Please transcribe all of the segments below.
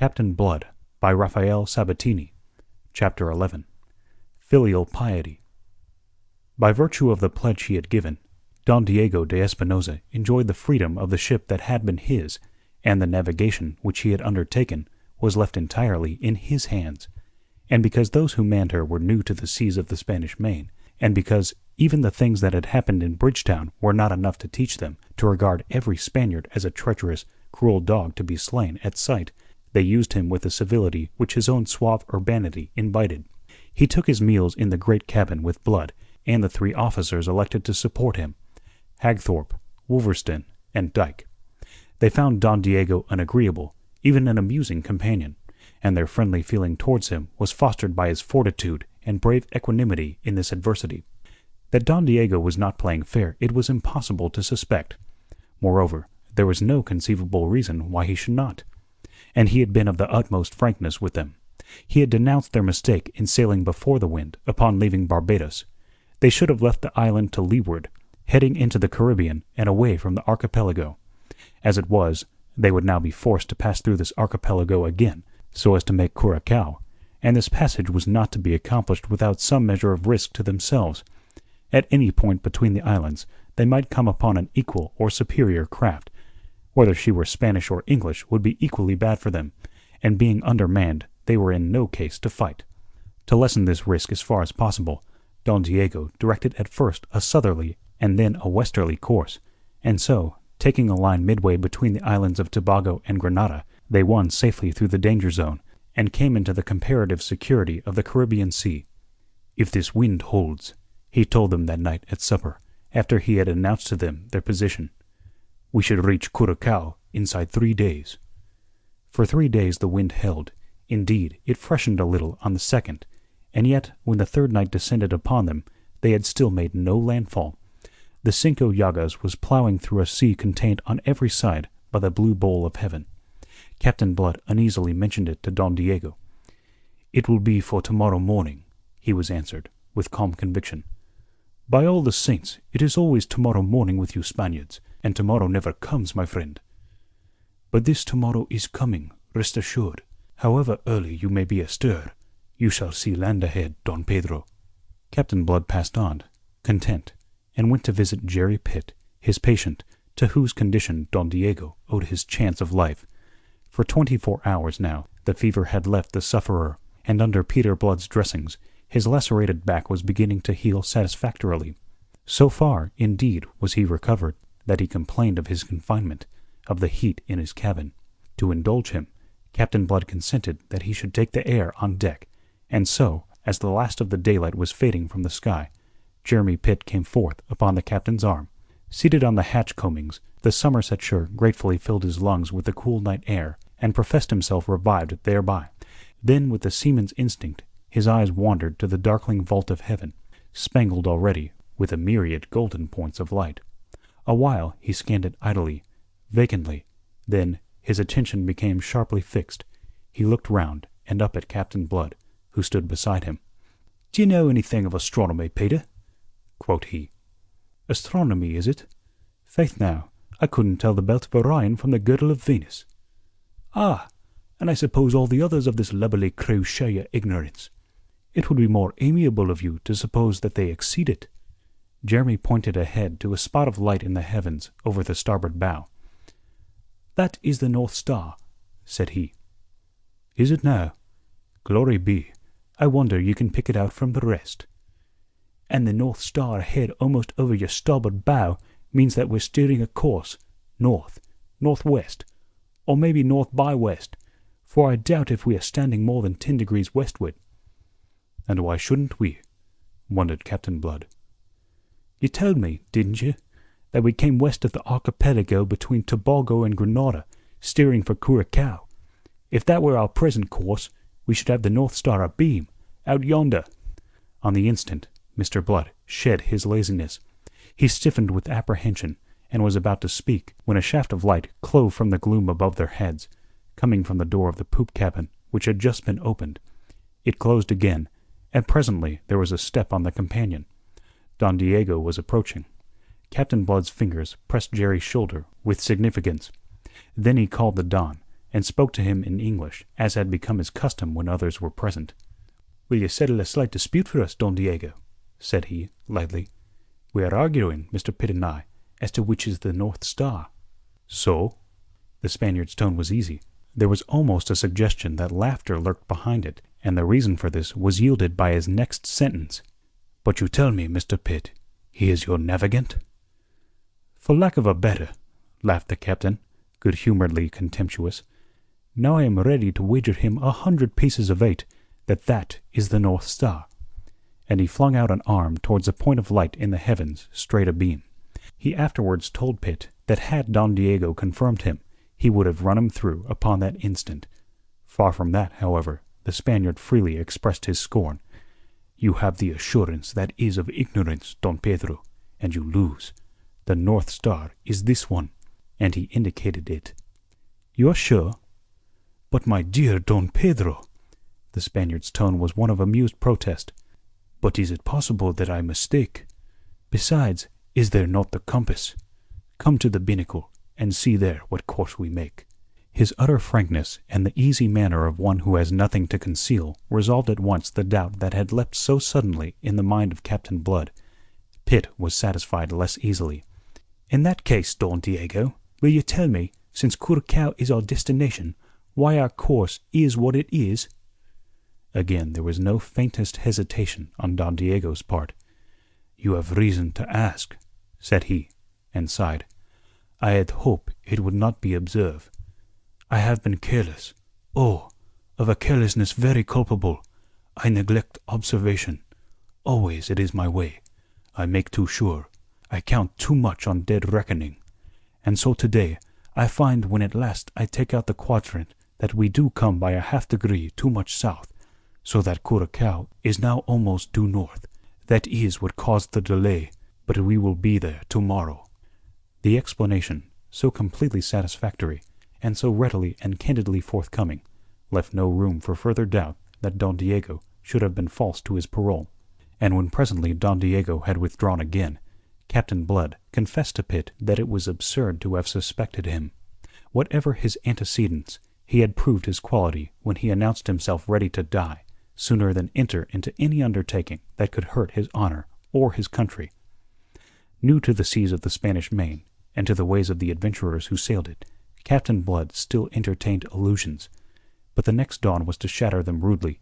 Captain Blood by Rafael Sabatini. Chapter 11. Filial Piety. By virtue of the pledge he had given, Don Diego de Espinosa enjoyed the freedom of the ship that had been his, and the navigation which he had undertaken was left entirely in his hands. And because those who manned her were new to the seas of the Spanish Main, and because even the things that had happened in Bridgetown were not enough to teach them to regard every Spaniard as a treacherous, cruel dog to be slain at sight, they used him with the civility which his own suave urbanity invited. He took his meals in the great cabin with Blood and the three officers elected to support him, Hagthorpe, Wolverstone, and Dyke. They found Don Diego an agreeable, even an amusing companion, and their friendly feeling towards him was fostered by his fortitude and brave equanimity in this adversity. That Don Diego was not playing fair it was impossible to suspect. Moreover, there was no conceivable reason why he should not. And he had been of the utmost frankness with them. He had denounced their mistake in sailing before the wind upon leaving Barbados. They should have left the island to leeward, heading into the Caribbean and away from the archipelago. As it was, they would now be forced to pass through this archipelago again, so as to make Curacao, and this passage was not to be accomplished without some measure of risk to themselves. At any point between the islands they might come upon an equal or superior craft. Whether she were Spanish or English would be equally bad for them, and being undermanned, they were in no case to fight. To lessen this risk as far as possible, Don Diego directed at first a southerly and then a westerly course, and so, taking a line midway between the islands of Tobago and Grenada, they won safely through the danger zone, and came into the comparative security of the Caribbean Sea. "If this wind holds," he told them that night at supper, after he had announced to them their position, "we should reach Curacao inside 3 days." For 3 days the wind held. Indeed, it freshened a little on the second, and yet when the third night descended upon them, they had still made no landfall. The Cinco Llagas was ploughing through a sea contained on every side by the blue bowl of heaven. Captain Blood uneasily mentioned it to Don Diego. "It will be for tomorrow morning," he was answered, with calm conviction. "By all the saints, it is always tomorrow morning with you Spaniards, and tomorrow never comes, my friend." "But this tomorrow is coming, rest assured. However early you may be astir, you shall see land ahead, Don Pedro." Captain Blood passed on, content, and went to visit Jerry Pitt, his patient, to whose condition Don Diego owed his chance of life. For 24 hours now the fever had left the sufferer, and under Peter Blood's dressings his lacerated back was beginning to heal satisfactorily. So far, indeed, was he recovered, that he complained of his confinement, of the heat in his cabin. To indulge him, Captain Blood consented that he should take the air on deck, and so, as the last of the daylight was fading from the sky, Jeremy Pitt came forth upon the captain's arm. Seated on the hatch combings, the Somersetshire gratefully filled his lungs with the cool night air, and professed himself revived thereby. Then, with the seaman's instinct, his eyes wandered to the darkling vault of heaven, spangled already with a myriad golden points of light. Awhile he scanned it idly, vacantly. Then his attention became sharply fixed. He looked round and up at Captain Blood, who stood beside him. "D'ye know anything of astronomy, Peter?" quoth he. "Astronomy, is it? Faith now, I couldn't tell the belt of Orion from the girdle of Venus." "Ah, and I suppose all the others of this lubberly crew share your ignorance. It would be more amiable of you to suppose that they exceed it." Jeremy pointed ahead to a spot of light in the heavens over the starboard bow. "That is the North Star," said he. "Is it now? Glory be, I wonder you can pick it out from the rest." "And the North Star ahead almost over your starboard bow means that we're steering a course north, northwest, or maybe north by west, for I doubt if we are standing more than 10 degrees westward." "And why shouldn't we?" wondered Captain Blood. "You told me, didn't you, that we came west of the archipelago between Tobago and Grenada, steering for Curacao? If that were our present course, we should have the North Star abeam, out yonder." On the instant, Mr. Blood shed his laziness. He stiffened with apprehension, and was about to speak, when a shaft of light clove from the gloom above their heads, coming from the door of the poop cabin, which had just been opened. It closed again, and presently there was a step on the companion. Don Diego was approaching. Captain Blood's fingers pressed Jerry's shoulder with significance. Then he called the Don, and spoke to him in English, as had become his custom when others were present. "Will you settle a slight dispute for us, Don Diego?" said he, lightly. "We are arguing, Mr. Pitt and I, as to which is the North Star." "So?" The Spaniard's tone was easy. There was almost a suggestion that laughter lurked behind it, and the reason for this was yielded by his next sentence. "But you tell me, Mr. Pitt, he is your navigant?" "For lack of a better," laughed the captain, good-humouredly contemptuous. "Now I am ready to wager him 100 pieces of 8 that that is the North Star." And he flung out an arm towards a point of light in the heavens straight abeam. He afterwards told Pitt that had Don Diego confirmed him, he would have run him through upon that instant. Far from that, however, the Spaniard freely expressed his scorn. "You have the assurance that is of ignorance, Don Pedro, and you lose. The North Star is this one," and he indicated it. "You are sure?" "But my dear Don Pedro," the Spaniard's tone was one of amused protest. "But is it possible that I mistake? Besides, is there not the compass? Come to the binnacle, and see there what course we make." His utter frankness and the easy manner of one who has nothing to conceal resolved at once the doubt that had leapt so suddenly in the mind of Captain Blood. Pitt was satisfied less easily. "In that case, Don Diego, will you tell me, since Curacao is our destination, why our course is what it is?" Again there was no faintest hesitation on Don Diego's part. "You have reason to ask," said he, and sighed. "I had hoped it would not be observed. I have been careless. Oh, of a carelessness very culpable. I neglect observation. Always it is my way. I make too sure. I count too much on dead reckoning. And so today I find when at last I take out the quadrant that we do come by a half degree too much south, so that Curacao is now almost due north. That is what caused the delay, but we will be there tomorrow." The explanation, so completely satisfactory, and so readily and candidly forthcoming, left no room for further doubt that Don Diego should have been false to his parole, and when presently Don Diego had withdrawn again, Captain Blood confessed to Pitt that it was absurd to have suspected him. Whatever his antecedents, he had proved his quality when he announced himself ready to die sooner than enter into any undertaking that could hurt his honour or his country. New to the seas of the Spanish Main, and to the ways of the adventurers who sailed it, Captain Blood still entertained illusions, but the next dawn was to shatter them rudely,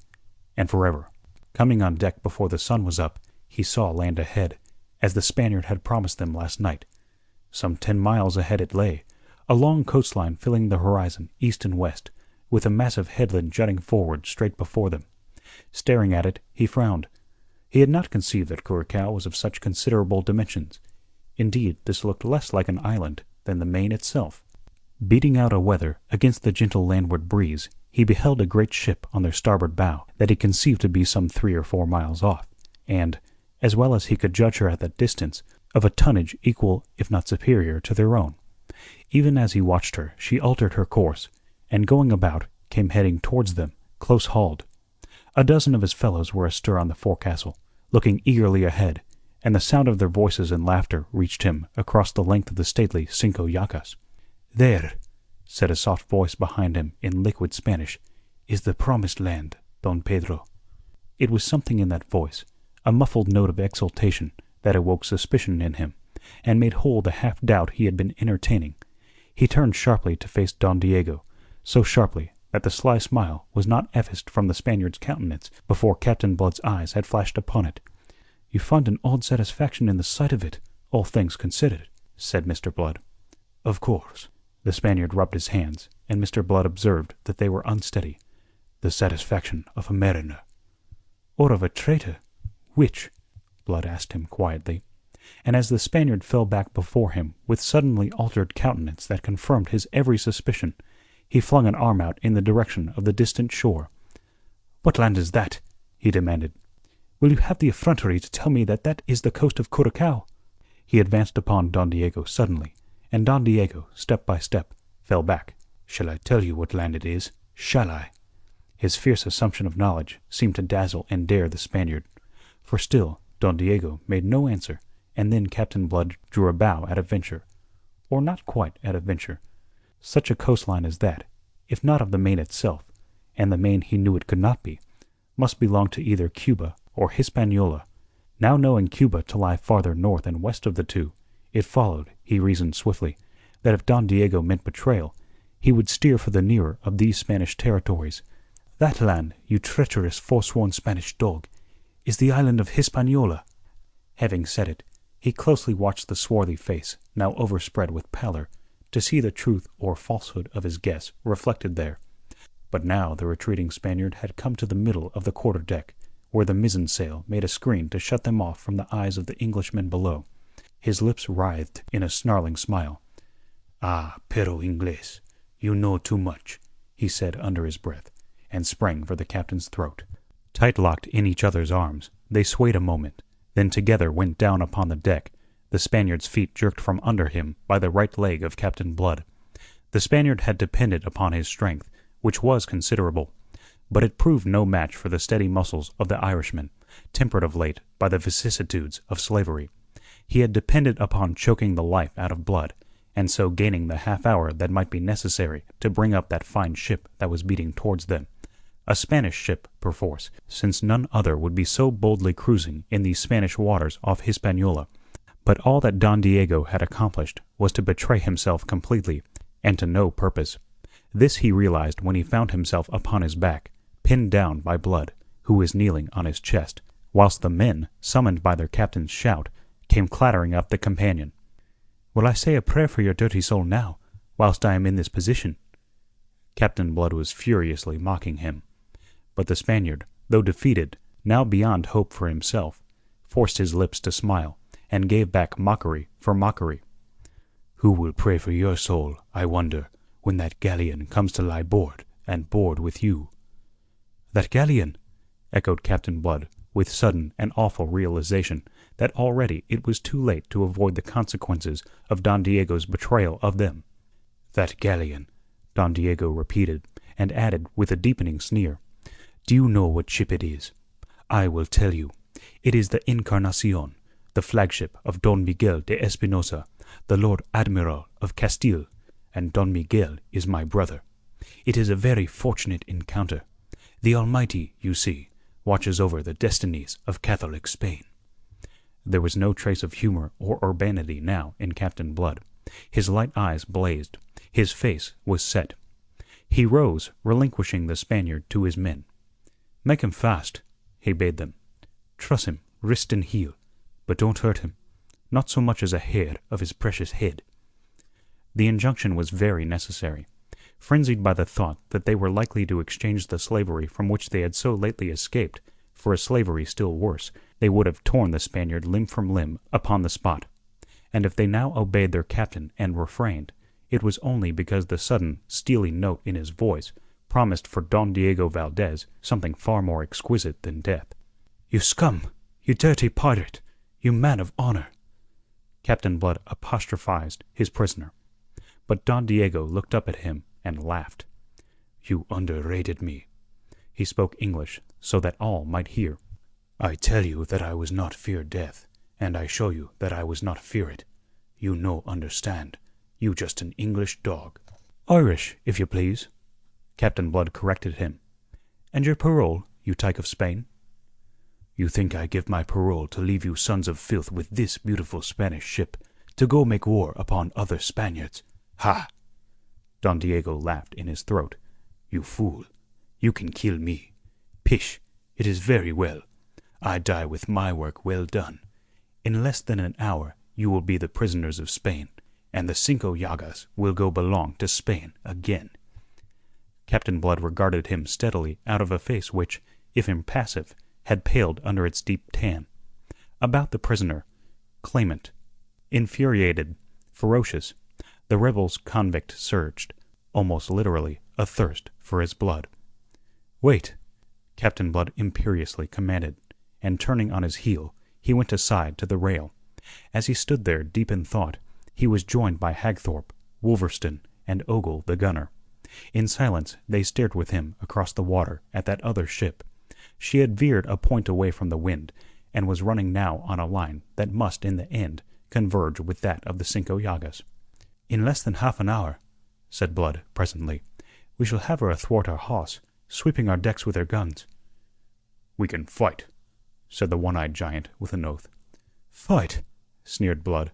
and forever. Coming on deck before the sun was up, he saw land ahead, as the Spaniard had promised them last night. Some 10 miles ahead it lay, a long coastline filling the horizon east and west, with a massive headland jutting forward straight before them. Staring at it, he frowned. He had not conceived that Curacao was of such considerable dimensions. Indeed, this looked less like an island than the main itself. Beating out a weather against the gentle landward breeze, he beheld a great ship on their starboard bow that he conceived to be some 3 or 4 miles off, and, as well as he could judge her at that distance, of a tonnage equal if not superior to their own. Even as he watched her, she altered her course, and going about, came heading towards them, close-hauled. A dozen of his fellows were astir on the forecastle, looking eagerly ahead, and the sound of their voices and laughter reached him across the length of the stately Cinco Llagas. "There," said a soft voice behind him in liquid Spanish, "is the promised land, Don Pedro." It was something in that voice, a muffled note of exultation, that awoke suspicion in him, and made whole the half-doubt he had been entertaining. He turned sharply to face Don Diego, so sharply that the sly smile was not effaced from the Spaniard's countenance before Captain Blood's eyes had flashed upon it. "You find an odd satisfaction in the sight of it, all things considered," said Mr. Blood. "Of course." The Spaniard rubbed his hands, and Mr. Blood observed that they were unsteady. "The satisfaction of a mariner." "Or of a traitor? Which?" Blood asked him quietly, and as the Spaniard fell back before him with suddenly altered countenance that confirmed his every suspicion, he flung an arm out in the direction of the distant shore. "What land is that?" he demanded. "Will you have the effrontery to tell me that that is the coast of Curacao?" He advanced upon Don Diego suddenly, and Don Diego, step by step, fell back. "Shall I tell you what land it is? Shall I?" His fierce assumption of knowledge seemed to dazzle and dare the Spaniard. For still Don Diego made no answer, and then Captain Blood drew a bow at a venture. Or not quite at a venture. Such a coastline as that, if not of the main itself, and the main he knew it could not be, must belong to either Cuba or Hispaniola. Now knowing Cuba to lie farther north and west of the two, it followed, he reasoned swiftly, that if Don Diego meant betrayal, he would steer for the nearer of these Spanish territories. That land, you treacherous forsworn Spanish dog, is the island of Hispaniola. Having said it, he closely watched the swarthy face, now overspread with pallor, to see the truth or falsehood of his guess reflected there. But now the retreating Spaniard had come to the middle of the quarter-deck, where the mizzen sail made a screen to shut them off from the eyes of the Englishmen below. His lips writhed in a snarling smile. "Ah, pero Inglés, you know too much," he said under his breath, and sprang for the captain's throat. Tight-locked in each other's arms, they swayed a moment, then together went down upon the deck, the Spaniard's feet jerked from under him by the right leg of Captain Blood. The Spaniard had depended upon his strength, which was considerable, but it proved no match for the steady muscles of the Irishman, tempered of late by the vicissitudes of slavery. He had depended upon choking the life out of Blood, and so gaining the half-hour that might be necessary to bring up that fine ship that was beating towards them. A Spanish ship, perforce, since none other would be so boldly cruising in these Spanish waters off Hispaniola. But all that Don Diego had accomplished was to betray himself completely, and to no purpose. This he realized when he found himself upon his back, pinned down by Blood, who was kneeling on his chest, whilst the men, summoned by their captain's shout, came clattering up the companion. "Will I say a prayer for your dirty soul now, whilst I am in this position?" Captain Blood was furiously mocking him. But the Spaniard, though defeated, now beyond hope for himself, forced his lips to smile, and gave back mockery for mockery. "Who will pray for your soul, I wonder, when that galleon comes to lie board and board with you?" "That galleon!" echoed Captain Blood, with sudden and awful realization that already it was too late to avoid the consequences of Don Diego's betrayal of them. "That galleon," Don Diego repeated, and added with a deepening sneer, "Do you know what ship it is? I will tell you. It is the Encarnacion, the flagship of Don Miguel de Espinosa, the Lord Admiral of Castile, and Don Miguel is my brother. It is a very fortunate encounter. The Almighty, you see, watches over the destinies of Catholic Spain." There was no trace of humor or urbanity now in Captain Blood. His light eyes blazed. His face was set. He rose, relinquishing the Spaniard to his men. "Make him fast," he bade them. "Truss him, wrist and heel, but don't hurt him, not so much as a hair of his precious head." The injunction was very necessary. Frenzied by the thought that they were likely to exchange the slavery from which they had so lately escaped for a slavery still worse, they would have torn the Spaniard limb from limb upon the spot. And if they now obeyed their captain and refrained, it was only because the sudden, steely note in his voice promised for Don Diego Valdez something far more exquisite than death. "You scum! You dirty pirate! You man of honor!" Captain Blood apostrophized his prisoner. But Don Diego looked up at him and laughed. "You underrated me." He spoke English so that all might hear. "I tell you that I was not fear death, and I show you that I was not fear it. You no understand. You just an English dog." "Irish, if you please," Captain Blood corrected him. "And your parole, you tyke of Spain?" "You think I give my parole to leave you sons of filth with this beautiful Spanish ship, to go make war upon other Spaniards? Ha!" Don Diego laughed in his throat. "You fool. You can kill me. Pish, it is very well. I die with my work well done. In less than an hour you will be the prisoners of Spain, and the Cinco Llagas will go belong to Spain again." Captain Blood regarded him steadily out of a face which, if impassive, had paled under its deep tan. About the prisoner, clamant, infuriated, ferocious, the rebel's convict surged, almost literally athirst for his blood. "Wait," Captain Blood imperiously commanded, and turning on his heel, he went aside to the rail. As he stood there deep in thought, he was joined by Hagthorpe, Wolverstone, and Ogle the gunner. In silence they stared with him across the water at that other ship. She had veered a point away from the wind, and was running now on a line that must in the end converge with that of the Cinco Llagas. "In less than half an hour," said Blood presently, We shall have her athwart our hawse, sweeping our decks with her guns." "We can fight," said the one-eyed giant with an oath. "Fight!" sneered Blood.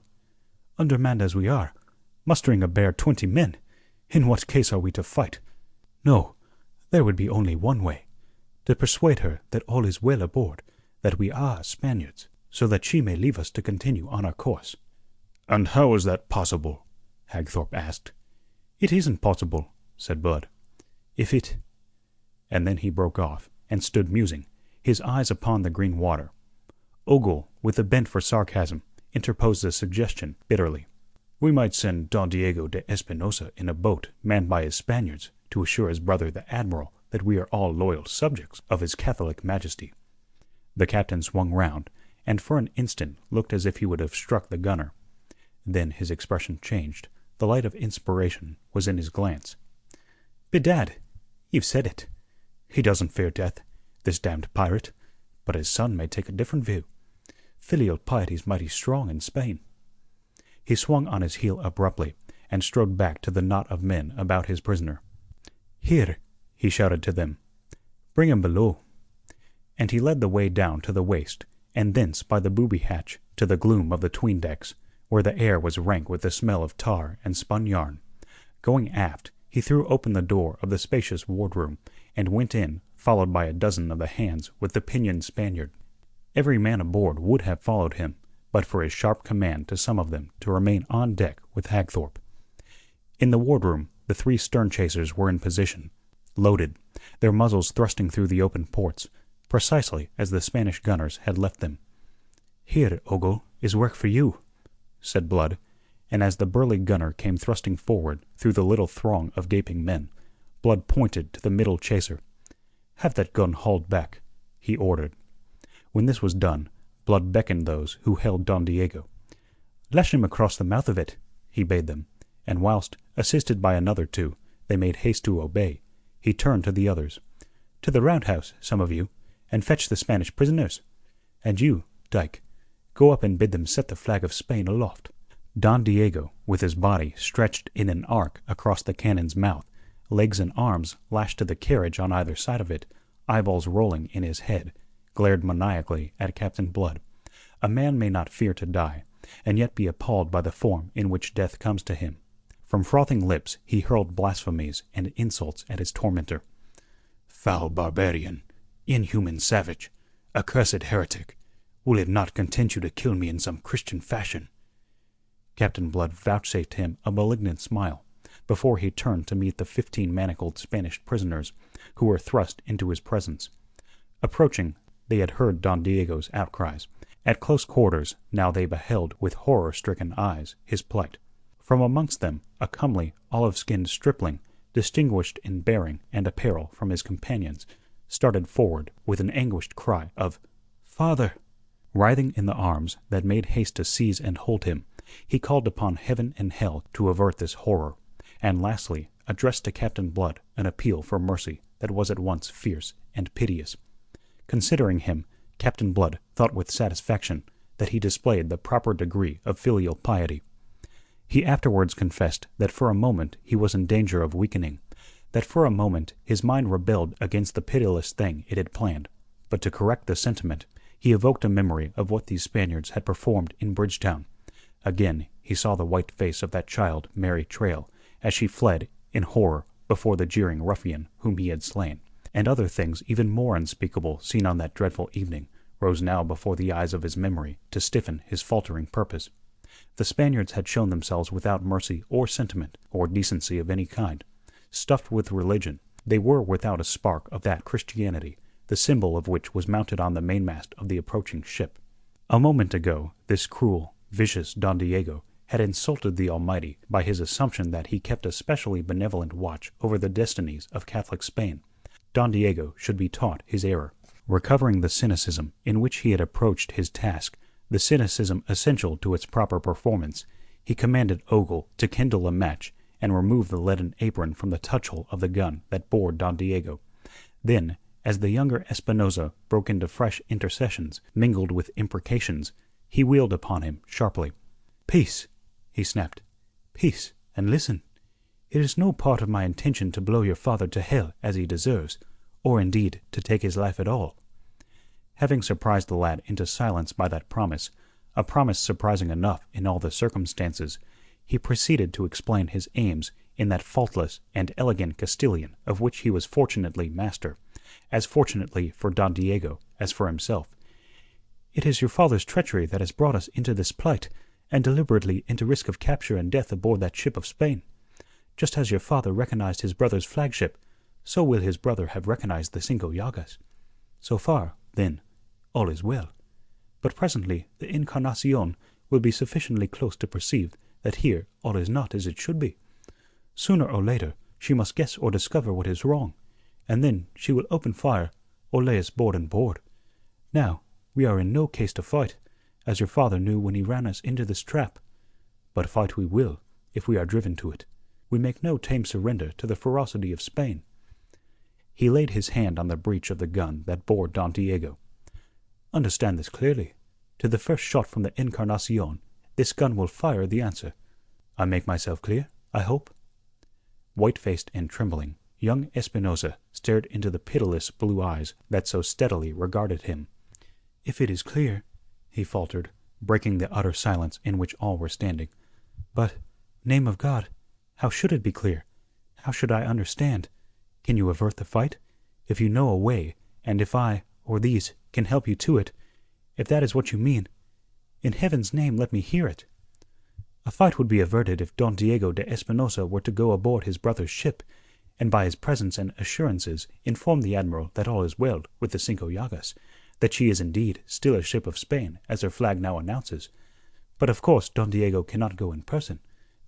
"Undermanned as we are, mustering a bare 20 men, in what case are we to fight? No, there would be only one way, to persuade her that all is well aboard, that we are Spaniards, so that she may leave us to continue on our course." "And how is that possible?" Hagthorpe asked. "It isn't possible," said Blood. "If it—" And then he broke off and stood musing, his eyes upon the green water. Ogle, with a bent for sarcasm, interposed a suggestion bitterly. "We might send Don Diego de Espinosa in a boat manned by his Spaniards to assure his brother the admiral that we are all loyal subjects of his Catholic Majesty." The captain swung round, and for an instant looked as if he would have struck the gunner. Then his expression changed. The light of inspiration was in his glance. "Bedad, you've said it. He doesn't fear death, this damned pirate, but his son may take a different view. Filial piety's mighty strong in Spain." He swung on his heel abruptly and strode back to the knot of men about his prisoner. "Here," he shouted to them. "Bring him below." And he led the way down to the waist, and thence by the booby hatch to the gloom of the 'tween decks, where the air was rank with the smell of tar and spun yarn. Going aft, he threw open the door of the spacious wardroom, and went in, followed by a dozen of the hands with the pinioned Spaniard. Every man aboard would have followed him, but for his sharp command to some of them to remain on deck with Hagthorpe. In the wardroom, the 3 stern chasers were in position, loaded, their muzzles thrusting through the open ports, precisely as the Spanish gunners had left them. "Here, Ogle, is work for you," said Blood, and as the burly gunner came thrusting forward through the little throng of gaping men, Blood pointed to the middle chaser. "Have that gun hauled back," he ordered. When this was done, Blood beckoned those who held Don Diego. "Lash him across the mouth of it," he bade them, and whilst, assisted by another 2, they made haste to obey, he turned to the others. "To the roundhouse, some of you, and fetch the Spanish prisoners. And you, Dyke, go up and bid them set the flag of Spain aloft." Don Diego, with his body stretched in an arc across the cannon's mouth, legs and arms lashed to the carriage on either side of it, eyeballs rolling in his head, glared maniacally at Captain Blood. A man may not fear to die, and yet be appalled by the form in which death comes to him. From frothing lips he hurled blasphemies and insults at his tormentor. "Foul barbarian, inhuman savage, accursed heretic, will it not content you to kill me in some Christian fashion?" Captain Blood vouchsafed him a malignant smile before he turned to meet the 15 manacled Spanish prisoners who were thrust into his presence. Approaching, they had heard Don Diego's outcries. At close quarters now they beheld with horror-stricken eyes his plight. From amongst them a comely, olive-skinned stripling, distinguished in bearing and apparel from his companions, started forward with an anguished cry of "Father!" Writhing in the arms that made haste to seize and hold him, he called upon heaven and hell to avert this horror, and lastly addressed to Captain Blood an appeal for mercy that was at once fierce and piteous. Considering him, Captain Blood thought with satisfaction that he displayed the proper degree of filial piety. He afterwards confessed that for a moment he was in danger of weakening, that for a moment his mind rebelled against the pitiless thing it had planned, but to correct the sentiment, he evoked a memory of what these Spaniards had performed in Bridgetown. Again he saw the white face of that child, Mary Trail, as she fled in horror before the jeering ruffian whom he had slain, and other things even more unspeakable seen on that dreadful evening rose now before the eyes of his memory to stiffen his faltering purpose. The Spaniards had shown themselves without mercy or sentiment or decency of any kind. Stuffed with religion, they were without a spark of that Christianity, the symbol of which was mounted on the mainmast of the approaching ship. A moment ago this cruel, vicious Don Diego had insulted the Almighty by his assumption that he kept a specially benevolent watch over the destinies of Catholic Spain. Don Diego should be taught his error. Recovering the cynicism in which he had approached his task, the cynicism essential to its proper performance, he commanded Ogle to kindle a match and remove the leaden apron from the touch-hole of the gun that bore Don Diego. Then, as the younger Espinosa broke into fresh intercessions mingled with imprecations, he wheeled upon him sharply. "Peace!" he snapped. "Peace, and listen. It is no part of my intention to blow your father to hell as he deserves, or indeed to take his life at all." Having surprised the lad into silence by that promise, a promise surprising enough in all the circumstances, he proceeded to explain his aims in that faultless and elegant Castilian of which he was fortunately master, as fortunately for Don Diego as for himself. "It is your father's treachery that has brought us into this plight, and deliberately into risk of capture and death aboard that ship of Spain. Just as your father recognized his brother's flagship, so will his brother have recognized the Cinco Llagas. So far, then, all is well. But presently the Encarnacion will be sufficiently close to perceive that here all is not as it should be. Sooner or later she must guess or discover what is wrong, and then she will open fire or lay us board and board. Now, we are in no case to fight, as your father knew when he ran us into this trap. But fight we will, if we are driven to it. We make no tame surrender to the ferocity of Spain." He laid his hand on the breech of the gun that bore Don Diego. "Understand this clearly. To the first shot from the Encarnacion, this gun will fire the answer. I make myself clear, I hope?" White-faced and trembling, young Espinosa stared into the pitiless blue eyes that so steadily regarded him. "If it is clear," he faltered, breaking the utter silence in which all were standing. "But, name of God, how should it be clear? How should I understand? Can you avert the fight? If you know a way, and if I, or these, can help you to it, if that is what you mean, in heaven's name let me hear it." "A fight would be averted if Don Diego de Espinosa were to go aboard his brother's ship, and by his presence and assurances inform the admiral that all is well with the Cinco Llagas, that she is indeed still a ship of Spain, as her flag now announces. But of course Don Diego cannot go in person,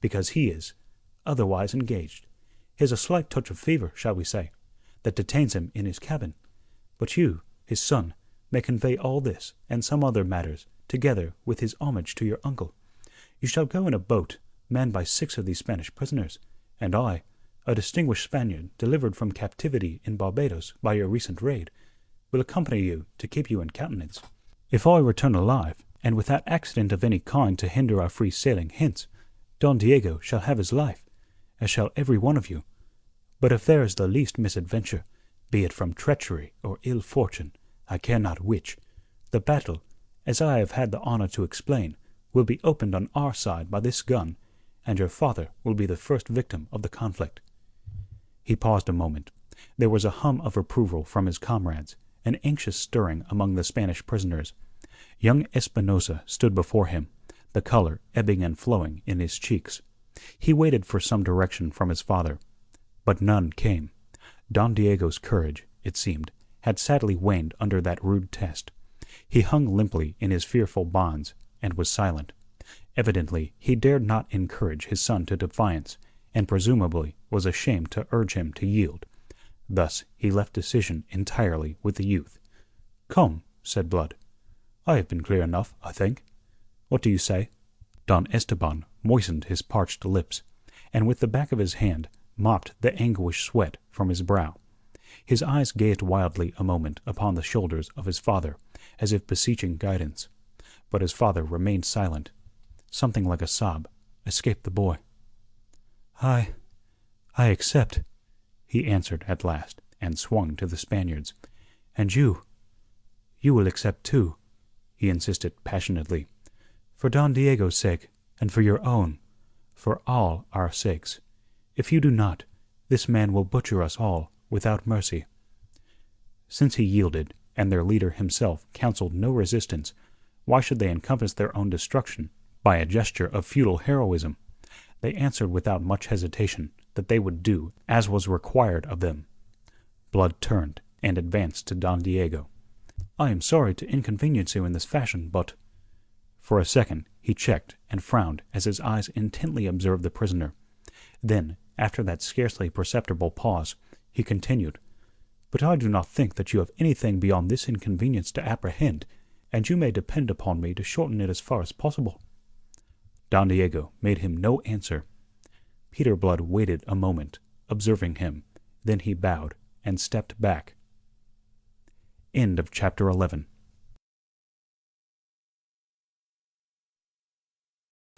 because he is otherwise engaged. He has a slight touch of fever, shall we say, that detains him in his cabin. But you, his son, may convey all this and some other matters, together with his homage to your uncle. You shall go in a boat manned by 6 of these Spanish prisoners, and I, a distinguished Spaniard delivered from captivity in Barbados by your recent raid, will accompany you to keep you in countenance. If I return alive, and without accident of any kind to hinder our free sailing hence, Don Diego shall have his life, as shall every one of you. But if there is the least misadventure, be it from treachery or ill fortune, I care not which, the battle, as I have had the honour to explain, will be opened on our side by this gun, and your father will be the first victim of the conflict." He paused a moment. There was a hum of approval from his comrades, an anxious stirring among the Spanish prisoners. Young Espinosa stood before him, the colour ebbing and flowing in his cheeks. He waited for some direction from his father, but none came. Don Diego's courage, it seemed, had sadly waned under that rude test. He hung limply in his fearful bonds, and was silent. Evidently he dared not encourage his son to defiance, and presumably was ashamed to urge him to yield. Thus he left decision entirely with the youth. "Come," said Blood. "I have been clear enough, I think. What do you say?" Don Esteban moistened his parched lips, and with the back of his hand mopped the anguished sweat from his brow. His eyes gazed wildly a moment upon the shoulders of his father, as if beseeching guidance. But his father remained silent. Something like a sob escaped the boy. I accept," he answered at last, and swung to the Spaniards. "And you will accept too," he insisted passionately. "For Don Diego's sake, and for your own, for all our sakes. If you do not, this man will butcher us all without mercy." Since he yielded, and their leader himself counselled no resistance, why should they encompass their own destruction by a gesture of feudal heroism? They answered without much hesitation that they would do as was required of them. Blood turned and advanced to Don Diego. "I am sorry to inconvenience you in this fashion, but—" For a second he checked and frowned as his eyes intently observed the prisoner. Then, after that scarcely perceptible pause, he continued, "But I do not think that you have anything beyond this inconvenience to apprehend, and you may depend upon me to shorten it as far as possible." Don Diego made him no answer. Peter Blood waited a moment, observing him. Then he bowed and stepped back. End of chapter 11.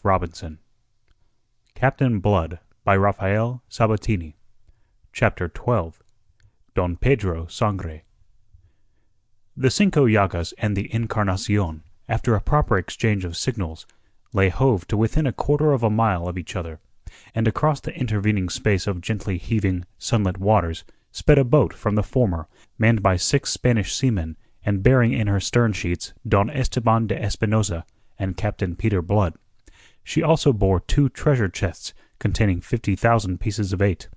Robinson. Captain Blood, by Rafael Sabatini. Chapter 12. Don Pedro Sangre. The Cinco Llagas and the Encarnacion, after a proper exchange of signals, lay hove to within a quarter of a mile of each other, and across the intervening space of gently heaving, sunlit waters sped a boat from the former, manned by 6 Spanish seamen, and bearing in her stern sheets Don Esteban de Espinosa and Captain Peter Blood. She also bore 2 treasure chests containing 50,000 pieces of eight.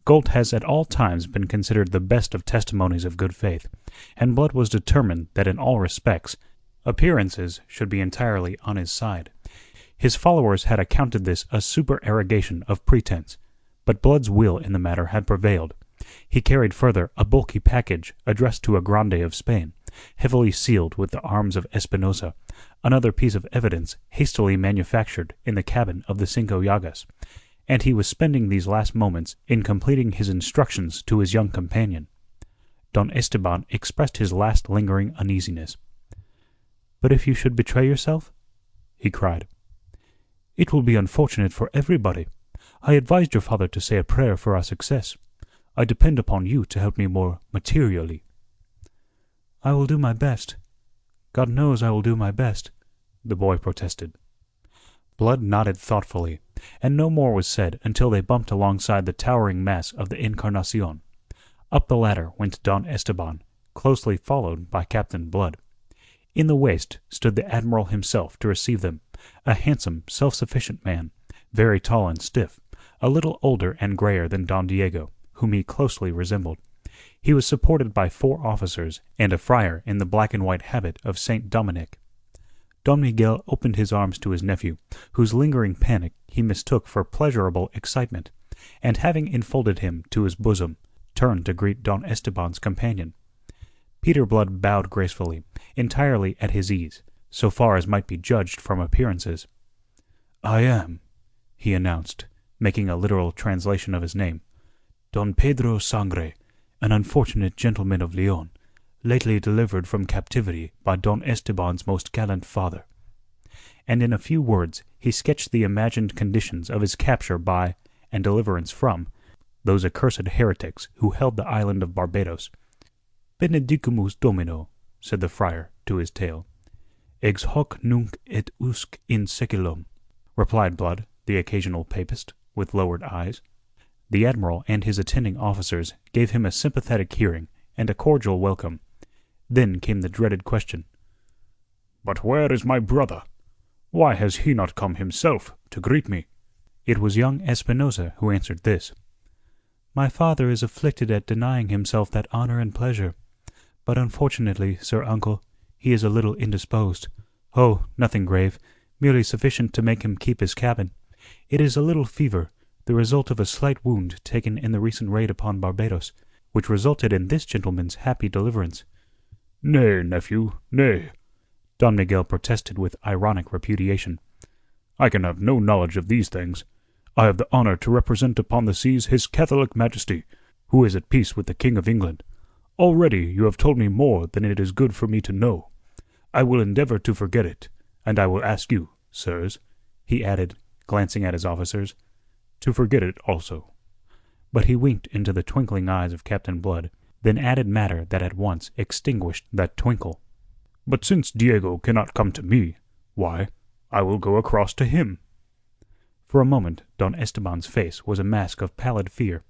Gold has at all times been considered the best of testimonies of good faith, and Blood was determined that in all respects appearances should be entirely on his side. His followers had accounted this a supererogation of pretense, but Blood's will in the matter had prevailed. He carried further a bulky package addressed to a grande of Spain, heavily sealed with the arms of Espinosa, another piece of evidence hastily manufactured in the cabin of the Cinco Llagas, and he was spending these last moments in completing his instructions to his young companion. Don Esteban expressed his last lingering uneasiness. "But if you should betray yourself?" he cried. "It will be unfortunate for everybody. I advised your father to say a prayer for our success. I depend upon you to help me more materially." "I will do my best. God knows I will do my best," the boy protested. Blood nodded thoughtfully, and no more was said until they bumped alongside the towering mass of the Encarnacion. Up the ladder went Don Esteban, closely followed by Captain Blood. In the waist stood the Admiral himself to receive them, a handsome, self-sufficient man, very tall and stiff, a little older and grayer than Don Diego, whom he closely resembled. He was supported by 4 officers and a friar in the black and white habit of Saint Dominic. Don Miguel opened his arms to his nephew, whose lingering panic he mistook for pleasurable excitement, and having enfolded him to his bosom, turned to greet Don Esteban's companion. Peter Blood bowed gracefully, entirely at his ease, so far as might be judged from appearances. "I am," he announced, making a literal translation of his name, "Don Pedro Sangre, an unfortunate gentleman of Leon, lately delivered from captivity by Don Esteban's most gallant father." And in a few words he sketched the imagined conditions of his capture by, and deliverance from, those accursed heretics who held the island of Barbados. "Benedicamus Domino," said the friar to his tale. "Ex hoc nunc et usque in seculum," replied Blood, the occasional papist, with lowered eyes. The Admiral and his attending officers gave him a sympathetic hearing and a cordial welcome. Then came the dreaded question. "But where is my brother? Why has he not come himself to greet me?" It was young Espinosa who answered this. "My father is afflicted at denying himself that honour and pleasure. But unfortunately, sir uncle, he is a little indisposed. Oh, nothing grave, merely sufficient to make him keep his cabin. It is a little fever, the result of a slight wound taken in the recent raid upon Barbados, which resulted in this gentleman's happy deliverance." "Nay, nephew, nay," Don Miguel protested with ironic repudiation. "I can have no knowledge of these things. I have the honour to represent upon the seas His Catholic Majesty, who is at peace with the King of England. Already you have told me more than it is good for me to know. I will endeavour to forget it, and I will ask you, sirs," he added, glancing at his officers, "to forget it also." But he winked into the twinkling eyes of Captain Blood, then added matter that at once extinguished that twinkle. "But since Diego cannot come to me, why, I will go across to him." For a moment Don Esteban's face was a mask of pallid fear.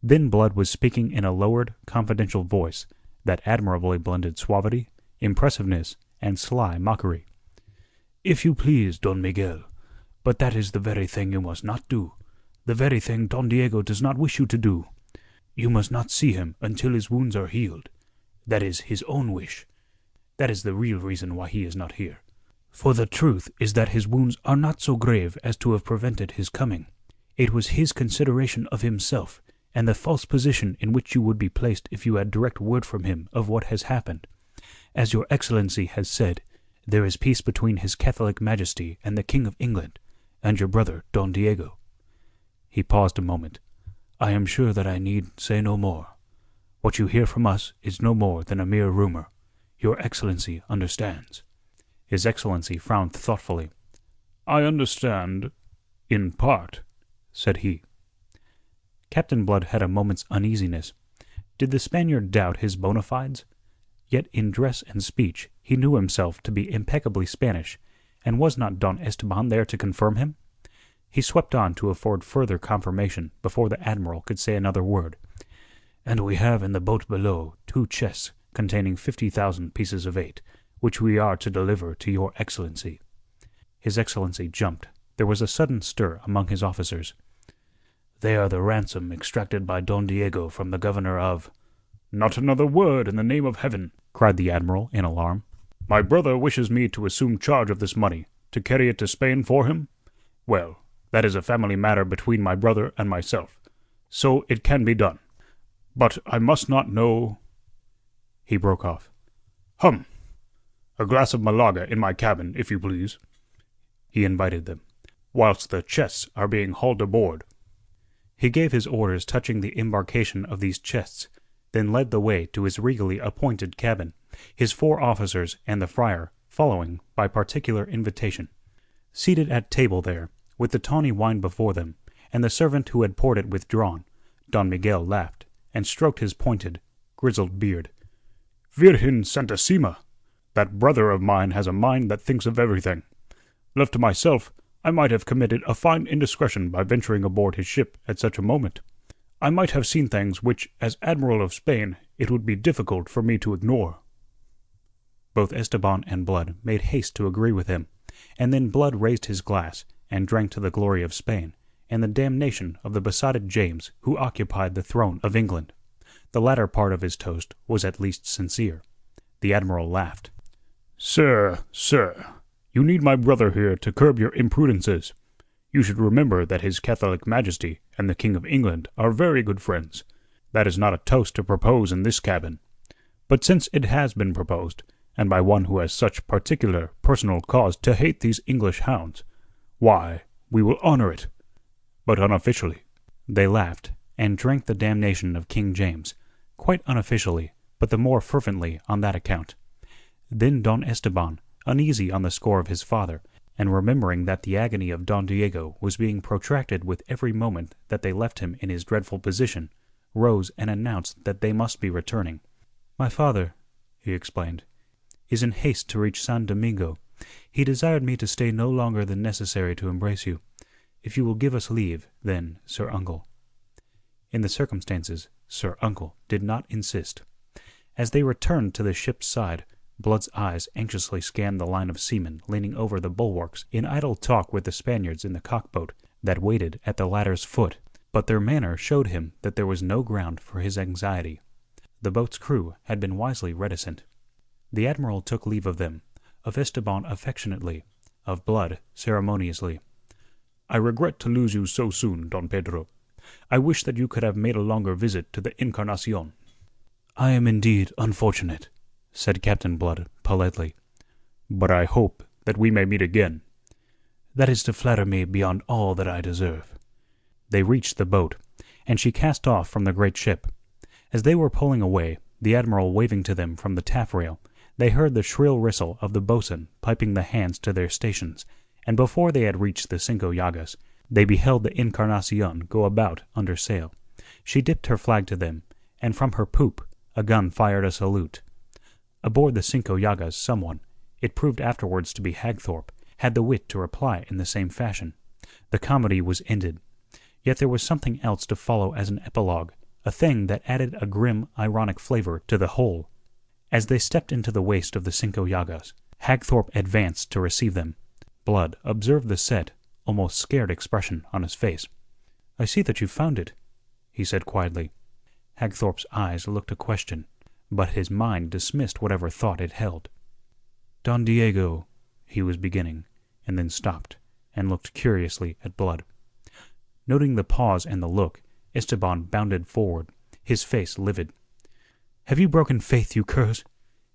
Then Blood was speaking in a lowered, confidential voice that admirably blended suavity, impressiveness, and sly mockery. "If you please, Don Miguel, but that is the very thing you must not do, the very thing Don Diego does not wish you to do. You must not see him until his wounds are healed. That is his own wish. That is the real reason why he is not here. For the truth is that his wounds are not so grave as to have prevented his coming. It was his consideration of himself, and the false position in which you would be placed if you had direct word from him of what has happened. As your Excellency has said, there is peace between His Catholic Majesty and the King of England, and your brother Don Diego." He paused a moment. "I am sure that I need say no more. What you hear from us is no more than a mere rumour. Your Excellency understands." His Excellency frowned thoughtfully. "I understand, in part," said he. Captain Blood had a moment's uneasiness. Did the Spaniard doubt his bona fides? Yet in dress and speech he knew himself to be impeccably Spanish, and was not Don Esteban there to confirm him? He swept on to afford further confirmation before the Admiral could say another word. "And we have in the boat below 2 chests containing 50,000 pieces of eight, which we are to deliver to your Excellency." His Excellency jumped. There was a sudden stir among his officers. "They are the ransom extracted by Don Diego from the governor of—" "Not another word, in the name of heaven!" cried the Admiral in alarm. "My brother wishes me to assume charge of this money, to carry it to Spain for him? Well, that is a family matter between my brother and myself, so it can be done. But I must not know—" He broke off. "Hum! A glass of Malaga in my cabin, if you please." He invited them. "Whilst the chests are being hauled aboard." He gave his orders touching the embarkation of these chests, then led the way to his regally appointed cabin, his 4 officers and the friar following by particular invitation. Seated at table there, with the tawny wine before them, and the servant who had poured it withdrawn, Don Miguel laughed, and stroked his pointed, grizzled beard. "Virgen Santissima! That brother of mine has a mind that thinks of everything. Left to myself, I might have committed a fine indiscretion by venturing aboard his ship at such a moment. I might have seen things which, as Admiral of Spain, it would be difficult for me to ignore." Both Esteban and Blood made haste to agree with him, and then Blood raised his glass and drank to the glory of Spain and the damnation of the besotted James who occupied the throne of England. The latter part of his toast was at least sincere. The Admiral laughed. Sir, you need my brother here to curb your imprudences. You should remember that His Catholic Majesty and the King of England are very good friends. That is not a toast to propose in this cabin. But since it has been proposed, and by one who has such particular personal cause to hate these English hounds, why, we will honour it. But unofficially." They laughed, and drank the damnation of King James, quite unofficially, but the more fervently on that account. Then Don Esteban, uneasy on the score of his father, and remembering that the agony of Don Diego was being protracted with every moment that they left him in his dreadful position, rose and announced that they must be returning. "My father," he explained, "is in haste to reach San Domingo. He desired me to stay no longer than necessary to embrace you. If you will give us leave, then, Sir Uncle." In the circumstances, Sir Uncle did not insist. As they returned to the ship's side, Blood's eyes anxiously scanned the line of seamen leaning over the bulwarks in idle talk with the Spaniards in the cockboat that waited at the ladder's foot, but their manner showed him that there was no ground for his anxiety. The boat's crew had been wisely reticent. The Admiral took leave of them, of Esteban affectionately, of Blood ceremoniously. "I regret to lose you so soon, Don Pedro. I wish that you could have made a longer visit to the Encarnacion." "I am indeed unfortunate," said Captain Blood politely. "But I hope that we may meet again." "That is to flatter me beyond all that I deserve." They reached the boat, and she cast off from the great ship. As they were pulling away, the Admiral waving to them from the taffrail, they heard the shrill whistle of the boatswain piping the hands to their stations, and before they had reached the Cinco Llagas, they beheld the Encarnacion go about under sail. She dipped her flag to them, and from her poop a gun fired a salute. Aboard the Cinco Llagas someone, it proved afterwards to be Hagthorpe, had the wit to reply in the same fashion. The comedy was ended. Yet there was something else to follow as an epilogue, a thing that added a grim, ironic flavour to the whole. As they stepped into the waist of the Cinco Llagas, Hagthorpe advanced to receive them. Blood observed the set, almost scared expression on his face. "I see that you've found it," he said quietly. Hagthorpe's eyes looked a question, but his mind dismissed whatever thought it held. "Don Diego," he was beginning, and then stopped, and looked curiously at Blood. Noting the pause and the look, Esteban bounded forward, his face livid. "Have you broken faith, you curs?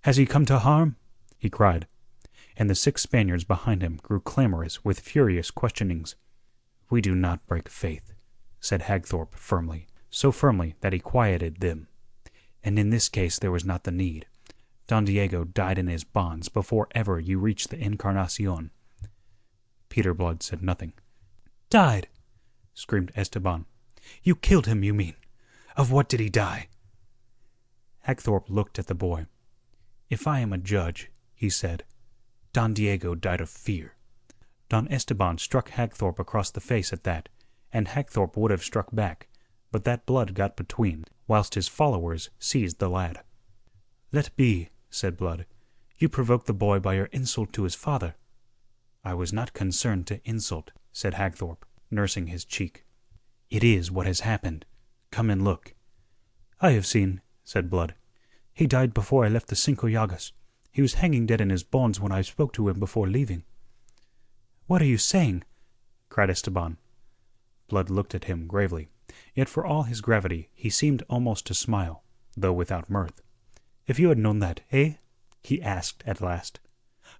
Has he come to harm?" he cried. And the 6 Spaniards behind him grew clamorous with furious questionings. "We do not break faith," said Hagthorpe firmly, so firmly that he quieted them. "And in this case there was not the need. Don Diego died in his bonds before ever you reached the Encarnacion." Peter Blood said nothing. "Died!" screamed Esteban. "You killed him, you mean? Of what did he die?" Hagthorpe looked at the boy. "If I am a judge," he said, "Don Diego died of fear." Don Esteban struck Hagthorpe across the face at that, and Hagthorpe would have struck back, but that Blood got between, whilst his followers seized the lad. "Let be," said Blood. "You provoked the boy by your insult to his father." "I was not concerned to insult," said Hagthorpe, nursing his cheek. "It is what has happened. Come and look." "I have seen," said Blood. "He died before I left the Cinco Llagas. He was hanging dead in his bonds when I spoke to him before leaving." "What are you saying?" cried Esteban. Blood looked at him gravely, yet for all his gravity he seemed almost to smile, though without mirth. "If you had known that, eh?" he asked at last.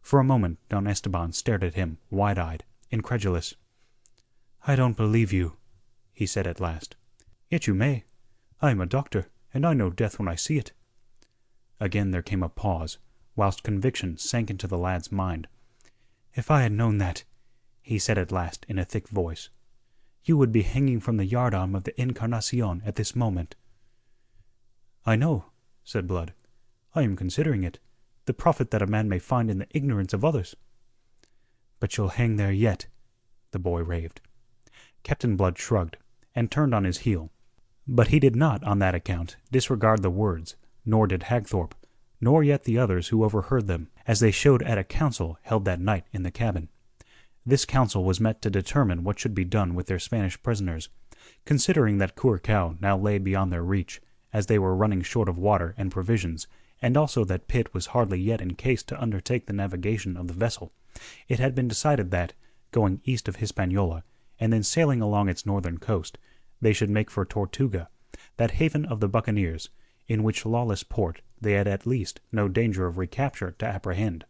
For a moment Don Esteban stared at him, wide-eyed, incredulous. "I don't believe you," he said at last. "Yet you may. I am a doctor, and I know death when I see it." Again there came a pause, whilst conviction sank into the lad's mind. "If I had known that," he said at last in a thick voice, "you would be hanging from the yardarm of the Encarnacion at this moment." "I know," said Blood. "I am considering it, the profit that a man may find in the ignorance of others." "But you'll hang there yet," the boy raved. Captain Blood shrugged, and turned on his heel. But he did not on that account disregard the words, nor did Hagthorpe, nor yet the others who overheard them, as they showed at a council held that night in the cabin. This council was met to determine what should be done with their Spanish prisoners, considering that Curacao now lay beyond their reach, as they were running short of water and provisions, and also that Pitt was hardly yet in case to undertake the navigation of the vessel. It had been decided that, going east of Hispaniola, and then sailing along its northern coast, they should make for Tortuga, that haven of the buccaneers, in which lawless port they had at least no danger of recapture to apprehend.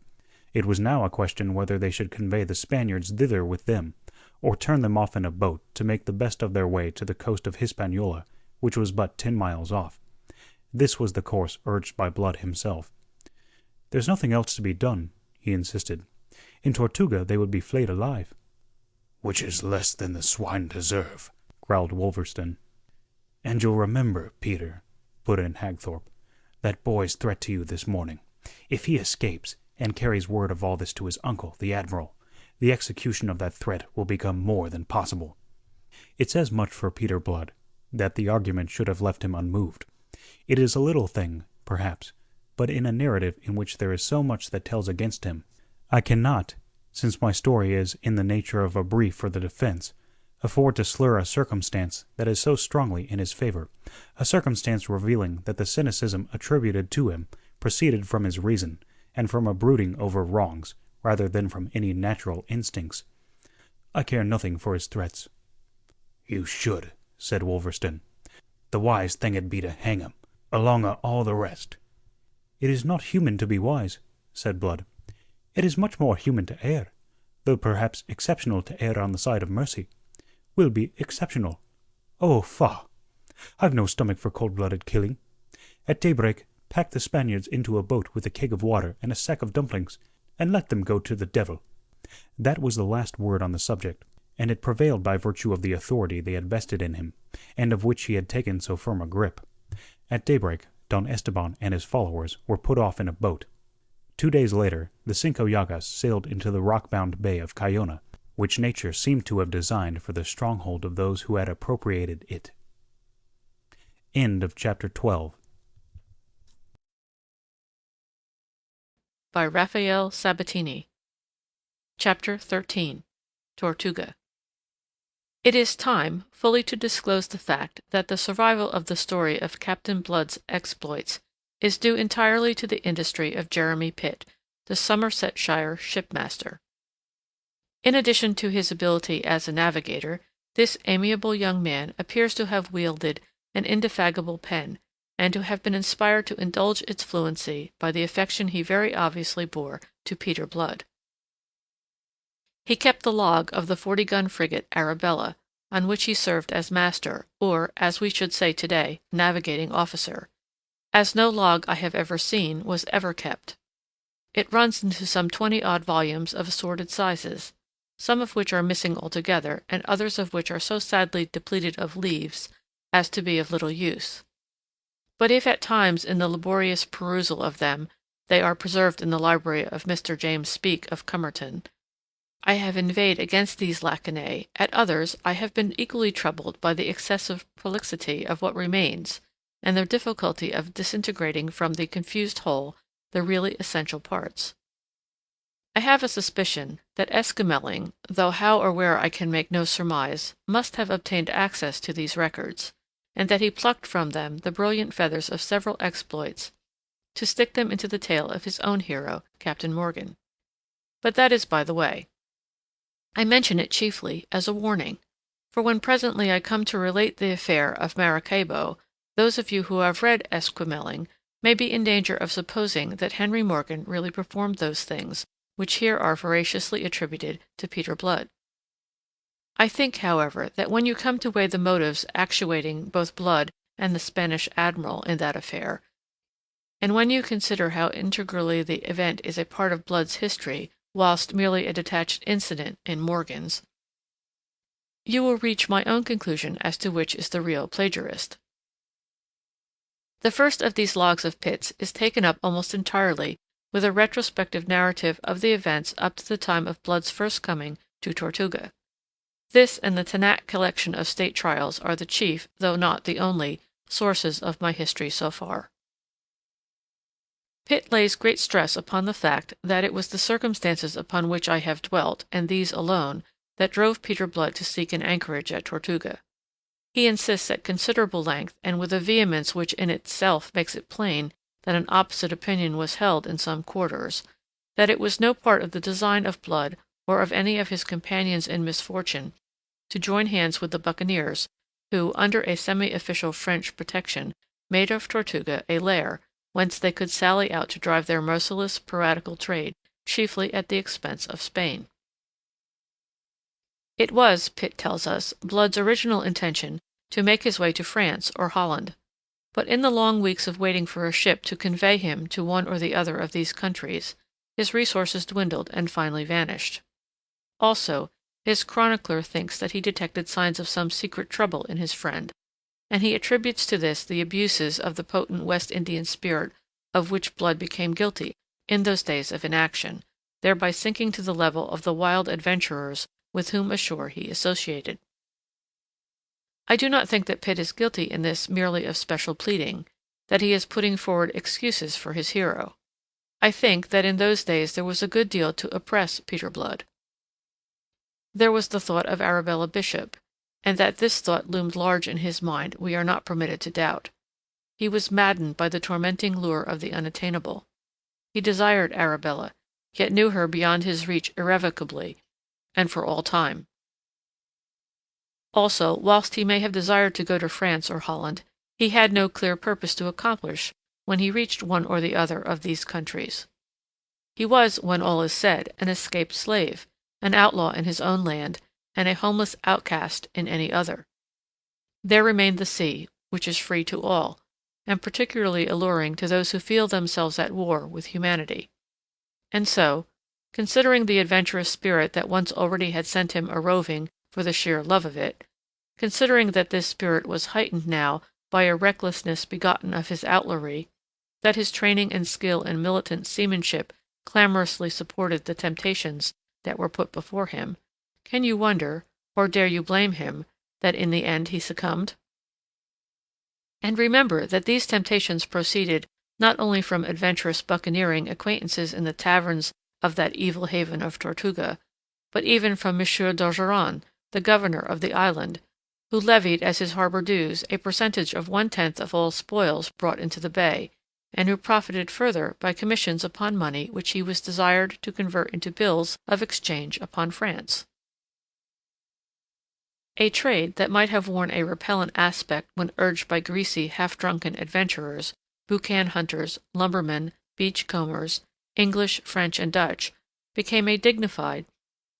It was now a question whether they should convey the Spaniards thither with them, or turn them off in a boat to make the best of their way to the coast of Hispaniola, which was but 10 miles off. This was the course urged by Blood himself. "There's nothing else to be done," he insisted. "In Tortuga they would be flayed alive." "Which is less than the swine deserve," growled Wolverstone. "And you'll remember, Peter," put in Hagthorpe, "that boy's threat to you this morning. If he escapes, and carries word of all this to his uncle, the Admiral, the execution of that threat will become more than possible." It says much for Peter Blood that the argument should have left him unmoved. It is a little thing, perhaps, but in a narrative in which there is so much that tells against him, I cannot, since my story is in the nature of a brief for the defense, afford to slur a circumstance that is so strongly in his favor, a circumstance revealing that the cynicism attributed to him proceeded from his reason and from a brooding over wrongs rather than from any natural instincts. I care nothing for his threats. "You should," said Wolverstone. "The wise thing 'ud be to hang him, along o' all the rest." "It is not human to be wise," said Blood. "It is much more human to err, though perhaps exceptional to err on the side of mercy. We'll be exceptional. Oh, faugh! I've no stomach for cold-blooded killing. At daybreak, pack the Spaniards into a boat with a keg of water and a sack of dumplings, and let them go to the devil." That was the last word on the subject, and it prevailed by virtue of the authority they had vested in him, and of which he had taken so firm a grip. At daybreak, Don Esteban and his followers were put off in a boat. 2 days later, the Cinco Llagas sailed into the rock-bound bay of Cayona, which nature seemed to have designed for the stronghold of those who had appropriated it. End of chapter 12. By Rafael Sabatini. Chapter 13. Tortuga. It is time fully to disclose the fact that the survival of the story of Captain Blood's exploits is due entirely to the industry of Jeremy Pitt, the Somersetshire shipmaster. In addition to his ability as a navigator, this amiable young man appears to have wielded an indefatigable pen, and to have been inspired to indulge its fluency by the affection he very obviously bore to Peter Blood. He kept the log of the 40-gun frigate Arabella, on which he served as master, or, as we should say today, navigating officer, as no log I have ever seen was ever kept. It runs into some 20-odd volumes of assorted sizes. some of which are missing altogether, and others of which are so sadly depleted of leaves as to be of little use. But if at times in the laborious perusal of them they are preserved in the library of Mr. James Speke of Comerton, I have inveighed against these lacunae; at others I have been equally troubled by the excessive prolixity of what remains, and the difficulty of disintegrating from the confused whole the really essential parts. I have a suspicion that Esquemeling, though how or where I can make no surmise, must have obtained access to these records, and that he plucked from them the brilliant feathers of several exploits to stick them into the tail of his own hero, Captain Morgan. But that is by the way. I mention it chiefly as a warning, for when presently I come to relate the affair of Maracaibo, those of you who have read Esquemeling may be in danger of supposing that Henry Morgan really performed those things which here are veraciously attributed to Peter Blood. I think, however, that when you come to weigh the motives actuating both Blood and the Spanish admiral in that affair, and when you consider how integrally the event is a part of Blood's history, whilst merely a detached incident in Morgan's, you will reach my own conclusion as to which is the real plagiarist. The first of these logs of Pitt's is taken up almost entirely with a retrospective narrative of the events up to the time of Blood's first coming to Tortuga. This and the Tannatt collection of state trials are the chief, though not the only, sources of my history so far. Pitt lays great stress upon the fact that it was the circumstances upon which I have dwelt, and these alone, that drove Peter Blood to seek an anchorage at Tortuga. He insists at considerable length, and with a vehemence which in itself makes it plain that an opposite opinion was held in some quarters, that it was no part of the design of Blood or of any of his companions in misfortune to join hands with the buccaneers, who, under a semi-official French protection, made of Tortuga a lair whence they could sally out to drive their merciless piratical trade, chiefly at the expense of Spain. It was, Pitt tells us, Blood's original intention to make his way to France or Holland, but in the long weeks of waiting for a ship to convey him to one or the other of these countries, his resources dwindled and finally vanished. Also, his chronicler thinks that he detected signs of some secret trouble in his friend, and he attributes to this the abuses of the potent West Indian spirit of which Blood became guilty in those days of inaction, thereby sinking to the level of the wild adventurers with whom ashore he associated. I do not think that Pitt is guilty in this merely of special pleading, that he is putting forward excuses for his hero. I think that in those days there was a good deal to oppress Peter Blood. There was the thought of Arabella Bishop, and that this thought loomed large in his mind we are not permitted to doubt. He was maddened by the tormenting lure of the unattainable. He desired Arabella, yet knew her beyond his reach irrevocably, and for all time. Also, whilst he may have desired to go to France or Holland, he had no clear purpose to accomplish when he reached one or the other of these countries. He was, when all is said, an escaped slave, an outlaw in his own land, and a homeless outcast in any other. There remained the sea, which is free to all, and particularly alluring to those who feel themselves at war with humanity. And so, considering the adventurous spirit that once already had sent him a roving for the sheer love of it, considering that this spirit was heightened now by a recklessness begotten of his outlawry, that his training and skill in militant seamanship clamorously supported the temptations that were put before him, can you wonder, or dare you blame him, that in the end he succumbed? And remember that these temptations proceeded not only from adventurous buccaneering acquaintances in the taverns of that evil haven of Tortuga, but even from Monsieur d'Ogeron, the governor of the island, who levied as his harbor dues a percentage of 1/10 of all spoils brought into the bay, and who profited further by commissions upon money which he was desired to convert into bills of exchange upon France. A trade that might have worn a repellent aspect when urged by greasy, half-drunken adventurers, boucan hunters, lumbermen, beach-combers, English, French, and Dutch, became a dignified,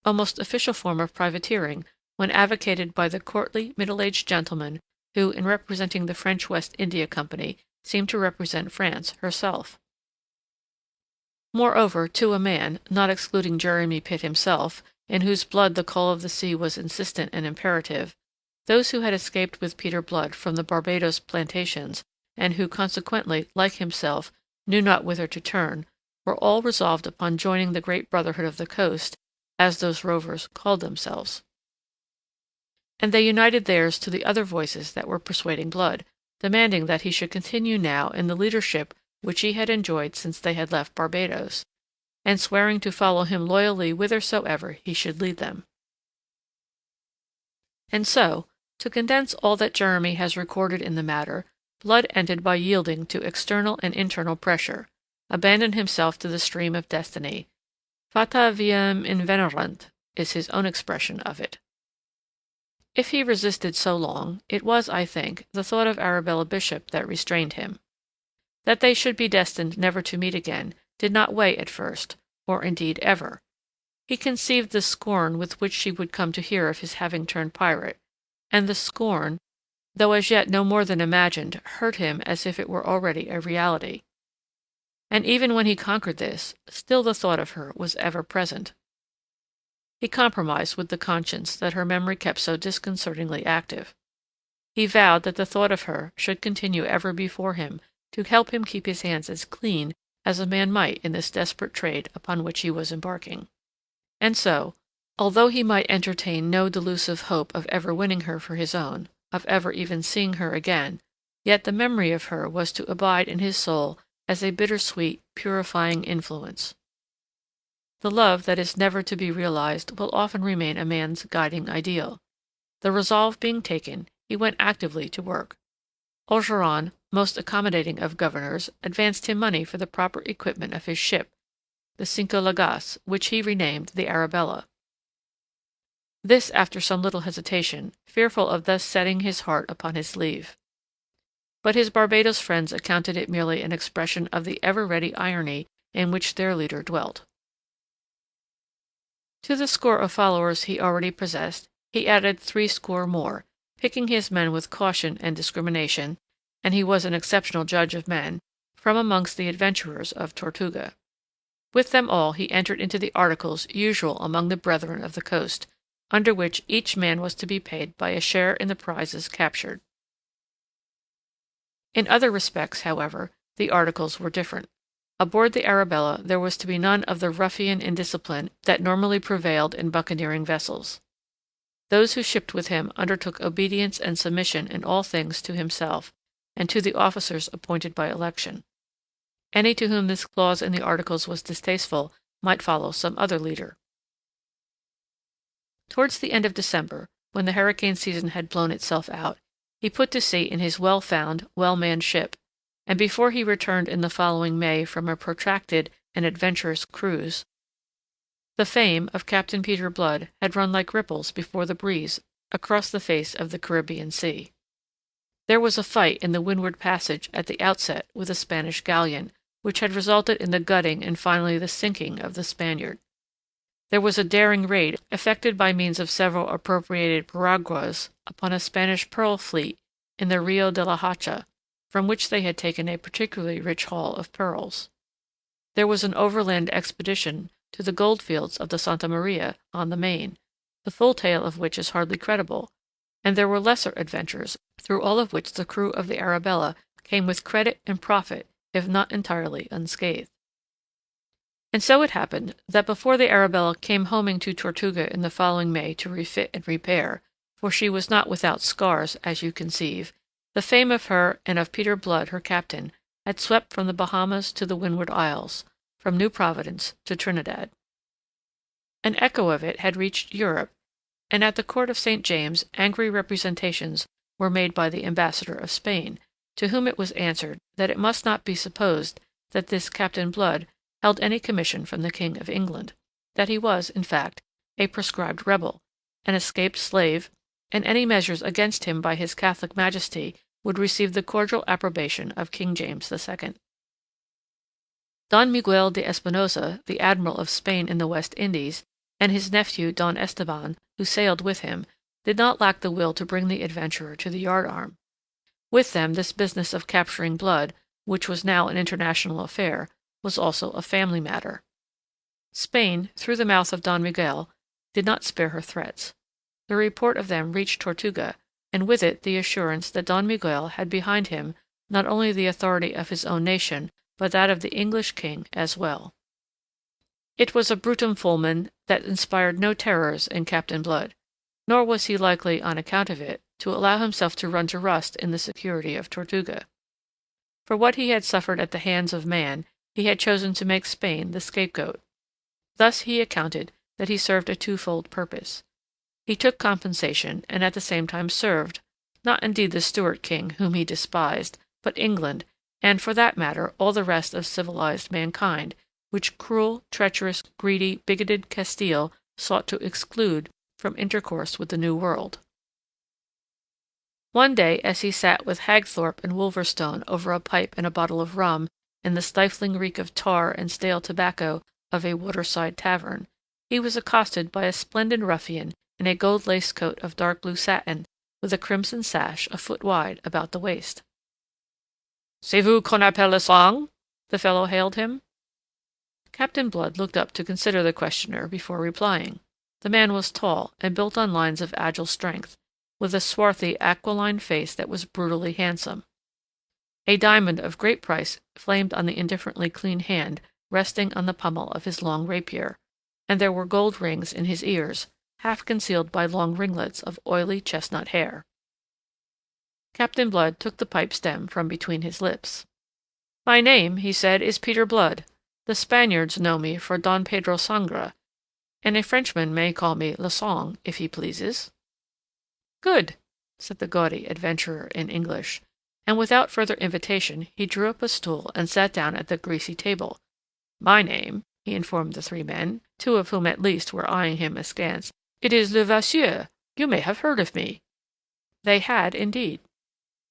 almost official form of privateering when advocated by the courtly, middle-aged gentleman who, in representing the French West India Company, seemed to represent France herself. Moreover, to a man, not excluding Jeremy Pitt himself, in whose blood the call of the sea was insistent and imperative, those who had escaped with Peter Blood from the Barbados plantations, and who consequently, like himself, knew not whither to turn, were all resolved upon joining the great brotherhood of the coast, as those rovers called themselves. And they united theirs to the other voices that were persuading Blood, demanding that he should continue now in the leadership which he had enjoyed since they had left Barbados, and swearing to follow him loyally whithersoever he should lead them. And so, to condense all that Jeremy has recorded in the matter, Blood ended by yielding to external and internal pressure, abandoned himself to the stream of destiny. Fata viam invenerant is his own expression of it. If he resisted so long, it was, I think, the thought of Arabella Bishop that restrained him. That they should be destined never to meet again did not weigh at first, or indeed ever. He conceived the scorn with which she would come to hear of his having turned pirate, and the scorn, though as yet no more than imagined, hurt him as if it were already a reality. And even when he conquered this, still the thought of her was ever present. He compromised with the conscience that her memory kept so disconcertingly active. He vowed that the thought of her should continue ever before him to help him keep his hands as clean as a man might in this desperate trade upon which he was embarking. And so, although he might entertain no delusive hope of ever winning her for his own, of ever even seeing her again, yet the memory of her was to abide in his soul as a bittersweet, purifying influence. The love that is never to be realized will often remain a man's guiding ideal. The resolve being taken, he went actively to work. Ogeron, most accommodating of governors, advanced him money for the proper equipment of his ship, the Cinco Llagas, which he renamed the Arabella. This after some little hesitation, fearful of thus setting his heart upon his sleeve. But his Barbados friends accounted it merely an expression of the ever-ready irony in which their leader dwelt. To the score of followers he already possessed, he added 60 more, picking his men with caution and discrimination, and he was an exceptional judge of men, from amongst the adventurers of Tortuga. With them all he entered into the articles usual among the brethren of the coast, under which each man was to be paid by a share in the prizes captured. In other respects, however, the articles were different. Aboard the Arabella there was to be none of the ruffian indiscipline that normally prevailed in buccaneering vessels. Those who shipped with him undertook obedience and submission in all things to himself, and to the officers appointed by election. Any to whom this clause in the articles was distasteful might follow some other leader. Towards the end of December, when the hurricane season had blown itself out, he put to sea in his well-found, well-manned ship, and before he returned in the following May from a protracted and adventurous cruise, the fame of Captain Peter Blood had run like ripples before the breeze across the face of the Caribbean Sea. There was a fight in the Windward Passage at the outset with a Spanish galleon, which had resulted in the gutting and finally the sinking of the Spaniard. There was a daring raid effected by means of several appropriated piraguas upon a Spanish pearl fleet in the Rio de la Hacha, from which they had taken a particularly rich haul of pearls. There was an overland expedition to the goldfields of the Santa Maria on the Main, the full tale of which is hardly credible, and there were lesser adventures, through all of which the crew of the Arabella came with credit and profit, if not entirely unscathed. And so it happened that before the Arabella came homing to Tortuga in the following May to refit and repair, for she was not without scars, as you conceive, the fame of her and of Peter Blood, her captain, had swept from the Bahamas to the Windward Isles, from New Providence to Trinidad. An echo of it had reached Europe, and at the court of St. James angry representations were made by the ambassador of Spain, to whom it was answered that it must not be supposed that this Captain Blood held any commission from the King of England, that he was, in fact, a proscribed rebel, an escaped slave, and any measures against him by his Catholic Majesty would receive the cordial approbation of King James II. Don Miguel de Espinosa, the admiral of Spain in the West Indies, and his nephew Don Esteban, who sailed with him, did not lack the will to bring the adventurer to the yardarm. With them this business of capturing Blood, which was now an international affair, was also a family matter. Spain, through the mouth of Don Miguel, did not spare her threats. The report of them reached Tortuga, and with it the assurance that Don Miguel had behind him not only the authority of his own nation, but that of the English king as well. It was a brutum fulmen that inspired no terrors in Captain Blood, nor was he likely, on account of it, to allow himself to run to rust in the security of Tortuga. For what he had suffered at the hands of man, he had chosen to make Spain the scapegoat. Thus he accounted that he served a twofold purpose. He took compensation, and at the same time served, not indeed the Stuart king whom he despised, but England, and, for that matter, all the rest of civilized mankind, which cruel, treacherous, greedy, bigoted Castile sought to exclude from intercourse with the New World. One day, as he sat with Hagthorpe and Wolverstone over a pipe and a bottle of rum in the stifling reek of tar and stale tobacco of a waterside tavern, he was accosted by a splendid ruffian in a gold-laced coat of dark blue satin, with a crimson sash a foot wide about the waist. "C'est vous qu'on appelle le sang?" the fellow hailed him. Captain Blood looked up to consider the questioner before replying. The man was tall and built on lines of agile strength, with a swarthy, aquiline face that was brutally handsome. A diamond of great price flamed on the indifferently clean hand resting on the pommel of his long rapier, and there were gold rings in his ears, half concealed by long ringlets of oily chestnut hair. Captain Blood took the pipe stem from between his lips. "My name," he said, "is Peter Blood. The Spaniards know me for Don Pedro Sangre, and a Frenchman may call me Le Sang, if he pleases." "Good," said the gaudy adventurer in English, and without further invitation he drew up a stool and sat down at the greasy table. "My name," he informed the three men, two of whom at least were eyeing him askance, "it is Levasseur. You may have heard of me." They had, indeed.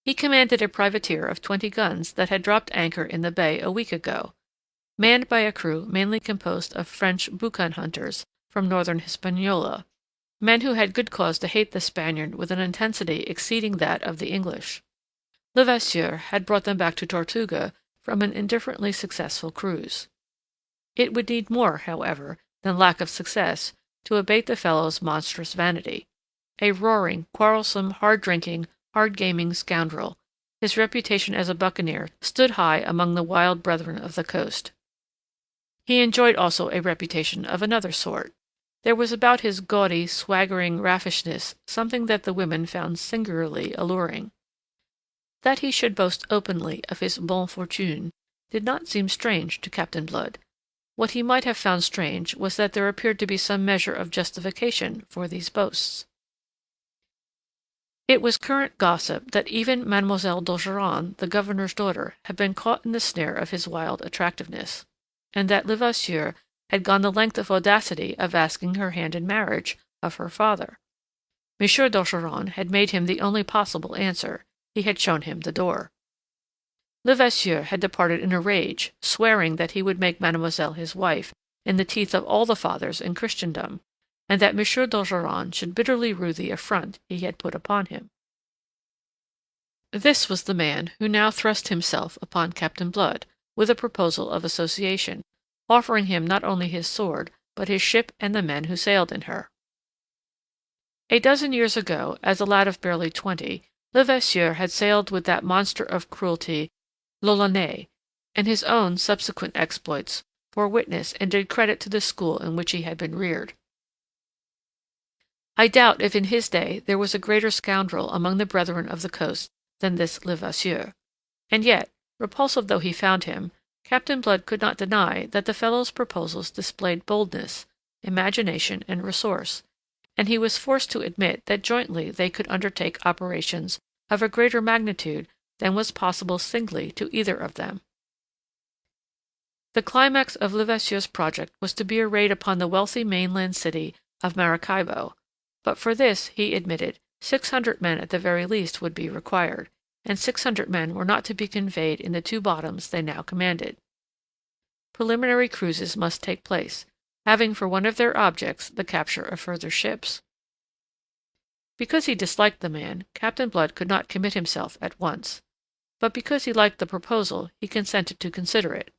He commanded a privateer of 20 guns that had dropped anchor in the bay a week ago, manned by a crew mainly composed of French boucan hunters from northern Hispaniola, men who had good cause to hate the Spaniard with an intensity exceeding that of the English. Levasseur had brought them back to Tortuga from an indifferently successful cruise. It would need more, however, than lack of success to abate the fellow's monstrous vanity. A roaring, quarrelsome, hard-drinking, hard-gaming scoundrel, his reputation as a buccaneer stood high among the wild brethren of the coast. He enjoyed also a reputation of another sort. There was about his gaudy, swaggering raffishness something that the women found singularly alluring. That he should boast openly of his bonne fortune did not seem strange to Captain Blood. What he might have found strange was that there appeared to be some measure of justification for these boasts. It was current gossip that even Mademoiselle d'Ogeron, the governor's daughter, had been caught in the snare of his wild attractiveness, and that Levasseur had gone the length of audacity of asking her hand in marriage of her father. M. d'Ogeron had made him the only possible answer. He had shown him the door. Levasseur had departed in a rage, swearing that he would make Mademoiselle his wife in the teeth of all the fathers in Christendom, and that M. d'Ogeron should bitterly rue the affront he had put upon him. This was the man who now thrust himself upon Captain Blood with a proposal of association, offering him not only his sword, but his ship and the men who sailed in her. A dozen years ago, as a lad of barely 20, Levasseur had sailed with that monster of cruelty, l'Olonnais, and his own subsequent exploits bore witness and did credit to the school in which he had been reared. I doubt if in his day there was a greater scoundrel among the brethren of the coast than this Levasseur, and yet, repulsive though he found him, Captain Blood could not deny that the fellow's proposals displayed boldness, imagination, and resource, and he was forced to admit that jointly they could undertake operations of a greater magnitude than was possible singly to either of them. The climax of Levasseur's project was to be a raid upon the wealthy mainland city of Maracaibo, but for this, he admitted, 600 men at the very least would be required, and 600 men were not to be conveyed in the 2 bottoms they now commanded. Preliminary cruises must take place, having for one of their objects the capture of further ships. Because he disliked the man, Captain Blood could not commit himself at once, but because he liked the proposal, he consented to consider it.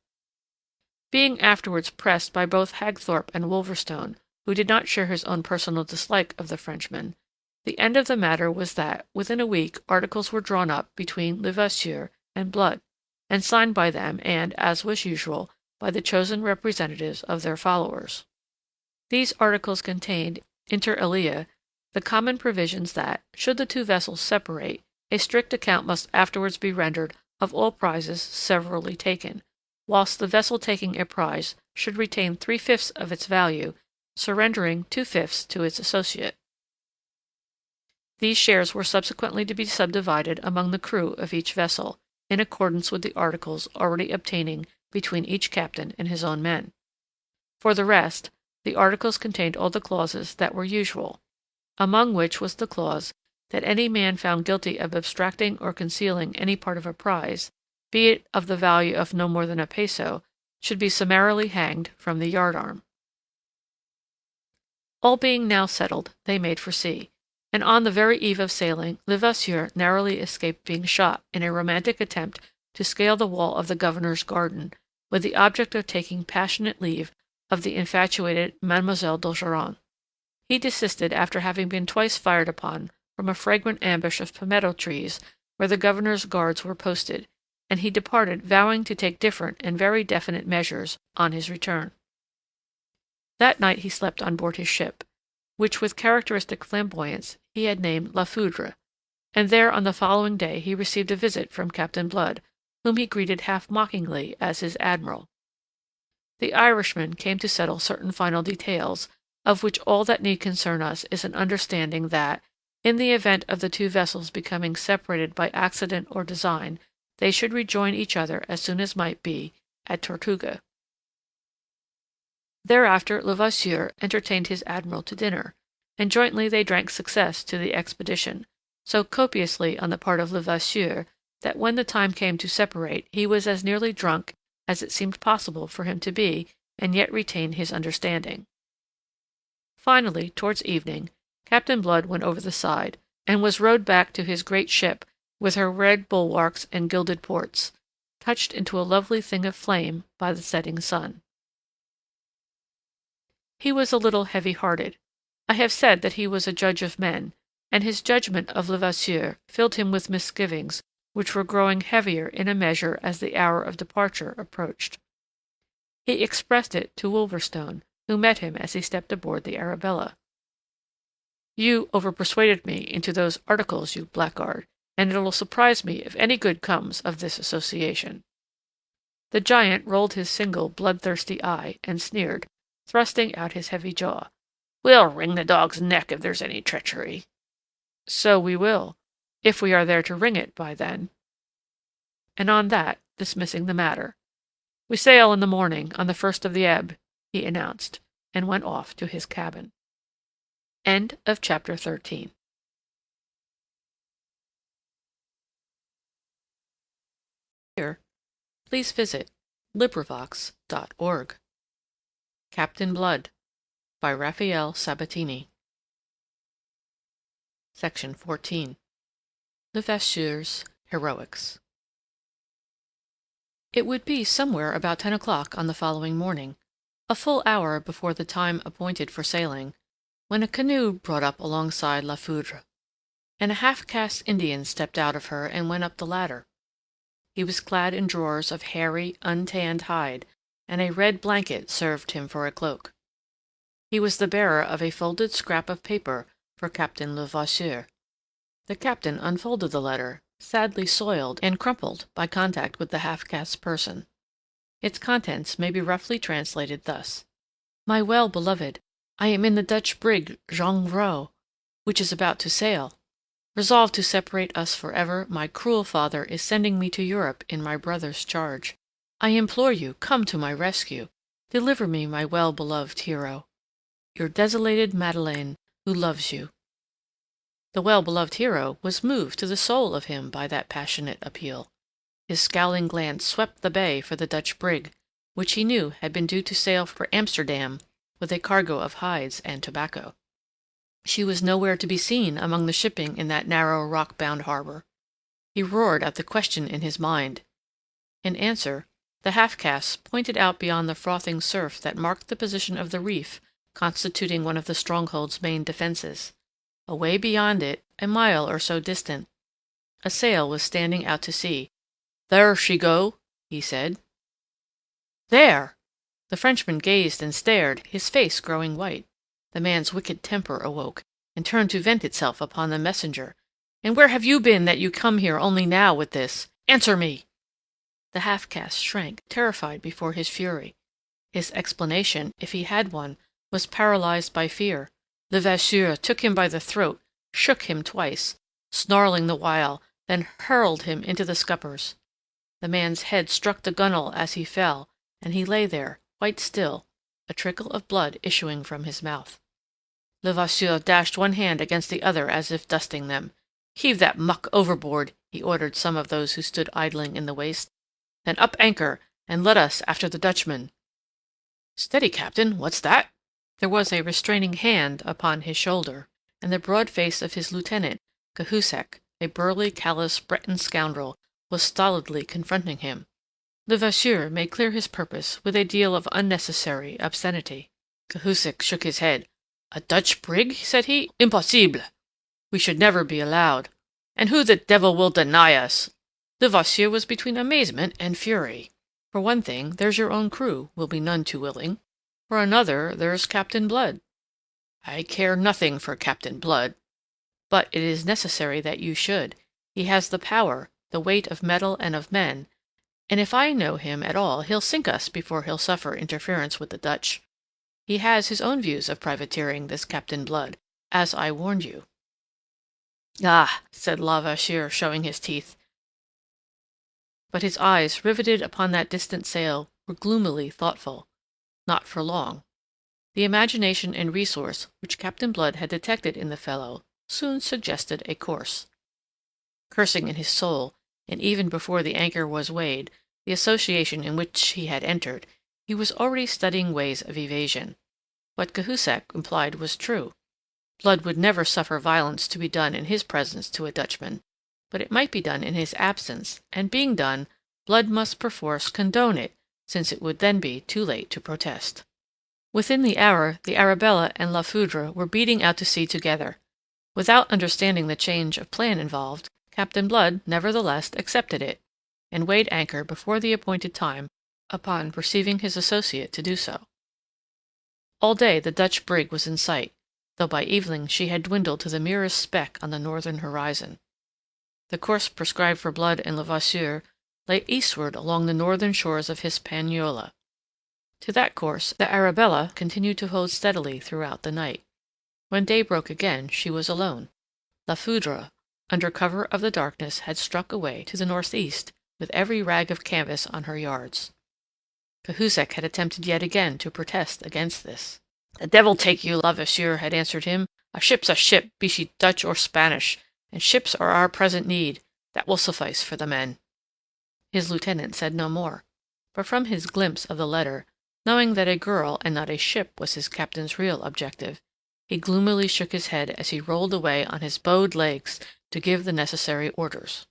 Being afterwards pressed by both Hagthorpe and Wolverstone, who did not share his own personal dislike of the Frenchman, the end of the matter was that, within a week, articles were drawn up between Levasseur and Blood, and signed by them and, as was usual, by the chosen representatives of their followers. These articles contained, inter alia, the common provisions that, should the two vessels separate, a strict account must afterwards be rendered of all prizes severally taken, whilst the vessel taking a prize should retain 3/5 of its value, surrendering 2/5 to its associate. These shares were subsequently to be subdivided among the crew of each vessel, in accordance with the articles already obtaining between each captain and his own men. For the rest, the articles contained all the clauses that were usual, among which was the clause that any man found guilty of abstracting or concealing any part of a prize, be it of the value of no more than a peso, should be summarily hanged from the yardarm. All being now settled, they made for sea, and on the very eve of sailing, Levasseur narrowly escaped being shot in a romantic attempt to scale the wall of the governor's garden, with the object of taking passionate leave of the infatuated Mademoiselle d'Ogeron. He desisted after having been twice fired upon from a fragrant ambush of palmetto trees where the governor's guards were posted, and he departed vowing to take different and very definite measures on his return. That night he slept on board his ship, which with characteristic flamboyance he had named La Foudre, and there on the following day he received a visit from Captain Blood, whom he greeted half mockingly as his admiral. The Irishman came to settle certain final details, of which all that need concern us is an understanding that, in the event of the two vessels becoming separated by accident or design, they should rejoin each other as soon as might be at Tortuga. Thereafter Levasseur entertained his admiral to dinner, and jointly they drank success to the expedition, so copiously on the part of Levasseur that when the time came to separate he was as nearly drunk as it seemed possible for him to be and yet retain his understanding. Finally, towards evening, Captain Blood went over the side, and was rowed back to his great ship with her red bulwarks and gilded ports, touched into a lovely thing of flame by the setting sun. He was a little heavy-hearted. I have said that he was a judge of men, and his judgment of Levasseur filled him with misgivings which were growing heavier in a measure as the hour of departure approached. He expressed it to Wolverstone, who met him as he stepped aboard the Arabella. "You overpersuaded me into those articles, you blackguard, and it'll surprise me if any good comes of this association." The giant rolled his single bloodthirsty eye and sneered, thrusting out his heavy jaw. "We'll wring the dog's neck if there's any treachery." "So we will, if we are there to wring it by then." And on that, dismissing the matter, "We sail in the morning, on the first of the ebb," he announced, and went off to his cabin. End of chapter 13. Here, please visit LibriVox.org. Captain Blood by Rafael Sabatini. Section 14. Levasseur's Heroics. It would be somewhere about 10 o'clock on the following morning, a full hour before the time appointed for sailing, when a canoe brought up alongside La Foudre, and a half-caste Indian stepped out of her and went up the ladder. He was clad in drawers of hairy, untanned hide, and a red blanket served him for a cloak. He was the bearer of a folded scrap of paper for Captain Levasseur. The captain unfolded the letter, sadly soiled and crumpled by contact with the half-caste person. Its contents may be roughly translated thus: "My well-beloved, I am in the Dutch brig Jean Gros, which is about to sail. Resolved to separate us forever, my cruel father is sending me to Europe in my brother's charge. I implore you, come to my rescue. Deliver me, my well-beloved hero. Your desolated Madeleine, who loves you." The well-beloved hero was moved to the soul of him by that passionate appeal. His scowling glance swept the bay for the Dutch brig, which he knew had been due to sail for Amsterdam with a cargo of hides and tobacco. She was nowhere to be seen among the shipping in that narrow rock-bound harbor. He roared out the question in his mind. In answer, the half-castes pointed out beyond the frothing surf that marked the position of the reef constituting one of the stronghold's main defenses. Away beyond it, a mile or so distant, a sail was standing out to sea. "There she go," he said. "There!" The Frenchman gazed and stared, his face growing white. The man's wicked temper awoke, and turned to vent itself upon the messenger. "And where have you been that you come here only now with this? Answer me!" The half-caste shrank, terrified before his fury. His explanation, if he had one, was paralyzed by fear. Levasseur took him by the throat, shook him twice, snarling the while, then hurled him into the scuppers. The man's head struck the gunwale as he fell, and he lay there, quite still, a trickle of blood issuing from his mouth. Levasseur dashed one hand against the other as if dusting them. "Heave that muck overboard," he ordered some of those who stood idling in the waist. "Then up anchor, and let us after the Dutchman." "Steady, Captain, what's that?" There was a restraining hand upon his shoulder, and the broad face of his lieutenant, Cahusac, a burly, callous Breton scoundrel, was stolidly confronting him. Levasseur made clear his purpose with a deal of unnecessary obscenity. Cahusac shook his head. "A Dutch brig?" said he. "Impossible! We should never be allowed. And who the devil will deny us?" Levasseur was between amazement and fury. "For one thing, there's your own crew will be none too willing. For another, there's Captain Blood." "I care nothing for Captain Blood." "But it is necessary that you should. He has the power, the weight of metal and of men, and if I know him at all he'll sink us before he'll suffer interference with the Dutch. He has his own views of privateering, this Captain Blood, as I warned you." "Ah!" said Levasseur, showing his teeth. But his eyes, riveted upon that distant sail, were gloomily thoughtful. Not for long. The imagination and resource which Captain Blood had detected in the fellow soon suggested a course. Cursing in his soul, and even before the anchor was weighed, the association in which he had entered, he was already studying ways of evasion. What Cahusac implied was true. Blood would never suffer violence to be done in his presence to a Dutchman, but it might be done in his absence, and being done, Blood must perforce condone it, since it would then be too late to protest. Within the hour, the Arabella and La Foudre were beating out to sea together. Without understanding the change of plan involved, Captain Blood, nevertheless, accepted it, and weighed anchor before the appointed time upon perceiving his associate to do so. All day the Dutch brig was in sight, though by evening she had dwindled to the merest speck on the northern horizon. The course prescribed for Blood and Levasseur lay eastward along the northern shores of Hispaniola. To that course the Arabella continued to hold steadily throughout the night. When day broke again, she was alone. La Foudre, under cover of the darkness, had struck away to the northeast, with every rag of canvas on her yards. Cahusac had attempted yet again to protest against this. "The devil take you," Levasseur had answered him. "A ship's a ship, be she Dutch or Spanish, and ships are our present need. That will suffice for the men." His lieutenant said no more, but from his glimpse of the letter, knowing that a girl and not a ship was his captain's real objective, he gloomily shook his head as he rolled away on his bowed legs to give the necessary orders.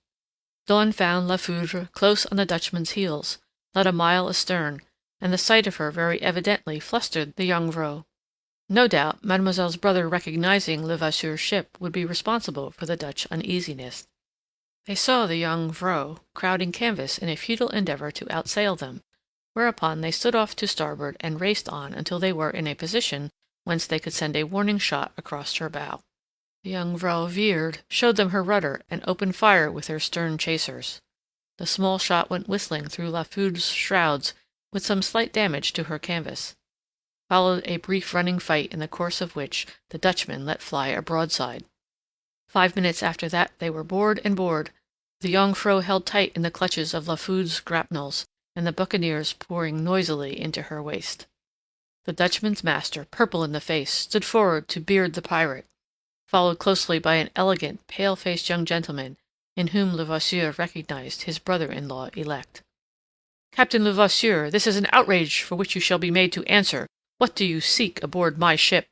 Dawn found La Foudre close on the Dutchman's heels, not a mile astern, and the sight of her very evidently flustered the young vrouw. No doubt Mademoiselle's brother, recognizing Levasseur's ship, would be responsible for the Dutch uneasiness. They saw the young vrouw crowding canvas in a futile endeavor to outsail them, whereupon they stood off to starboard and raced on until they were in a position whence they could send a warning shot across her bow. The young vrouw veered, showed them her rudder, and opened fire with her stern chasers. The small shot went whistling through La Foudre's shrouds with some slight damage to her canvas. Followed a brief running fight, in the course of which the Dutchman let fly a broadside. 5 minutes after that they were board and board, the Jongvrow held tight in the clutches of La Foudre's grapnels, and the buccaneers pouring noisily into her waist. The Dutchman's master, purple in the face, stood forward to beard the pirate, followed closely by an elegant, pale-faced young gentleman, in whom Levasseur recognized his brother-in-law elect. "Captain Levasseur, this is an outrage for which you shall be made to answer. What do you seek aboard my ship?"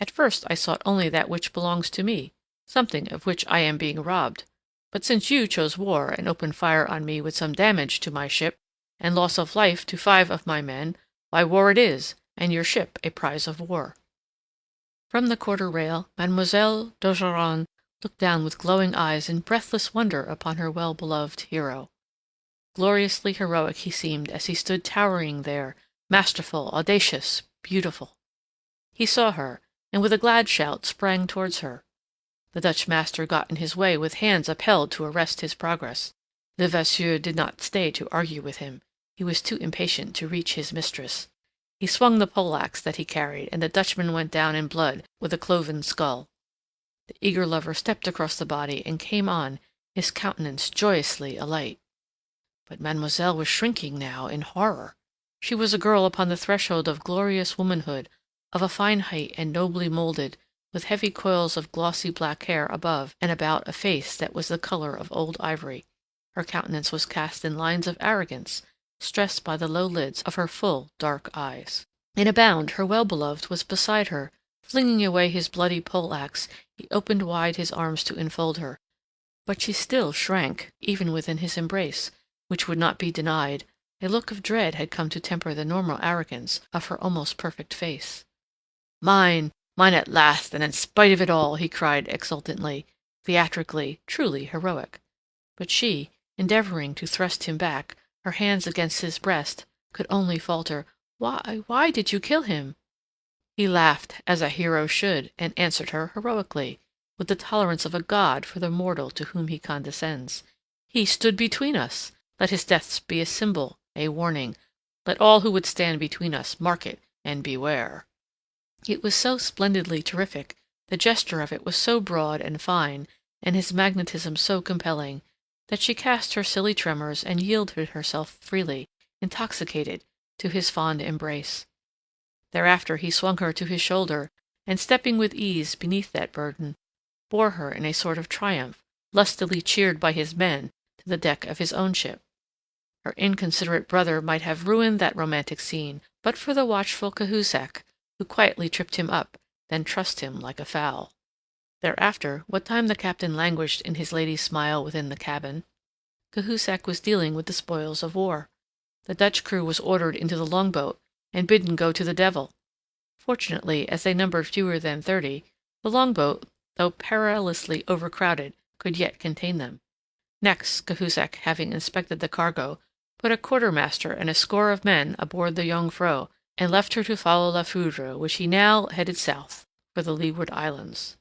"At first I sought only that which belongs to me, something of which I am being robbed. But since you chose war and opened fire on me with some damage to my ship, and loss of life to 5 of my men, why war it is, and your ship a prize of war." From the quarter-rail, Mademoiselle d'Ogeron looked down with glowing eyes in breathless wonder upon her well-beloved hero. Gloriously heroic he seemed as he stood towering there, masterful, audacious, beautiful. He saw her, and with a glad shout sprang towards her. The Dutch master got in his way with hands upheld to arrest his progress. Levasseur did not stay to argue with him. He was too impatient to reach his mistress. He swung the poleaxe that he carried, and the Dutchman went down in blood with a cloven skull. The eager lover stepped across the body and came on, his countenance joyously alight. But Mademoiselle was shrinking now in horror. She was a girl upon the threshold of glorious womanhood, of a fine height and nobly moulded, with heavy coils of glossy black hair above and about a face that was the color of old ivory. Her countenance was cast in lines of arrogance, stressed by the low lids of her full dark eyes. In a bound her well-beloved was beside her. Flinging away his bloody poleaxe, he opened wide his arms to enfold her, but she still shrank, even within his embrace, which would not be denied. A look of dread had come to temper the normal arrogance of her almost perfect face. "Mine, mine at last, and in spite of it all!" he cried exultantly, theatrically, truly heroic. But she, endeavoring to thrust him back, her hands against his breast, could only falter, Why did you kill him?" He laughed, as a hero should, and answered her heroically, with the tolerance of a god for the mortal to whom he condescends. "He stood between us. Let his death be a symbol, a warning. Let all who would stand between us mark it, and beware." It was so splendidly terrific, the gesture of it was so broad and fine, and his magnetism so compelling, that she cast her silly tremors and yielded herself freely, intoxicated, to his fond embrace. Thereafter he swung her to his shoulder, and stepping with ease beneath that burden, bore her in a sort of triumph, lustily cheered by his men, to the deck of his own ship. Her inconsiderate brother might have ruined that romantic scene, but for the watchful Cahusac, who quietly tripped him up, then trussed him like a fowl. Thereafter, what time the captain languished in his lady's smile within the cabin, Cahusac was dealing with the spoils of war. The Dutch crew was ordered into the longboat, and bidden go to the devil. Fortunately, as they numbered fewer than 30, the longboat, though perilously overcrowded, could yet contain them. Next, Cahusac, having inspected the cargo, put a quartermaster and a score of men aboard the Jongvrow, and left her to follow La Foudre, which he now headed south for the Leeward Islands.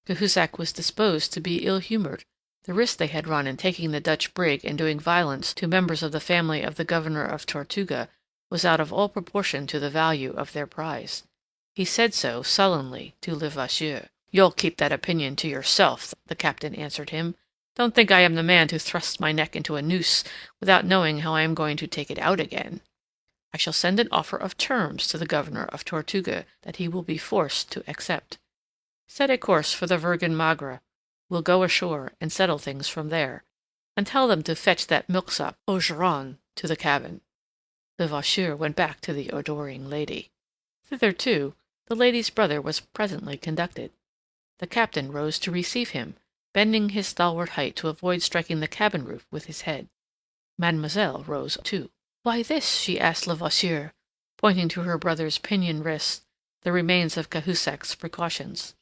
Cahusac was disposed to be ill-humored. The risk they had run in taking the Dutch brig and doing violence to members of the family of the governor of Tortuga was out of all proportion to the value of their prize. He said so sullenly to Levasseur. "You'll keep that opinion to yourself," the captain answered him. "Don't think I am the man to thrust my neck into a noose without knowing how I am going to take it out again. I shall send an offer of terms to the governor of Tortuga that he will be forced to accept. Set a course for the Virgen Magra. We'll go ashore and settle things from there, and tell them to fetch that milksop Ogeron to the cabin." Levasseur went back to the adoring lady. Thither, too, the lady's brother was presently conducted. The captain rose to receive him, bending his stalwart height to avoid striking the cabin roof with his head. Mademoiselle rose too. "Why this?" she asked Levasseur, pointing to her brother's pinioned wrists, the remains of Cahusac's precautions.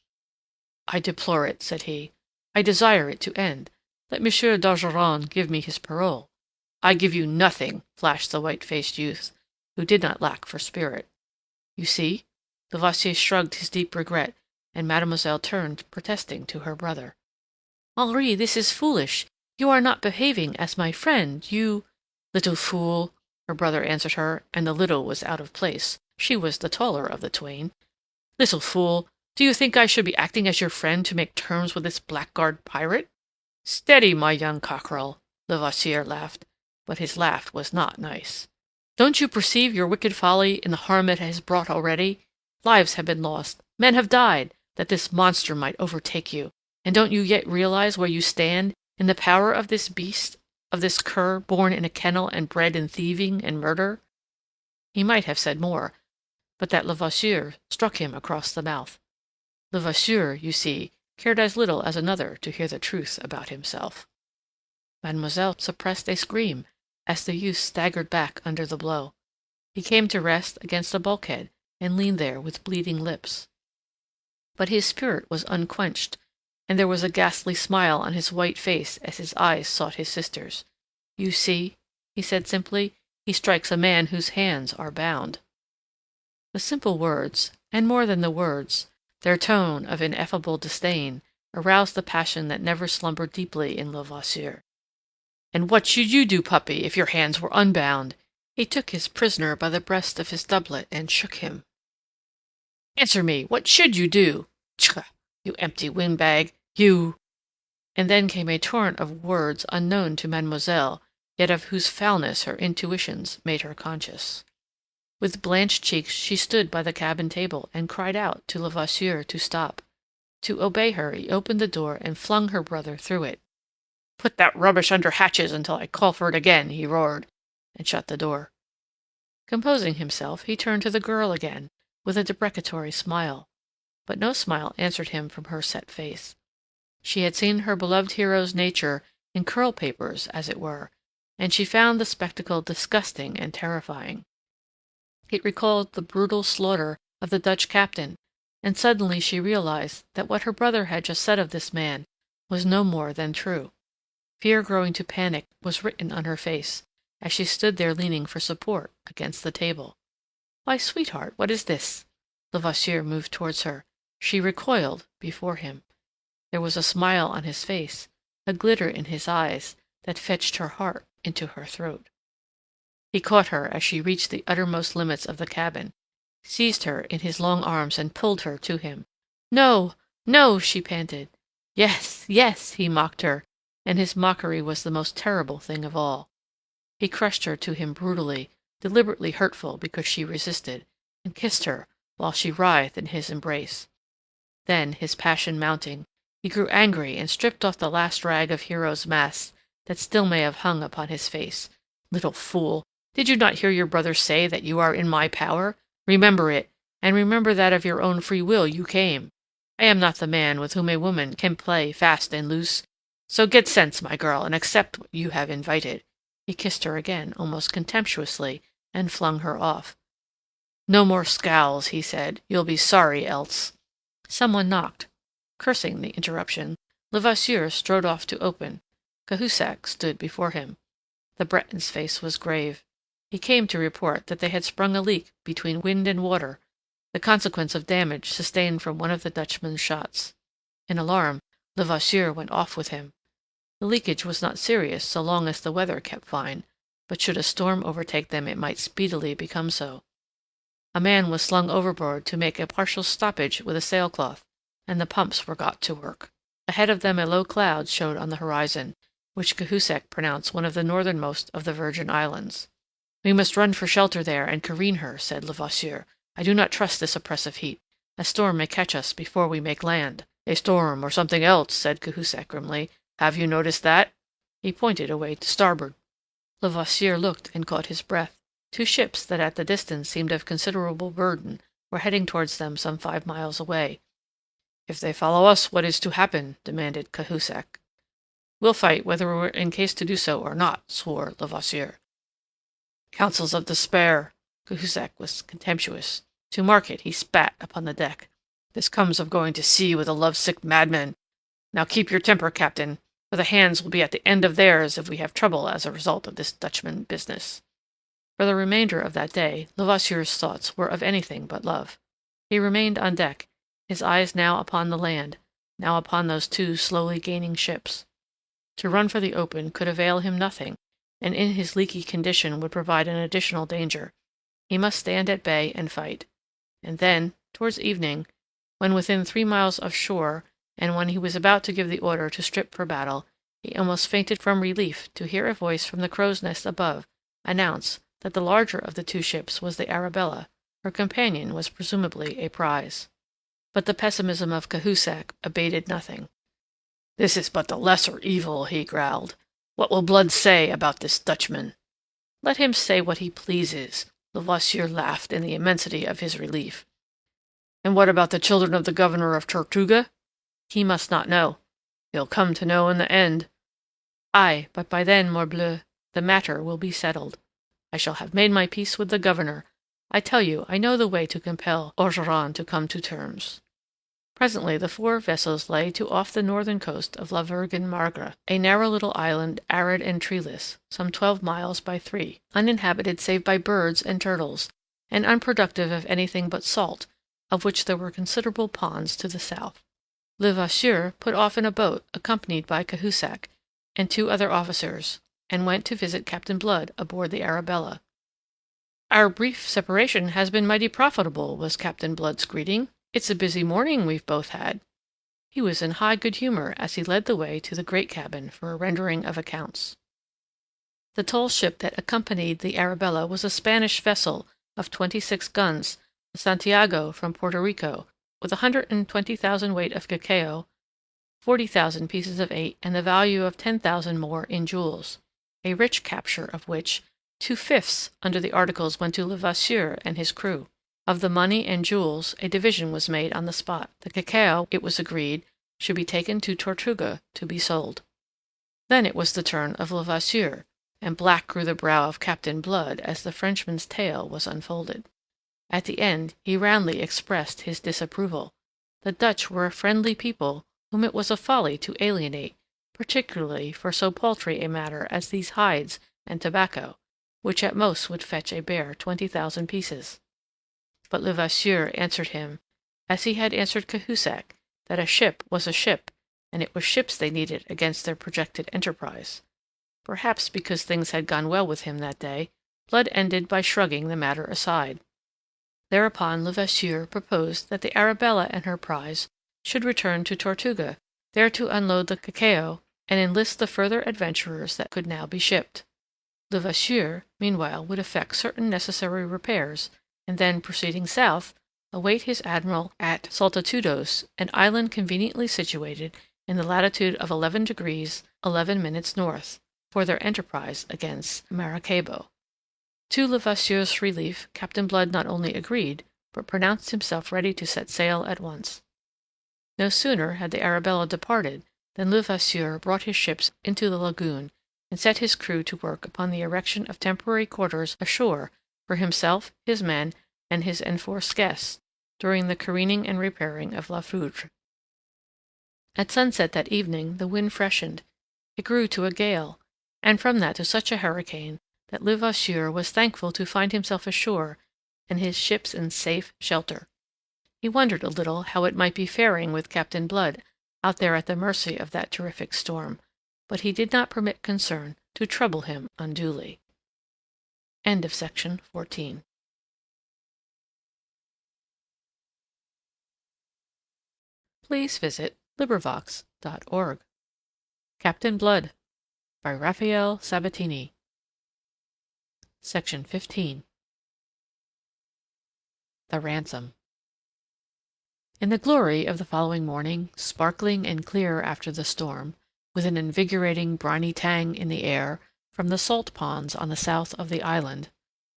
"I deplore it," said he. "I desire it to end. Let Monsieur d'Ogeron give me his parole." "I give you nothing," flashed the white-faced youth, who did not lack for spirit. "You see?" Levasseur shrugged his deep regret, and Mademoiselle turned, protesting, to her brother. "Henri, this is foolish. You are not behaving as my friend. You—" "Little fool," her brother answered her, and the little was out of place. She was the taller of the twain. "Little fool, do you think I should be acting as your friend to make terms with this blackguard pirate?" "Steady, my young cockerel," Levasseur laughed, but his laugh was not nice. "Don't you perceive your wicked folly in the harm it has brought already? Lives have been lost, men have died, that this monster might overtake you, and don't you yet realize where you stand in the power of this beast, of this cur born in a kennel and bred in thieving and murder?" He might have said more, but that Levasseur struck him across the mouth. Levasseur, you see, cared as little as another to hear the truth about himself. Mademoiselle suppressed a scream as the youth staggered back under the blow. He came to rest against a bulkhead, and leaned there with bleeding lips. But his spirit was unquenched, and there was a ghastly smile on his white face as his eyes sought his sister's. "You see," he said simply, "he strikes a man whose hands are bound." The simple words, and more than the words, their tone of ineffable disdain, aroused the passion that never slumbered deeply in Levasseur. "And what should you do, puppy, if your hands were unbound?" He took his prisoner by the breast of his doublet and shook him. "Answer me, what should you do? Tchah, you empty windbag, you—" And then came a torrent of words unknown to mademoiselle, yet of whose foulness her intuitions made her conscious. With blanched cheeks she stood by the cabin table and cried out to Levasseur to stop. To obey her he opened the door and flung her brother through it. "Put that rubbish under hatches until I call for it again," he roared, and shut the door. Composing himself, he turned to the girl again, with a deprecatory smile, but no smile answered him from her set face. She had seen her beloved hero's nature in curl papers, as it were, and she found the spectacle disgusting and terrifying. It recalled the brutal slaughter of the Dutch captain, and suddenly she realized that what her brother had just said of this man was no more than true. Fear growing to panic was written on her face, as she stood there leaning for support against the table. "Why, sweetheart, what is this?" Levasseur moved towards her. She recoiled before him. There was a smile on his face, a glitter in his eyes, that fetched her heart into her throat. He caught her as she reached the uttermost limits of the cabin, seized her in his long arms and pulled her to him. "No, no!" she panted. "Yes, yes!" he mocked her, and his mockery was the most terrible thing of all. He crushed her to him brutally, deliberately hurtful because she resisted, and kissed her while she writhed in his embrace. Then, his passion mounting, he grew angry and stripped off the last rag of hero's mask that still may have hung upon his face. "Little fool! Did you not hear your brother say that you are in my power? Remember it, and remember that of your own free will you came. I am not the man with whom a woman can play fast and loose. So get sense, my girl, and accept what you have invited." He kissed her again, almost contemptuously, and flung her off. "No more scowls," he said. "You'll be sorry else." Someone knocked. Cursing the interruption, Levasseur strode off to open. Cahusac stood before him. The Breton's face was grave. He came to report that they had sprung a leak between wind and water, the consequence of damage sustained from one of the Dutchman's shots. In alarm, Levasseur went off with him. The leakage was not serious so long as the weather kept fine, but should a storm overtake them it might speedily become so. A man was slung overboard to make a partial stoppage with a sailcloth, and the pumps were got to work. Ahead of them a low cloud showed on the horizon, which Cahusac pronounced one of the northernmost of the Virgin Islands. "We must run for shelter there and careen her," said Levasseur. "I do not trust this oppressive heat. A storm may catch us before we make land." "A storm or something else," said Cahusac grimly. "Have you noticed that?" He pointed away to starboard. Levasseur looked and caught his breath. Two ships that at the distance seemed of considerable burden were heading towards them some 5 miles away. "If they follow us, what is to happen?" demanded Cahusac. "We'll fight whether we're in case to do so or not," swore Levasseur. "Counsels of despair!" Cahusac was contemptuous. To mark it, he spat upon the deck. "This comes of going to sea with a lovesick madman. Now keep your temper, captain, for the hands will be at the end of theirs if we have trouble as a result of this Dutchman business." For the remainder of that day, Levasseur's thoughts were of anything but love. He remained on deck, his eyes now upon the land, now upon those two slowly gaining ships. To run for the open could avail him nothing, and in his leaky condition would provide an additional danger. He must stand at bay and fight. And then, towards evening, when within 3 miles of shore, and when he was about to give the order to strip for battle, he almost fainted from relief to hear a voice from the crow's nest above announce that the larger of the two ships was the Arabella. Her companion was presumably a prize. But the pessimism of Cahusac abated nothing. "This is but the lesser evil," he growled. "What will Blood say about this Dutchman?" "Let him say what he pleases." Levasseur laughed in the immensity of his relief. "And what about the children of the governor of Tortuga?" "He must not know." "He'll come to know in the end." "Aye, but by then, morbleu, the matter will be settled. I shall have made my peace with the governor. I tell you, I know the way to compel Ogeron to come to terms." Presently the 4 vessels lay to off the northern coast of La Virgen Magra, a narrow little island, arid and treeless, some 12 miles by 3, uninhabited save by birds and turtles, and unproductive of anything but salt, of which there were considerable ponds to the south. Levasseur put off in a boat, accompanied by Cahusac and 2 other officers, and went to visit Captain Blood aboard the Arabella. "Our brief separation has been mighty profitable," was Captain Blood's greeting. "It's a busy morning we've both had." He was in high good humor as he led the way to the great cabin for a rendering of accounts. The tall ship that accompanied the Arabella was a Spanish vessel of 26 guns, the Santiago from Puerto Rico, with 120,000 weight of cacao, 40,000 pieces of 8, and the value of 10,000 more in jewels, a rich capture of which 2/5 under the articles went to Levasseur and his crew. Of the money and jewels a division was made on the spot. The cacao, it was agreed, should be taken to Tortuga to be sold. Then it was the turn of Levasseur, and black grew the brow of Captain Blood as the Frenchman's tale was unfolded. At the end he roundly expressed his disapproval. The Dutch were a friendly people whom it was a folly to alienate, particularly for so paltry a matter as these hides and tobacco, which at most would fetch a bare 20,000 pieces. But Levasseur answered him, as he had answered Cahusac, that a ship was a ship, and it was ships they needed against their projected enterprise. Perhaps because things had gone well with him that day, Blood ended by shrugging the matter aside. Thereupon Levasseur proposed that the Arabella and her prize should return to Tortuga, there to unload the cacao and enlist the further adventurers that could now be shipped. Levasseur, meanwhile, would effect certain necessary repairs, and then, proceeding south, await his admiral at Saltatudos, an island conveniently situated in the latitude of 11 degrees 11 minutes north, for their enterprise against Maracaibo. To Levasseur's relief, Captain Blood not only agreed, but pronounced himself ready to set sail at once. No sooner had the Arabella departed than Levasseur brought his ships into the lagoon, and set his crew to work upon the erection of temporary quarters ashore for himself, his men, and his enforced guests, during the careening and repairing of La Foudre. At sunset that evening the wind freshened. It grew to a gale, and from that to such a hurricane that Levasseur was thankful to find himself ashore and his ships in safe shelter. He wondered a little how it might be faring with Captain Blood out there at the mercy of that terrific storm, but he did not permit concern to trouble him unduly. End of section 14. Please visit LibriVox.org. Captain Blood by Rafael Sabatini. Section 15. The Ransom. In the glory of the following morning, sparkling and clear after the storm, with an invigorating briny tang in the air from the salt ponds on the south of the island,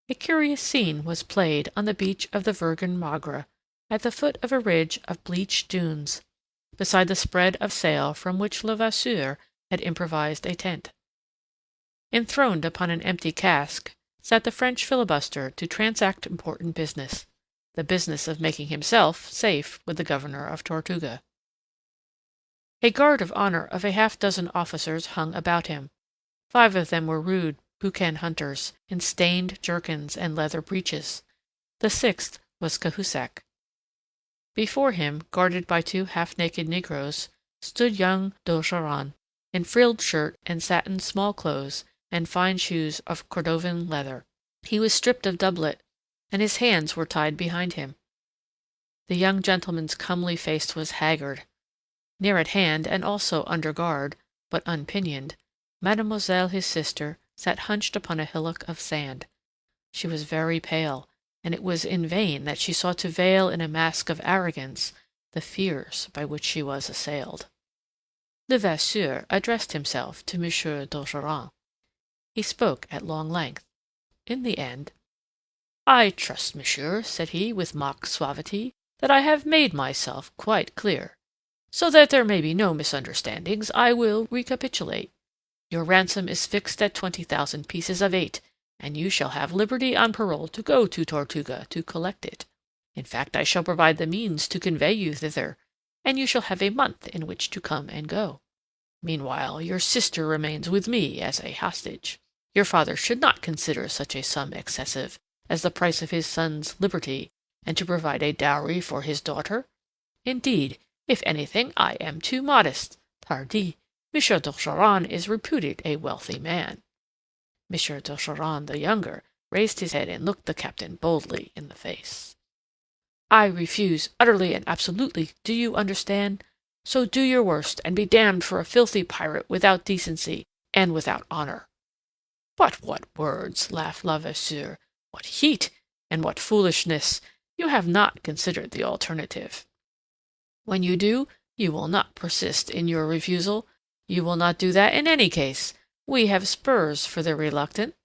a curious scene was played on the beach of the Virgen Magra, at the foot of a ridge of bleached dunes, beside the spread of sail from which Levasseur had improvised a tent. Enthroned upon an empty cask sat the French filibuster to transact important business, the business of making himself safe with the governor of Tortuga. A guard of honor of a half-dozen officers hung about him. 5 of them were rude boucan hunters, in stained jerkins and leather breeches. The 6th was Cahusac. Before him, guarded by 2 half-naked negroes, stood young d'Ogeron, in frilled shirt and satin small-clothes and fine shoes of Cordovan leather. He was stripped of doublet, and his hands were tied behind him. The young gentleman's comely face was haggard. Near at hand, and also under guard, but unpinioned, Mademoiselle his sister sat hunched upon a hillock of sand. She was very pale, and it was in vain that she sought to veil in a mask of arrogance the fears by which she was assailed. Levasseur addressed himself to Monsieur d'Ogeron. He spoke at long length. In the end, "I trust, monsieur," said he, with mock suavity, "that I have made myself quite clear. So that there may be no misunderstandings, I will recapitulate. Your ransom is fixed at 20,000 pieces of 8, and you shall have liberty on parole to go to Tortuga to collect it. In fact, I shall provide the means to convey you thither, and you shall have a month in which to come and go. Meanwhile, your sister remains with me as a hostage. Your father should not consider such a sum excessive as the price of his son's liberty, and to provide a dowry for his daughter. Indeed, if anything, I am too modest. Pardi, Monsieur de Charon is reputed a wealthy man." Monsieur de Charon the younger raised his head and looked the captain boldly in the face. "I refuse utterly and absolutely, do you understand? So do your worst, and be damned for a filthy pirate without decency and without honor." "But what words!" laughed Levasseur. "What heat, and what foolishness! You have not considered the alternative. When you do, you will not persist in your refusal. You will not do that in any case. We have spurs for the reluctant,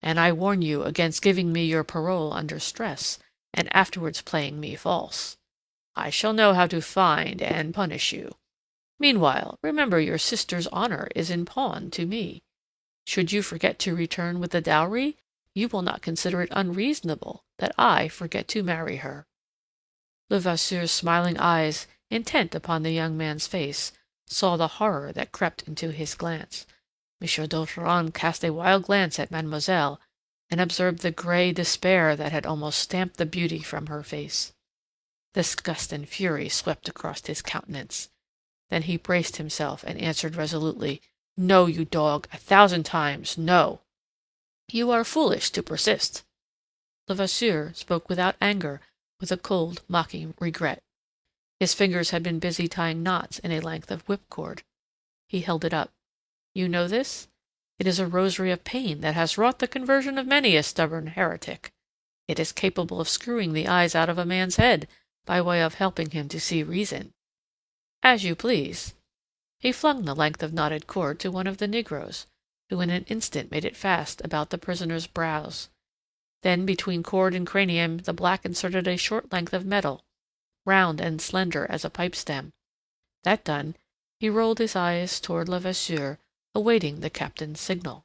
and I warn you against giving me your parole under stress, and afterwards playing me false. I shall know how to find and punish you. Meanwhile, remember your sister's honor is in pawn to me. Should you forget to return with the dowry, you will not consider it unreasonable that I forget to marry her." Levasseur's smiling eyes, intent upon the young man's face, saw the horror that crept into his glance. Monsieur d'Ogeron cast a wild glance at mademoiselle, and observed the gray despair that had almost stamped the beauty from her face. Disgust and fury swept across his countenance. Then he braced himself and answered resolutely, "No, you dog, 1,000 times no! You are foolish to persist." Levasseur spoke without anger, with a cold, mocking regret. His fingers had been busy tying knots in a length of whipcord. He held it up. "You know this? It is a rosary of pain that has wrought the conversion of many a stubborn heretic. It is capable of screwing the eyes out of a man's head by way of helping him to see reason." "As you please." He flung the length of knotted cord to one of the negroes, who in an instant made it fast about the prisoner's brows. Then between cord and cranium the black inserted a short length of metal, round and slender as a pipe stem. That done, he rolled his eyes toward Levasseur, awaiting the captain's signal.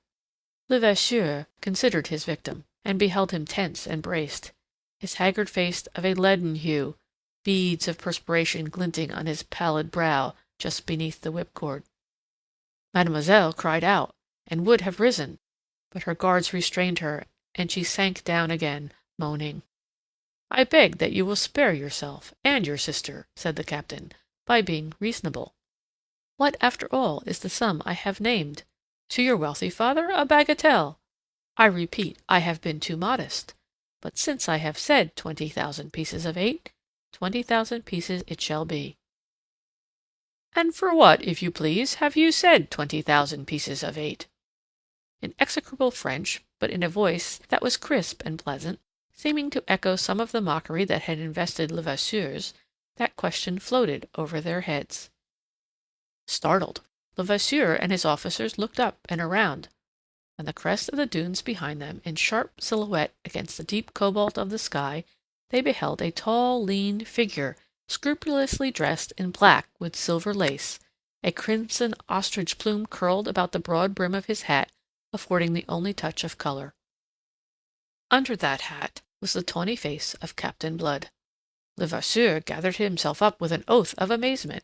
Levasseur considered his victim, and beheld him tense and braced, his haggard face of a leaden hue, beads of perspiration glinting on his pallid brow just beneath the whipcord. Mademoiselle cried out, and would have risen, but her guards restrained her, and she sank down again, moaning. "I beg that you will spare yourself and your sister," said the captain, "by being reasonable. What, after all, is the sum I have named? To your wealthy father, a bagatelle. I repeat, I have been too modest. But since I have said 20,000 pieces of 8, 20,000 pieces it shall be." "And for what, if you please, have you said 20,000 pieces of 8? In execrable French, but in a voice that was crisp and pleasant, seeming to echo some of the mockery that had invested Levasseur's, that question floated over their heads. Startled, Levasseur and his officers looked up and around. On the crest of the dunes behind them, in sharp silhouette against the deep cobalt of the sky, they beheld a tall, lean figure, scrupulously dressed in black with silver lace, a crimson ostrich plume curled about the broad brim of his hat, affording the only touch of color. Under that hat was the tawny face of Captain Blood. Levasseur gathered himself up with an oath of amazement.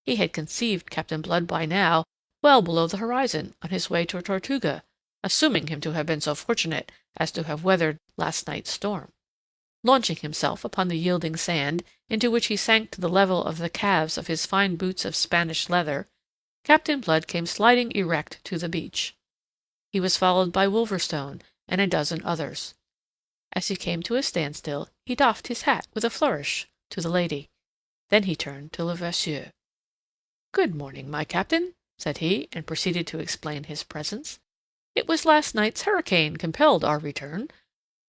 He had conceived Captain Blood by now well below the horizon, on his way to Tortuga, assuming him to have been so fortunate as to have weathered last night's storm. Launching himself upon the yielding sand, into which he sank to the level of the calves of his fine boots of Spanish leather, Captain Blood came sliding erect to the beach. He was followed by Wolverstone and a dozen others. As he came to a standstill, he doffed his hat with a flourish to the lady. Then he turned to Levasseur. "Good morning, my captain," said he, and proceeded to explain his presence. "It was last night's hurricane compelled our return.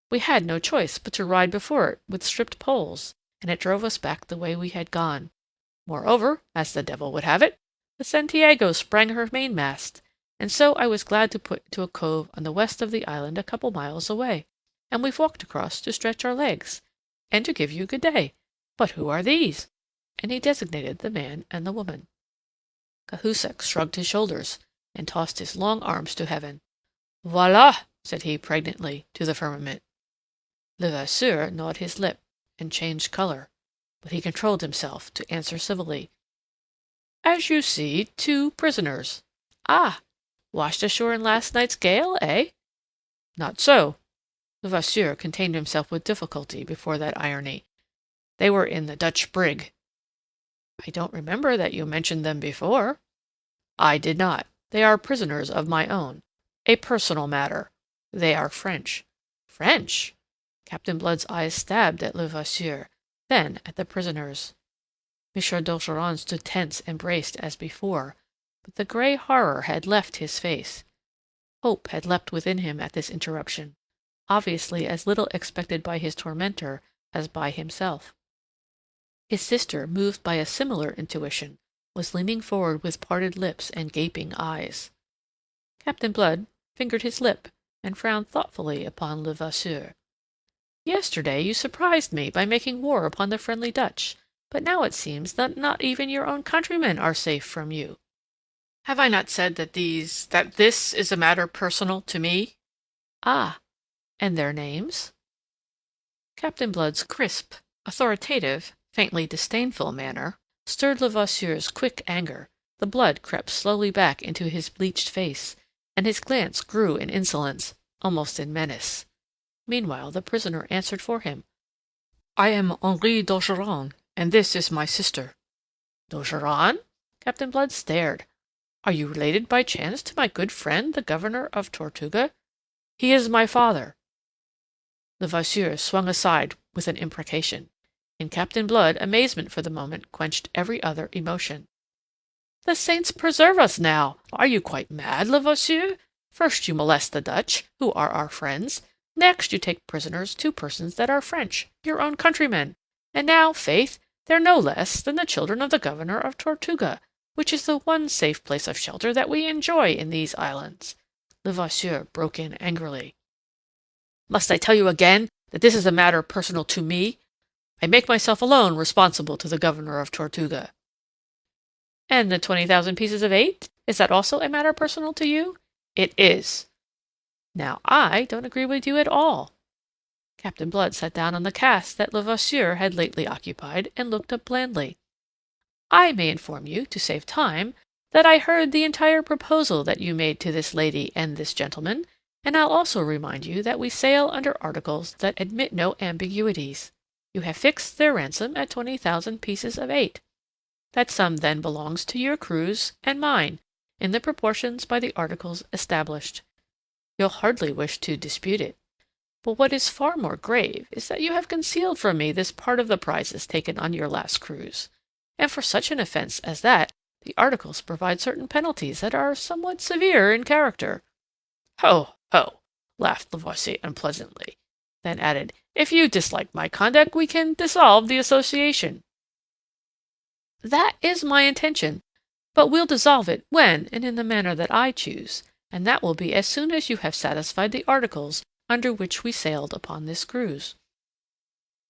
We had no choice but to ride before it with stripped poles, and it drove us back the way we had gone. Moreover, as the devil would have it, the Santiago sprang her mainmast, and so I was glad to put into a cove on the west of the island a couple miles away, and we've walked across to stretch our legs, and to give you good day. But who are these?" And he designated the man and the woman. Cahusac shrugged his shoulders, and tossed his long arms to heaven. "Voilà!" said he pregnantly to the firmament. Levasseur gnawed his lip and changed color, but he controlled himself to answer civilly. As you see, 2 prisoners. Ah, washed ashore in last night's gale, eh? Not so. Levasseur contained himself with difficulty before that irony. They were in the Dutch brig. I don't remember that you mentioned them before. I did not. They are prisoners of my own. A personal matter. They are French. French? Captain Blood's eyes stabbed at Levasseur, then at the prisoners. M. d'Ogeron stood tense and braced as before, but the grey horror had left his face. Hope had leapt within him at this interruption, obviously as little expected by his tormentor as by himself. His sister, moved by a similar intuition, was leaning forward with parted lips and gaping eyes. Captain Blood fingered his lip and frowned thoughtfully upon Levasseur. Yesterday you surprised me by making war upon the friendly Dutch, but now it seems that not even your own countrymen are safe from you. Have I not said that this is a matter personal to me? Ah, and their names? Captain Blood's crisp, authoritative, faintly disdainful manner stirred Levasseur's quick anger. The blood crept slowly back into his bleached face, and his glance grew in insolence, almost in menace. Meanwhile the prisoner answered for him. I am Henri d'Ogeron, and this is my sister. D'Ogeron? Captain Blood stared. Are you related by chance to my good friend, the governor of Tortuga? He is my father. Levasseur swung aside with an imprecation. In Captain Blood, amazement for the moment quenched every other emotion. The saints preserve us now! Are you quite mad, Levasseur? First you molest the Dutch, who are our friends. Next you take prisoners 2 persons that are French, your own countrymen. And now, faith, they're no less than the children of the governor of Tortuga, which is the one safe place of shelter that we enjoy in these islands. Levasseur broke in angrily. Must I tell you again that this is a matter personal to me? I make myself alone responsible to the governor of Tortuga. And the 20,000 pieces of 8? Is that also a matter personal to you? It is. Now I don't agree with you at all. Captain Blood sat down on the cask that Levasseur had lately occupied and looked up blandly. I may inform you, to save time, that I heard the entire proposal that you made to this lady and this gentleman, and I'll also remind you that we sail under articles that admit no ambiguities. You have fixed their ransom at 20,000 pieces of 8. That sum then belongs to your crews and mine, in the proportions by the articles established. You'll hardly wish to dispute it. But what is far more grave is that you have concealed from me this part of the prizes taken on your last cruise. And for such an offence as that, the articles provide certain penalties that are somewhat severe in character. Ho, ho, laughed Levasseur unpleasantly, then added, if you dislike my conduct, we can dissolve the association. That is my intention, but we'll dissolve it when and in the manner that I choose, and that will be as soon as you have satisfied the articles under which we sailed upon this cruise.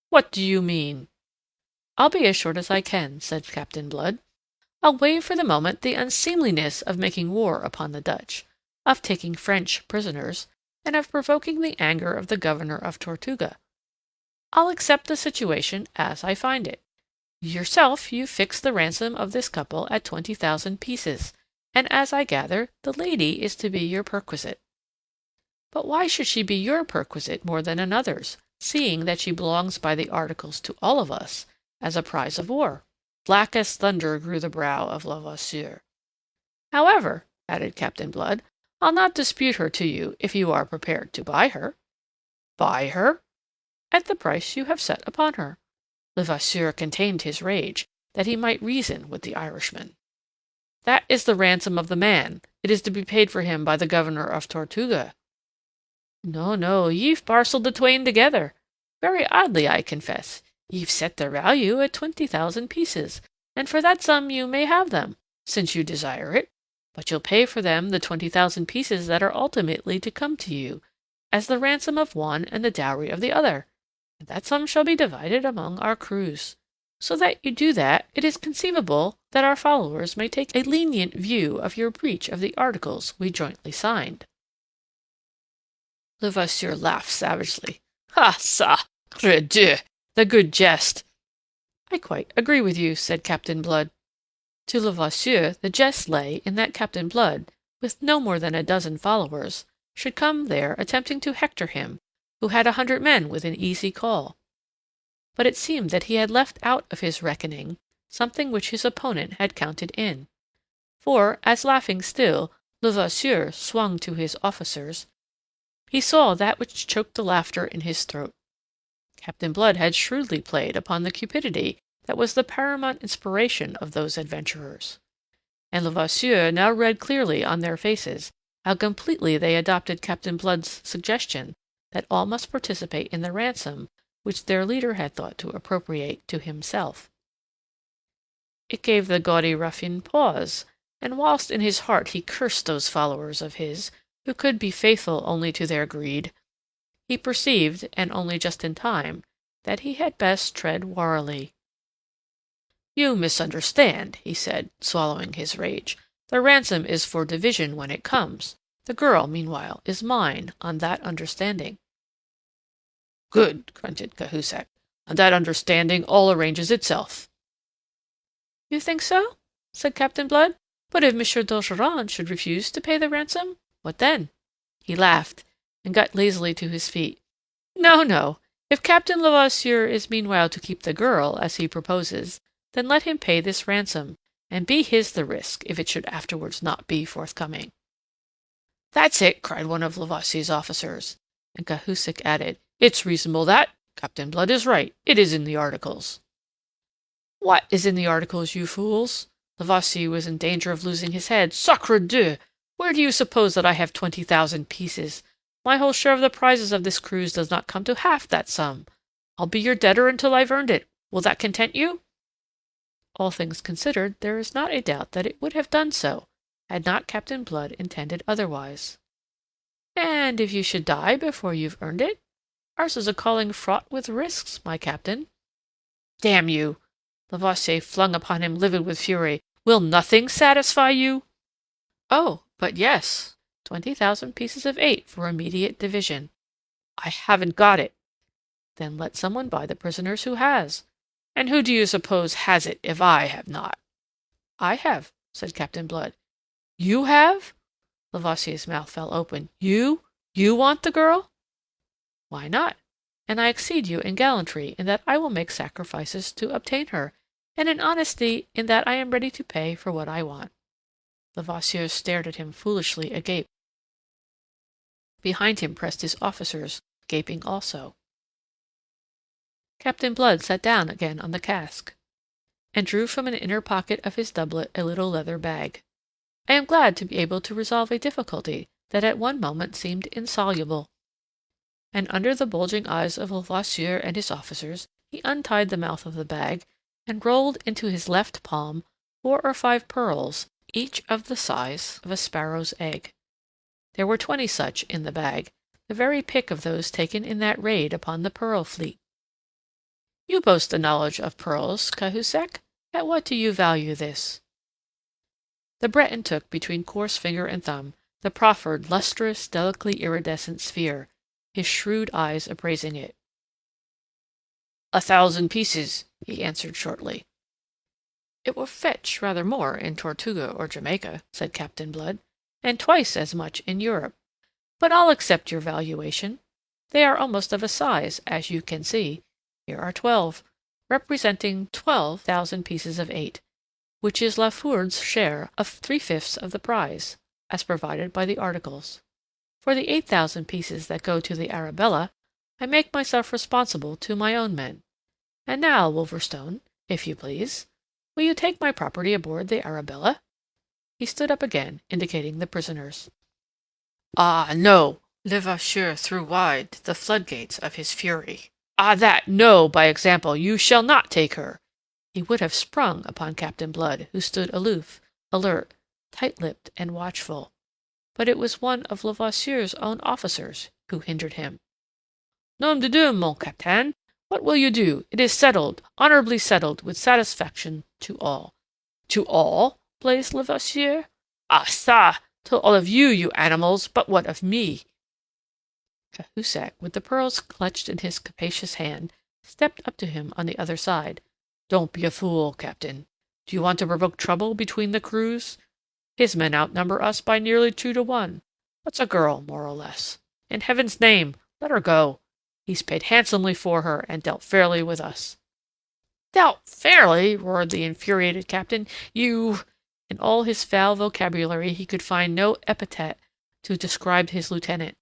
What do you mean? I'll be as short as I can, said Captain Blood. I'll waive for the moment the unseemliness of making war upon the Dutch, of taking French prisoners, and of provoking the anger of the governor of Tortuga. I'll accept the situation as I find it. Yourself you fixed the ransom of this couple at 20,000 pieces, and as I gather, the lady is to be your perquisite. But why should she be your perquisite more than another's, seeing that she belongs by the articles to all of us, as a prize of war? Black as thunder grew the brow of Levasseur. However, added Captain Blood, I'll not dispute her to you if you are prepared to buy her. Buy her? At the price you have set upon her. Levasseur contained his rage, that he might reason with the Irishman. That is the ransom of the man. It is to be paid for him by the governor of Tortuga. No, no, ye've parcelled the twain together. Very oddly, I confess. Ye've set their value at 20,000 pieces, and for that sum you may have them, since you desire it, but you'll pay for them the 20,000 pieces that are ultimately to come to you, as the ransom of one and the dowry of the other, and that sum shall be divided among our crews. So that you do that, it is conceivable that our followers may take a lenient view of your breach of the articles we jointly signed. Levasseur laughed savagely. "Ah ça! Credieu! The good jest!" "I quite agree with you," said Captain Blood. To Levasseur the jest lay in that Captain Blood, with no more than a dozen followers, should come there attempting to hector him, who had 100 men within easy call. But it seemed that he had left out of his reckoning something which his opponent had counted in. For, as laughing still, Levasseur swung to his officers, he saw that which choked the laughter in his throat. Captain Blood had shrewdly played upon the cupidity that was the paramount inspiration of those adventurers, and Levasseur now read clearly on their faces how completely they adopted Captain Blood's suggestion that all must participate in the ransom which their leader had thought to appropriate to himself. It gave the gaudy ruffian pause, and whilst in his heart he cursed those followers of his who could be faithful only to their greed, he perceived, and only just in time, that he had best tread warily. "You misunderstand," he said, swallowing his rage. "The ransom is for division when it comes. The girl, meanwhile, is mine on that understanding." "Good," grunted Cahusac. "On that understanding all arranges itself." "You think so?" said Captain Blood. "But if Monsieur d'Ogeron should refuse to pay the ransom, what then?" He laughed, and got lazily to his feet. "No, no. If Captain Levasseur is meanwhile to keep the girl, as he proposes, then let him pay this ransom, and be his the risk if it should afterwards not be forthcoming." "That's it!" cried one of Levasseur's officers, and Cahusac added, "It's reasonable that. Captain Blood is right. It is in the articles." "What is in the articles, you fools?" Levasseur was in danger of losing his head. "Sacre Dieu! Where do you suppose that I have 20,000 pieces? My whole share of the prizes of this cruise does not come to half that sum. I'll be your debtor until I've earned it. Will that content you?" All things considered, there is not a doubt that it would have done so, had not Captain Blood intended otherwise. "And if you should die before you've earned it? Ours is a calling fraught with risks, my captain." "Damn you!" Levasseur flung upon him livid with fury. "Will nothing satisfy you?" "Oh, but yes. 20,000 pieces of 8 for immediate division." "I haven't got it." "Then let someone buy the prisoners who has." "And who do you suppose has it if I have not?" "I have," said Captain Blood. "You have?" Levasseur's mouth fell open. "You want the girl?" "Why not? And I exceed you in gallantry in that I will make sacrifices to obtain her, and in honesty in that I am ready to pay for what I want." Levasseur stared at him foolishly agape. Behind him pressed his officers, gaping also. Captain Blood sat down again on the cask, and drew from an inner pocket of his doublet a little leather bag. I am glad to be able to resolve a difficulty that at one moment seemed insoluble. And under the bulging eyes of Levasseur and his officers, he untied the mouth of the bag, and rolled into his left palm 4 or 5 pearls, each of the size of a sparrow's egg. There were 20 such in the bag, the very pick of those taken in that raid upon the pearl fleet. You boast a knowledge of pearls, Cahusac. At what do you value this? The Breton took between coarse finger and thumb the proffered, lustrous, delicately iridescent sphere, his shrewd eyes appraising it. 1,000 pieces, he answered shortly. "It will fetch rather more in Tortuga or Jamaica," said Captain Blood, "and twice as much in Europe. But I'll accept your valuation. They are almost of a size, as you can see. Here are 12, representing 12,000 pieces of 8, which is La Foudre's share of 3/5 of the prize, as provided by the articles. For the 8,000 pieces that go to the Arabella, I make myself responsible to my own men. And now, Wolverstone, if you please, will you take my property aboard the Arabella?" He stood up again, indicating the prisoners. "Ah, no!" Levasseur threw wide the floodgates of his fury. "Ah, that! No, by example, you shall not take her!" He would have sprung upon Captain Blood, who stood aloof, alert, tight-lipped, and watchful. But it was one of Levasseur's own officers who hindered him. "Nom de Dieu, mon capitaine! What will you do? It is settled, honorably settled, with satisfaction to all." "To all?" blazed Levasseur. "Ah ça! To all of you, you animals! But what of me?" Cahusac, with the pearls clutched in his capacious hand, stepped up to him on the other side. "Don't be a fool, Captain. Do you want to provoke trouble between the crews? His men outnumber us by nearly 2 to 1. What's a girl, more or less? In heaven's name, let her go. He's paid handsomely for her, and dealt fairly with us." "Dealt fairly!" roared the infuriated captain. "You—" In all his foul vocabulary he could find no epithet to describe his lieutenant.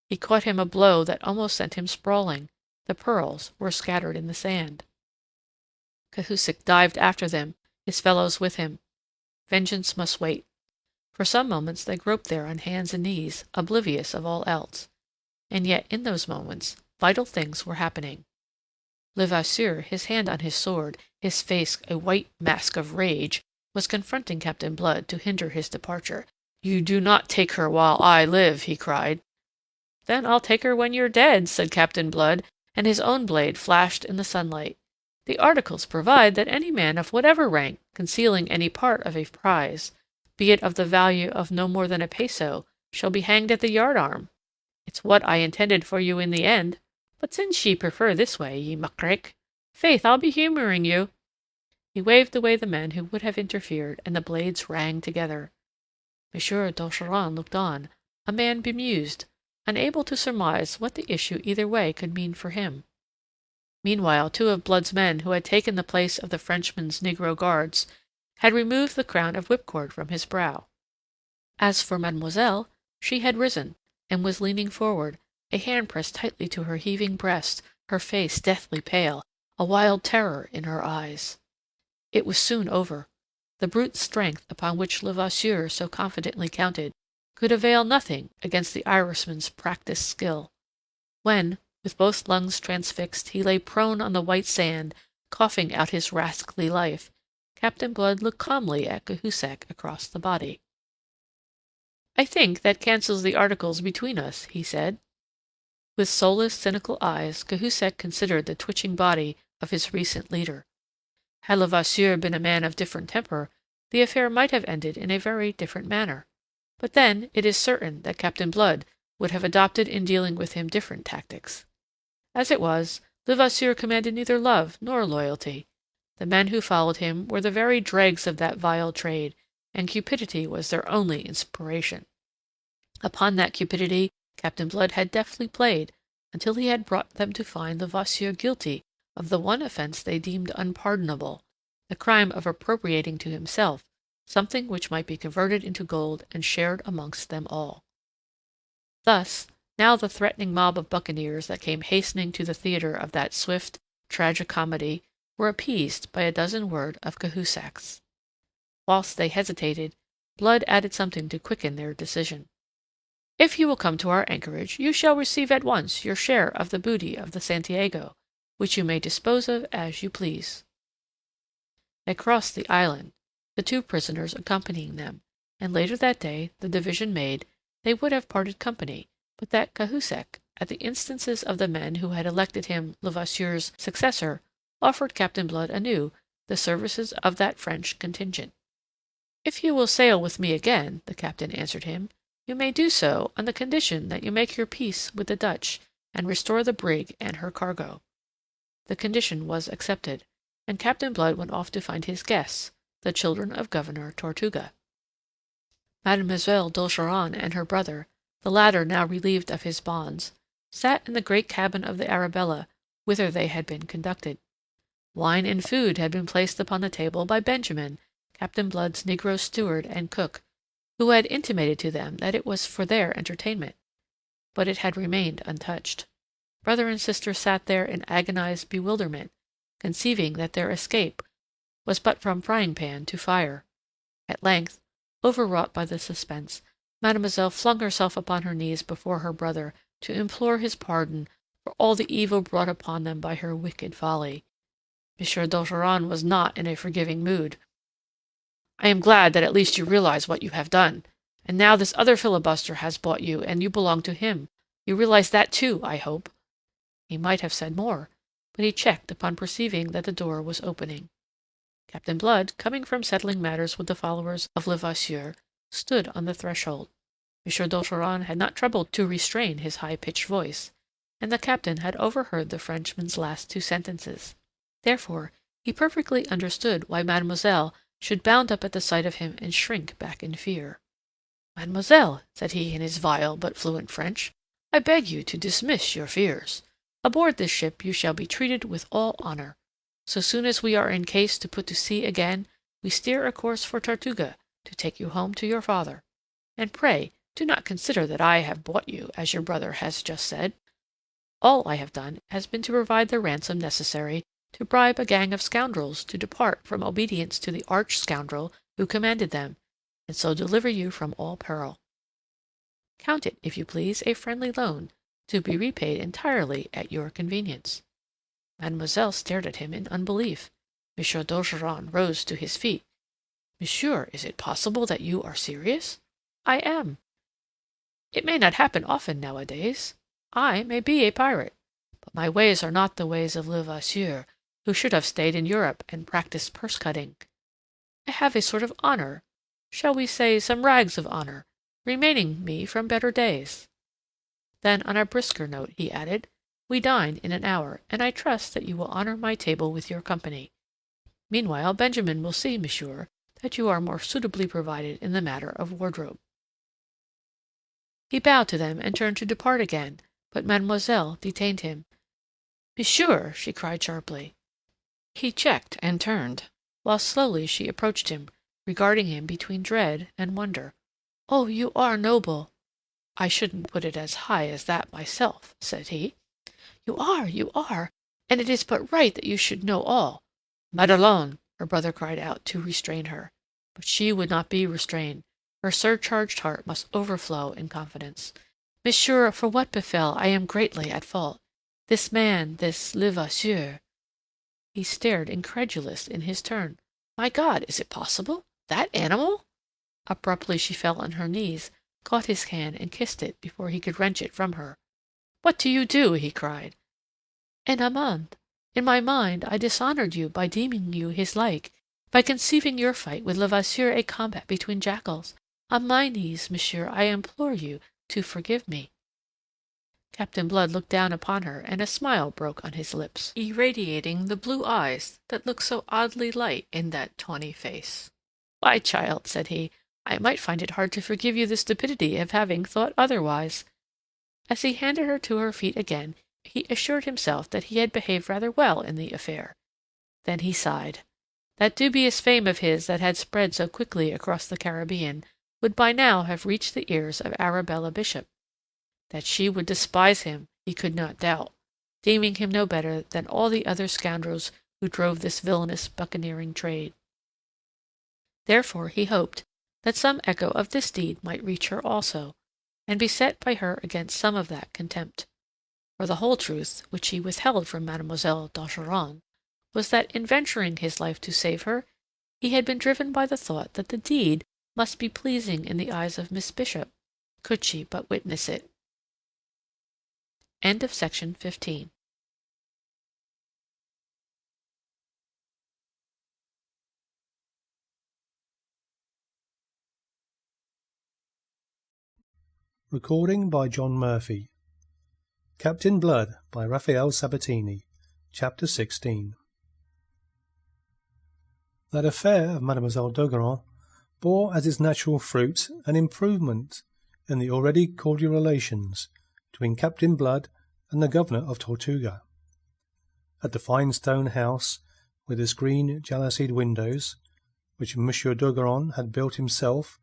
He caught him a blow that almost sent him sprawling. The pearls were scattered in the sand. Cahusac dived after them, his fellows with him. Vengeance must wait. For some moments they groped there on hands and knees, oblivious of all else. And yet in those moments vital things were happening. Levasseur, his hand on his sword, his face a white mask of rage, was confronting Captain Blood to hinder his departure. "You do not take her while I live," he cried. "Then I'll take her when you're dead," said Captain Blood, and his own blade flashed in the sunlight. "The articles provide that any man of whatever rank, concealing any part of a prize, be it of the value of no more than a peso, shall be hanged at the yardarm. It's what I intended for you in the end, but since ye prefer this way, ye muckrake, faith, I'll be humoring you." He waved away the men who would have interfered, and the blades rang together. Monsieur d'Ogeron looked on, a man bemused, unable to surmise what the issue either way could mean for him. Meanwhile, 2 of Blood's men, who had taken the place of the Frenchman's negro guards, had removed the crown of whipcord from his brow. As for mademoiselle, she had risen, and was leaning forward, a hand pressed tightly to her heaving breast, her face deathly pale, a wild terror in her eyes. It was soon over. The brute strength upon which Levasseur so confidently counted could avail nothing against the Irishman's practised skill. When, with both lungs transfixed, he lay prone on the white sand, coughing out his rascally life, Captain Blood looked calmly at Cahusac across the body. "I think that cancels the articles between us," he said. With soulless, cynical eyes, Cahusac considered the twitching body of his recent leader. Had Levasseur been a man of different temper, the affair might have ended in a very different manner. But then it is certain that Captain Blood would have adopted in dealing with him different tactics. As it was, Levasseur commanded neither love nor loyalty. The men who followed him were the very dregs of that vile trade, and cupidity was their only inspiration. Upon that cupidity Captain Blood had deftly played, until he had brought them to find Levasseur guilty of the one offence they deemed unpardonable, the crime of appropriating to himself something which might be converted into gold and shared amongst them all. Thus, now the threatening mob of buccaneers that came hastening to the theatre of that swift tragi-comedy were appeased by a dozen words of Cahusac's. Whilst they hesitated, Blood added something to quicken their decision. "If you will come to our anchorage, you shall receive at once your share of the booty of the Santiago, which you may dispose of as you please." They crossed the island, the 2 prisoners accompanying them, and later that day, the division made, they would have parted company, but that Cahusac, at the instances of the men who had elected him Levasseur's successor, offered Captain Blood anew the services of that French contingent. "If you will sail with me again," the captain answered him, "you may do so on the condition that you make your peace with the Dutch, and restore the brig and her cargo." The condition was accepted, and Captain Blood went off to find his guests, the children of Governor Tortuga. Mademoiselle d'Ogeron and her brother, the latter now relieved of his bonds, sat in the great cabin of the Arabella, whither they had been conducted. Wine and food had been placed upon the table by Benjamin, Captain Blood's negro steward and cook, who had intimated to them that it was for their entertainment, but it had remained untouched. Brother and sister sat there in agonized bewilderment, conceiving that their escape was but from frying-pan to fire. At length, overwrought by the suspense, Mademoiselle flung herself upon her knees before her brother to implore his pardon for all the evil brought upon them by her wicked folly. Monsieur d'Ogeron was not in a forgiving mood. "I am glad that at least you realize what you have done. And now this other filibuster has bought you, and you belong to him. You realize that too, I hope." He might have said more, but he checked upon perceiving that the door was opening. Captain Blood, coming from settling matters with the followers of Levasseur, stood on the threshold. Monsieur d'Ogeron had not troubled to restrain his high-pitched voice, and the captain had overheard the Frenchman's last two sentences. Therefore, he perfectly understood why mademoiselle should bound up at the sight of him and shrink back in fear. "Mademoiselle," said he in his vile but fluent French, "I beg you to dismiss your fears. Aboard this ship you shall be treated with all honor. So soon as we are in case to put to sea again, we steer a course for Tortuga to take you home to your father. And pray do not consider that I have bought you, as your brother has just said. All I have done has been to provide the ransom necessary to bribe a gang of scoundrels to depart from obedience to the arch-scoundrel who commanded them, and so deliver you from all peril. Count it, if you please, a friendly loan, to be repaid entirely at your convenience." Mademoiselle stared at him in unbelief. Monsieur d'Ogeron rose to his feet. "Monsieur, is it possible that you are serious?" "I am." "It may not happen often nowadays. I may be a pirate, but my ways are not the ways of Levasseur, who should have stayed in Europe and practised purse-cutting. I have a sort of honor, shall we say some rags of honor, remaining me from better days." Then, on a brisker note, he added, "We dine in an hour, and I trust that you will honor my table with your company. Meanwhile, Benjamin will see, monsieur, that you are more suitably provided in the matter of wardrobe." He bowed to them and turned to depart again, but mademoiselle detained him. "Monsieur!" she cried sharply. He checked and turned, while slowly she approached him, regarding him between dread and wonder. "Oh, you are noble!" "I shouldn't put it as high as that myself," said he. "You are, and it is but right that you should know all." "Madelon!" her brother cried out to restrain her. But she would not be restrained. Her surcharged heart must overflow in confidence. "Monsieur, for what befell I am greatly at fault. This man, this Levasseur—" He stared incredulous in his turn. "My God, is it possible? That animal?" Abruptly she fell on her knees, caught his hand and kissed it before he could wrench it from her. "What do you do?" he cried. "En amende. In my mind I dishonored you by deeming you his like, by conceiving your fight with Levasseur a combat between jackals. On my knees, monsieur, I implore you to forgive me." Captain Blood looked down upon her, and a smile broke on his lips, irradiating the blue eyes that looked so oddly light in that tawny face. "Why, child," said he, "I might find it hard to forgive you the stupidity of having thought otherwise." As he handed her to her feet again, he assured himself that he had behaved rather well in the affair. Then he sighed. That dubious fame of his that had spread so quickly across the Caribbean would by now have reached the ears of Arabella Bishop. That she would despise him he could not doubt, deeming him no better than all the other scoundrels who drove this villainous buccaneering trade. Therefore he hoped that some echo of this deed might reach her also, and be set by her against some of that contempt. For the whole truth, which he withheld from Mademoiselle d'Ogeron, was that in venturing his life to save her, he had been driven by the thought that the deed must be pleasing in the eyes of Miss Bishop, could she but witness it. End of section 15. Recording by John Murphy. Captain Blood by Rafael Sabatini. Chapter 16. That affair of Mademoiselle d'Ogeron bore as its natural fruit an improvement in the already cordial relations between Captain Blood and the governor of Tortuga. At the fine stone house with its green jalousied windows, which Monsieur d'Ogeron had built himself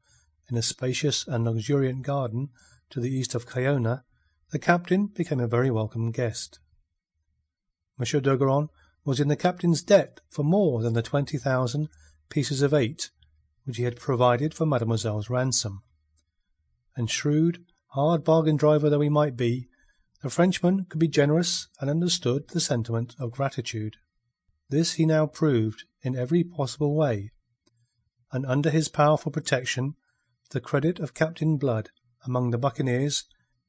in a spacious and luxuriant garden to the east of Cayona, the captain became a very welcome guest. Monsieur d'Ogeron was in the captain's debt for more than the 20,000 pieces of eight which he had provided for mademoiselle's ransom, and shrewd, hard bargain driver though he might be, the Frenchman could be generous and understood the sentiment of gratitude. This he now proved in every possible way, and under his powerful protection the credit of Captain Blood among the buccaneers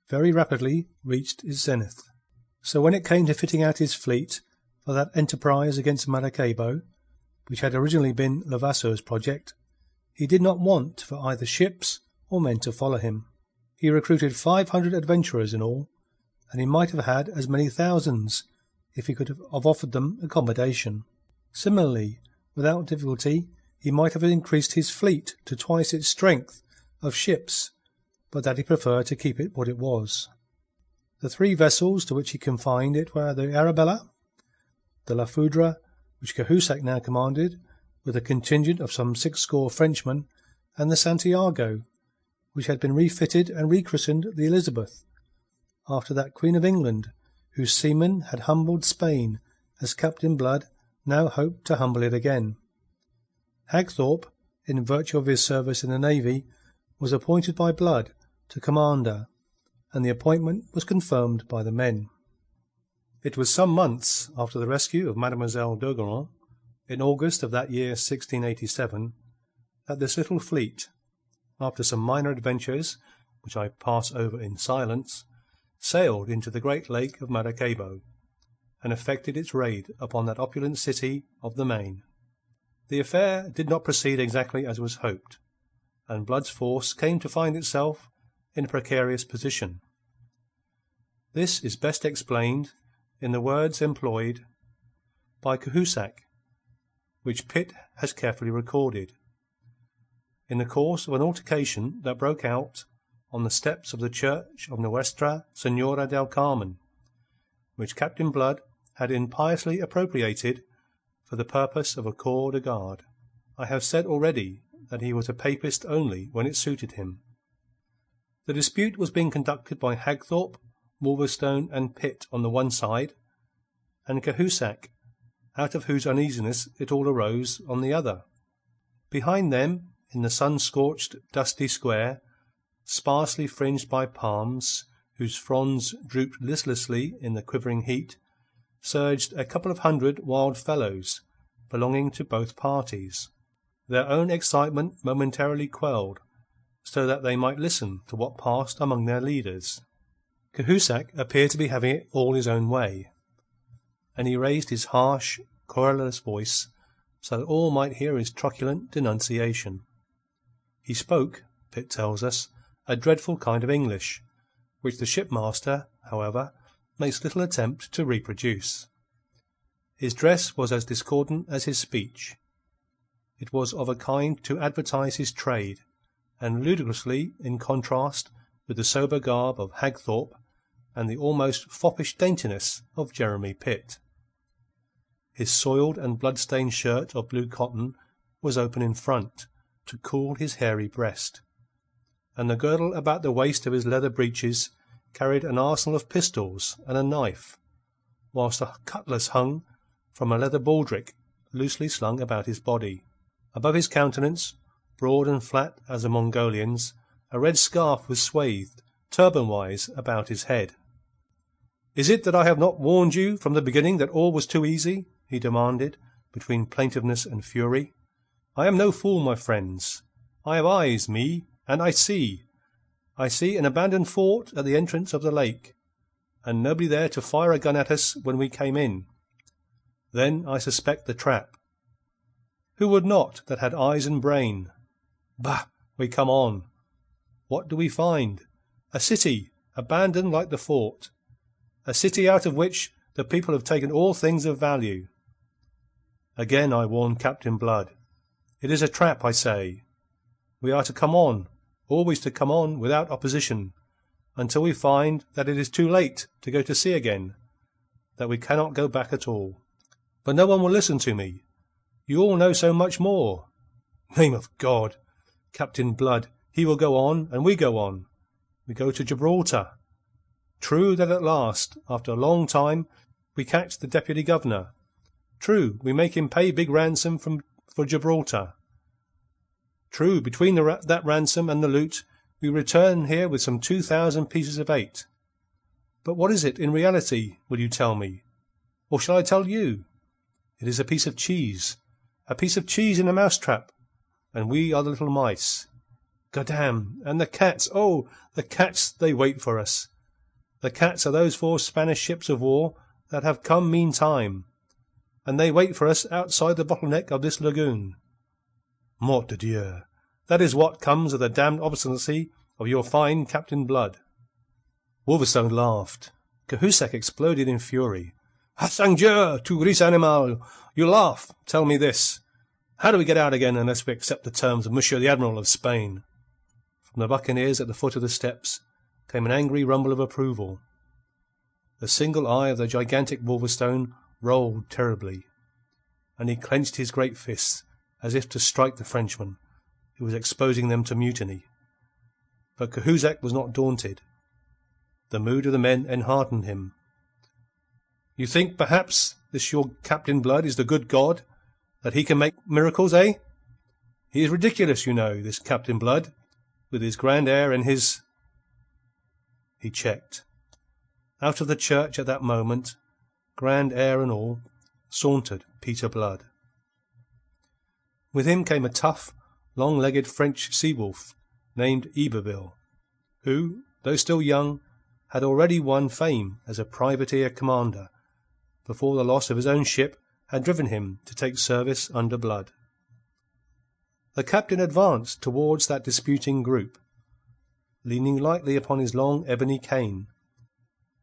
very rapidly reached its zenith. So when it came to fitting out his fleet for that enterprise against Maracaibo, which had originally been Levasseur's project, he did not want for either ships or men to follow him. He recruited 500 adventurers in all, and he might have had as many thousands if he could have offered them accommodation. Similarly, without difficulty, he might have increased his fleet to twice its strength of ships, but that he preferred to keep it what it was. The 3 vessels to which he confined it were the Arabella, the La Foudre, which Cahusac now commanded, with a contingent of some 60 Frenchmen, and the Santiago, which had been refitted and rechristened the Elizabeth, after that Queen of England, whose seamen had humbled Spain, as Captain Blood now hoped to humble it again. Hagthorpe, in virtue of his service in the navy, was appointed by Blood to commander, and the appointment was confirmed by the men. It was some months after the rescue of Mademoiselle d'Ogeron, in August of that year 1687, that this little fleet, after some minor adventures, which I pass over in silence, sailed into the great lake of Maracaibo, and effected its raid upon that opulent city of the Main. The affair did not proceed exactly as was hoped, and Blood's force came to find itself in a precarious position. This is best explained in the words employed by Cahusac, which Pitt has carefully recorded. In the course of an altercation that broke out on the steps of the church of Nuestra Senora del Carmen, which Captain Blood had impiously appropriated for the purpose of a corps de garde. I have said already that he was a papist only when it suited him. The dispute was being conducted by Hagthorpe, Wolverstone, and Pitt on the one side, and Cahusac, out of whose uneasiness it all arose, on the other. Behind them, in the sun-scorched, dusty square, sparsely fringed by palms, whose fronds drooped listlessly in the quivering heat, surged a couple of hundred wild fellows belonging to both parties, their own excitement momentarily quelled, so that they might listen to what passed among their leaders. Cahusac appeared to be having it all his own way, and he raised his harsh, querulous voice so that all might hear his truculent denunciation. He spoke, Pitt tells us, a dreadful kind of English, which the shipmaster, however, makes little attempt to reproduce. His dress was as discordant as his speech. It was of a kind to advertise his trade, and ludicrously in contrast with the sober garb of Hagthorpe and the almost foppish daintiness of Jeremy Pitt. His soiled and blood-stained shirt of blue cotton was open in front, to cool his hairy breast, and the girdle about the waist of his leather breeches carried an arsenal of pistols and a knife, whilst a cutlass hung from a leather baldric loosely slung about his body. Above his countenance, broad and flat as a Mongolian's, a red scarf was swathed, turban-wise, about his head. "Is it that I have not warned you from the beginning that all was too easy?" he demanded, between plaintiveness and fury. "I am no fool, my friends. I have eyes, me, and I see. I see an abandoned fort at the entrance of the lake, and nobody there to fire a gun at us when we came in. Then I suspect the trap. Who would not that had eyes and brain? Bah! We come on. What do we find? A city, abandoned like the fort. A city out of which the people have taken all things of value. Again I warn Captain Blood. It is a trap, I say. We are to come on, always to come on without opposition, until we find that it is too late to go to sea again, that we cannot go back at all. But no one will listen to me. You all know so much more. Name of God! Captain Blood, he will go on, and we go on. We go to Gibraltar. True that at last, after a long time, we catch the deputy governor. True, we make him pay big ransom for Gibraltar. True, between that ransom and the loot, we return here with some 2,000 pieces of eight. But what is it in reality, will you tell me? Or shall I tell you? It is a piece of cheese in a mousetrap, and we are the little mice. Goddam! And the cats, oh, the cats, they wait for us. The cats are those 4 Spanish ships of war that have come meantime, and they wait for us outside the bottleneck of this lagoon. Mort de Dieu! That is what comes of the damned obstinacy of your fine Captain Blood." Wolverstone laughed. Cahusac exploded in fury. "Ah, sang Dieu, tu gris animal! You laugh! Tell me this. How do we get out again unless we accept the terms of Monsieur the Admiral of Spain?" From the buccaneers at the foot of the steps came an angry rumble of approval. The single eye of the gigantic Wolverstone rolled terribly, and he clenched his great fists as if to strike the Frenchman, who was exposing them to mutiny. But Cahusac was not daunted. The mood of the men enheartened him. "You think, perhaps, this your Captain Blood is the good God, that he can make miracles, eh? He is ridiculous, you know, this Captain Blood, with his grand air and his—" He checked. Out of the church at that moment, grand air and all, sauntered Peter Blood. With him came a tough, long-legged French sea-wolf named Yberville, who, though still young, had already won fame as a privateer commander before the loss of his own ship had driven him to take service under Blood. The captain advanced towards that disputing group, leaning lightly upon his long ebony cane,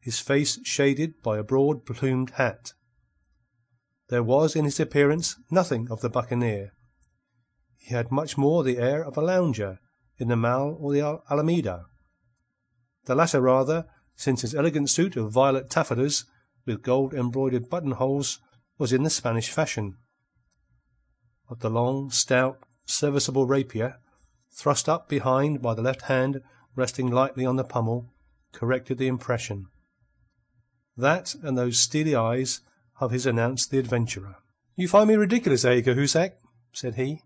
his face shaded by a broad-plumed hat. There was in his appearance nothing of the buccaneer. He had much more the air of a lounger in the Mall or the Alameda. The latter rather, since his elegant suit of violet taffetas with gold-embroidered buttonholes was in the Spanish fashion. But the long, stout, serviceable rapier, thrust up behind by the left hand resting lightly on the pummel, corrected the impression. That and those steely eyes of his announced the adventurer. "You find me ridiculous, eh, Cahusac?" said he,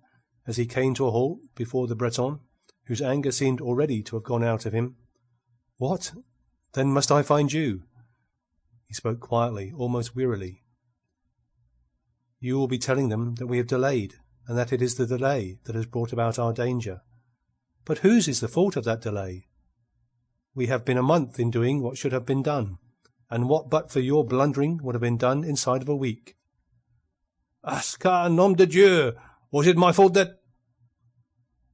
as he came to a halt before the Breton, whose anger seemed already to have gone out of him. "What, then, must I find you?" He spoke quietly, almost wearily. "You will be telling them that we have delayed, and that it is the delay that has brought about our danger. But whose is the fault of that delay? We have been a month in doing what should have been done, and what but for your blundering would have been done inside of a week." "Asca, nom de Dieu! Was it my fault that—"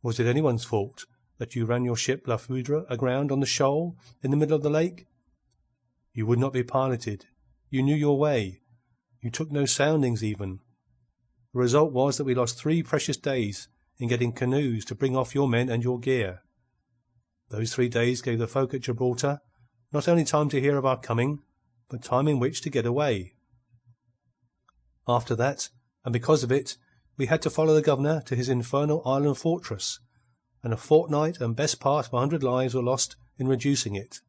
"Was it anyone's fault that you ran your ship La Foudre aground on the shoal in the middle of the lake? You would not be piloted. You knew your way. You took no soundings even. The result was that we lost 3 precious days in getting canoes to bring off your men and your gear. Those 3 days gave the folk at Gibraltar not only time to hear of our coming, but time in which to get away. After that, and because of it, we had to follow the governor to his infernal island fortress, and a fortnight and best part of 100 lives were lost in reducing it.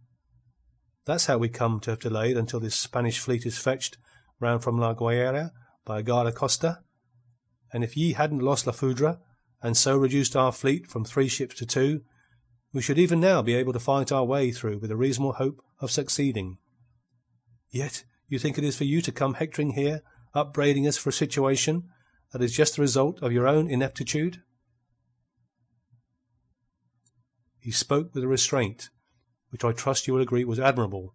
That's how we come to have delayed until this Spanish fleet is fetched round from La Guaira by a guarda-costa. And if ye hadn't lost La Foudre, and so reduced our fleet from 3 ships to 2, we should even now be able to fight our way through with a reasonable hope of succeeding. Yet you think it is for you to come hectoring here, upbraiding us for a situation that is just the result of your own ineptitude?" He spoke with a restraint, which I trust you will agree was admirable,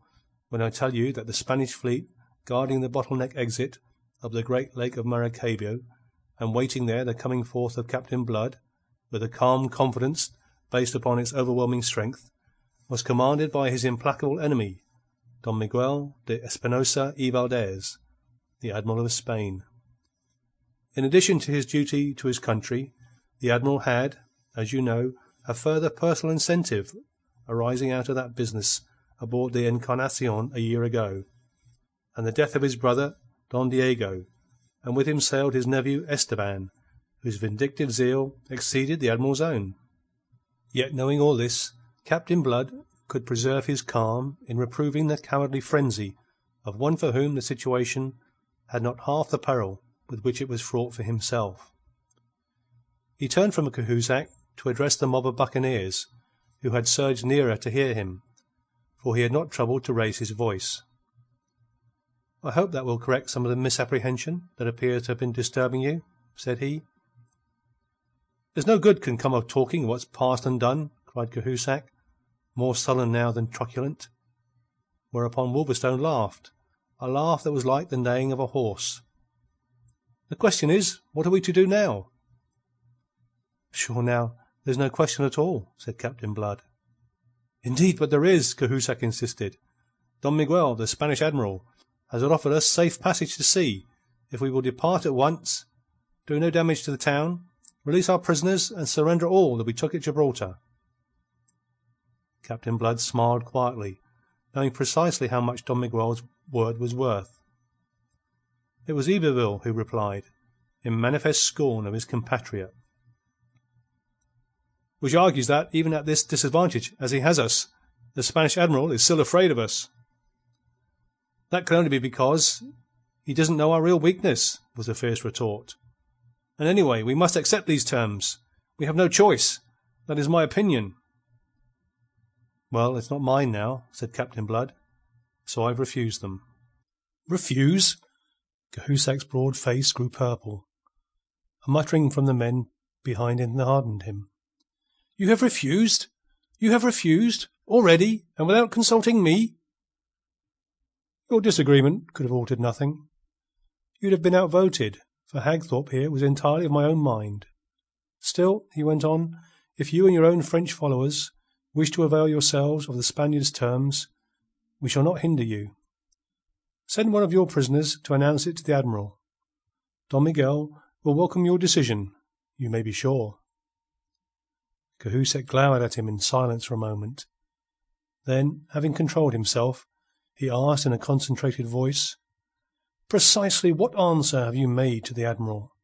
when I tell you that the Spanish fleet guarding the bottleneck exit of the great lake of Maracaibo, and waiting there the coming forth of Captain Blood, with a calm confidence based upon its overwhelming strength, was commanded by his implacable enemy, Don Miguel de Espinosa y Valdez, the Admiral of Spain. In addition to his duty to his country, the Admiral had, as you know, a further personal incentive arising out of that business aboard the Encarnacion a year ago, and the death of his brother, Don Diego, and with him sailed his nephew Esteban, whose vindictive zeal exceeded the Admiral's own. Yet, knowing all this, Captain Blood could preserve his calm in reproving the cowardly frenzy of one for whom the situation had not half the peril with which it was fraught for himself. He turned from Cahusac to address the mob of buccaneers, who had surged nearer to hear him, for he had not troubled to raise his voice. "I hope that will correct some of the misapprehension that appears to have been disturbing you," said he. "There's no good can come of talking of what's past and done," cried Cahusac, more sullen now than truculent. Whereupon Wolverstone laughed, a laugh that was like the neighing of a horse. "The question is, what are we to do now?" "Sure now, there's no question at all," said Captain Blood. "Indeed, but there is," Cahusac insisted. "Don Miguel, the Spanish admiral, has offered us safe passage to sea if we will depart at once, do no damage to the town, release our prisoners, and surrender all that we took at Gibraltar." Captain Blood smiled quietly, knowing precisely how much Don Miguel's word was worth. It was Iberville who replied, in manifest scorn of his compatriot. "Which argues that, even at this disadvantage as he has us, the Spanish admiral is still afraid of us." "That can only be because he doesn't know our real weakness," was the fierce retort. "And anyway, we must accept these terms. We have no choice. That is my opinion." "Well, it's not mine now," said Captain Blood, "so I've refused them." "Refuse?" Cahusac's broad face grew purple. A muttering from the men behind him hardened him. "You have refused? You have refused? Already? And without consulting me?" "Your disagreement could have altered nothing. You'd have been outvoted, for Hagthorpe here was entirely of my own mind. Still," he went on, "if you and your own French followers wish to avail yourselves of the Spaniard's terms, we shall not hinder you. Send one of your prisoners to announce it to the Admiral. Don Miguel will welcome your decision, you may be sure." Cahusac glowered at him in silence for a moment. Then, having controlled himself, he asked in a concentrated voice, "Precisely what answer have you made to the Admiral?"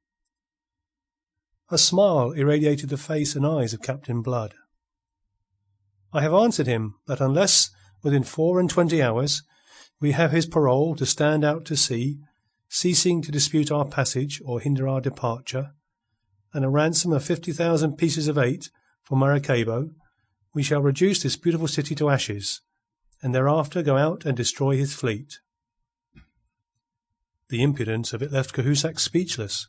A smile irradiated the face and eyes of Captain Blood. "I have answered him that unless, within 24 hours, we have his parole to stand out to sea, ceasing to dispute our passage or hinder our departure, and a ransom of 50,000 pieces of eight for Maracaibo, we shall reduce this beautiful city to ashes, and thereafter go out and destroy his fleet." The impudence of it left Cahusac speechless,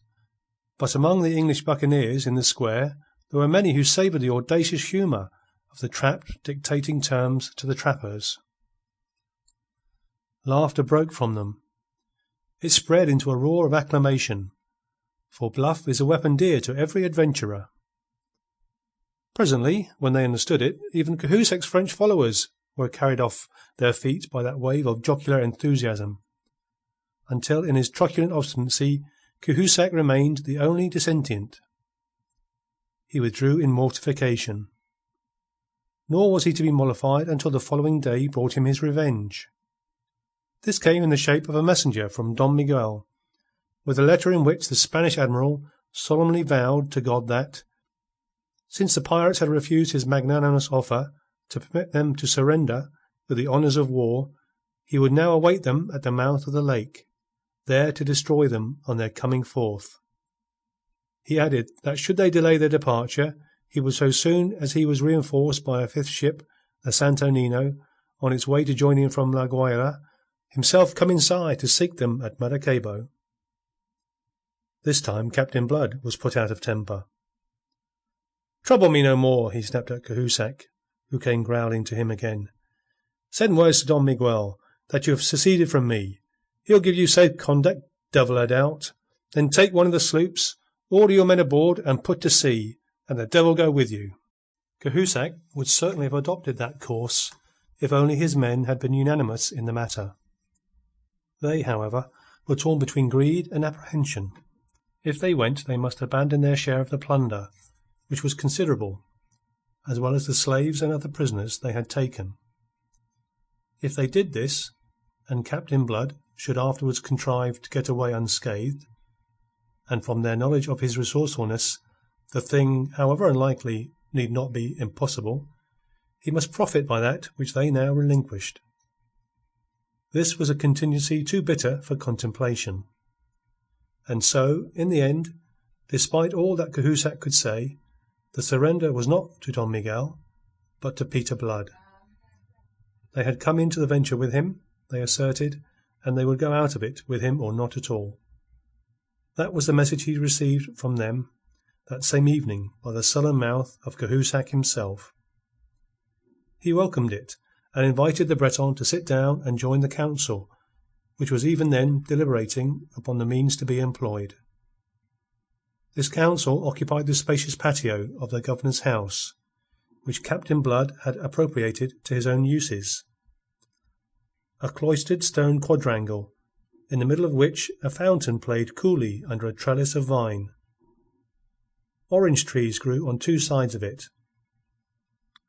but among the English buccaneers in the square there were many who savoured the audacious humour of the trapped dictating terms to the trappers. Laughter broke from them. It spread into a roar of acclamation, for bluff is a weapon dear to every adventurer. Presently, when they understood it, even Cahusac's French followers were carried off their feet by that wave of jocular enthusiasm, until in his truculent obstinacy Cahusac remained the only dissentient. He withdrew in mortification. Nor was he to be mollified until the following day brought him his revenge. This came in the shape of a messenger from Don Miguel, with a letter in which the Spanish admiral solemnly vowed to God that, since the pirates had refused his magnanimous offer to permit them to surrender with the honours of war, he would now await them at the mouth of the lake, there to destroy them on their coming forth. He added that should they delay their departure, he would, so soon as he was reinforced by a fifth ship, the Santo Nino, on its way to join him from La Guaira, himself come inside to seek them at Maracaibo. This time Captain Blood was put out of temper. "Trouble me no more," he snapped at Cahusac, who came growling to him again. "Send words to Don Miguel that you have seceded from me. He'll give you safe conduct, devil a doubt. Then take one of the sloops, order your men aboard, and put to sea, and the devil go with you." Cahusac would certainly have adopted that course if only his men had been unanimous in the matter. They, however, were torn between greed and apprehension. If they went, they must abandon their share of the plunder, which was considerable, as well as the slaves and other prisoners they had taken. If they did this, and Captain Blood should afterwards contrive to get away unscathed, and from their knowledge of his resourcefulness, the thing, however unlikely, need not be impossible, he must profit by that which they now relinquished. This was a contingency too bitter for contemplation. And so, in the end, despite all that Cahusac could say, the surrender was not to Don Miguel, but to Peter Blood. They had come into the venture with him, they asserted, and they would go out of it with him or not at all. That was the message he received from them that same evening by the sullen mouth of Cahusac himself. He welcomed it, and invited the Breton to sit down and join the council, which was even then deliberating upon the means to be employed. This council occupied the spacious patio of the governor's house, which Captain Blood had appropriated to his own uses. A cloistered stone quadrangle, in the middle of which a fountain played coolly under a trellis of vine. Orange trees grew on two sides of it,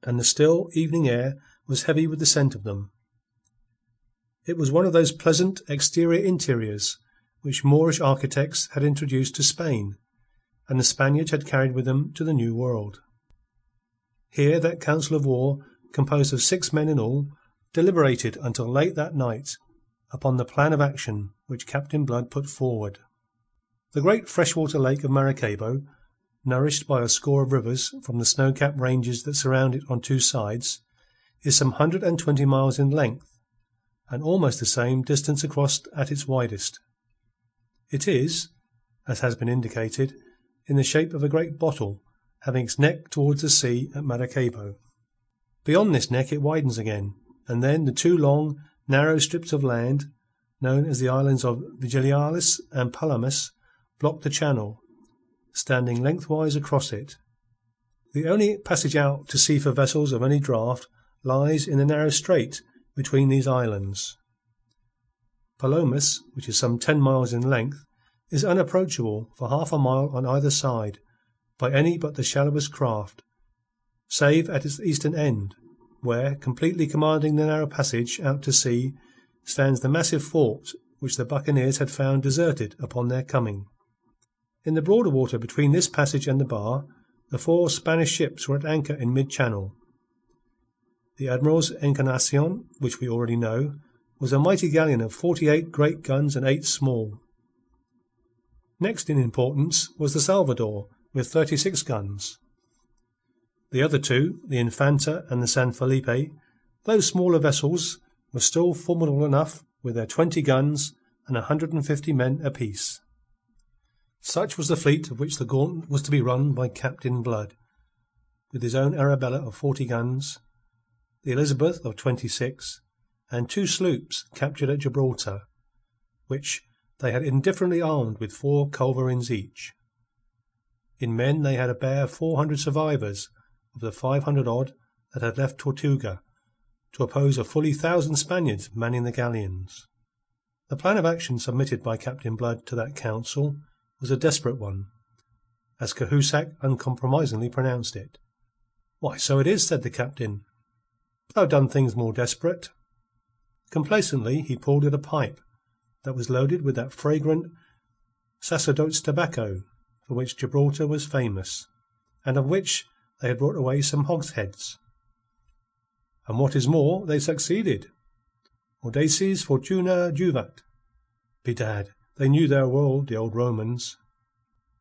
and the still evening air was heavy with the scent of them. It was one of those pleasant exterior interiors which Moorish architects had introduced to Spain, and the Spaniards had carried with them to the New World. Here that council of war, composed of 6 men in all, deliberated until late that night upon the plan of action which Captain Blood put forward. The great freshwater lake of Maracaybo, nourished by a score of rivers from the snow-capped ranges that surround it on two sides, is some 120 miles in length, and almost the same distance across at its widest. It is, as has been indicated, in the shape of a great bottle, having its neck towards the sea at Maracaybo. Beyond this neck it widens again, and then the two long, narrow strips of land, known as the islands of Vigilalis and Palomas, block the channel, standing lengthwise across it. The only passage out to sea for vessels of any draught lies in the narrow strait between these islands. Palomas, which is some 10 miles in length, is unapproachable for half a mile on either side by any but the shallowest craft, save at its eastern end, where, completely commanding the narrow passage out to sea, stands the massive fort which the buccaneers had found deserted upon their coming. In the broader water between this passage and the bar, the 4 Spanish ships were at anchor in mid-channel. The Admiral's Encarnacion, which we already know, was a mighty galleon of 48 great guns and 8 small. Next in importance was the Salvador, with 36 guns. The other two, the Infanta and the San Felipe, though smaller vessels, were still formidable enough with their 20 guns and 150 men apiece. Such was the fleet of which the gauntlet was to be run by Captain Blood, with his own Arabella of 40 guns, the Elizabeth of 26, and 2 sloops captured at Gibraltar, which they had indifferently armed with 4 culverins each. In men they had a bare 400 survivors of the 500-odd that had left Tortuga, to oppose a fully 1,000 Spaniards manning the galleons. The plan of action submitted by Captain Blood to that council was a desperate one, as Cahusac uncompromisingly pronounced it. "Why, so it is," said the captain. "But I've done things more desperate." Complacently he pulled at a pipe that was loaded with that fragrant sacerdote's tobacco for which Gibraltar was famous, and of which they had brought away some hogsheads. "And what is more, they succeeded. Audaces fortuna juvat. Bedad, they knew their world, the old Romans."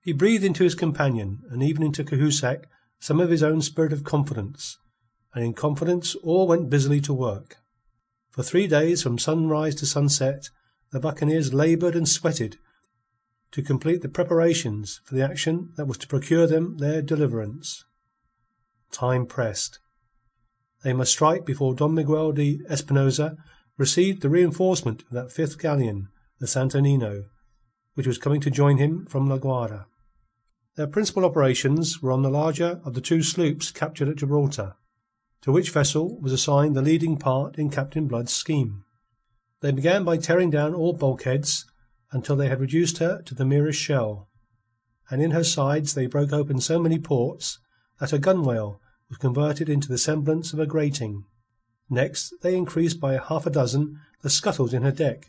He breathed into his companion, and even into Cahusac, some of his own spirit of confidence, and in confidence all went busily to work. For 3 days, from sunrise to sunset, the buccaneers laboured and sweated to complete the preparations for the action that was to procure them their deliverance. Time pressed. They must strike before Don Miguel de Espinosa received the reinforcement of that 5th galleon, the Santo Nino, which was coming to join him from La Guarda. Their principal operations were on the larger of the 2 sloops captured at Gibraltar, to which vessel was assigned the leading part in Captain Blood's scheme. They began by tearing down all bulkheads until they had reduced her to the merest shell, and in her sides they broke open so many ports that a gunwale was converted into the semblance of a grating. Next they increased by half a dozen the scuttles in her deck,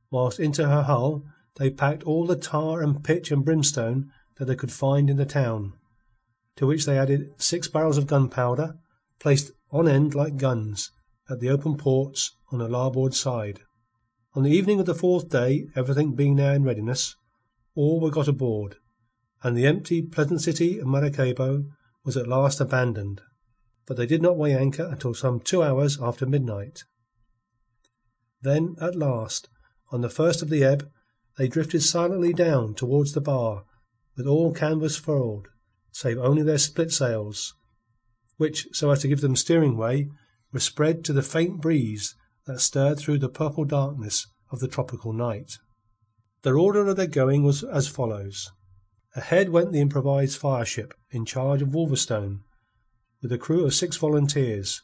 whilst into her hull they packed all the tar and pitch and brimstone that they could find in the town, to which they added 6 barrels of gunpowder, placed on end like guns at the open ports on the larboard side. On the evening of the 4th day, everything being now in readiness, all were got aboard, and the empty, pleasant city of Maracaybo was at last abandoned. But they did not weigh anchor until some 2 hours after midnight. Then, at last, on the first of the ebb, they drifted silently down towards the bar, with all canvas furled, save only their split sails, which, so as to give them steering way, were spread to the faint breeze that stirred through the purple darkness of the tropical night. The order of their going was as follows. Ahead went the improvised fireship in charge of Wolverstone, with a crew of 6 volunteers,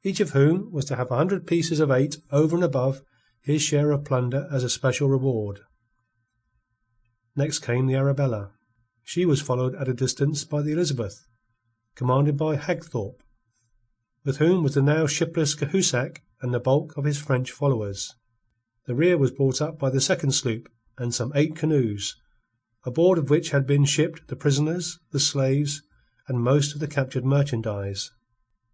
each of whom was to have 100 pieces of 8 over and above his share of plunder as a special reward. Next came the Arabella. She was followed at a distance by the Elizabeth, commanded by Hagthorpe, with whom was the now shipless Cahusac and the bulk of his French followers. The rear was brought up by the second sloop and some 8 canoes, aboard of which had been shipped the prisoners, the slaves, and most of the captured merchandise.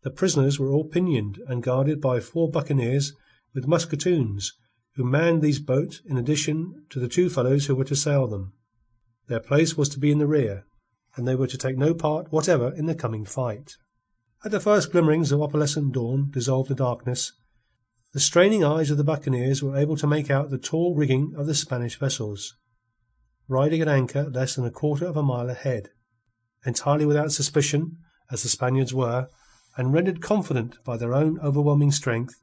The prisoners were all pinioned and guarded by 4 buccaneers with musketoons, who manned these boats in addition to the 2 fellows who were to sail them. Their place was to be in the rear, and they were to take no part whatever in the coming fight. At the first glimmerings of opalescent dawn dissolved the darkness, the straining eyes of the buccaneers were able to make out the tall rigging of the Spanish vessels, riding at anchor less than a quarter of a mile ahead. Entirely without suspicion, as the Spaniards were, and rendered confident by their own overwhelming strength,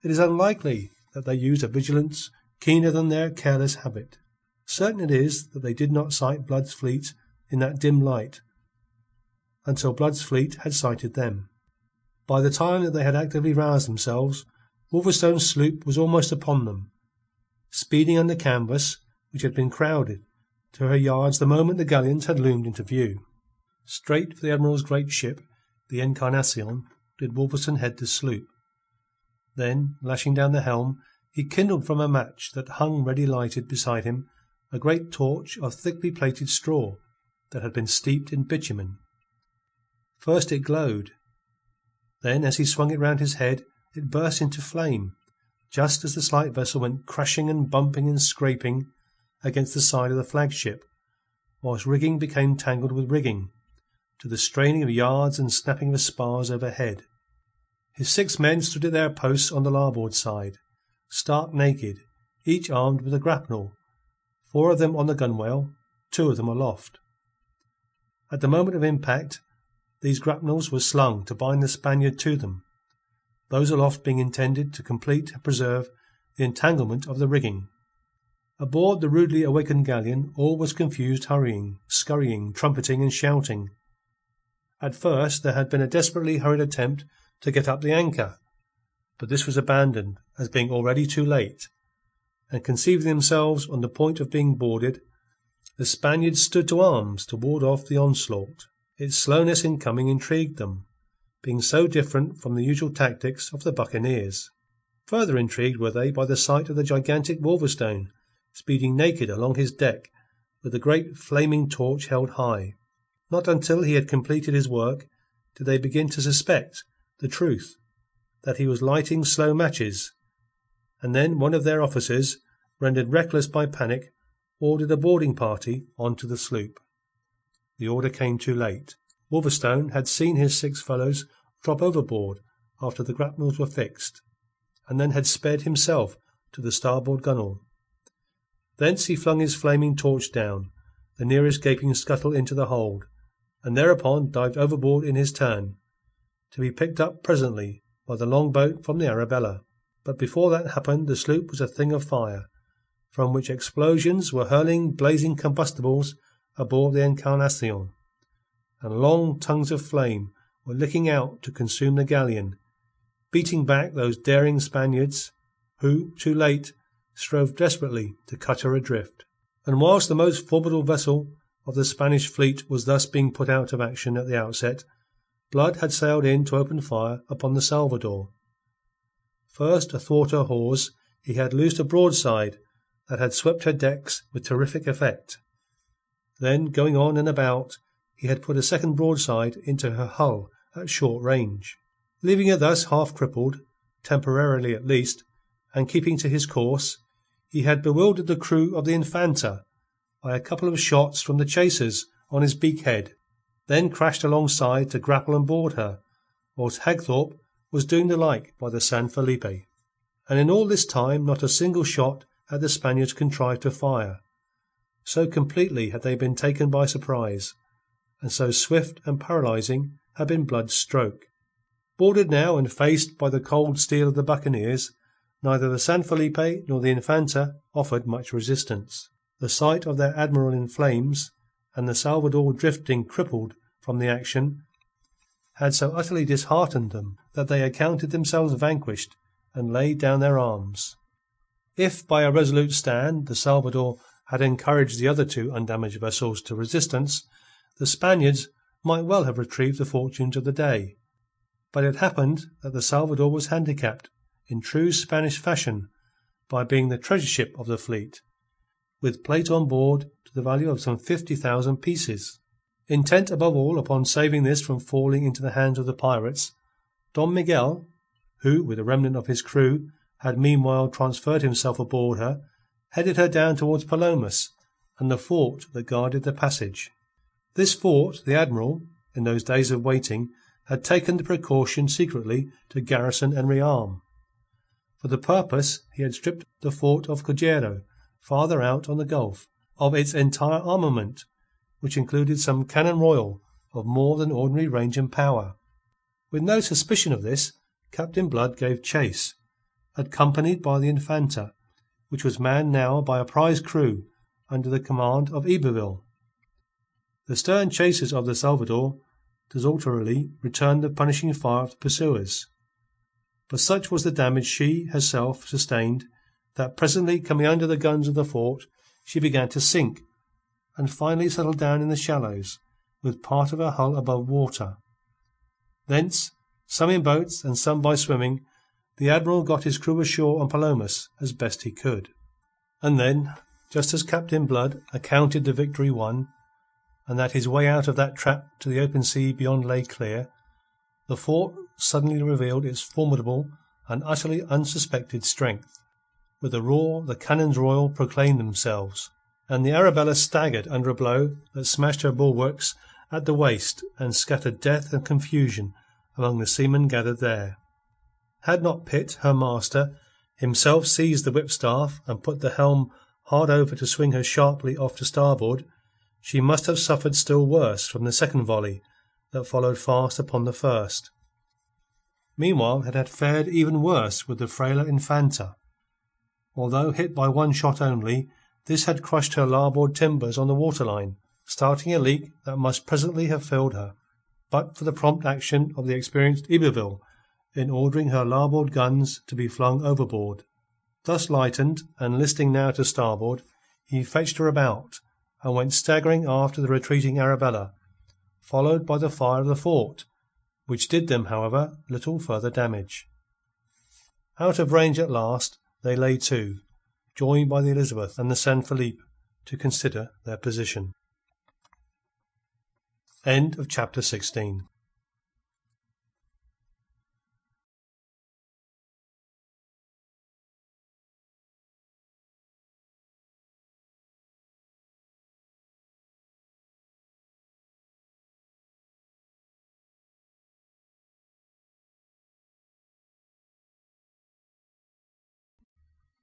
it is unlikely that they used a vigilance keener than their careless habit. Certain it is that they did not sight Blood's fleet in that dim light until Blood's fleet had sighted them. By the time that they had actively roused themselves, Wolverstone's sloop was almost upon them, speeding under canvas, which had been crowded to her yards the moment the galleons had loomed into view. Straight for the Admiral's great ship, the Encarnacion, did Wolverstone head the sloop. Then, lashing down the helm, he kindled from a match that hung ready lighted beside him a great torch of thickly plated straw that had been steeped in bitumen. First it glowed. Then, as he swung it round his head, it burst into flame, just as the slight vessel went crashing and bumping and scraping against the side of the flagship, whilst rigging became tangled with rigging, to the straining of yards and snapping of spars overhead. His 6 men stood at their posts on the larboard side, stark naked, each armed with a grapnel, 4 of them on the gunwale, 2 of them aloft. At the moment of impact, these grapnels were slung to bind the Spaniard to them, those aloft being intended to complete and preserve the entanglement of the rigging. Aboard the rudely awakened galleon all was confused hurrying, scurrying, trumpeting, and shouting. At first there had been a desperately hurried attempt to get up the anchor, but this was abandoned as being already too late, and conceiving themselves on the point of being boarded, the Spaniards stood to arms to ward off the onslaught. Its slowness in coming intrigued them, being so different from the usual tactics of the buccaneers. Further intrigued were they by the sight of the gigantic Wolverstone speeding naked along his deck with a great flaming torch held high. Not until he had completed his work did they begin to suspect the truth, that he was lighting slow matches, and then one of their officers, rendered reckless by panic, ordered a boarding party on to the sloop. The order came too late. Wolverstone had seen his 6 fellows drop overboard after the grapnels were fixed, and then had sped himself to the starboard gunwale. Thence he flung his flaming torch down the nearest gaping scuttle into the hold, and thereupon dived overboard in his turn, to be picked up presently by the long-boat from the Arabella. But before that happened the sloop was a thing of fire, from which explosions were hurling blazing combustibles aboard the Encarnacion, and long tongues of flame were licking out to consume the galleon, beating back those daring Spaniards who, too late, strove desperately to cut her adrift. And whilst the most formidable vessel of the Spanish fleet was thus being put out of action at the outset, Blood had sailed in to open fire upon the Salvador. First, athwart her hawse, he had loosed a broadside that had swept her decks with terrific effect. Then, going on and about, he had put a second broadside into her hull at short range. Leaving her thus half crippled, temporarily at least, and keeping to his course, he had bewildered the crew of the Infanta by a couple of shots from the chasers on his beak-head, then crashed alongside to grapple and board her, whilst Hagthorpe was doing the like by the San Felipe. And in all this time not a single shot had the Spaniards contrived to fire, so completely had they been taken by surprise, and so swift and paralysing had been Blood's stroke. Boarded now and faced by the cold steel of the buccaneers, neither the San Felipe nor the Infanta offered much resistance. The sight of their admiral in flames, and the Salvador drifting crippled from the action, had so utterly disheartened them that they accounted themselves vanquished and laid down their arms. If by a resolute stand the Salvador had encouraged the other two undamaged vessels to resistance, the Spaniards might well have retrieved the fortunes of the day. But it happened that the Salvador was handicapped in true Spanish fashion by being the treasure ship of the fleet, with plate on board to the value of some 50,000 pieces. Intent above all upon saving this from falling into the hands of the pirates, Don Miguel, who, with a remnant of his crew, had meanwhile transferred himself aboard her, headed her down towards Palomas and the fort that guarded the passage. This fort the admiral, in those days of waiting, had taken the precaution secretly to garrison and rearm. For the purpose he had stripped the fort of Cogero, farther out on the Gulf, of its entire armament, which included some cannon royal of more than ordinary range and power. With no suspicion of this, Captain Blood gave chase, accompanied by the Infanta, which was manned now by a prize crew under the command of Iberville. The stern chasers of the Salvador desultorily returned the punishing fire of the pursuers. But such was the damage she herself sustained that presently coming under the guns of the fort she began to sink, and finally settled down in the shallows, with part of her hull above water. Thence, some in boats and some by swimming, the admiral got his crew ashore on Palomas as best he could. And then, just as Captain Blood accounted the victory won, and that his way out of that trap to the open sea beyond lay clear, the fort suddenly revealed its formidable and utterly unsuspected strength. With a roar the cannons royal proclaimed themselves, and the Arabella staggered under a blow that smashed her bulwarks at the waist and scattered death and confusion among the seamen gathered there. Had not Pitt, her master, himself seized the whipstaff and put the helm hard over to swing her sharply off to starboard, she must have suffered still worse from the second volley that followed fast upon the first. Meanwhile it had fared even worse with the frailer Infanta. Although hit by one shot only, this had crushed her larboard timbers on the waterline, starting a leak that must presently have filled her, but for the prompt action of the experienced Iberville in ordering her larboard guns to be flung overboard. Thus lightened, and listing now to starboard, he fetched her about, and went staggering after the retreating Arabella, followed by the fire of the fort, which did them, however, little further damage. Out of range at last, they lay to, joined by the Elizabeth and the San Felipe, to consider their position. End of chapter 16.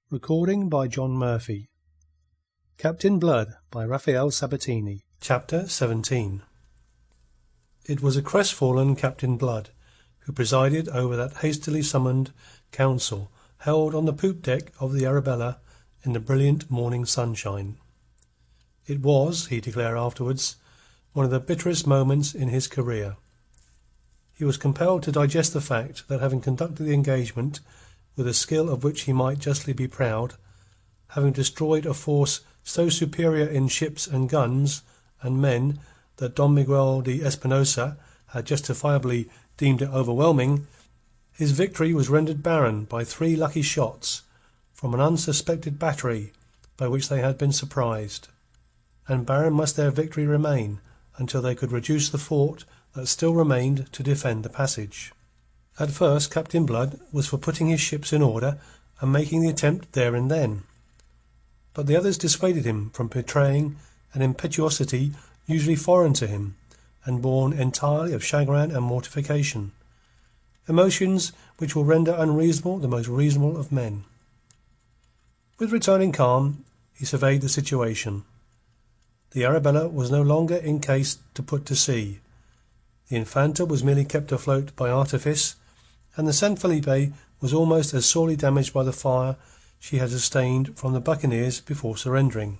Recording by John Murphy. Captain Blood by Rafael Sabatini. Chapter 17. It was a crestfallen Captain Blood who presided over that hastily summoned council held on the poop deck of the Arabella in the brilliant morning sunshine. It was, he declared afterwards, one of the bitterest moments in his career. He was compelled to digest the fact that having conducted the engagement with a skill of which he might justly be proud, having destroyed a force so superior in ships and guns and men that Don Miguel de Espinosa had justifiably deemed it overwhelming, his victory was rendered barren by 3 lucky shots from an unsuspected battery by which they had been surprised, and barren must their victory remain until they could reduce the fort that still remained to defend the passage. At first Captain Blood was for putting his ships in order and making the attempt there and then, but the others dissuaded him from betraying an impetuosity usually foreign to him and born entirely of chagrin and mortification, emotions which will render unreasonable the most reasonable of men. With returning calm he surveyed the situation. The Arabella was no longer in case to put to sea. The Infanta was merely kept afloat by artifice, and the San Felipe was almost as sorely damaged by the fire she had sustained from the buccaneers before surrendering.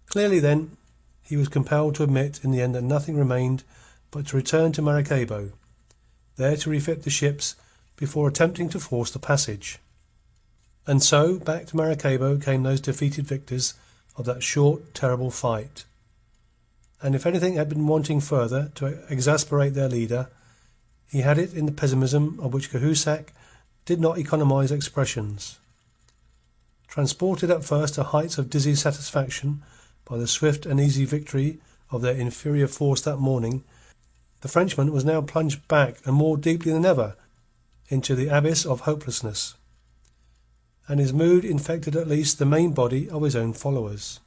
Clearly, then, he was compelled to admit in the end that nothing remained but to return to Maracaibo, there to refit the ships before attempting to force the passage. And so back to Maracaibo came those defeated victors of that short, terrible fight. And if anything had been wanting further to exasperate their leader, he had it in the pessimism of which Cahusac did not economize expressions. Transported at first to heights of dizzy satisfaction by the swift and easy victory of their inferior force that morning, the Frenchman was now plunged back and more deeply than ever into the abyss of hopelessness, and his mood infected at least the main body of his own followers.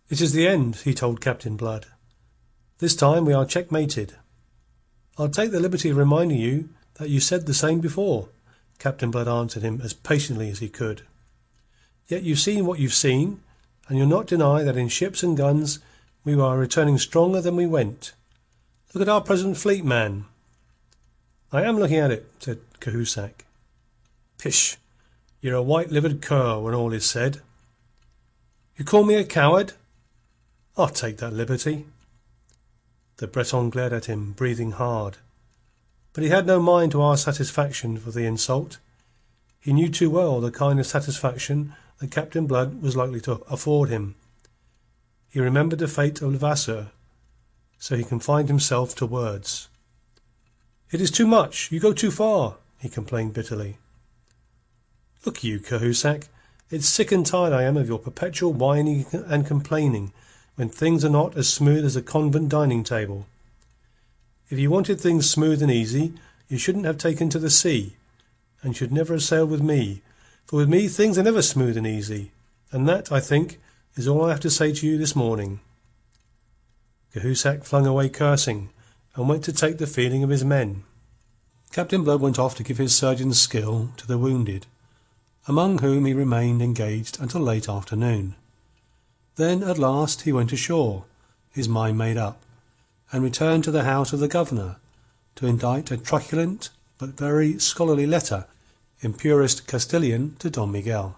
"It is the end," he told Captain Blood. "This time we are checkmated." "I'll take the liberty of reminding you that you said the same before," Captain Blood answered him as patiently as he could. "Yet you've seen what you've seen, and you'll not deny that in ships and guns we are returning stronger than we went. Look at our present fleet, man." "I am looking at it," said Cahusac. "Pish! You're a white-livered cur when all is said." "You call me a coward?" "I'll take that liberty." The Breton glared at him, breathing hard. But he had no mind to ask satisfaction for the insult. He knew too well the kind of satisfaction that Captain Blood was likely to afford him. He remembered the fate of Levasseur, so he confined himself to words. "It is too much. You go too far," he complained bitterly. "Look you, Cahusac, it's sick and tired I am of your perpetual whining and complaining when things are not as smooth as a convent dining table. If you wanted things smooth and easy, you shouldn't have taken to the sea, and should never have sailed with me, for with me things are never smooth and easy, and that, I think, is all I have to say to you this morning." Cahusac flung away cursing, and went to take the feeling of his men. Captain Blood went off to give his surgeon's skill to the wounded, among whom he remained engaged until late afternoon. Then at last he went ashore, his mind made up, and returned to the house of the governor to indite a truculent but very scholarly letter in purest Castilian to Don Miguel.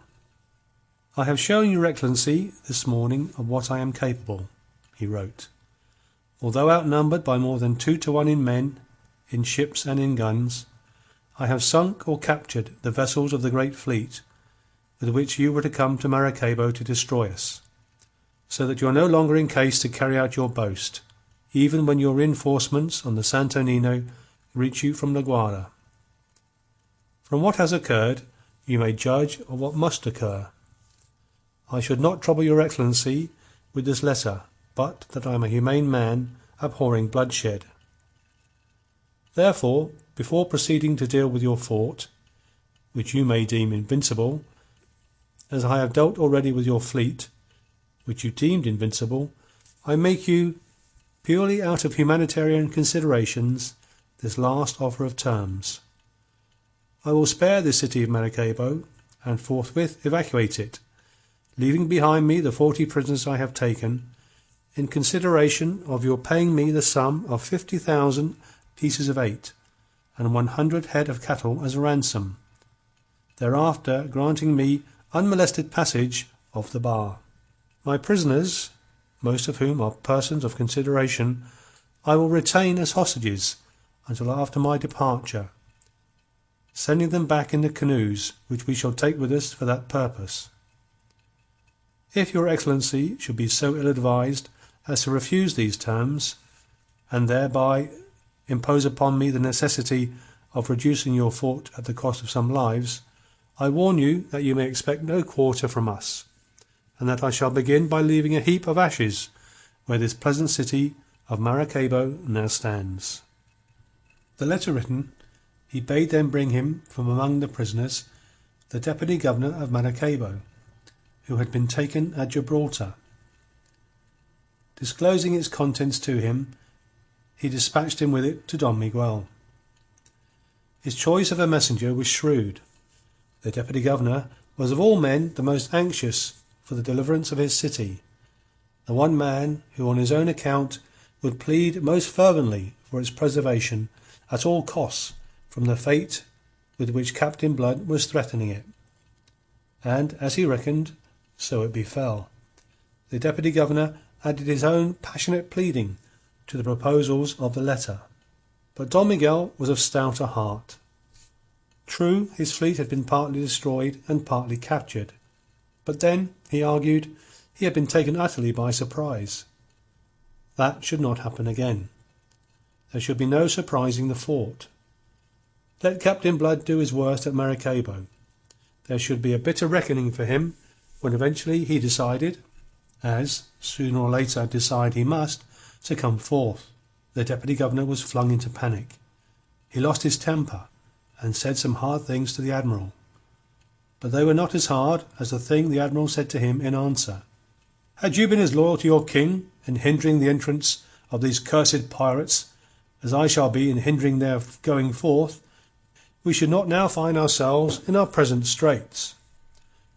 "I have shown your excellency this morning of what I am capable," he wrote. "Although outnumbered by more than 2 to 1 in men, in ships and in guns, I have sunk or captured the vessels of the great fleet with which you were to come to Maracaibo to destroy us, so that you are no longer in case to carry out your boast, even when your reinforcements on the Santo Nino reach you from La Guarda. From what has occurred, you may judge of what must occur. I should not trouble your excellency with this letter, but that I am a humane man, abhorring bloodshed. Therefore, before proceeding to deal with your fort, which you may deem invincible, as I have dealt already with your fleet, which you deemed invincible, I make you, purely out of humanitarian considerations, this last offer of terms. I will spare this city of Maracaibo, and forthwith evacuate it, leaving behind me the 40 prisoners I have taken, in consideration of your paying me the sum of 50,000 pieces of 8, and 100 head of cattle as a ransom, thereafter granting me unmolested passage of the bar. My prisoners, most of whom are persons of consideration, I will retain as hostages until after my departure, sending them back in the canoes which we shall take with us for that purpose. If your excellency should be so ill-advised as to refuse these terms, and thereby impose upon me the necessity of reducing your fort at the cost of some lives, I warn you that you may expect no quarter from us, and that I shall begin by leaving a heap of ashes where this pleasant city of Maracaibo now stands." The letter written, he bade them bring him from among the prisoners the deputy governor of Maracaibo, who had been taken at Gibraltar. Disclosing its contents to him, he dispatched him with it to Don Miguel. His choice of a messenger was shrewd. The deputy governor was of all men the most anxious for the deliverance of his city, the one man who on his own account would plead most fervently for its preservation at all costs from the fate with which Captain Blood was threatening it. And, as he reckoned, so it befell. The deputy governor added his own passionate pleading to the proposals of the letter. But Don Miguel was of stouter heart. True, his fleet had been partly destroyed and partly captured, but then, he argued, he had been taken utterly by surprise. That should not happen again. There should be no surprising the fort. Let Captain Blood do his worst at Maracaibo. There should be a bitter reckoning for him when eventually he decided, as sooner or later decide he must, to come forth. The Deputy Governor was flung into panic. He lost his temper and said some hard things to the Admiral. But they were not as hard as the thing the Admiral said to him in answer. Had you been as loyal to your king in hindering the entrance of these cursed pirates as I shall be in hindering their going forth, we should not now find ourselves in our present straits.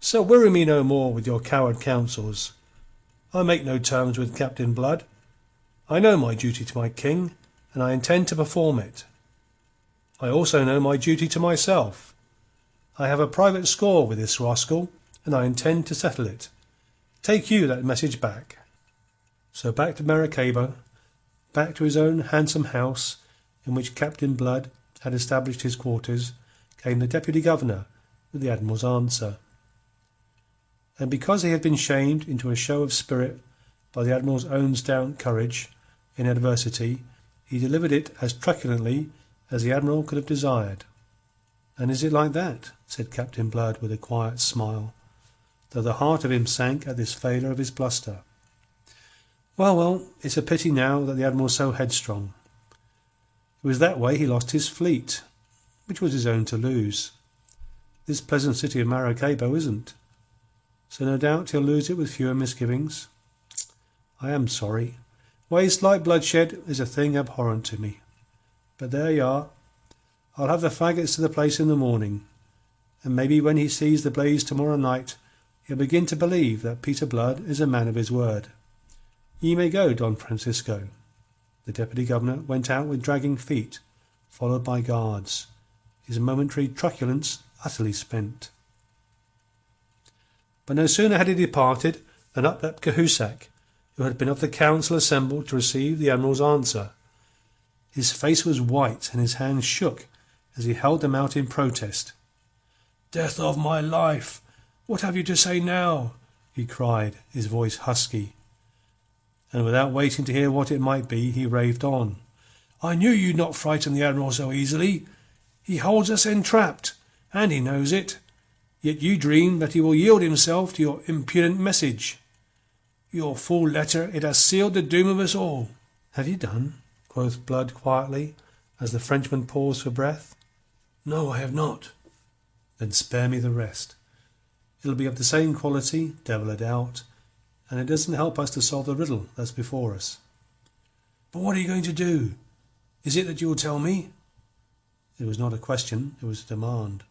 So weary me no more with your coward counsels. I make no terms with Captain Blood. I know my duty to my king, and I intend to perform it. I also know my duty to myself. I have a private score with this rascal, and I intend to settle it. Take you that message back. So back to Maracaibo, back to his own handsome house, in which Captain Blood had established his quarters, came the Deputy Governor with the Admiral's answer. And because he had been shamed into a show of spirit by the Admiral's own stout courage in adversity, he delivered it as truculently as the Admiral could have desired. "And is it like that?" said Captain Blood with a quiet smile, though the heart of him sank at this failure of his bluster. "Well, well, it's a pity now that the Admiral's so headstrong. It was that way he lost his fleet, which was his own to lose. This pleasant city of Maracaibo isn't. So no doubt he'll lose it with fewer misgivings. I am sorry. Waste like bloodshed is a thing abhorrent to me. But there you are. I'll have the faggots to the place in the morning, and maybe when he sees the blaze tomorrow night, he'll begin to believe that Peter Blood is a man of his word. Ye may go, Don Francisco." The Deputy Governor went out with dragging feet, followed by guards, his momentary truculence utterly spent. But no sooner had he departed than up leapt Cahusac, who had been of the council assembled to receive the Admiral's answer. His face was white and his hands shook as he held them out in protest. "Death of my life! What have you to say now?" he cried, his voice husky. And without waiting to hear what it might be, he raved on. "I knew you'd not frighten the Admiral so easily. He holds us entrapped, and he knows it. Yet you dream that he will yield himself to your impudent message. Your fool letter, it has sealed the doom of us all." "Have you done?" quoth Blood quietly, as the Frenchman paused for breath. "No, I have not." "Then spare me the rest. It'll be of the same quality, devil a doubt, and it doesn't help us to solve the riddle that's before us." "But what are you going to do? Is it that you will tell me?" It was not a question, it was a demand.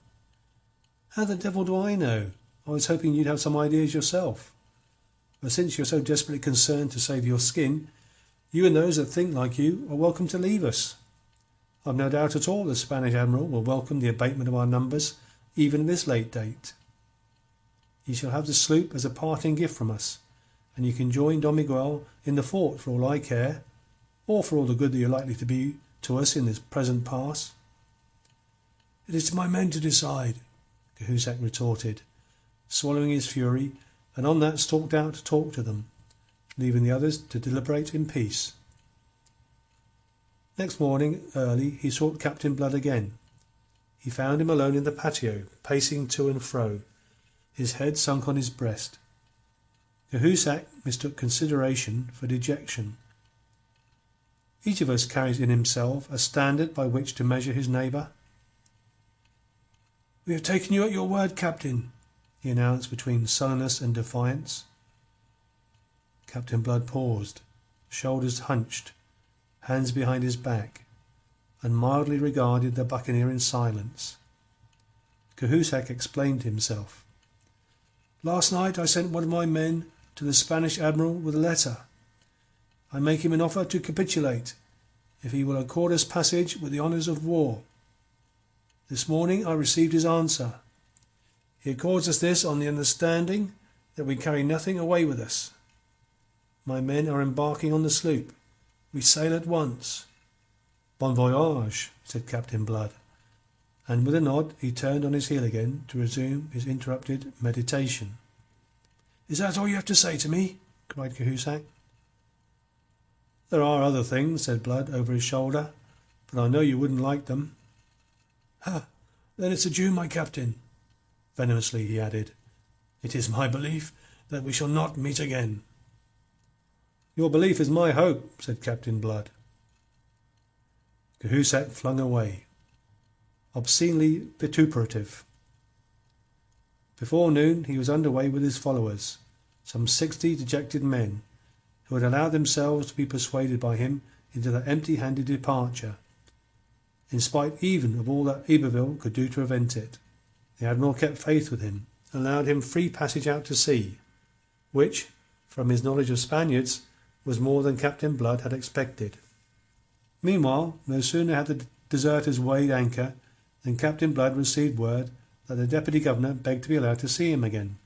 "How the devil do I know? I was hoping you'd have some ideas yourself. But since you're so desperately concerned to save your skin, you and those that think like you are welcome to leave us. I've no doubt at all the Spanish Admiral will welcome the abatement of our numbers, even at this late date. You shall have the sloop as a parting gift from us, and you can join Don Miguel in the fort for all I care, or for all the good that you're likely to be to us in this present pass." "It is to my men to decide," Cahusac retorted, swallowing his fury, and on that stalked out to talk to them, leaving the others to deliberate in peace. Next morning early he sought Captain Blood again. He found him alone in the patio, pacing to and fro, his head sunk on his breast. Cahusac mistook consideration for dejection. Each of us carries in himself a standard by which to measure his neighbour. "We have taken you at your word, Captain," he announced between sullenness and defiance. Captain Blood paused, shoulders hunched, hands behind his back, and mildly regarded the buccaneer in silence. Cahusac explained himself. "Last night I sent one of my men to the Spanish Admiral with a letter. I make him an offer to capitulate if he will accord us passage with the honours of war. This morning I received his answer. He accords us this on the understanding that we carry nothing away with us. My men are embarking on the sloop, We sail at once." "Bon voyage," said Captain Blood, and with a nod he turned on his heel again to resume his interrupted meditation. "Is that all you have to say to me?" cried Cahusac. "There are other things," said Blood over his shoulder, "but I know you wouldn't like them." "Ha! Then it's adieu, my captain." Venomously he added, "It is my belief that we shall not meet again." "Your belief is my hope," said Captain Blood. Cahusac flung away, obscenely vituperative. Before noon he was under way with his followers, some 60 dejected men, who had allowed themselves to be persuaded by him into that empty-handed departure, in spite even of all that Iberville could do to prevent it. The Admiral kept faith with him, and allowed him free passage out to sea, which, from his knowledge of Spaniards, was more than Captain Blood had expected. Meanwhile, no sooner had the deserters weighed anchor than Captain Blood received word that the Deputy Governor begged to be allowed to see him again.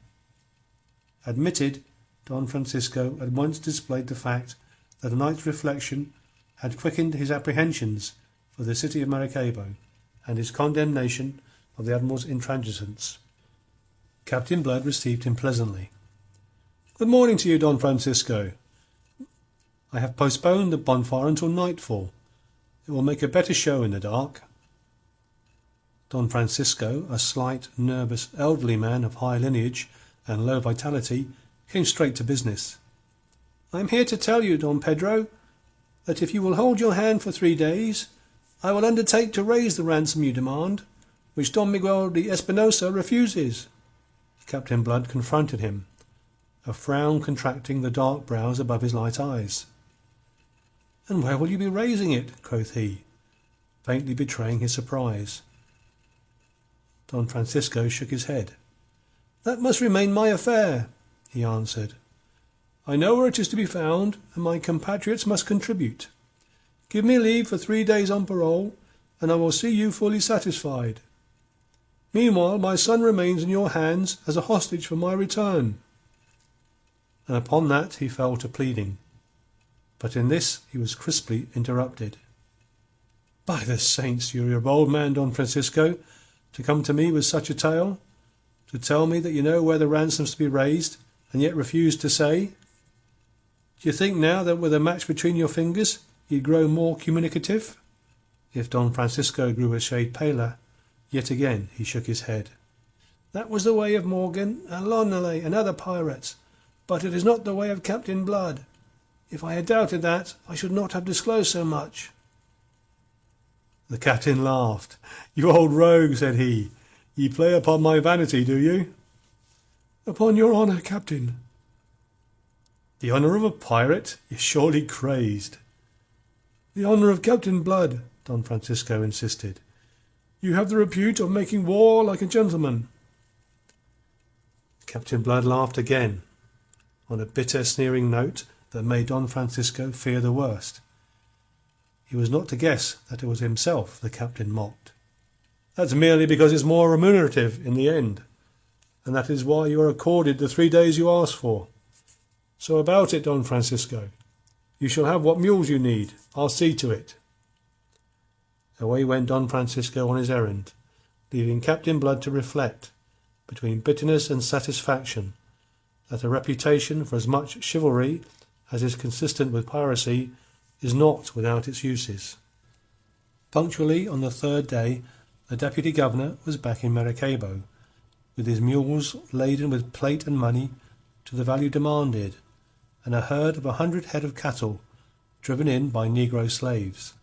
Admitted, Don Francisco at once displayed the fact that a night's reflection had quickened his apprehensions for the city of Maracaibo and his condemnation of the Admiral's intransigence. Captain Blood received him pleasantly. "Good morning to you, Don Francisco. I have postponed the bonfire until nightfall. It will make a better show in the dark." Don Francisco, a slight, nervous, elderly man of high lineage and low vitality, came straight to business. "I am here to tell you, Don Pedro, that if you will hold your hand for 3 days, I will undertake to raise the ransom you demand, which Don Miguel de Espinosa refuses." Captain Blood confronted him, a frown contracting the dark brows above his light eyes. "And where will you be raising it?" quoth he, faintly betraying his surprise. Don Francisco shook his head. "That must remain my affair," he answered. "I know where it is to be found, and my compatriots must contribute. Give me leave for 3 days on parole, and I will see you fully satisfied. Meanwhile, my son remains in your hands as a hostage for my return." And upon that he fell to pleading. But in this he was crisply interrupted. "By the saints, you're a bold man, Don Francisco, to come to me with such a tale, to tell me that you know where the ransom's to be raised, and yet refuse to say. Do you think now that with a match between your fingers you'd grow more communicative?" If Don Francisco grew a shade paler, yet again he shook his head. "That was the way of Morgan and Loneley and other pirates, but it is not the way of Captain Blood. If I had doubted that, I should not have disclosed so much." The captain laughed. "You old rogue," said he, "ye play upon my vanity, do you?" "Upon your honour, Captain." "The honour of a pirate? You're surely crazed." "The honour of Captain Blood," Don Francisco insisted. "You have the repute of making war like a gentleman." Captain Blood laughed again, on a bitter, sneering note that made Don Francisco fear the worst. He was not to guess that it was himself the captain mocked. "That's merely because it's more remunerative in the end, and that is why you are accorded the 3 days you ask for. So about it, Don Francisco. You shall have what mules you need. I'll see to it." Away went Don Francisco on his errand, leaving Captain Blood to reflect, between bitterness and satisfaction, that a reputation for as much chivalry as is consistent with piracy is not without its uses. Punctually on the 3rd day, the Deputy Governor was back in Maracaibo, with his mules laden with plate and money to the value demanded, and a herd of 100 head of cattle driven in by negro slaves.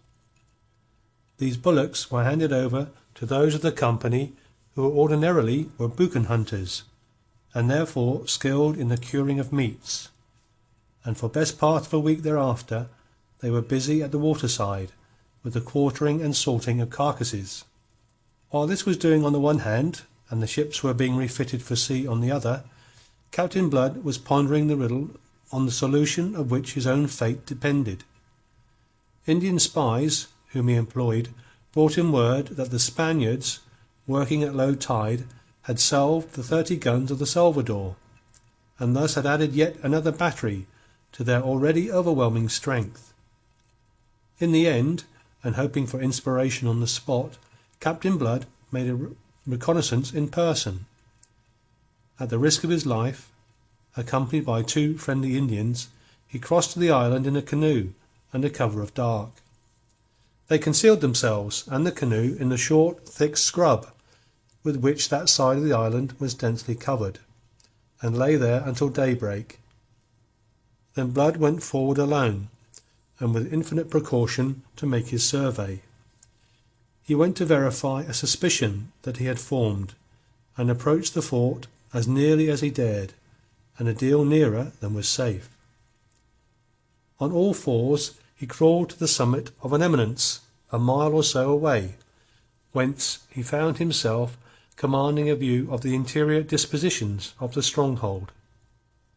These bullocks were handed over to those of the company who ordinarily were boucan hunters, and therefore skilled in the curing of meats, and for best part of a week thereafter they were busy at the waterside with the quartering and salting of carcasses. While this was doing on the one hand, and the ships were being refitted for sea on the other, Captain Blood was pondering the riddle on the solution of which his own fate depended. Indian spies, whom he employed, brought him word that the Spaniards, working at low tide, had salved the 30 guns of the Salvador, and thus had added yet another battery to their already overwhelming strength. In the end, and hoping for inspiration on the spot, Captain Blood made a reconnaissance in person. At the risk of his life, accompanied by 2 friendly Indians, he crossed to the island in a canoe under cover of dark. They concealed themselves and the canoe in the short, thick scrub with which that side of the island was densely covered, and lay there until daybreak. Then Blood went forward alone, and with infinite precaution to make his survey. He went to verify a suspicion that he had formed, and approached the fort as nearly as he dared, and a deal nearer than was safe. On all fours he crawled to the summit of an eminence a mile or so away, whence he found himself commanding a view of the interior dispositions of the stronghold.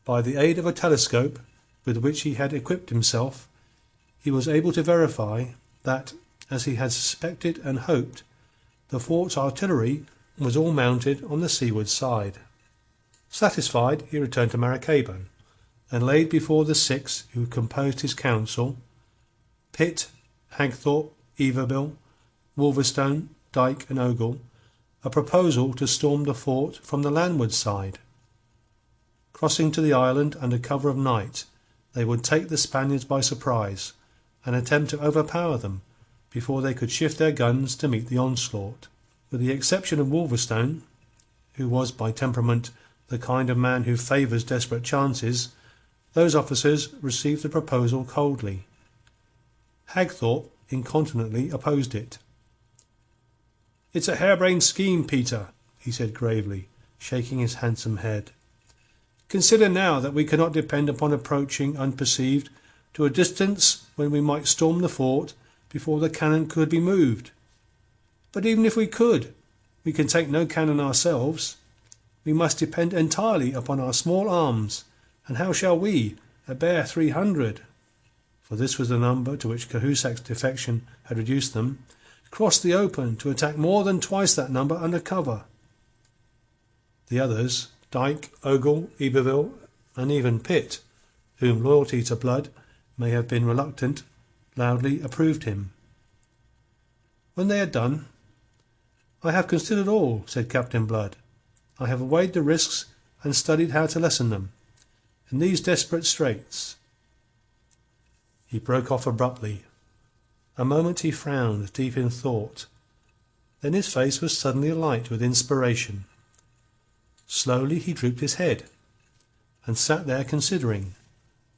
By the aid of a telescope with which he had equipped himself, he was able to verify that, as he had suspected and hoped, the fort's artillery was all mounted on the seaward side. Satisfied, he returned to Maracaibo, and laid before the 6 who composed his council, Pitt, Hagthorpe, Yberville, Wolverstone, Dyke, and Ogle, a proposal to storm the fort from the landward side. Crossing to the island under cover of night, they would take the Spaniards by surprise and attempt to overpower them before they could shift their guns to meet the onslaught. With the exception of Wolverstone, who was by temperament the kind of man who favours desperate chances, those officers received the proposal coldly. Hagthorpe incontinently opposed it. "It's a harebrained scheme, Peter," he said gravely, shaking his handsome head. "Consider now that we cannot depend upon approaching unperceived to a distance when we might storm the fort before the cannon could be moved. But even if we could, we can take no cannon ourselves. We must depend entirely upon our small arms, and how shall we, a bare 300, for this was the number to which Cahusac's defection had reduced them, cross the open to attack more than twice that number under cover?" The others, Dyke, Ogle, Yberville, and even Pitt, whom loyalty to Blood may have been reluctant, loudly approved him. When they had done, "I have considered all," said Captain Blood. "I have weighed the risks and studied how to lessen them. In these desperate straits—" He broke off abruptly. A moment he frowned, deep in thought. Then his face was suddenly alight with inspiration. Slowly he drooped his head, and sat there considering,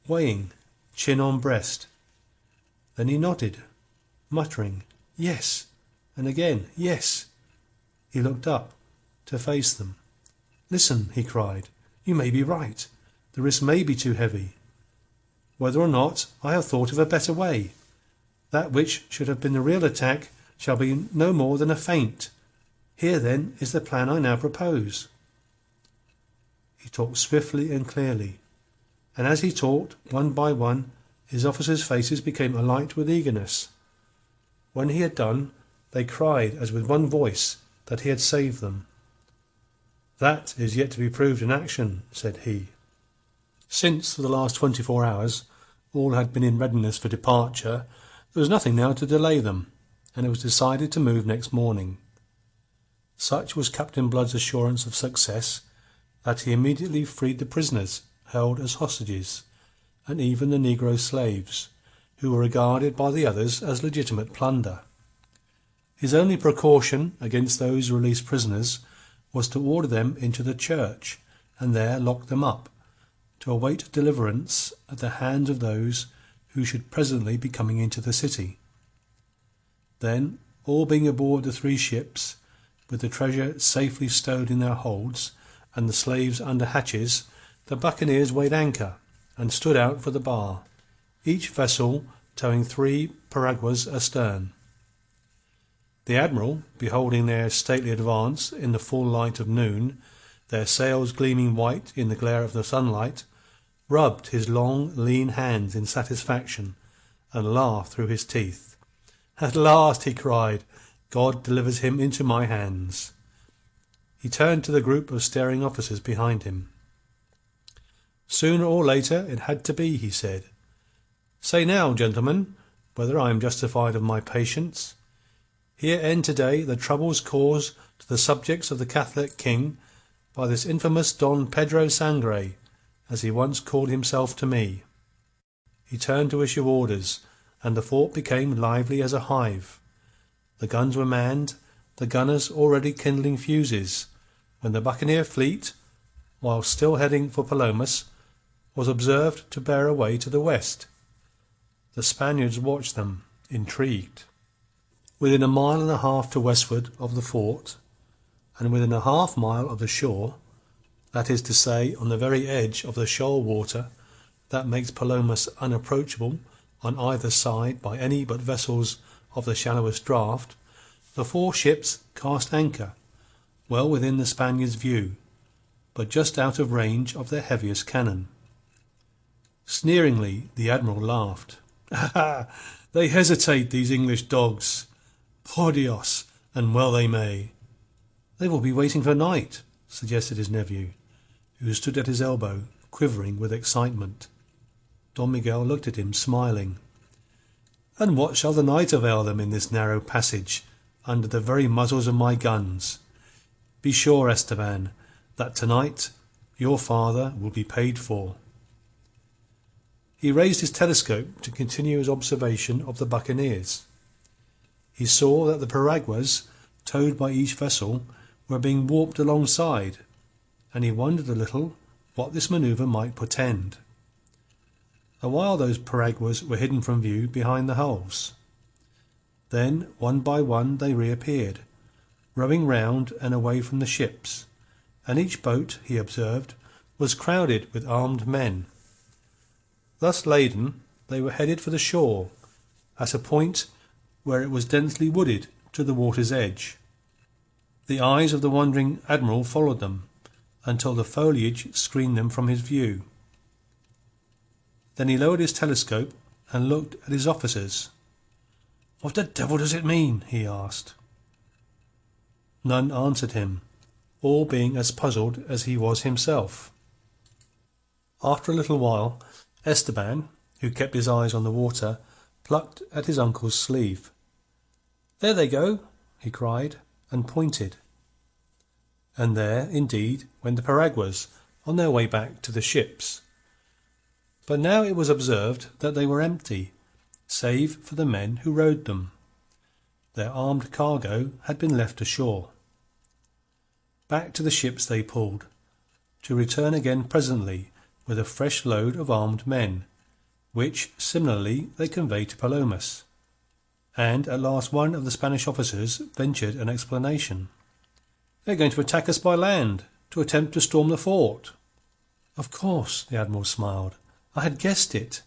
weighing, chin on breast. Then he nodded, muttering, "Yes," and again, "Yes." He looked up, to face them. "Listen," he cried. "You may be right. The risk may be too heavy. Whether or not, I have thought of a better way. That which should have been the real attack shall be no more than a feint. Here, then, is the plan I now propose." He talked swiftly and clearly, and as he talked, one by one, his officers' faces became alight with eagerness. When he had done, they cried as with one voice that he had saved them. "That is yet to be proved in action," said he. Since, for the last 24 hours, all had been in readiness for departure, there was nothing now to delay them, and it was decided to move next morning. Such was Captain Blood's assurance of success that he immediately freed the prisoners held as hostages, and even the negro slaves, who were regarded by the others as legitimate plunder. His only precaution against those released prisoners was to order them into the church, and there lock them up, to await deliverance at the hands of those who should presently be coming into the city. Then, all being aboard the 3 ships, with the treasure safely stowed in their holds, and the slaves under hatches, the buccaneers weighed anchor and stood out for the bar, each vessel towing 3 piraguas astern. The admiral, beholding their stately advance in the full light of noon, their sails gleaming white in the glare of the sunlight, rubbed his long, lean hands in satisfaction and laughed through his teeth. "At last," he cried, "God delivers him into my hands." He turned to the group of staring officers behind him. "Sooner or later it had to be," he said. "Say now, gentlemen, whether I am justified of my patience. Here end today the troubles caused to the subjects of the Catholic king by this infamous Don Pedro Sangre, as he once called himself to me." He turned to issue orders, and the fort became lively as a hive. The guns were manned, the gunners already kindling fuses, when the buccaneer fleet, while still heading for Palomas, was observed to bear away to the west. The Spaniards watched them, intrigued. Within a mile and a half to westward of the fort, and within a half-mile of the shore, that is to say, on the very edge of the shoal water that makes Palomas unapproachable on either side by any but vessels of the shallowest draught, the 4 ships cast anchor, well within the Spaniards' view, but just out of range of their heaviest cannon. Sneeringly the admiral laughed. "Ah, they hesitate, these English dogs. Por Dios, and well they may." "They will be waiting for night," suggested his nephew, who stood at his elbow, quivering with excitement. Don Miguel looked at him, smiling. "And what shall the night avail them in this narrow passage, under the very muzzles of my guns? Be sure, Esteban, that tonight your father will be paid for." He raised his telescope to continue his observation of the buccaneers. He saw that the piraguas towed by each vessel were being warped alongside, and he wondered a little what this manoeuvre might portend. A while those piraguas were hidden from view behind the hulls. Then one by one they reappeared, rowing round and away from the ships, and each boat, he observed, was crowded with armed men. Thus laden, they were headed for the shore, at a point where it was densely wooded to the water's edge. The eyes of the wondering admiral followed them, until the foliage screened them from his view. Then he lowered his telescope and looked at his officers. "What the devil does it mean?" he asked. None answered him, all being as puzzled as he was himself. After a little while, Esteban, who kept his eyes on the water, plucked at his uncle's sleeve. "There they go!" he cried, and pointed. And there, indeed, went the piraguas on their way back to the ships. But now it was observed that they were empty, save for the men who rowed them. Their armed cargo had been left ashore. Back to the ships they pulled, to return again presently with a fresh load of armed men, which similarly they conveyed to Palomas. And at last one of the Spanish officers ventured an explanation. "They're going to attack us by land, to attempt to storm the fort." "Of course," the admiral smiled. "I had guessed it.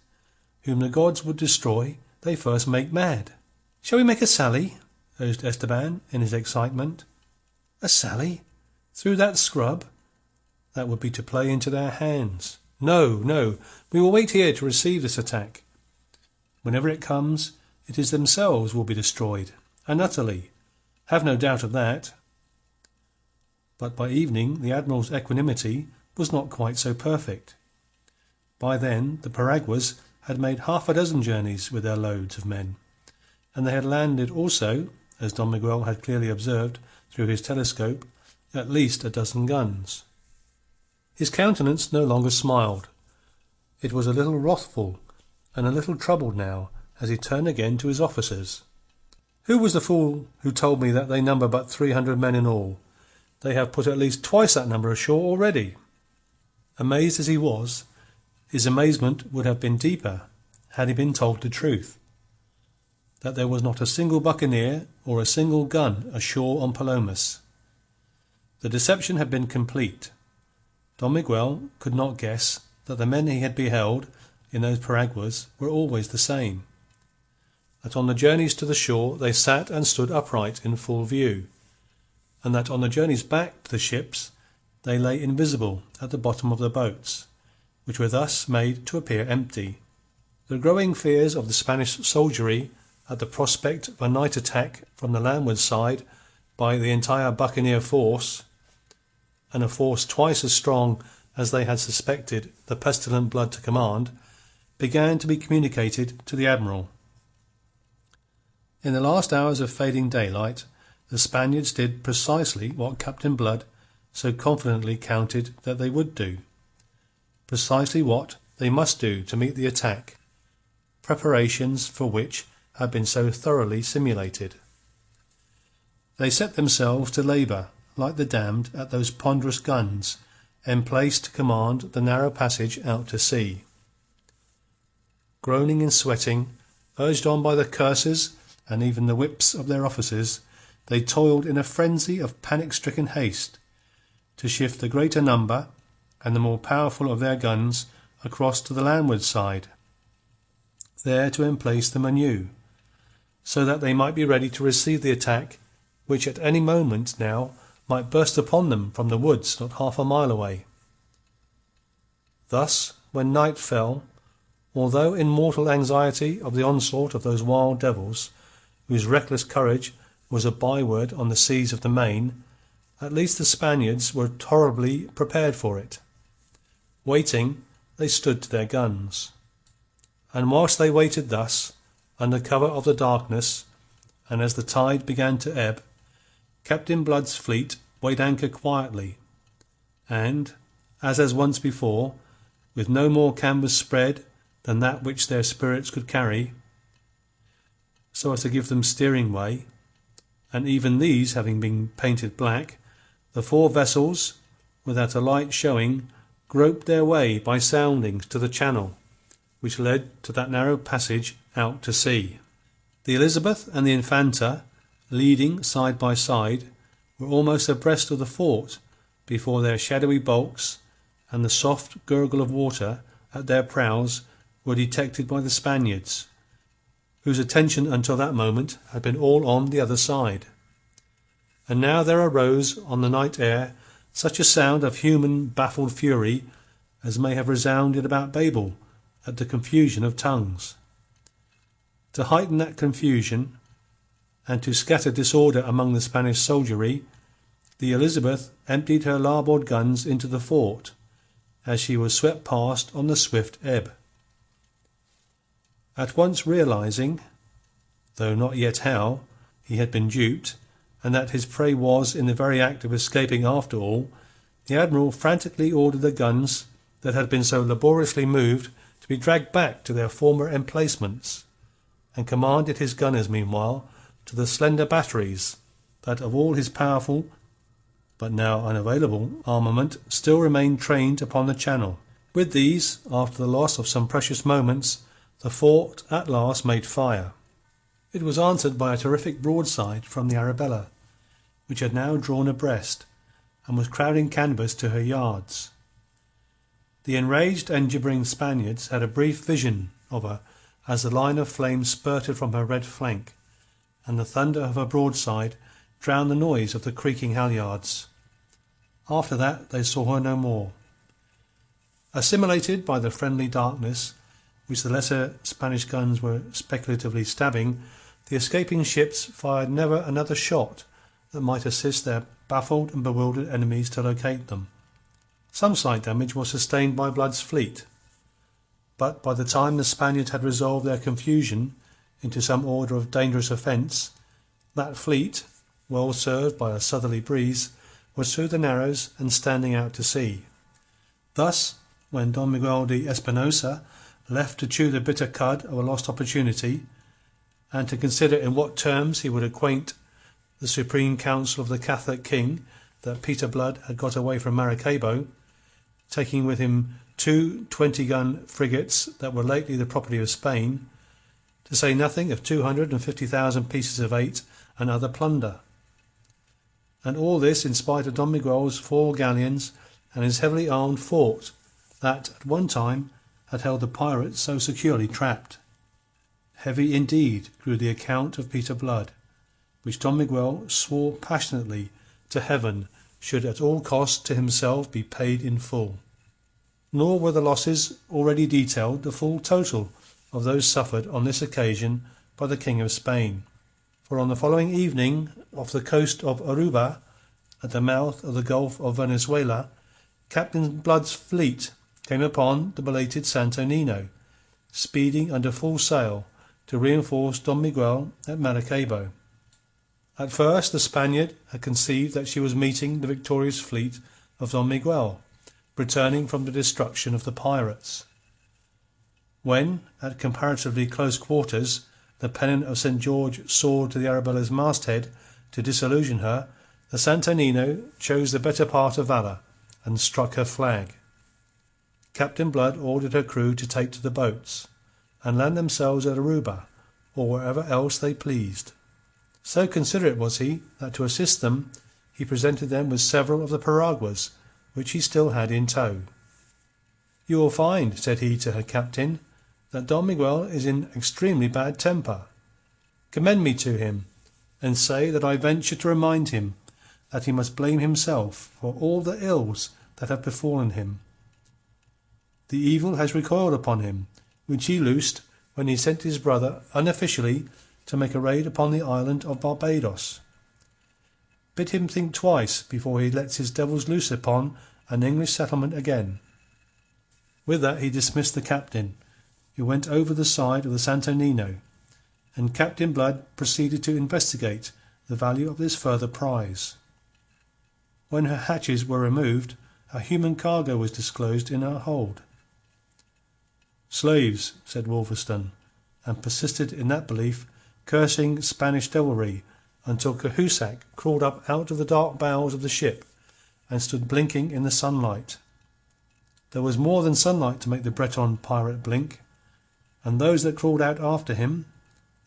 Whom the gods would destroy, they first make mad." "Shall we make a sally?" urged Esteban in his excitement. "A sally? Through that scrub? That would be to play into their hands. No, no, we will wait here to receive this attack. Whenever it comes, it is themselves will be destroyed, and utterly. Have no doubt of that." But by evening the admiral's equanimity was not quite so perfect. By then the piraguas had made 6 journeys with their loads of men, and they had landed also, as Don Miguel had clearly observed through his telescope, at least 12 guns. His countenance no longer smiled. It was a little wrathful and a little troubled now as he turned again to his officers. "Who was the fool who told me that they number but 300 men in all? They have put at least twice that number ashore already." Amazed as he was, his amazement would have been deeper had he been told the truth, that there was not a single buccaneer or a single gun ashore on Palomas. The deception had been complete. Don Miguel could not guess that the men he had beheld in those piraguas were always the same, that on the journeys to the shore they sat and stood upright in full view, and that on the journeys back to the ships they lay invisible at the bottom of the boats, which were thus made to appear empty. The growing fears of the Spanish soldiery at the prospect of a night attack from the landward side by the entire buccaneer force, and a force twice as strong as they had suspected the pestilent Blood to command, began to be communicated to the admiral. In the last hours of fading daylight, the Spaniards did precisely what Captain Blood so confidently counted that they would do, precisely what they must do to meet the attack, preparations for which had been so thoroughly simulated. They set themselves to labour like the damned at those ponderous guns emplaced to command the narrow passage out to sea. Groaning and sweating, urged on by the curses and even the whips of their officers, they toiled in a frenzy of panic-stricken haste to shift the greater number and the more powerful of their guns across to the landward side, there to emplace them anew, so that they might be ready to receive the attack which at any moment now might burst upon them from the woods not half a mile away. Thus, when night fell, although in mortal anxiety of the onslaught of those wild devils, whose reckless courage was a byword on the seas of the main, at least the Spaniards were tolerably prepared for it. Waiting, they stood to their guns. And whilst they waited thus, under cover of the darkness, and as the tide began to ebb, Captain Blood's fleet weighed anchor quietly, and, as once before, with no more canvas spread than that which their spirits could carry, so as to give them steering way, and even these having been painted black, the four vessels, without a light showing, groped their way by soundings to the channel which led to that narrow passage out to sea. The Elizabeth and the Infanta, leading side by side, were almost abreast of the fort before their shadowy bulks and the soft gurgle of water at their prows were detected by the Spaniards, whose attention until that moment had been all on the other side. And now there arose on the night air such a sound of human baffled fury as may have resounded about Babel at the confusion of tongues. To heighten that confusion, and to scatter disorder among the Spanish soldiery, the Elizabeth emptied her larboard guns into the fort, as she was swept past on the swift ebb. At once realizing, though not yet how, he had been duped, and that his prey was in the very act of escaping after all, the Admiral frantically ordered the guns that had been so laboriously moved to be dragged back to their former emplacements, and commanded his gunners meanwhile to the slender batteries that of all his powerful but now unavailable armament still remained trained upon the channel. With these, after the loss of some precious moments, the fort at last made fire. It was answered by a terrific broadside from the Arabella, which had now drawn abreast, and was crowding canvas to her yards. The enraged and gibbering Spaniards had a brief vision of her as the line of flame spurted from her red flank, and the thunder of her broadside drowned the noise of the creaking halyards. After that they saw her no more. Assimilated by the friendly darkness, which the lesser Spanish guns were speculatively stabbing, the escaping ships fired never another shot that might assist their baffled and bewildered enemies to locate them. Some slight damage was sustained by Blood's fleet, but by the time the Spaniards had resolved their confusion into some order of dangerous offence, that fleet, well served by a southerly breeze, was through the narrows and standing out to sea. Thus, when Don Miguel de Espinosa left to chew the bitter cud of a lost opportunity, and to consider in what terms he would acquaint the Supreme Council of the Catholic King that Peter Blood had got away from Maracaibo, taking with him 2 20-gun frigates that were lately the property of Spain, to say nothing of 250,000 pieces of eight and other plunder. And all this in spite of Don Miguel's 4 galleons and his heavily armed fort that at one time had held the pirates so securely trapped. Heavy indeed grew the account of Peter Blood, which Don Miguel swore passionately to heaven should at all costs to himself be paid in full. Nor were the losses already detailed the full total of those suffered on this occasion by the King of Spain. For on the following evening, off the coast of Aruba, at the mouth of the Gulf of Venezuela, Captain Blood's fleet came upon the belated Santo Nino, speeding under full sail to reinforce Don Miguel at Maracaibo. At first the Spaniard had conceived that she was meeting the victorious fleet of Don Miguel, returning from the destruction of the pirates. When, at comparatively close quarters, the pennant of St. George soared to the Arabella's masthead to disillusion her, the Santo Nino chose the better part of valour and struck her flag. Captain Blood ordered her crew to take to the boats and land themselves at Aruba or wherever else they pleased. So considerate was he that to assist them he presented them with several of the piraguas which he still had in tow. "You will find," said he to her captain, "that Don Miguel is in extremely bad temper. Commend me to him, and say that I venture to remind him that he must blame himself for all the ills that have befallen him. The evil has recoiled upon him, which he loosed when he sent his brother unofficially to make a raid upon the island of Barbados. Bid him think twice before he lets his devils loose upon an English settlement again." With that he dismissed the captain, who went over the side of the Santo Nino, and Captain Blood proceeded to investigate the value of this further prize. When her hatches were removed, a human cargo was disclosed in her hold. "Slaves," said Wolverstone, and persisted in that belief, cursing Spanish devilry until Cahusac crawled up out of the dark bowels of the ship and stood blinking in the sunlight. There was more than sunlight to make the Breton pirate blink, and those that crawled out after him,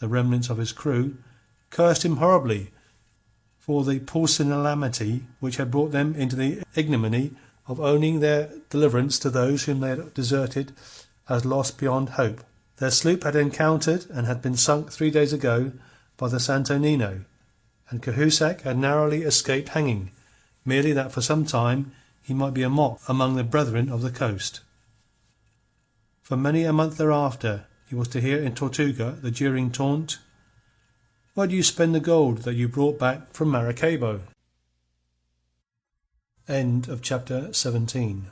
the remnants of his crew, cursed him horribly for the pusillanimity which had brought them into the ignominy of owning their deliverance to those whom they had deserted as lost beyond hope. Their sloop had encountered and had been sunk 3 days ago by the Santo Nino, and Cahusac had narrowly escaped hanging, merely that for some time he might be a mock among the brethren of the coast. For many a month thereafter he was to hear in Tortuga the jeering taunt, "Why do you spend the gold that you brought back from Maracaibo?" End of chapter 17.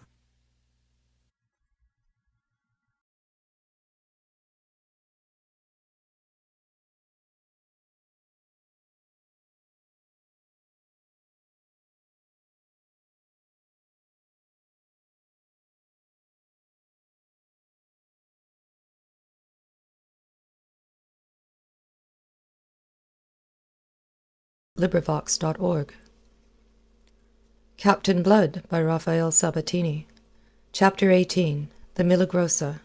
LibriVox.org. Captain Blood by Rafael Sabatini. Chapter 18. The Milagrosa.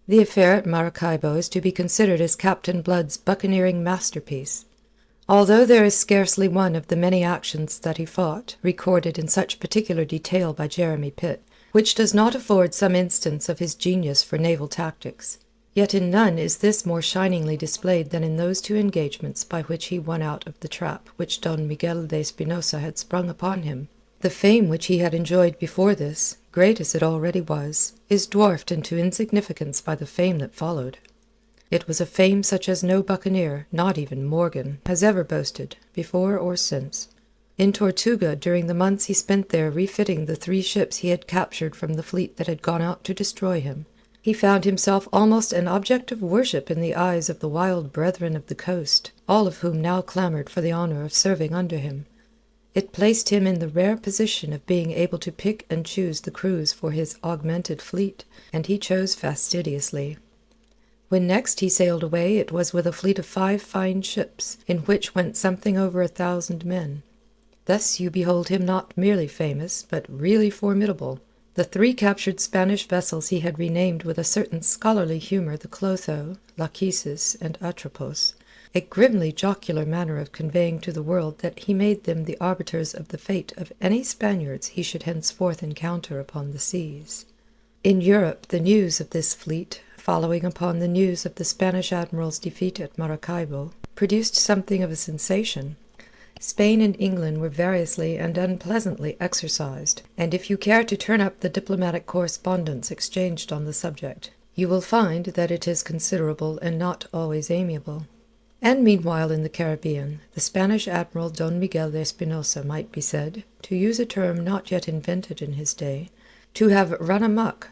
The affair at Maracaibo is to be considered as Captain Blood's buccaneering masterpiece. Although there is scarcely one of the many actions that he fought, recorded in such particular detail by Jeremy Pitt, which does not afford some instance of his genius for naval tactics, yet in none is this more shiningly displayed than in those 2 engagements by which he won out of the trap which Don Miguel de Espinosa had sprung upon him. The fame which he had enjoyed before this, great as it already was, is dwarfed into insignificance by the fame that followed. It was a fame such as no buccaneer, not even Morgan, has ever boasted, before or since. In Tortuga, during the months he spent there refitting the 3 ships he had captured from the fleet that had gone out to destroy him, he found himself almost an object of worship in the eyes of the wild brethren of the coast, all of whom now clamoured for the honour of serving under him. It placed him in the rare position of being able to pick and choose the crews for his augmented fleet, and he chose fastidiously. When next he sailed away it was with a fleet of 5 fine ships, in which went something over 1,000 men. Thus you behold him not merely famous, but really formidable. The 3 captured Spanish vessels he had renamed with a certain scholarly humour the Clotho, Lachesis, and Atropos, a grimly jocular manner of conveying to the world that he made them the arbiters of the fate of any Spaniards he should henceforth encounter upon the seas. In Europe the news of this fleet, following upon the news of the Spanish admiral's defeat at Maracaibo, produced something of a sensation. Spain and England were variously and unpleasantly exercised, and if you care to turn up the diplomatic correspondence exchanged on the subject, you will find that it is considerable and not always amiable. And meanwhile in the Caribbean, the Spanish admiral Don Miguel de Espinosa might be said, to use a term not yet invented in his day, to have run amuck.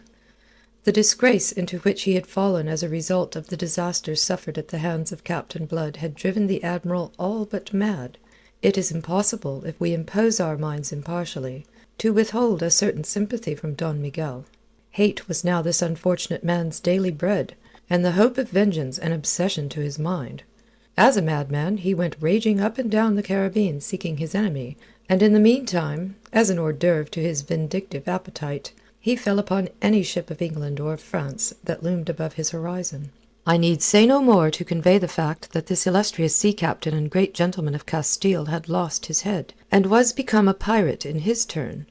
The disgrace into which he had fallen as a result of the disasters suffered at the hands of Captain Blood had driven the Admiral all but mad. It is impossible, if we impose our minds impartially, to withhold a certain sympathy from Don Miguel. Hate was now this unfortunate man's daily bread, and the hope of vengeance an obsession to his mind. As a madman, he went raging up and down the Caribbean seeking his enemy, and in the meantime, as an hors d'oeuvre to his vindictive appetite, he fell upon any ship of England or of France that loomed above his horizon. I need say no more to convey the fact that this illustrious sea captain and great gentleman of Castile had lost his head, and was become a pirate in his turn.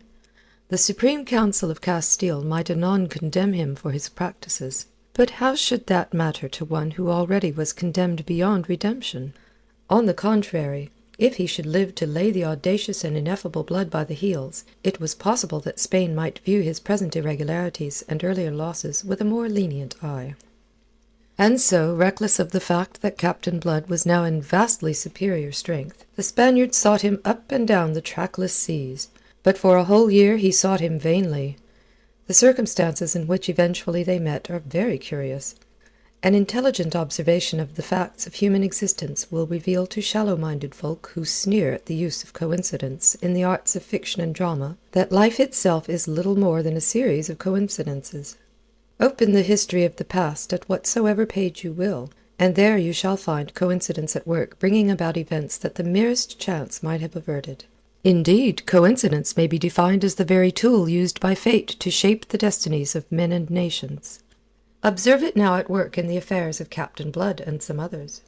The Supreme Council of Castile might anon condemn him for his practices, but how should that matter to one who already was condemned beyond redemption? On the contrary, if he should live to lay the audacious and ineffable Blood by the heels, it was possible that Spain might view his present irregularities and earlier losses with a more lenient eye. And so, reckless of the fact that Captain Blood was now in vastly superior strength, the Spaniard sought him up and down the trackless seas. But for a whole year he sought him vainly. The circumstances in which eventually they met are very curious. An intelligent observation of the facts of human existence will reveal to shallow-minded folk who sneer at the use of coincidence in the arts of fiction and drama that life itself is little more than a series of coincidences. Open the history of the past at whatsoever page you will, and there you shall find coincidence at work bringing about events that the merest chance might have averted. Indeed, coincidence may be defined as the very tool used by fate to shape the destinies of men and nations. Observe it now at work in the affairs of Captain Blood and some others.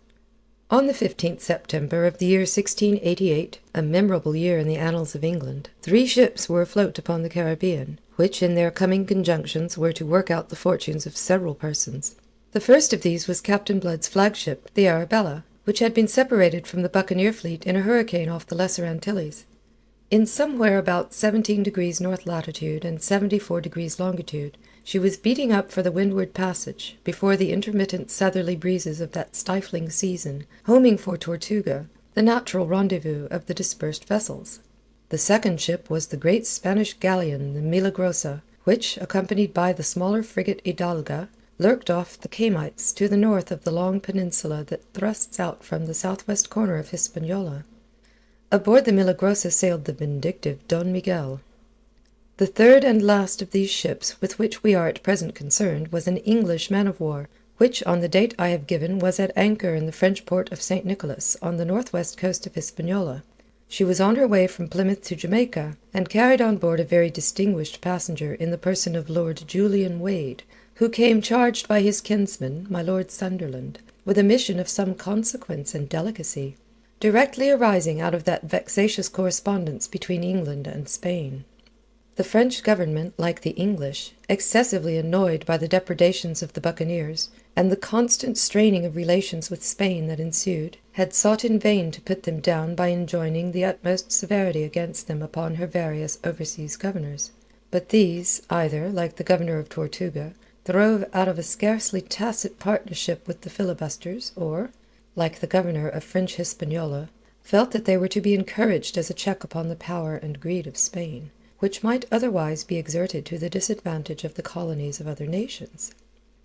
On the 15th September of the year 1688, a memorable year in the annals of England, 3 ships were afloat upon the Caribbean, which in their coming conjunctions were to work out the fortunes of several persons. The first of these was Captain Blood's flagship, the Arabella, which had been separated from the buccaneer fleet in a hurricane off the Lesser Antilles. In somewhere about 17 degrees north latitude and 74 degrees longitude, she was beating up for the windward passage, before the intermittent southerly breezes of that stifling season, homing for Tortuga, the natural rendezvous of the dispersed vessels. The second ship was the great Spanish galleon, the Milagrosa, which, accompanied by the smaller frigate Hidalga, lurked off the Quemites to the north of the long peninsula that thrusts out from the southwest corner of Hispaniola. Aboard the Milagrosa sailed the vindictive Don Miguel. The third and last of these ships with which we are at present concerned was an English man-of-war, which on the date I have given was at anchor in the French port of St. Nicholas on the northwest coast of Hispaniola. She was on her way from Plymouth to Jamaica, and carried on board a very distinguished passenger in the person of Lord Julian Wade, who came charged by his kinsman, my Lord Sunderland, with a mission of some consequence and delicacy, directly arising out of that vexatious correspondence between England and Spain. The French government, like the English, excessively annoyed by the depredations of the buccaneers, and the constant straining of relations with Spain that ensued, had sought in vain to put them down by enjoining the utmost severity against them upon her various overseas governors. But these, either, like the governor of Tortuga, throve out of a scarcely tacit partnership with the filibusters, or, like the governor of French Hispaniola, felt that they were to be encouraged as a check upon the power and greed of Spain, which might otherwise be exerted to the disadvantage of the colonies of other nations.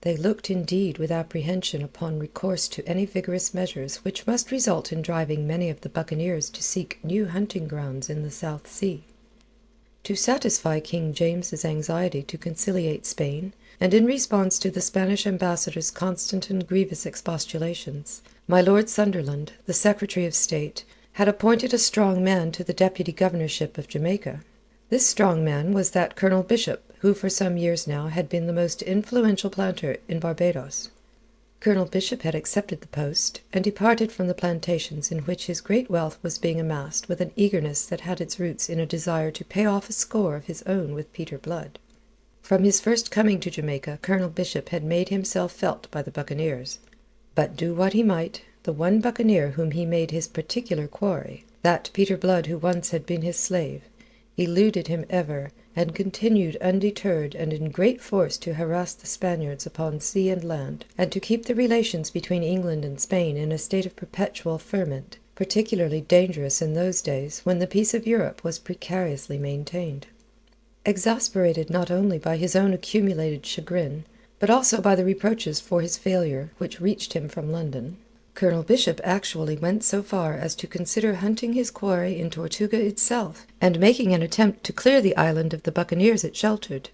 They looked indeed with apprehension upon recourse to any vigorous measures which must result in driving many of the buccaneers to seek new hunting grounds in the South Sea. To satisfy King James's anxiety to conciliate Spain, and in response to the Spanish ambassador's constant and grievous expostulations, my Lord Sunderland, the Secretary of State, had appointed a strong man to the deputy governorship of Jamaica. This strong man was that Colonel Bishop, who for some years now had been the most influential planter in Barbados. Colonel Bishop had accepted the post, and departed from the plantations in which his great wealth was being amassed with an eagerness that had its roots in a desire to pay off a score of his own with Peter Blood. From his first coming to Jamaica, Colonel Bishop had made himself felt by the buccaneers. But do what he might, the one buccaneer whom he made his particular quarry, that Peter Blood who once had been his slave, eluded him ever, and continued undeterred and in great force to harass the Spaniards upon sea and land, and to keep the relations between England and Spain in a state of perpetual ferment, particularly dangerous in those days when the peace of Europe was precariously maintained. exasperated not only by his own accumulated chagrin, but also by the reproaches for his failure which reached him from London. Colonel Bishop actually went so far as to consider hunting his quarry in Tortuga itself, and making an attempt to clear the island of the buccaneers it sheltered.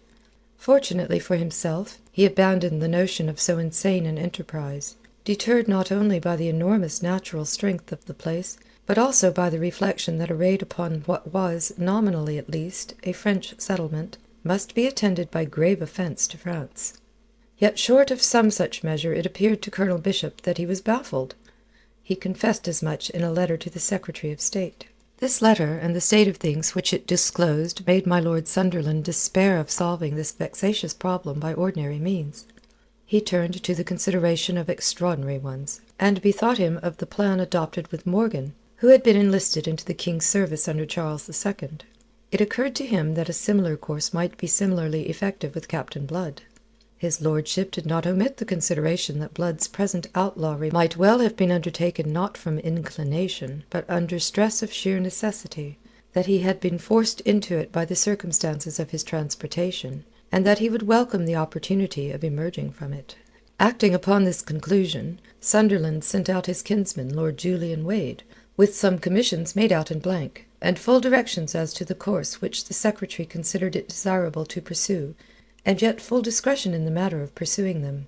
Fortunately for himself, he abandoned the notion of so insane an enterprise, deterred not only by the enormous natural strength of the place, but also by the reflection that a raid upon what was, nominally at least, a French settlement, must be attended by grave offence to France. Yet short of some such measure it appeared to Colonel Bishop that he was baffled. He confessed as much in a letter to the Secretary of State. This letter and the state of things which it disclosed made my Lord Sunderland despair of solving this vexatious problem by ordinary means. He turned to the consideration of extraordinary ones, and bethought him of the plan adopted with Morgan, who had been enlisted into the King's service under Charles II. It occurred to him that a similar course might be similarly effective with Captain Blood. His lordship did not omit the consideration that Blood's present outlawry might well have been undertaken not from inclination, but under stress of sheer necessity, that he had been forced into it by the circumstances of his transportation, and that he would welcome the opportunity of emerging from it. Acting upon this conclusion, Sunderland sent out his kinsman, Lord Julian Wade, with some commissions made out in blank, and full directions as to the course which the Secretary considered it desirable to pursue, and yet full discretion in the matter of pursuing them.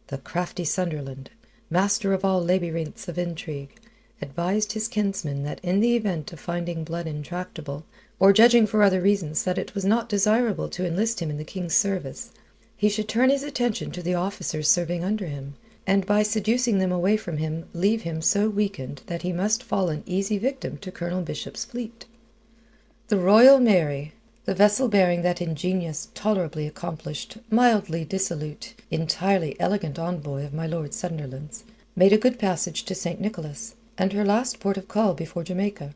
The crafty Sunderland, master of all labyrinths of intrigue, advised his kinsman that in the event of finding Blood intractable, or judging for other reasons that it was not desirable to enlist him in the King's service, he should turn his attention to the officers serving under him, and by seducing them away from him leave him so weakened that he must fall an easy victim to Colonel Bishop's fleet. The Royal Mary, the vessel bearing that ingenious, tolerably accomplished, mildly dissolute, entirely elegant envoy of my Lord Sunderland's, made a good passage to St. Nicholas, and her last port of call before Jamaica.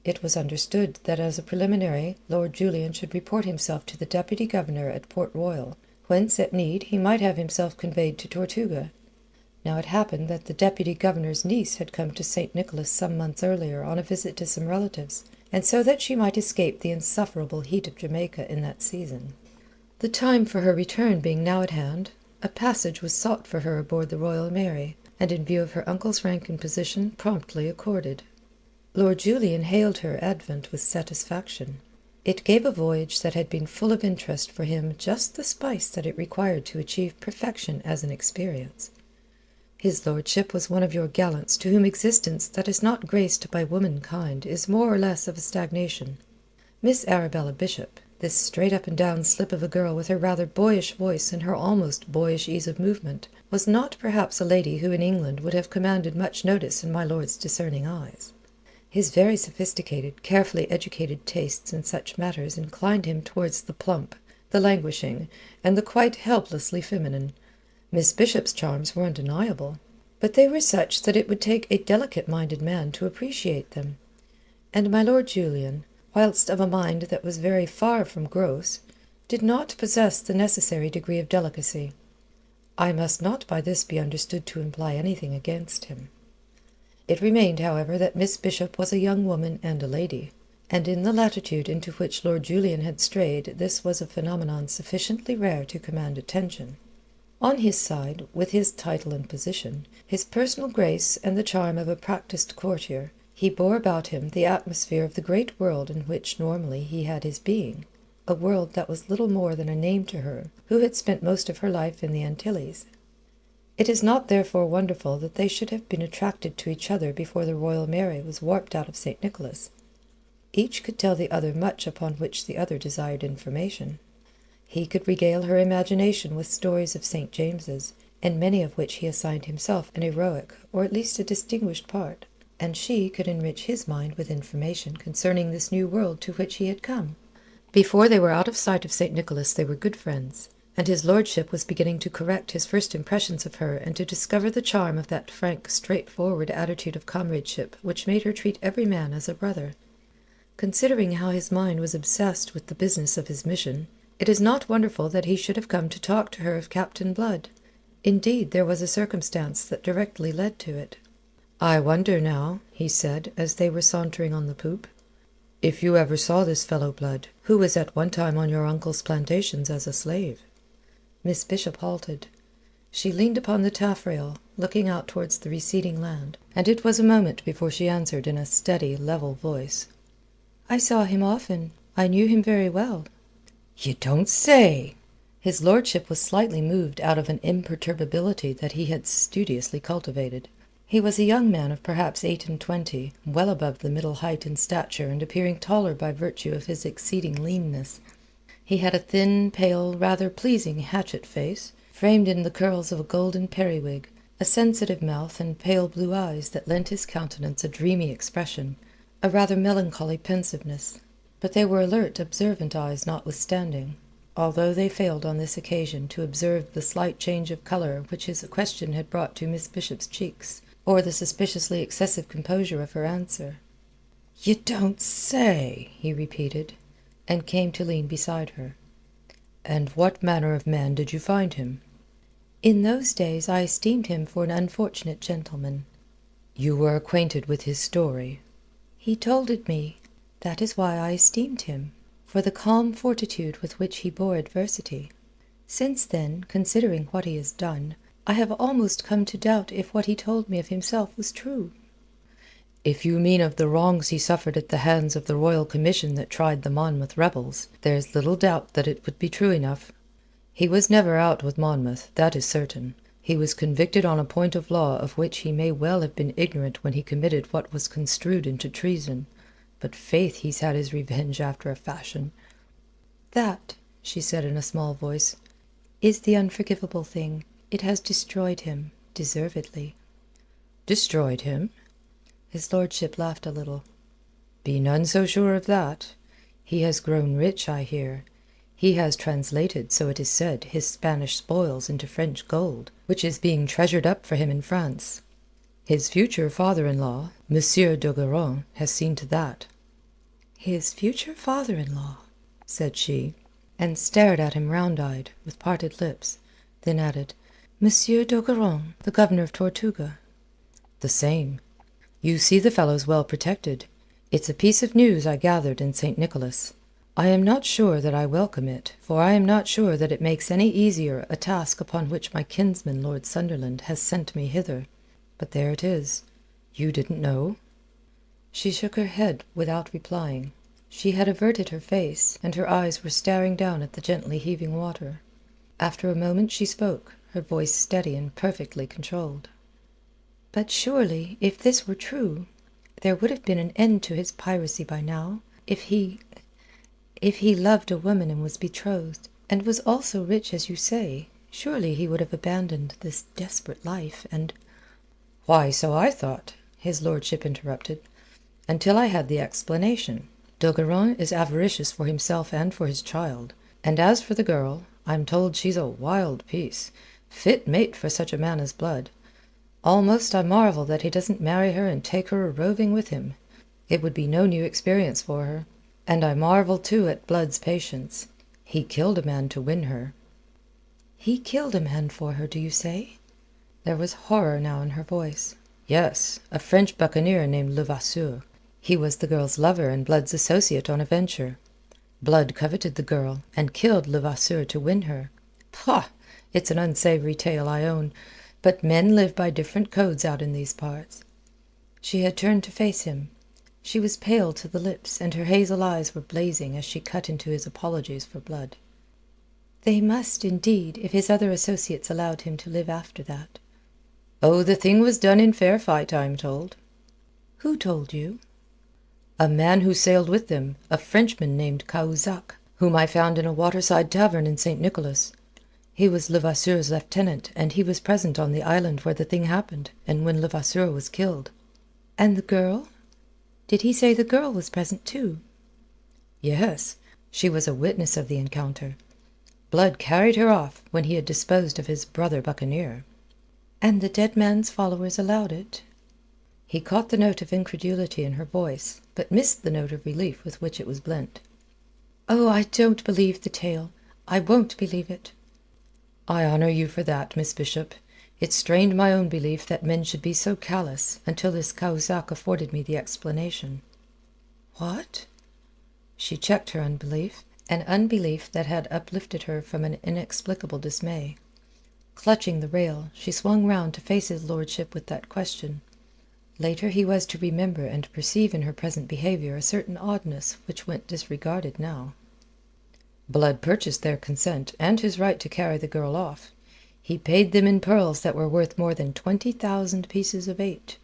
It was understood that as a preliminary Lord Julian should report himself to the Deputy Governor at Port Royal, whence at need he might have himself conveyed to Tortuga. Now it happened that the Deputy Governor's niece had come to St. Nicholas some months earlier on a visit to some relatives, and so that she might escape the insufferable heat of Jamaica in that season. The time for her return being now at hand, a passage was sought for her aboard the Royal Mary, and in view of her uncle's rank and position promptly accorded. Lord Julian hailed her advent with satisfaction. It gave a voyage that had been full of interest for him just the spice that it required to achieve perfection as an experience. His lordship was one of your gallants to whom existence that is not graced by womankind is more or less of a stagnation. Miss Arabella Bishop, this straight-up-and-down slip of a girl with her rather boyish voice and her almost boyish ease of movement, was not perhaps a lady who in England would have commanded much notice in my lord's discerning eyes. His very sophisticated, carefully educated tastes in such matters inclined him towards the plump, the languishing, and the quite helplessly feminine. Miss Bishop's charms were undeniable, but they were such that it would take a delicate-minded man to appreciate them, and my Lord Julian, whilst of a mind that was very far from gross, did not possess the necessary degree of delicacy. I must not by this be understood to imply anything against him. It remained, however, that Miss Bishop was a young woman and a lady, and in the latitude into which Lord Julian had strayed this was a phenomenon sufficiently rare to command attention. On his side, with his title and position, his personal grace and the charm of a practised courtier, he bore about him the atmosphere of the great world in which normally he had his being, a world that was little more than a name to her, who had spent most of her life in the Antilles. It is not therefore wonderful that they should have been attracted to each other before the Royal Mary was warped out of St. Nicholas. Each could tell the other much upon which the other desired information. He could regale her imagination with stories of St. James's, in many of which he assigned himself an heroic, or at least a distinguished part, and she could enrich his mind with information concerning this new world to which he had come. Before they were out of sight of St. Nicholas they were good friends, and his lordship was beginning to correct his first impressions of her and to discover the charm of that frank, straightforward attitude of comradeship which made her treat every man as a brother. Considering how his mind was obsessed with the business of his mission, it is not wonderful that he should have come to talk to her of Captain Blood. Indeed, there was a circumstance that directly led to it. "I wonder now," he said, as they were sauntering on the poop, "If you ever saw this fellow Blood, who was at one time on your uncle's plantations as a slave." Miss Bishop halted. She leaned upon the taffrail, looking out towards the receding land, and it was a moment before she answered in a steady, level voice. "I saw him often. I knew him very well." "You don't say!" His lordship was slightly moved out of an imperturbability that he had studiously cultivated. He was a young man of perhaps 8 and 20, well above the middle height in stature and appearing taller by virtue of his exceeding leanness. He had a thin, pale, rather pleasing hatchet face, framed in the curls of a golden periwig, a sensitive mouth and pale blue eyes that lent his countenance a dreamy expression, a rather melancholy pensiveness. But they were alert, observant eyes notwithstanding, although they failed on this occasion to observe the slight change of colour which his question had brought to Miss Bishop's cheeks, or the suspiciously excessive composure of her answer. "You don't say!" he repeated, and came to lean beside her. "And what manner of man did you find him?" "In those days I esteemed him for an unfortunate gentleman." "You were acquainted with his story?" "He told it me. That is why I esteemed him, for the calm fortitude with which he bore adversity. Since then, considering what he has done, I have almost come to doubt if what he told me of himself was true." "If you mean of the wrongs he suffered at the hands of the Royal Commission that tried the Monmouth rebels, there's little doubt that it would be true enough. He was never out with Monmouth, that is certain. He was convicted on a point of law of which he may well have been ignorant when he committed what was construed into treason. But faith, he's had his revenge after a fashion." "That," she said in a small voice, "is the unforgivable thing. It has destroyed him, deservedly." "Destroyed him?" His lordship laughed a little. "Be none so sure of that. He has grown rich, I hear. He has translated, so it is said, his Spanish spoils into French gold, which is being treasured up for him in France. His future father-in-law, Monsieur d'Ogeron, has seen to that." "His future father-in-law," said she, and stared at him round-eyed, with parted lips, then added, "Monsieur d'Ogeron, the Governor of Tortuga." "The same. You see the fellow's well protected. It's a piece of news I gathered in St. Nicholas. I am not sure that I welcome it, for I am not sure that it makes any easier a task upon which my kinsman Lord Sunderland has sent me hither. But there it is. You didn't know?" She shook her head without replying. She had averted her face, and her eyes were staring down at the gently heaving water. After a moment she spoke, her voice steady and perfectly controlled. "But surely, if this were true, there would have been an end to his piracy by now, if he loved a woman and was betrothed, and was also rich as you say, surely he would have abandoned this desperate life, and—" "Why, so I thought," his lordship interrupted, "until I had the explanation. D'Ogeron is avaricious for himself and for his child, and as for the girl, I'm told she's a wild piece, fit mate for such a man as Blood. Almost I marvel that he doesn't marry her and take her a roving with him. It would be no new experience for her. And I marvel too at Blood's patience. He killed a man to win her." "He killed a man for her, do you say?" There was horror now in her voice. "Yes, a French buccaneer named Levasseur. He was the girl's lover and Blood's associate on a venture. Blood coveted the girl, and killed Levasseur to win her. Pah! It's an unsavoury tale, I own, but men live by different codes out in these parts." She had turned to face him. She was pale to the lips, and her hazel eyes were blazing as she cut into his apologies for Blood. "They must, indeed, if his other associates allowed him to live after that." "Oh, the thing was done in fair fight, I am told." "Who told you?" "A man who sailed with them, a Frenchman named Cahusac, whom I found in a waterside tavern in St. Nicholas. He was Levasseur's lieutenant, and he was present on the island where the thing happened, and when Levasseur was killed." "And the girl? Did he say the girl was present too?" "Yes. She was a witness of the encounter. Blood carried her off when he had disposed of his brother buccaneer." "And the dead man's followers allowed it?" He caught the note of incredulity in her voice, but missed the note of relief with which it was blent. "Oh, I don't believe the tale. I won't believe it." "I honour you for that, Miss Bishop. It strained my own belief that men should be so callous, until this Cahusac afforded me the explanation." "What?" She checked her unbelief, an unbelief that had uplifted her from an inexplicable dismay. Clutching the rail, she swung round to face his lordship with that question. Later he was to remember and perceive in her present behaviour a certain oddness which went disregarded now. Blood purchased their consent and his right to carry the girl off. He paid them in pearls that were worth more than 20,000 pieces of eight.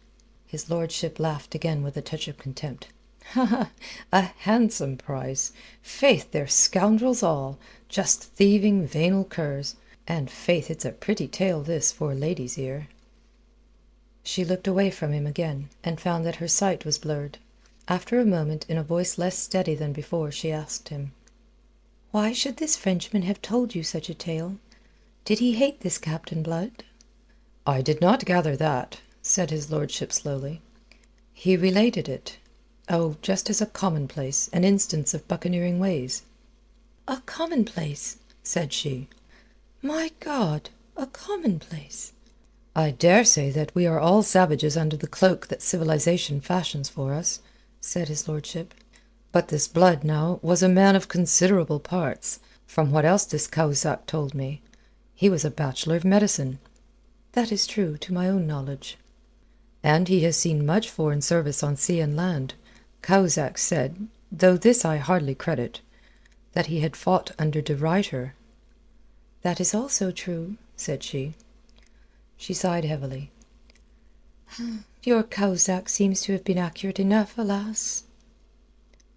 His lordship laughed again with a touch of contempt. "Ha! A handsome price. Faith, they're scoundrels all, just thieving venal curs. And faith, it's a pretty tale this for a lady's ear." She looked away from him again, and found that her sight was blurred. After a moment, in a voice less steady than before, she asked him, "Why should this Frenchman have told you such a tale? Did he hate this Captain Blood?" "I did not gather that," said his lordship slowly. "He related it. Oh, just as a commonplace, an instance of buccaneering ways." "A commonplace?" said she. "My God, a commonplace!" "I dare say that we are all savages under the cloak that civilization fashions for us," said his lordship. "But this Blood, now, was a man of considerable parts, from what else this Cahusac told me. He was a bachelor of medicine." "That is true, to my own knowledge." "And he has seen much foreign service on sea and land. Cahusac said, though this I hardly credit, that he had fought under De Ruyter." "That is also true," said she. She sighed heavily. "Your Cahusac seems to have been accurate enough, alas."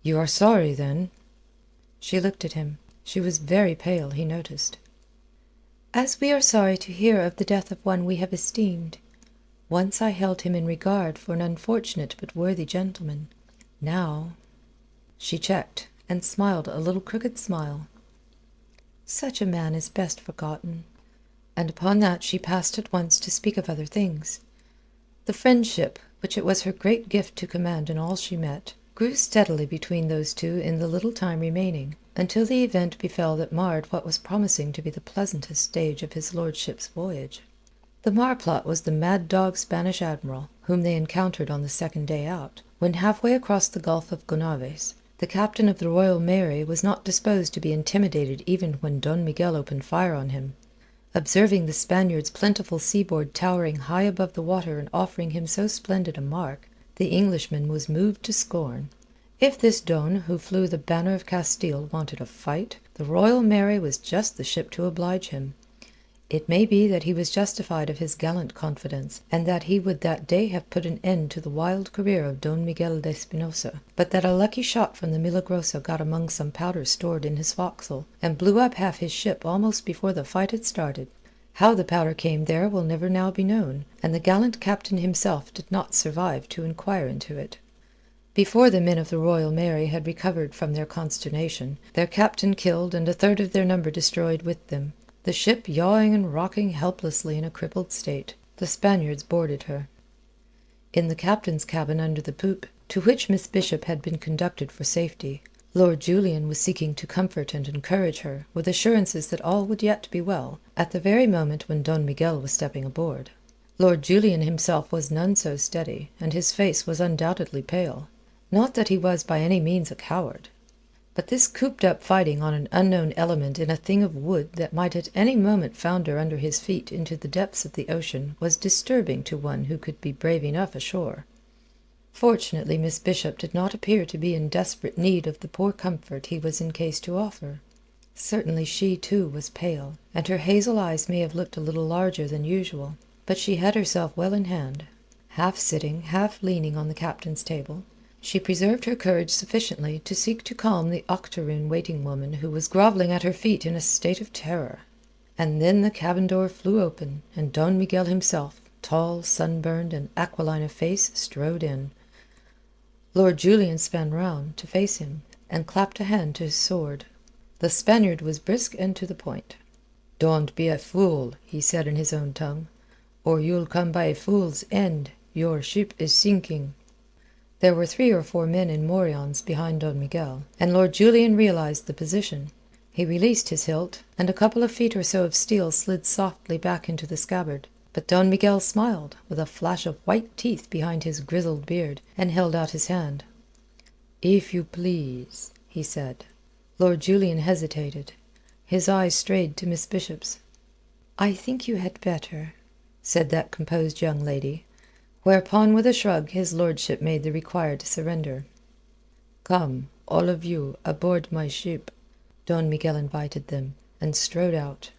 "You are sorry, then?" She looked at him. She was very pale, he noticed. "As we are sorry to hear of the death of one we have esteemed. Once I held him in regard for an unfortunate but worthy gentleman. Now—" She checked, and smiled a little crooked smile. "Such a man is best forgotten." And upon that she passed at once to speak of other things. The friendship, which it was her great gift to command in all she met, grew steadily between those two in the little time remaining, until the event befell that marred what was promising to be the pleasantest stage of his lordship's voyage. The marplot was the mad-dog Spanish admiral, whom they encountered on the second day out, when halfway across the Gulf of Gonaves. The captain of the Royal Mary was not disposed to be intimidated even when Don Miguel opened fire on him. Observing the Spaniard's plentiful seaboard towering high above the water and offering him so splendid a mark, the Englishman was moved to scorn. If this Don who flew the banner of Castile wanted a fight, the Royal Mary was just the ship to oblige him. It may be that he was justified of his gallant confidence, and that he would that day have put an end to the wild career of Don Miguel de Espinosa, but that a lucky shot from the Milagrosa got among some powder stored in his forecastle, and blew up half his ship almost before the fight had started. How the powder came there will never now be known, and the gallant captain himself did not survive to inquire into it. Before the men of the Royal Mary had recovered from their consternation, their captain killed and a third of their number destroyed with them, the ship yawing and rocking helplessly in a crippled state, the Spaniards boarded her. In the captain's cabin under the poop, to which Miss Bishop had been conducted for safety, Lord Julian was seeking to comfort and encourage her with assurances that all would yet be well, at the very moment when Don Miguel was stepping aboard. Lord Julian himself was none so steady, and his face was undoubtedly pale. Not that he was by any means a coward. But this cooped-up fighting on an unknown element in a thing of wood that might at any moment founder under his feet into the depths of the ocean was disturbing to one who could be brave enough ashore. Fortunately, Miss Bishop did not appear to be in desperate need of the poor comfort he was in case to offer. Certainly she, too, was pale, and her hazel eyes may have looked a little larger than usual, but she had herself well in hand. Half sitting, half leaning on the captain's table, she preserved her courage sufficiently to seek to calm the octoroon waiting-woman who was grovelling at her feet in a state of terror. And then the cabin door flew open, and Don Miguel himself, tall, sunburned, and aquiline of face, strode in. Lord Julian span round to face him, and clapped a hand to his sword. The Spaniard was brisk and to the point. "Don't be a fool," he said in his own tongue, "or you'll come by a fool's end. Your ship is sinking." There were 3 or 4 men in morions behind Don Miguel, and Lord Julian realized the position. He released his hilt, and a couple of feet or so of steel slid softly back into the scabbard. But Don Miguel smiled, with a flash of white teeth behind his grizzled beard, and held out his hand. "If you please," he said. Lord Julian hesitated. His eyes strayed to Miss Bishop's. "I think you had better," said that composed young lady, whereupon with a shrug his lordship made the required surrender. "Come, all of you, aboard my ship," Don Miguel invited them, and strode out.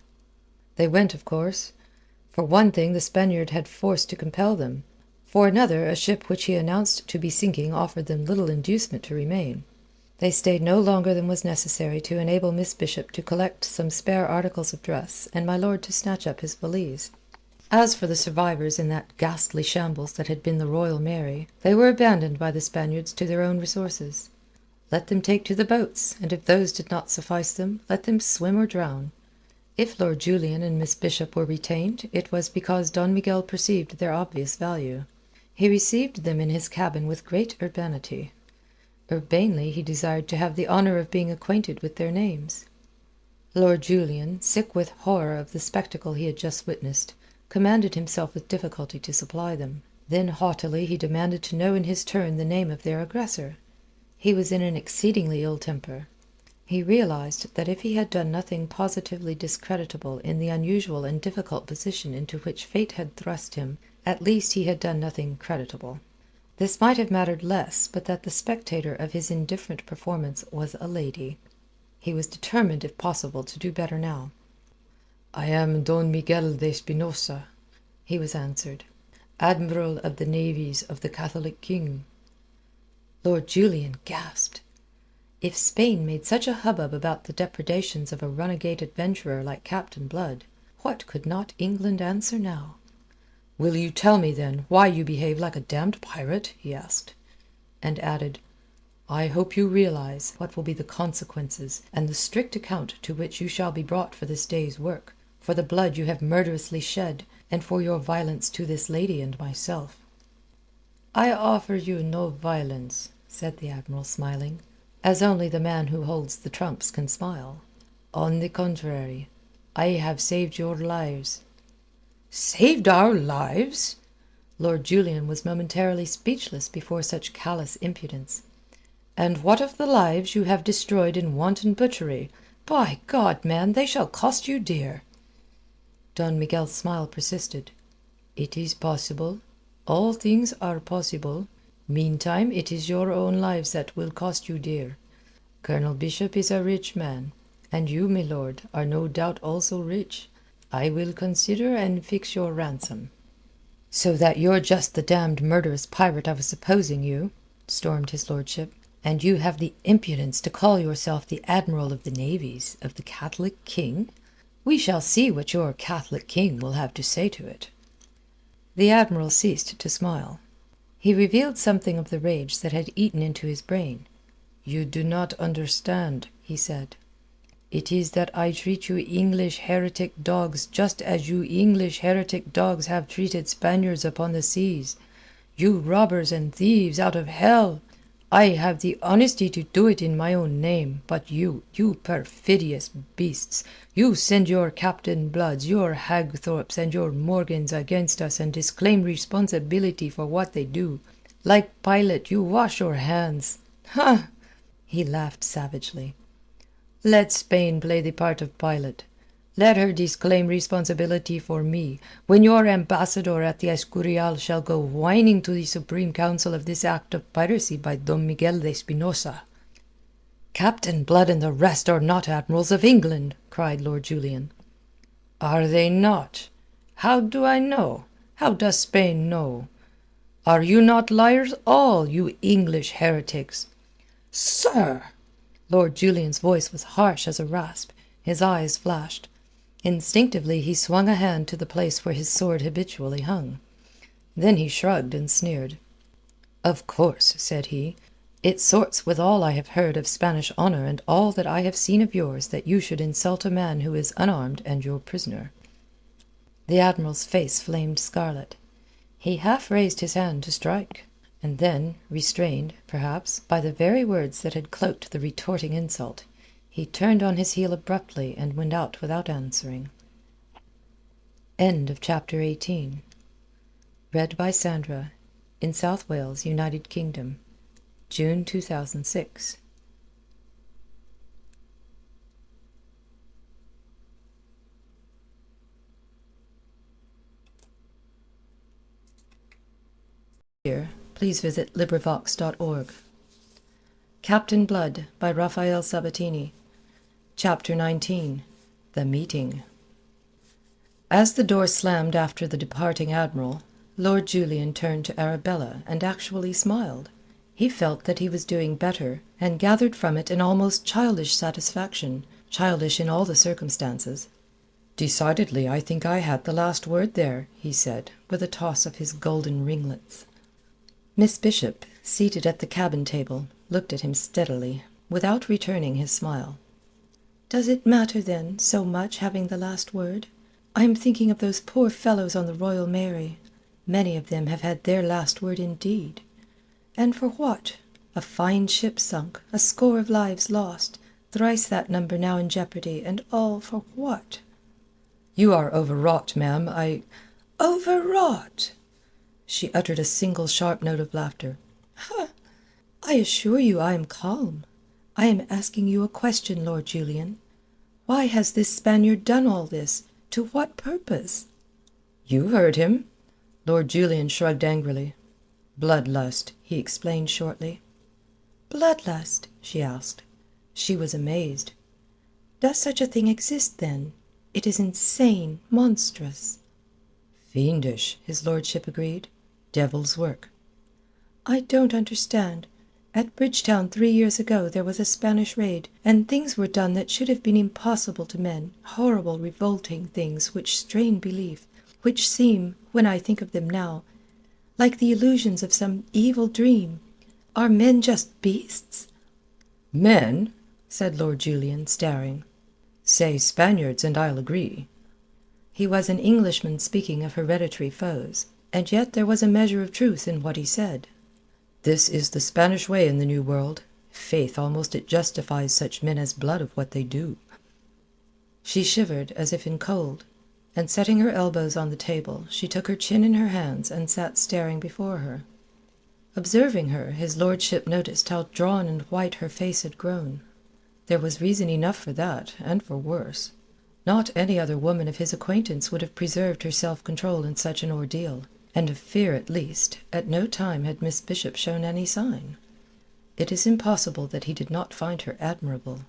They went, of course. For one thing, the Spaniard had force to compel them. For another, a ship which he announced to be sinking offered them little inducement to remain. They stayed no longer than was necessary to enable Miss Bishop to collect some spare articles of dress and my lord to snatch up his valise. As for the survivors in that ghastly shambles that had been the Royal Mary, they were abandoned by the Spaniards to their own resources. Let them take to the boats, and if those did not suffice them, let them swim or drown. If Lord Julian and Miss Bishop were retained, it was because Don Miguel perceived their obvious value. He received them in his cabin with great urbanity. Urbanely he desired to have the honour of being acquainted with their names. Lord Julian, sick with horror of the spectacle he had just witnessed, commanded himself with difficulty to supply them. Then haughtily he demanded to know in his turn the name of their aggressor. He was in an exceedingly ill temper. He realized that if he had done nothing positively discreditable in the unusual and difficult position into which fate had thrust him, at least he had done nothing creditable. This might have mattered less but that the spectator of his indifferent performance was a lady. He was determined, if possible, to do better now. "I am Don Miguel de Espinosa," he was answered, "Admiral of the navies of the Catholic King." Lord Julian gasped. If Spain made such a hubbub about the depredations of a runagate adventurer like Captain Blood, what could not England answer now? "Will you tell me, then, why you behave like a damned pirate?" he asked, and added, "I hope you realize what will be the consequences and the strict account to which you shall be brought for this day's work, for the blood you have murderously shed, and for your violence to this lady and myself." "I offer you no violence," said the Admiral, smiling, as only the man who holds the trumps can smile. "On the contrary, I have saved your lives." "Saved our lives?" Lord Julian was momentarily speechless before such callous impudence. "And what of the lives you have destroyed in wanton butchery? By God, man, they shall cost you dear." Don Miguel's smile persisted. "It is possible. All things are possible. Meantime, it is your own lives that will cost you dear. Colonel Bishop is a rich man, and you, my lord, are no doubt also rich. I will consider and fix your ransom." "So that you're just the damned murderous pirate I was supposing you," stormed his lordship, "and you have the impudence to call yourself the Admiral of the Navies of the Catholic King? We shall see what your Catholic King will have to say to it." The Admiral ceased to smile. He revealed something of the rage that had eaten into his brain. "You do not understand," he said. "It is that I treat you English heretic dogs just as you English heretic dogs have treated Spaniards upon the seas. You robbers and thieves out of hell! I have the honesty to do it in my own name, but you perfidious beasts, you send your Captain Bloods, your Hagthorpes, and your Morgans against us and disclaim responsibility for what they do. Like Pilate, you wash your hands. Ha!" He laughed savagely. "Let Spain play the part of Pilate. Let her disclaim responsibility for me, when your ambassador at the Escurial shall go whining to the Supreme Council of this act of piracy by Don Miguel de Espinosa." "Captain Blood and the rest are not admirals of England," cried Lord Julian. "Are they not? How do I know? How does Spain know? Are you not liars all, you English heretics?" "Sir!" Lord Julian's voice was harsh as a rasp. His eyes flashed. Instinctively he swung a hand to the place where his sword habitually hung. Then he shrugged and sneered. "Of course," said he, "it sorts with all I have heard of Spanish honour and all that I have seen of yours that you should insult a man who is unarmed and your prisoner." The Admiral's face flamed scarlet. He half raised his hand to strike, and then, restrained, perhaps, by the very words that had cloaked the retorting insult, he turned on his heel abruptly and went out without answering. End of chapter 18. Read by Sandra, in South Wales, United Kingdom, June 2006. please visit LibriVox.org. Captain Blood by Rafael Sabatini. Chapter 19. The Meeting. As the door slammed after the departing admiral, Lord Julian turned to Arabella and actually smiled. He felt that he was doing better, and gathered from it an almost childish satisfaction, childish in all the circumstances. "Decidedly, I think I had the last word there," he said, with a toss of his golden ringlets. Miss Bishop, seated at the cabin table, looked at him steadily, without returning his smile. "Does it matter, then, so much having the last word? I am thinking of those poor fellows on the Royal Mary. Many of them have had their last word indeed. And for what? A fine ship sunk, a score of lives lost, thrice that number now in jeopardy, and all for what?" "You are overwrought, ma'am. Overwrought!" She uttered a single sharp note of laughter. "Ha! I assure you I am calm. I am asking you a question, Lord Julian. Why has this Spaniard done all this? To what purpose?" "You heard him." Lord Julian shrugged angrily. "Bloodlust," he explained shortly. "Bloodlust?" she asked. She was amazed. "Does such a thing exist, then? It is insane, monstrous." "Fiendish," his lordship agreed. "Devil's work." "I don't understand. At Bridgetown 3 years ago there was a Spanish raid, and things were done that should have been impossible to men, horrible, revolting things which strain belief, which seem, when I think of them now, like the illusions of some evil dream. Are men just beasts?" "Men?" said Lord Julian, staring. "Say Spaniards, and I'll agree." He was an Englishman speaking of hereditary foes, and yet there was a measure of truth in what he said. "This is the Spanish way in the New World. Faith, almost it justifies such men as Blood of what they do." She shivered as if in cold, and setting her elbows on the table, she took her chin in her hands and sat staring before her. Observing her, his lordship noticed how drawn and white her face had grown. There was reason enough for that, and for worse. Not any other woman of his acquaintance would have preserved her self-control in such an ordeal, and of fear at least, at no time had Miss Bishop shown any sign. It is impossible that he did not find her admirable.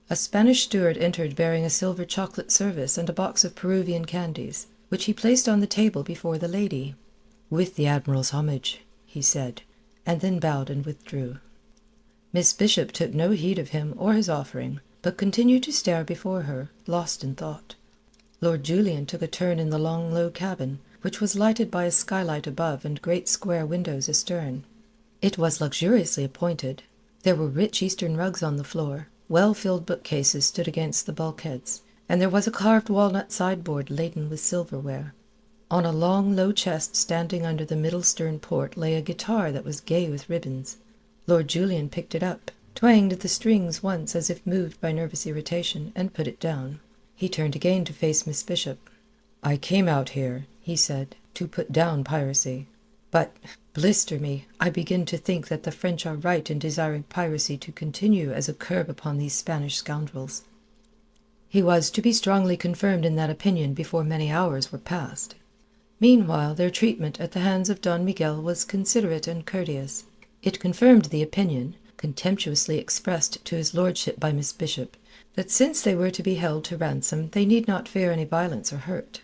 A Spanish steward entered bearing a silver chocolate service and a box of Peruvian candies, which he placed on the table before the lady. "With the Admiral's homage," he said, and then bowed and withdrew. Miss Bishop took no heed of him or his offering, but continued to stare before her, lost in thought. Lord Julian took a turn in the long low cabin, which was lighted by a skylight above and great square windows astern. It was luxuriously appointed. There were rich Eastern rugs on the floor, well-filled bookcases stood against the bulkheads, and there was a carved walnut sideboard laden with silverware. On a long low chest standing under the middle stern port lay a guitar that was gay with ribbons. Lord Julian picked it up, twanged the strings once as if moved by nervous irritation, and put it down. He turned again to face Miss Bishop. "I came out here," he said, "to put down piracy. But, blister me, I begin to think that the French are right in desiring piracy to continue as a curb upon these Spanish scoundrels." He was to be strongly confirmed in that opinion before many hours were past. Meanwhile their treatment at the hands of Don Miguel was considerate and courteous. It confirmed the opinion, contemptuously expressed to his lordship by Miss Bishop, that since they were to be held to ransom they need not fear any violence or hurt.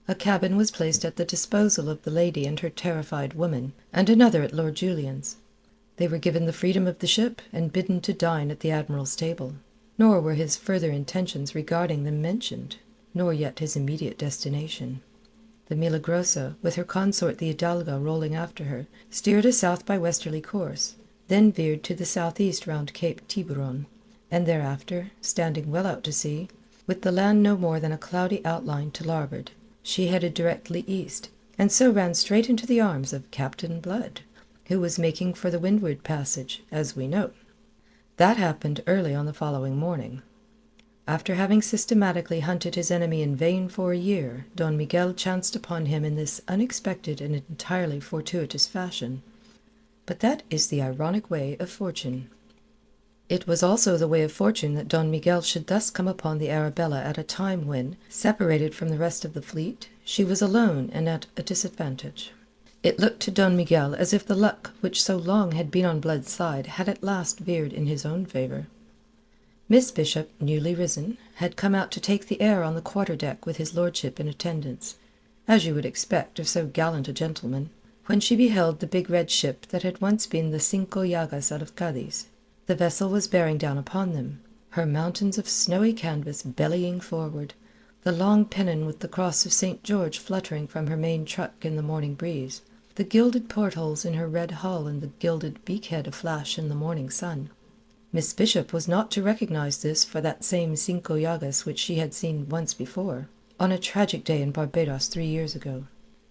A cabin was placed at the disposal of the lady and her terrified woman, and another at Lord Julian's. They were given the freedom of the ship, and bidden to dine at the Admiral's table. Nor were his further intentions regarding them mentioned, nor yet his immediate destination. The Milagrosa, with her consort the Hidalga rolling after her, steered a south-by-westerly course, then veered to the southeast round Cape Tiburon, and thereafter, standing well out to sea, with the land no more than a cloudy outline to larboard, she headed directly east, and so ran straight into the arms of Captain Blood, who was making for the Windward Passage, as we know. That happened early on the following morning. After having systematically hunted his enemy in vain for a year, Don Miguel chanced upon him in this unexpected and entirely fortuitous fashion. But that is the ironic way of fortune. It was also the way of fortune that Don Miguel should thus come upon the Arabella at a time when, separated from the rest of the fleet, she was alone and at a disadvantage. It looked to Don Miguel as if the luck which so long had been on Blood's side had at last veered in his own favour. Miss Bishop, newly risen, had come out to take the air on the quarter-deck with his lordship in attendance, as you would expect of so gallant a gentleman, when she beheld the big red ship that had once been the Cinco Llagas out of Cadiz. The vessel was bearing down upon them, her mountains of snowy canvas bellying forward, the long pennon with the cross of St. George fluttering from her main truck in the morning breeze, the gilded portholes in her red hull and the gilded beakhead aflash in the morning sun. Miss Bishop was not to recognize this for that same Cinco Llagas which she had seen once before, on a tragic day in Barbados 3 years ago.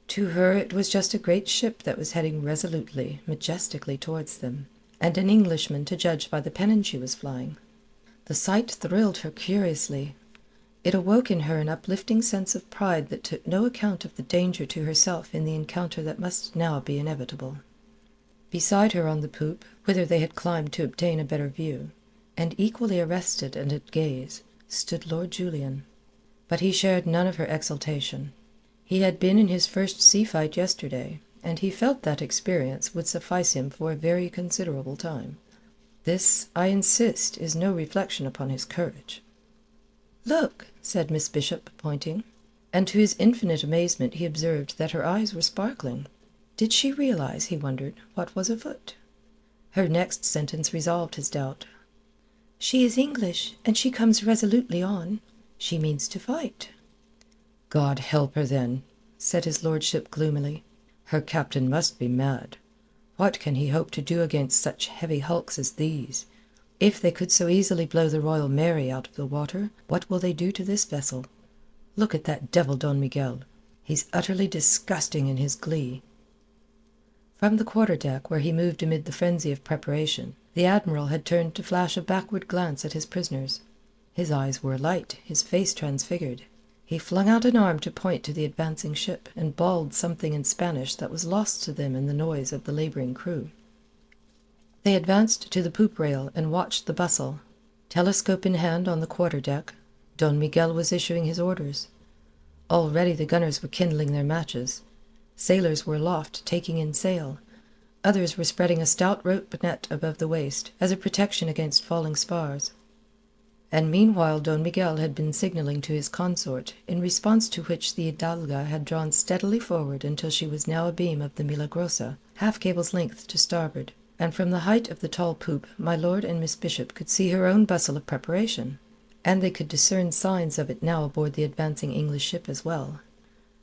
To her it was just a great ship that was heading resolutely, majestically towards them, and an Englishman to judge by the pennon she was flying. The sight thrilled her curiously. It awoke in her an uplifting sense of pride that took no account of the danger to herself in the encounter that must now be inevitable. Beside her on the poop, whither they had climbed to obtain a better view, and equally arrested and at gaze, stood Lord Julian. But he shared none of her exultation. He had been in his first sea-fight yesterday, and he felt that experience would suffice him for a very considerable time. This, I insist, is no reflection upon his courage. "Look," said Miss Bishop, pointing, and to his infinite amazement he observed that her eyes were sparkling. Did she realize, he wondered, what was afoot? Her next sentence resolved his doubt. "She is English, and she comes resolutely on. She means to fight." "God help her, then," said his lordship gloomily. "Her captain must be mad. What can he hope to do against such heavy hulks as these? If they could so easily blow the Royal Mary out of the water, what will they do to this vessel? Look at that devil Don Miguel. He's utterly disgusting in his glee." From the quarter-deck, where he moved amid the frenzy of preparation, the Admiral had turned to flash a backward glance at his prisoners. His eyes were alight, his face transfigured. He flung out an arm to point to the advancing ship, and bawled something in Spanish that was lost to them in the noise of the labouring crew. They advanced to the poop rail and watched the bustle. Telescope in hand on the quarter-deck, Don Miguel was issuing his orders. Already the gunners were kindling their matches. Sailors were aloft taking in sail. Others were spreading a stout rope net above the waist, as a protection against falling spars. And meanwhile Don Miguel had been signalling to his consort, in response to which the Hidalga had drawn steadily forward until she was now abeam of the Milagrosa, half cable's length to starboard, and from the height of the tall poop my lord and Miss Bishop could see her own bustle of preparation, and they could discern signs of it now aboard the advancing English ship as well.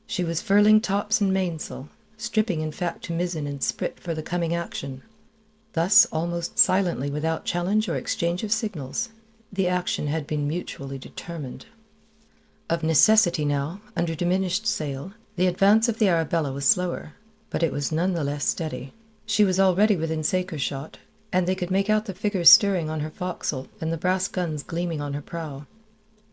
She was furling tops and mainsail, stripping in fact to mizzen and sprit for the coming action. Thus, almost silently without challenge or exchange of signals, the action had been mutually determined. Of necessity now, under diminished sail, the advance of the Arabella was slower, but it was none the less steady. She was already within saker shot, and they could make out the figures stirring on her forecastle and the brass guns gleaming on her prow.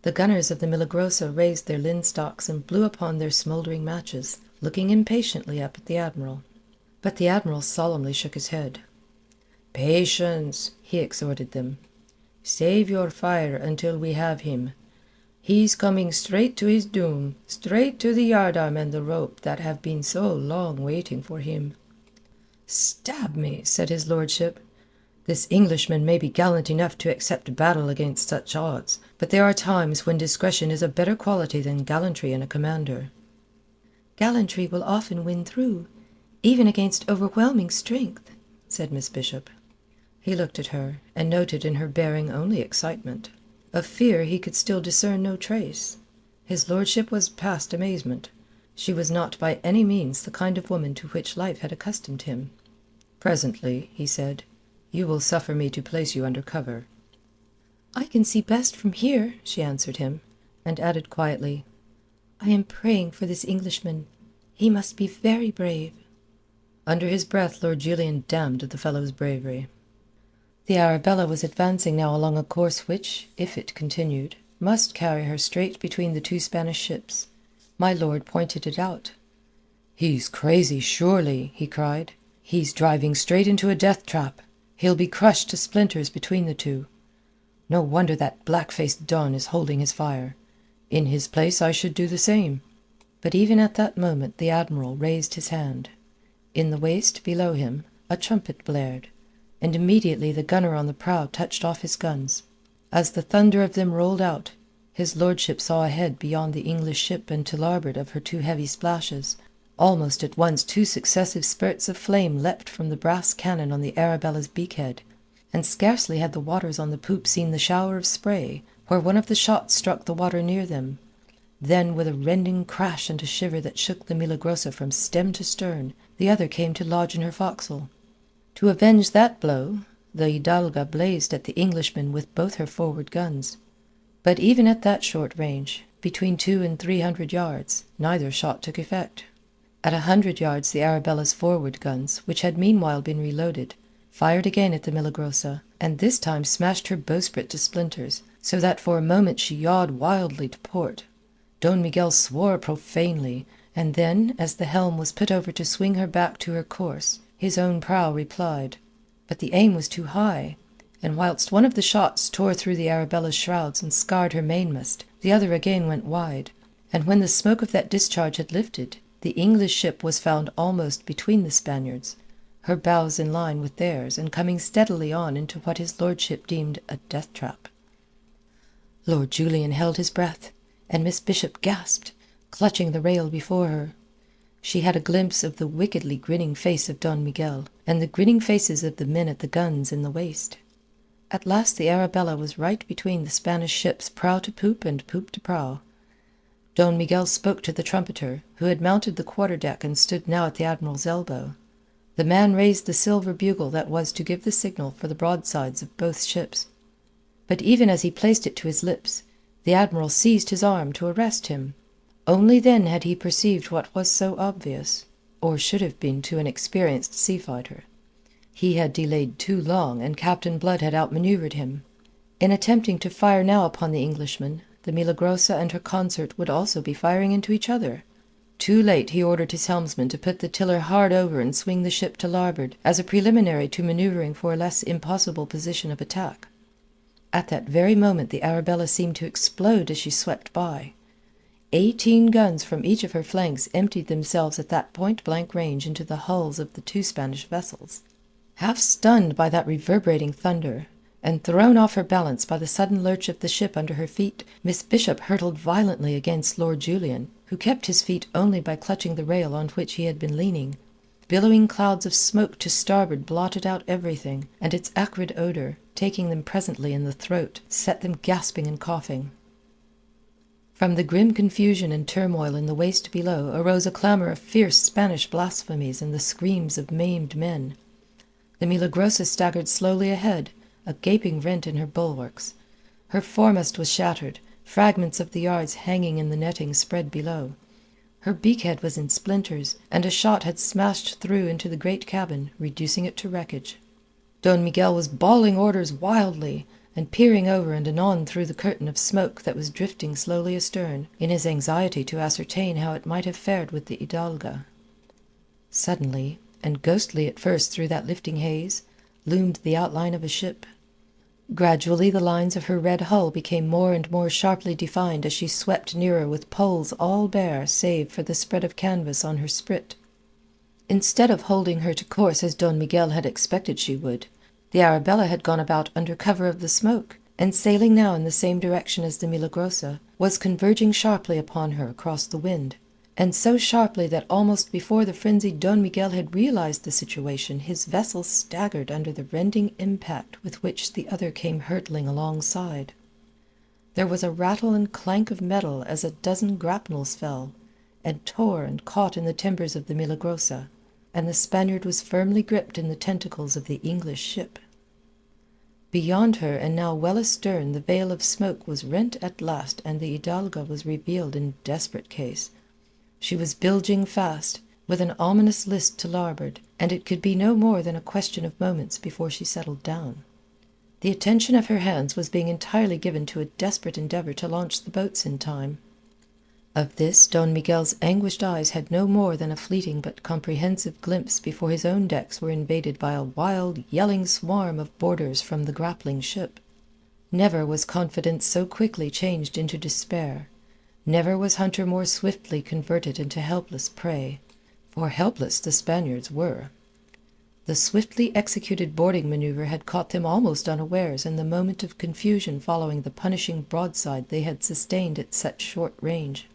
The gunners of the Milagrosa raised their linstocks and blew upon their smouldering matches, looking impatiently up at the Admiral. But the Admiral solemnly shook his head. "Patience," he exhorted them. "Save your fire until we have him. He's coming straight to his doom, straight to the yardarm and the rope that have been so long waiting for him." "Stab me," said his lordship. "This Englishman may be gallant enough to accept battle against such odds, but there are times when discretion is a better quality than gallantry in a commander." "Gallantry will often win through, even against overwhelming strength," said Miss Bishop. He looked at her, and noted in her bearing only excitement. Of fear he could still discern no trace. His lordship was past amazement. She was not by any means the kind of woman to which life had accustomed him. "Presently," he said, "you will suffer me to place you under cover." "I can see best from here," she answered him, and added quietly, "I am praying for this Englishman. He must be very brave." Under his breath Lord Julian damned the fellow's bravery. The Arabella was advancing now along a course which, if it continued, must carry her straight between the two Spanish ships. My lord pointed it out. "He's crazy, surely," he cried. "He's driving straight into a death-trap. He'll be crushed to splinters between the two. No wonder that black-faced Don is holding his fire. In his place I should do the same." But even at that moment the Admiral raised his hand. In the waist below him a trumpet blared, and immediately the gunner on the prow touched off his guns. As the thunder of them rolled out, his lordship saw ahead beyond the English ship and to larboard of her two heavy splashes. Almost at once two successive spurts of flame leapt from the brass cannon on the Arabella's beakhead, and scarcely had the waters on the poop seen the shower of spray, where one of the shots struck the water near them. Then, with a rending crash and a shiver that shook the Milagrosa from stem to stern, the other came to lodge in her forecastle. To avenge that blow, the Hidalga blazed at the Englishman with both her forward guns. But even at that short range, between 200 and 300 yards, neither shot took effect. At 100 yards the Arabella's forward guns, which had meanwhile been reloaded, fired again at the Milagrosa, and this time smashed her bowsprit to splinters, so that for a moment she yawed wildly to port. Don Miguel swore profanely, and then, as the helm was put over to swing her back to her course, his own prow replied. But the aim was too high, and whilst one of the shots tore through the Arabella's shrouds and scarred her mainmast, the other again went wide, and when the smoke of that discharge had lifted, the English ship was found almost between the Spaniards, her bows in line with theirs and coming steadily on into what his lordship deemed a death-trap. Lord Julian held his breath, and Miss Bishop gasped, clutching the rail before her. She had a glimpse of the wickedly grinning face of Don Miguel, and the grinning faces of the men at the guns in the waist. At last the Arabella was right between the Spanish ships prow to poop and poop to prow. Don Miguel spoke to the trumpeter, who had mounted the quarter-deck and stood now at the admiral's elbow. The man raised the silver bugle that was to give the signal for the broadsides of both ships. But even as he placed it to his lips, the admiral seized his arm to arrest him. Only then had he perceived what was so obvious, or should have been to an experienced sea-fighter. He had delayed too long, and Captain Blood had outmanoeuvred him. In attempting to fire now upon the Englishman, the Milagrosa and her consort would also be firing into each other. Too late he ordered his helmsman to put the tiller hard over and swing the ship to larboard, as a preliminary to manoeuvring for a less impossible position of attack. At that very moment the Arabella seemed to explode as she swept by. 18 guns from each of her flanks emptied themselves at that point-blank range into the hulls of the two Spanish vessels. Half stunned by that reverberating thunder, and thrown off her balance by the sudden lurch of the ship under her feet, Miss Bishop hurtled violently against Lord Julian, who kept his feet only by clutching the rail on which he had been leaning. Billowing clouds of smoke to starboard blotted out everything, and its acrid odour, taking them presently in the throat, set them gasping and coughing. From the grim confusion and turmoil in the waist below arose a clamour of fierce Spanish blasphemies and the screams of maimed men. The Milagrosa staggered slowly ahead, a gaping rent in her bulwarks. Her foremast was shattered, fragments of the yards hanging in the netting spread below. Her beakhead was in splinters, and a shot had smashed through into the great cabin, reducing it to wreckage. Don Miguel was bawling orders wildly, and peering over and anon through the curtain of smoke that was drifting slowly astern, in his anxiety to ascertain how it might have fared with the Hidalga. Suddenly, and ghostly at first through that lifting haze, loomed the outline of a ship. Gradually the lines of her red hull became more and more sharply defined as she swept nearer with poles all bare save for the spread of canvas on her sprit. Instead of holding her to course as Don Miguel had expected she would, the Arabella had gone about under cover of the smoke, and sailing now in the same direction as the Milagrosa, was converging sharply upon her across the wind, and so sharply that almost before the frenzied Don Miguel had realized the situation his vessel staggered under the rending impact with which the other came hurtling alongside. There was a rattle and clank of metal as a dozen grapnels fell, and tore and caught in the timbers of the Milagrosa, and the Spaniard was firmly gripped in the tentacles of the English ship. Beyond her, and now well astern, the veil of smoke was rent at last, and the Hidalga was revealed in desperate case. She was bilging fast, with an ominous list to larboard, and it could be no more than a question of moments before she settled down. The attention of her hands was being entirely given to a desperate endeavour to launch the boats in time. Of this Don Miguel's anguished eyes had no more than a fleeting but comprehensive glimpse before his own decks were invaded by a wild, yelling swarm of boarders from the grappling ship. Never was confidence so quickly changed into despair. Never was hunter more swiftly converted into helpless prey. For helpless the Spaniards were. The swiftly executed boarding maneuver had caught them almost unawares in the moment of confusion following the punishing broadside they had sustained at such short range.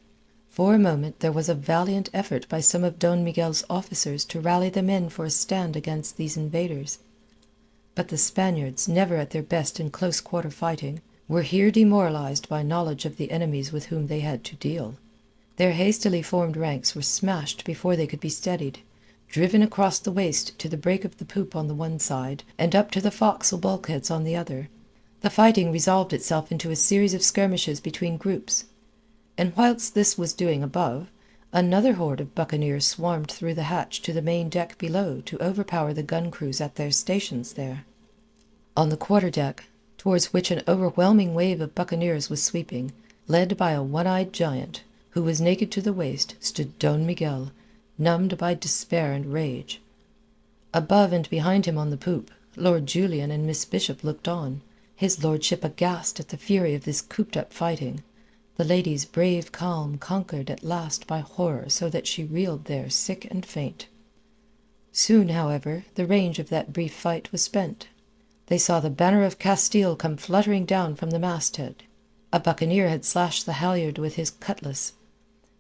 For a moment there was a valiant effort by some of Don Miguel's officers to rally the men for a stand against these invaders. But the Spaniards, never at their best in close-quarter fighting, were here demoralized by knowledge of the enemies with whom they had to deal. Their hastily formed ranks were smashed before they could be steadied, driven across the waist to the break of the poop on the one side and up to the forecastle bulkheads on the other. The fighting resolved itself into a series of skirmishes between groups. And whilst this was doing above, another horde of buccaneers swarmed through the hatch to the main deck below to overpower the gun crews at their stations there. On the quarter-deck, towards which an overwhelming wave of buccaneers was sweeping, led by a one-eyed giant, who was naked to the waist, stood Don Miguel, numbed by despair and rage. Above and behind him on the poop, Lord Julian and Miss Bishop looked on, his lordship aghast at the fury of this cooped-up fighting, the lady's brave calm conquered at last by horror so that she reeled there sick and faint. Soon, however, the range of that brief fight was spent. They saw the banner of Castile come fluttering down from the masthead. A buccaneer had slashed the halyard with his cutlass.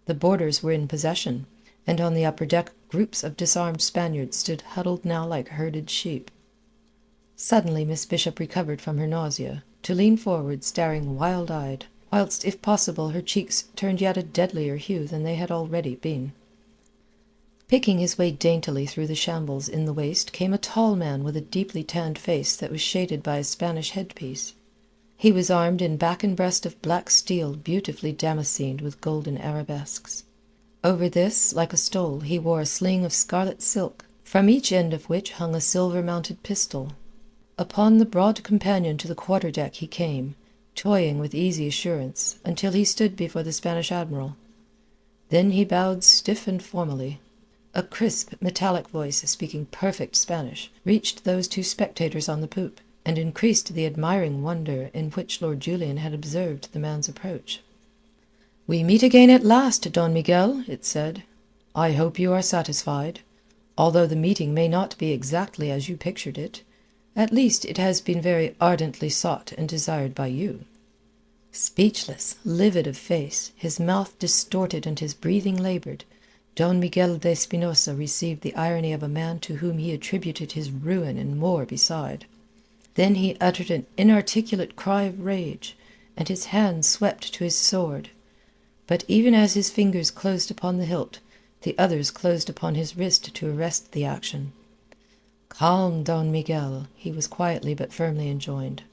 The boarders were in possession, and on the upper deck groups of disarmed Spaniards stood huddled now like herded sheep. Suddenly Miss Bishop recovered from her nausea, to lean forward staring wild-eyed, whilst if possible her cheeks turned yet a deadlier hue than they had already been. Picking his way daintily through the shambles in the waist came a tall man with a deeply tanned face that was shaded by a Spanish headpiece. He was armed in back and breast of black steel beautifully damascened with golden arabesques. Over this, like a stole, he wore a sling of scarlet silk, from each end of which hung a silver-mounted pistol. Upon the broad companion to the quarter-deck he came, toying with easy assurance, until he stood before the Spanish admiral. Then he bowed stiff and formally. A crisp, metallic voice, speaking perfect Spanish, reached those two spectators on the poop, and increased the admiring wonder in which Lord Julian had observed the man's approach. "We meet again at last, Don Miguel," it said. "I hope you are satisfied. Although the meeting may not be exactly as you pictured it, at least it has been very ardently sought and desired by you." Speechless, livid of face, his mouth distorted and his breathing laboured, Don Miguel de Espinosa received the irony of a man to whom he attributed his ruin and more beside. Then he uttered an inarticulate cry of rage, and his hand swept to his sword. But even as his fingers closed upon the hilt, the others closed upon his wrist to arrest the action. "Calm, Don Miguel," he was quietly but firmly enjoined.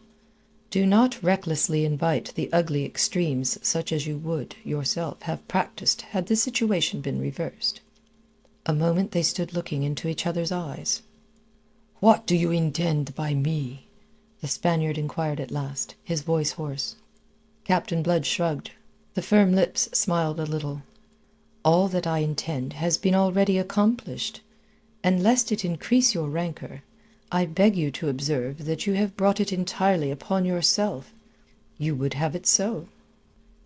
"Do not recklessly invite the ugly extremes such as you would, yourself, have practised had the situation been reversed." A moment they stood looking into each other's eyes. "What do you intend by me?" the Spaniard inquired at last, his voice hoarse. Captain Blood shrugged. The firm lips smiled a little. "All that I intend has been already accomplished, and lest it increase your rancour, I beg you to observe that you have brought it entirely upon yourself. You would have it so."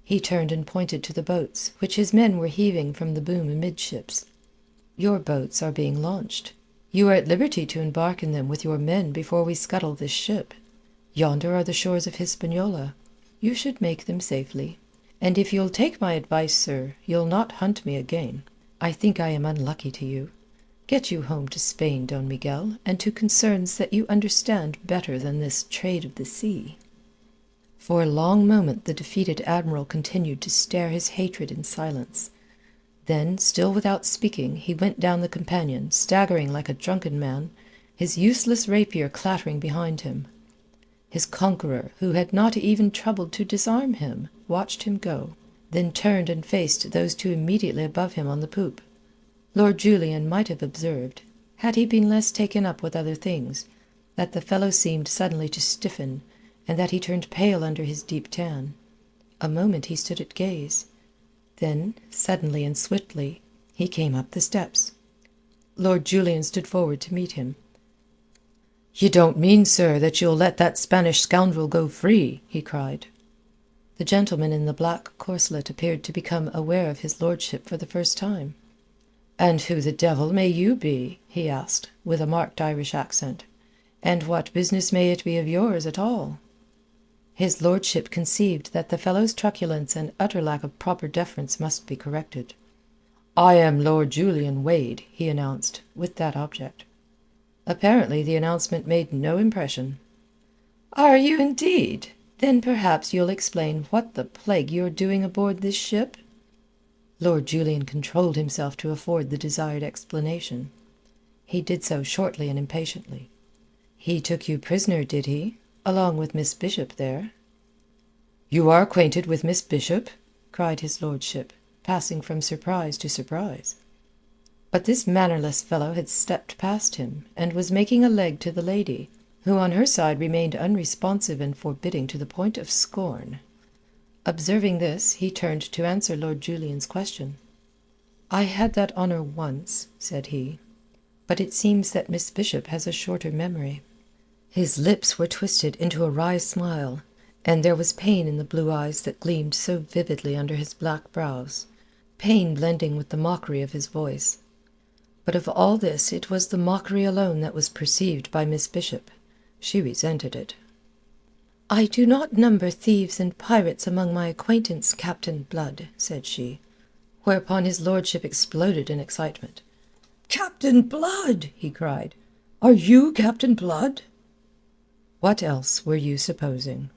He turned and pointed to the boats, which his men were heaving from the boom amidships. "Your boats are being launched. You are at liberty to embark in them with your men before we scuttle this ship. Yonder are the shores of Hispaniola. You should make them safely. And if you'll take my advice, sir, you'll not hunt me again. I think I am unlucky to you. Get you home to Spain, Don Miguel, and to concerns that you understand better than this trade of the sea." For a long moment the defeated admiral continued to stare his hatred in silence. Then, still without speaking, he went down the companion, staggering like a drunken man, his useless rapier clattering behind him. His conqueror, who had not even troubled to disarm him, watched him go, then turned and faced those two immediately above him on the poop. Lord Julian might have observed, had he been less taken up with other things, that the fellow seemed suddenly to stiffen, and that he turned pale under his deep tan. A moment he stood at gaze. Then, suddenly and swiftly, he came up the steps. Lord Julian stood forward to meet him. "You don't mean, sir, that you'll let that Spanish scoundrel go free?" he cried. The gentleman in the black corselet appeared to become aware of his lordship for the first time. "And who the devil may you be?" he asked, with a marked Irish accent. "And what business may it be of yours at all?" His lordship conceived that the fellow's truculence and utter lack of proper deference must be corrected. "I am Lord Julian Wade," he announced, with that object. Apparently the announcement made no impression. "Are you indeed? Then perhaps you'll explain what the plague you're doing aboard this ship?" Lord Julian controlled himself to afford the desired explanation. He did so shortly and impatiently. "He took you prisoner, did he? Along with Miss Bishop there?" "You are acquainted with Miss Bishop?" cried his lordship, passing from surprise to surprise. But this mannerless fellow had stepped past him, and was making a leg to the lady, who on her side remained unresponsive and forbidding to the point of scorn. Observing this, he turned to answer Lord Julian's question. "I had that honour once," said he. "But it seems that Miss Bishop has a shorter memory." His lips were twisted into a wry smile, and there was pain in the blue eyes that gleamed so vividly under his black brows, pain blending with the mockery of his voice. But of all this it was the mockery alone that was perceived by Miss Bishop. She resented it. "I do not number thieves and pirates among my acquaintance, Captain Blood," said she, whereupon his lordship exploded in excitement. "Captain Blood!" he cried. "Are you Captain Blood?" "What else were you supposing?"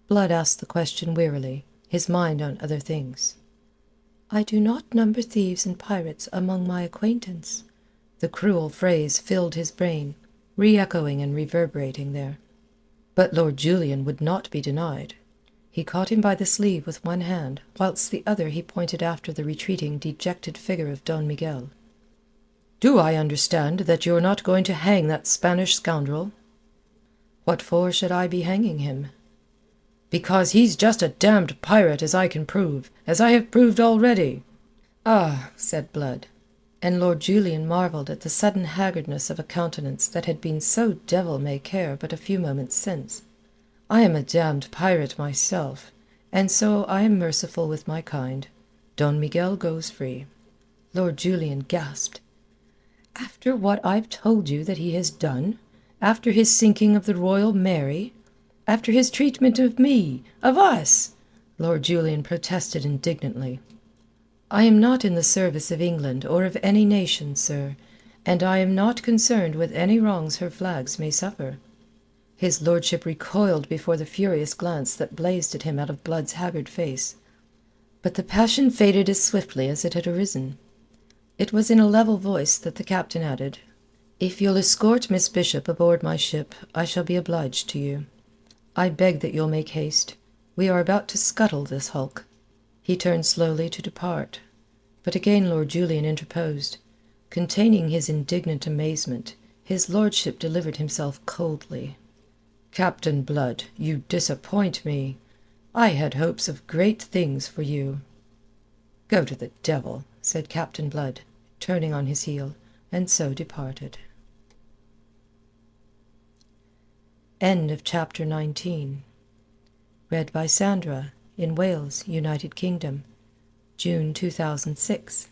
Blood asked the question wearily, his mind on other things. "I do not number thieves and pirates among my acquaintance." The cruel phrase filled his brain, re-echoing and reverberating there. But Lord Julian would not be denied. He caught him by the sleeve with one hand, whilst the other he pointed after the retreating, dejected figure of Don Miguel. "Do I understand that you're not going to hang that Spanish scoundrel?" "What for should I be hanging him?" "Because he's just a damned pirate, as I can prove, as I have proved already." "Ah," said Blood, and Lord Julian marvelled at the sudden haggardness of a countenance that had been so devil-may-care but a few moments since. "I am a damned pirate myself, and so I am merciful with my kind. Don Miguel goes free." Lord Julian gasped. "After what I've told you that he has done? After his sinking of the Royal Mary? After his treatment of me, of us?" Lord Julian protested indignantly. "I am not in the service of England or of any nation, sir, and I am not concerned with any wrongs her flags may suffer." His lordship recoiled before the furious glance that blazed at him out of Blood's haggard face. But the passion faded as swiftly as it had arisen. It was in a level voice that the captain added, "If you'll escort Miss Bishop aboard my ship, I shall be obliged to you. I beg that you'll make haste. We are about to scuttle this hulk." He turned slowly to depart, but again Lord Julian interposed. Containing his indignant amazement, his lordship delivered himself coldly. "Captain Blood, you disappoint me. I had hopes of great things for you." "Go to the devil," said Captain Blood, turning on his heel, and so departed. End of chapter 19. Read by Sandra in Wales, United Kingdom, June 2006.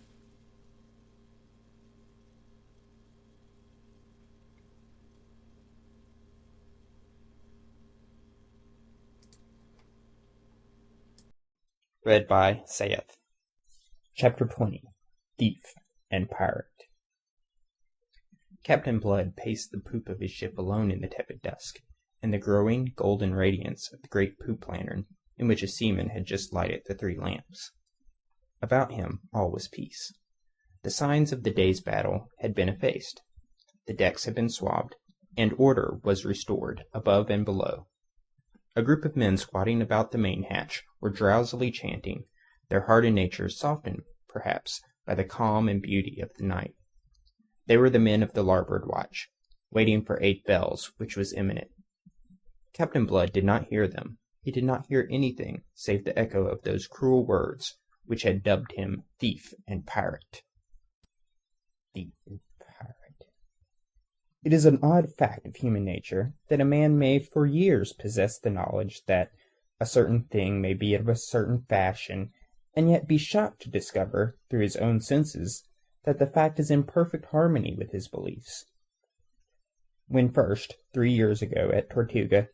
Read by Sayeth. Chapter 20. Thief and Pirate. Captain Blood paced the poop of his ship alone in the tepid dusk, in the growing golden radiance of the great poop lantern in which a seaman had just lighted the 3 lamps. About him all was peace. The signs of the day's battle had been effaced. The decks had been swabbed, and order was restored above and below. A group of men squatting about the main hatch were drowsily chanting, their hardened natures softened, perhaps, by the calm and beauty of the night. They were the men of the larboard watch, waiting for 8 bells, which was imminent. Captain Blood did not hear them. He did not hear anything save the echo of those cruel words which had dubbed him thief and pirate. Thief and pirate. It is an odd fact of human nature that a man may for years possess the knowledge that a certain thing may be of a certain fashion, and yet be shocked to discover, through his own senses, that the fact is in perfect harmony with his beliefs. When first, 3 years ago, at Tortuga,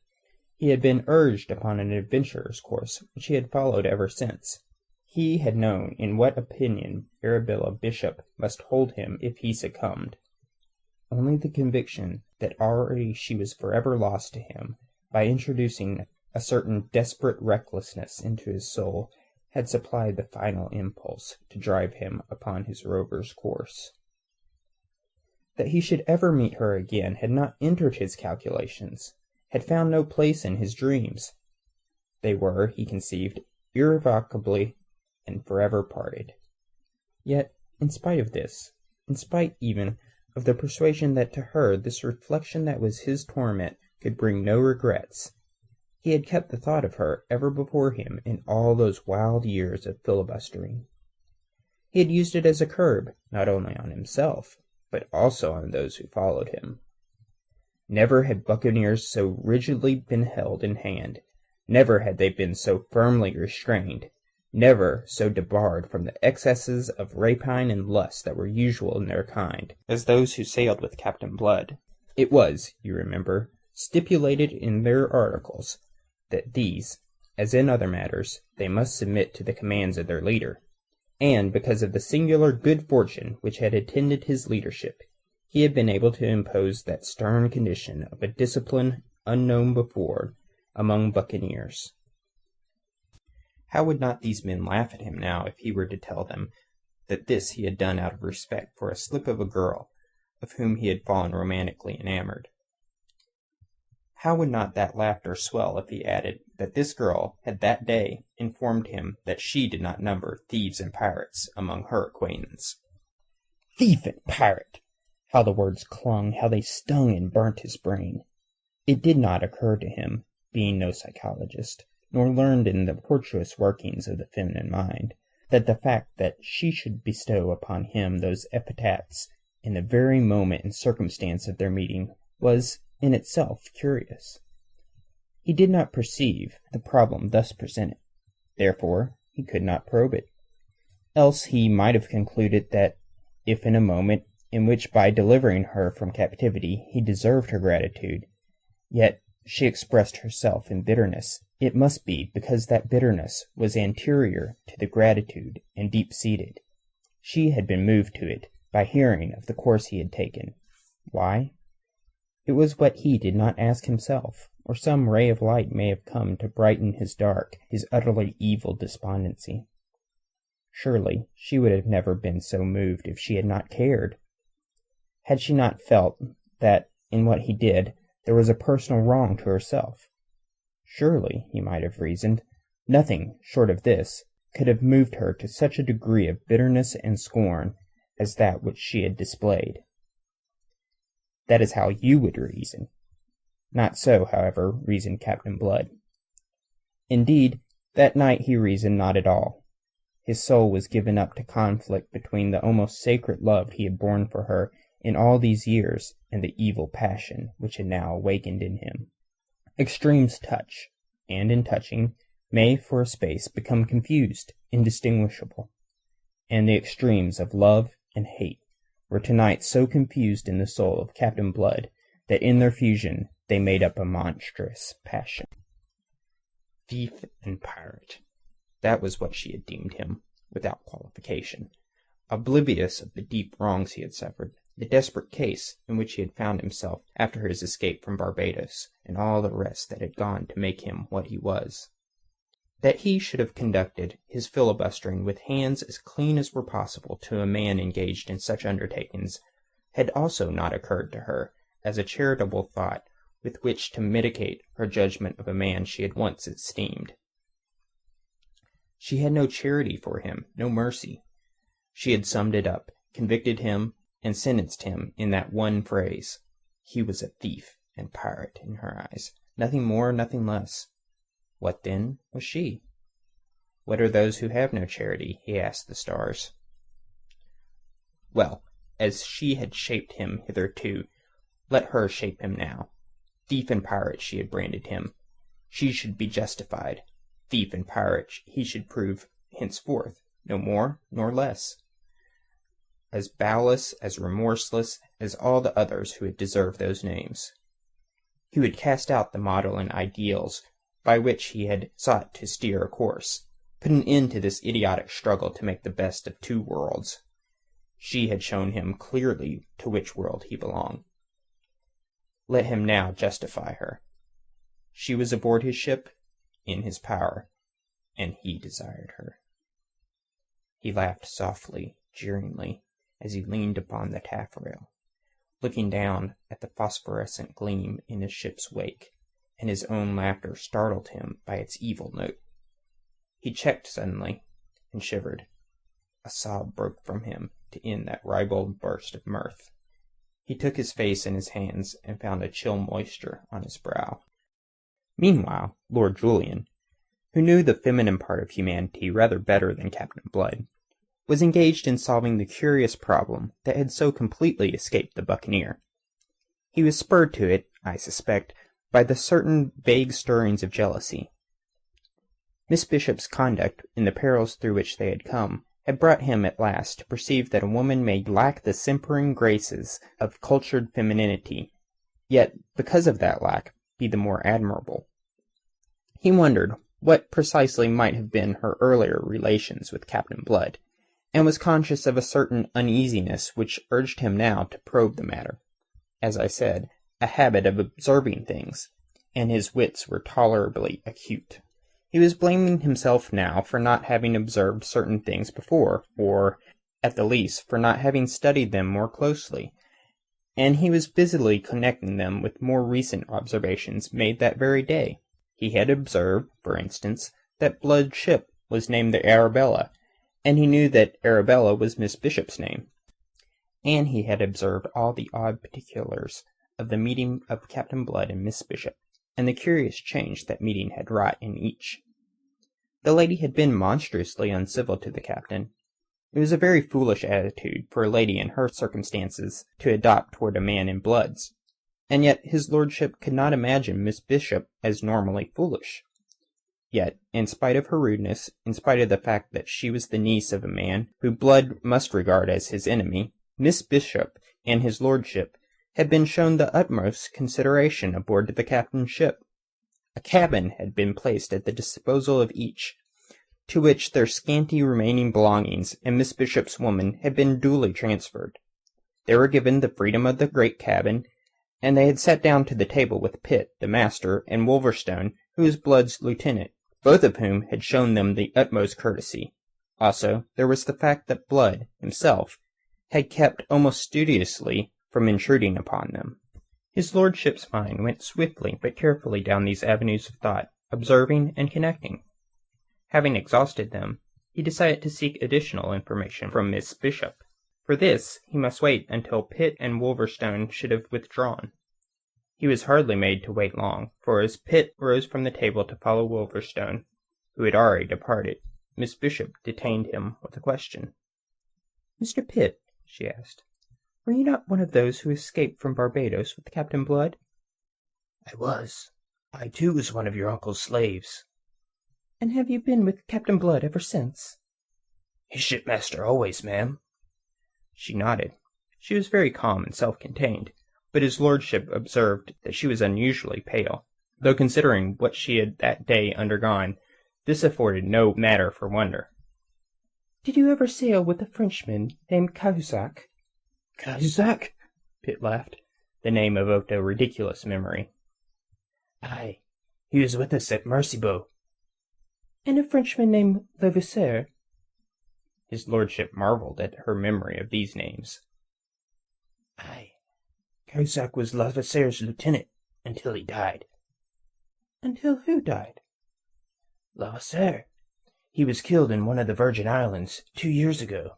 he had been urged upon an adventurer's course which he had followed ever since, he had known in what opinion Arabella Bishop must hold him if he succumbed. Only the conviction that already she was forever lost to him, by introducing a certain desperate recklessness into his soul, had supplied the final impulse to drive him upon his rover's course. That he should ever meet her again had not entered his calculations, had found no place in his dreams. They were, he conceived, irrevocably and forever parted. Yet, in spite of this, in spite even of the persuasion that to her this reflection that was his torment could bring no regrets, he had kept the thought of her ever before him in all those wild years of filibustering. He had used it as a curb, not only on himself, but also on those who followed him. Never had buccaneers so rigidly been held in hand, never had they been so firmly restrained, never so debarred from the excesses of rapine and lust that were usual in their kind, as those who sailed with Captain Blood. It was, you remember, stipulated in their articles that these, as in other matters, they must submit to the commands of their leader, and because of the singular good fortune which had attended his leadership, he had been able to impose that stern condition of a discipline unknown before among buccaneers. How would not these men laugh at him now if he were to tell them that this he had done out of respect for a slip of a girl of whom he had fallen romantically enamored? How would not that laughter swell if he added that this girl had that day informed him that she did not number thieves and pirates among her acquaintance? Thief and pirate! How the words clung, how they stung and burnt his brain! It did not occur to him, being no psychologist, nor learned in the tortuous workings of the feminine mind, that the fact that she should bestow upon him those epithets in the very moment and circumstance of their meeting was in itself curious. He did not perceive the problem thus presented, therefore he could not probe it. Else he might have concluded that if in a moment in which by delivering her from captivity he deserved her gratitude, yet she expressed herself in bitterness, it must be because that bitterness was anterior to the gratitude and deep-seated. She had been moved to it by hearing of the course he had taken. Why? It was what he did not ask himself, or some ray of light may have come to brighten his dark, his utterly evil despondency. Surely she would have never been so moved if she had not cared. Had she not felt that in what he did there was a personal wrong to herself? Surely, he might have reasoned, nothing short of this could have moved her to such a degree of bitterness and scorn as that which she had displayed. That is how you would reason. Not so, however, reasoned Captain Blood. Indeed, that night he reasoned not at all. His soul was given up to conflict between the almost sacred love he had borne for her in all these years and the evil passion which had now awakened in him. Extremes touch, and in touching, may for a space become confused, indistinguishable. And the extremes of love and hate were tonight so confused in the soul of Captain Blood that in their fusion they made up a monstrous passion. Thief and pirate. That was what she had deemed him, without qualification. Oblivious of the deep wrongs he had suffered, the desperate case in which he had found himself after his escape from Barbados, and all the rest that had gone to make him what he was. That he should have conducted his filibustering with hands as clean as were possible to a man engaged in such undertakings had also not occurred to her as a charitable thought with which to mitigate her judgment of a man she had once esteemed. She had no charity for him, no mercy. She had summed it up, convicted him, and sentenced him in that one phrase. He was a thief and pirate in her eyes, nothing more, nothing less. What, then, was she? What are those who have no charity? He asked the stars. Well, as she had shaped him hitherto, let her shape him now. Thief and pirate she had branded him. She should be justified. Thief and pirate he should prove henceforth, no more nor less. as bowless, as remorseless as all the others who had deserved those names. He would cast out the model and ideals by which he had sought to steer a course, put an end to this idiotic struggle to make the best of two worlds. She had shown him clearly to which world he belonged. Let him now justify her. She was aboard his ship, in his power, and he desired her. He laughed softly, jeeringly, as he leaned upon the taffrail, looking down at the phosphorescent gleam in his ship's wake, and his own laughter startled him by its evil note. He checked suddenly, and shivered. A sob broke from him to end that ribald burst of mirth. He took his face in his hands and found a chill moisture on his brow. Meanwhile, Lord Julian, who knew the feminine part of humanity rather better than Captain Blood, was engaged in solving the curious problem that had so completely escaped the buccaneer. He was spurred to it, I suspect, by the certain vague stirrings of jealousy. Miss Bishop's conduct in the perils through which they had come had brought him at last to perceive that a woman may lack the simpering graces of cultured femininity, yet, because of that lack, be the more admirable. He wondered what precisely might have been her earlier relations with Captain Blood, and was conscious of a certain uneasiness which urged him now to probe the matter. As I said, a habit of observing things, and his wits were tolerably acute. He was blaming himself now for not having observed certain things before, or, at the least, for not having studied them more closely, and he was busily connecting them with more recent observations made that very day. He had observed, for instance, that Blood's ship was named the Arabella, and he knew that Arabella was Miss Bishop's name. And he had observed all the odd particulars of the meeting of Captain Blood and Miss Bishop, and the curious change that meeting had wrought in each. The lady had been monstrously uncivil to the captain. It was a very foolish attitude for a lady in her circumstances to adopt toward a man in Blood's, and yet his lordship could not imagine Miss Bishop as normally foolish. Yet, in spite of her rudeness, in spite of the fact that she was the niece of a man who Blood must regard as his enemy, Miss Bishop and his lordship had been shown the utmost consideration aboard the captain's ship. A cabin had been placed at the disposal of each, to which their scanty remaining belongings and Miss Bishop's woman had been duly transferred. They were given the freedom of the great cabin, and they had sat down to the table with Pitt, the master, and Wolverstone, who was Blood's lieutenant, both of whom had shown them the utmost courtesy. Also, there was the fact that Blood, himself, had kept almost studiously from intruding upon them. His lordship's mind went swiftly but carefully down these avenues of thought, observing and connecting. Having exhausted them, he decided to seek additional information from Miss Bishop. For this, he must wait until Pitt and Wolverstone should have withdrawn. He was hardly made to wait long, for as Pitt rose from the table to follow Wolverstone, who had already departed, Miss Bishop detained him with a question. "Mr. Pitt," she asked, "were you not one of those who escaped from Barbados with Captain Blood?" "I was. I, too, was one of your uncle's slaves." "And have you been with Captain Blood ever since?" "His shipmaster always, ma'am." She nodded. She was very calm and self-contained, but his lordship observed that she was unusually pale, though considering what she had that day undergone, this afforded no matter for wonder. "Did you ever sail with a Frenchman named Cahusac?" "Cahusac?" Pitt laughed. The name evoked a ridiculous memory. "Aye, he was with us at Mercyboat." "And a Frenchman named Levasseur?" His lordship marvelled at her memory of these names. "Aye, Cahusac was Levasseur's lieutenant until he died." "Until who died?" "Levasseur. He was killed in one of the Virgin Islands 2 years ago."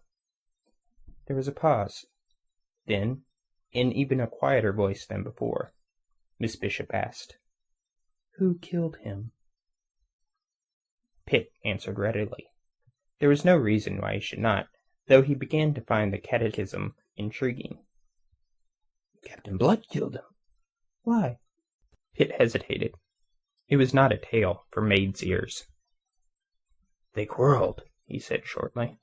There was a pause. Then, in even a quieter voice than before, Miss Bishop asked, "Who killed him?" Pitt answered readily. There was no reason why he should not, though he began to find the catechism intriguing. "Captain Blood killed him." "Why?" Pitt hesitated. It was not a tale for maids' ears. "They quarreled," he said shortly.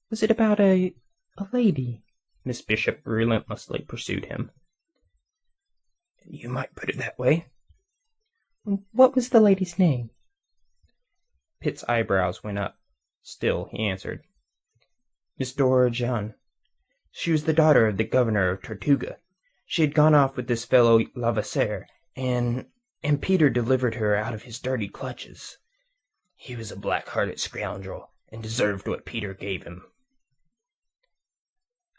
"Was it about a A lady. Miss Bishop relentlessly pursued him. You might put it that way. What was the lady's name? Pitt's eyebrows went up. Still he answered. Miss Dora John. She was the daughter of the governor of Tortuga. She had gone off with this fellow Levasseur, and Peter delivered her out of his dirty clutches. He was a black-hearted scoundrel, and deserved what Peter gave him.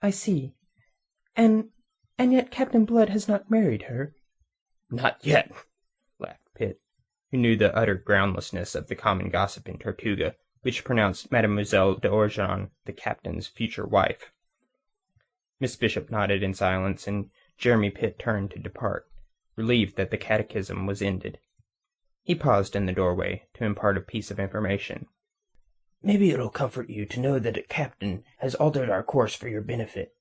I see. And yet Captain Blood has not married her. Not yet, laughed Pitt, who knew the utter groundlessness of the common gossip in Tortuga, which pronounced Mademoiselle d'Orgeron the captain's future wife. Miss Bishop nodded in silence, and Jeremy Pitt turned to depart, relieved that the catechism was ended. He paused in the doorway to impart a piece of information. Maybe it'll comfort you to know that a captain has altered our course for your benefit.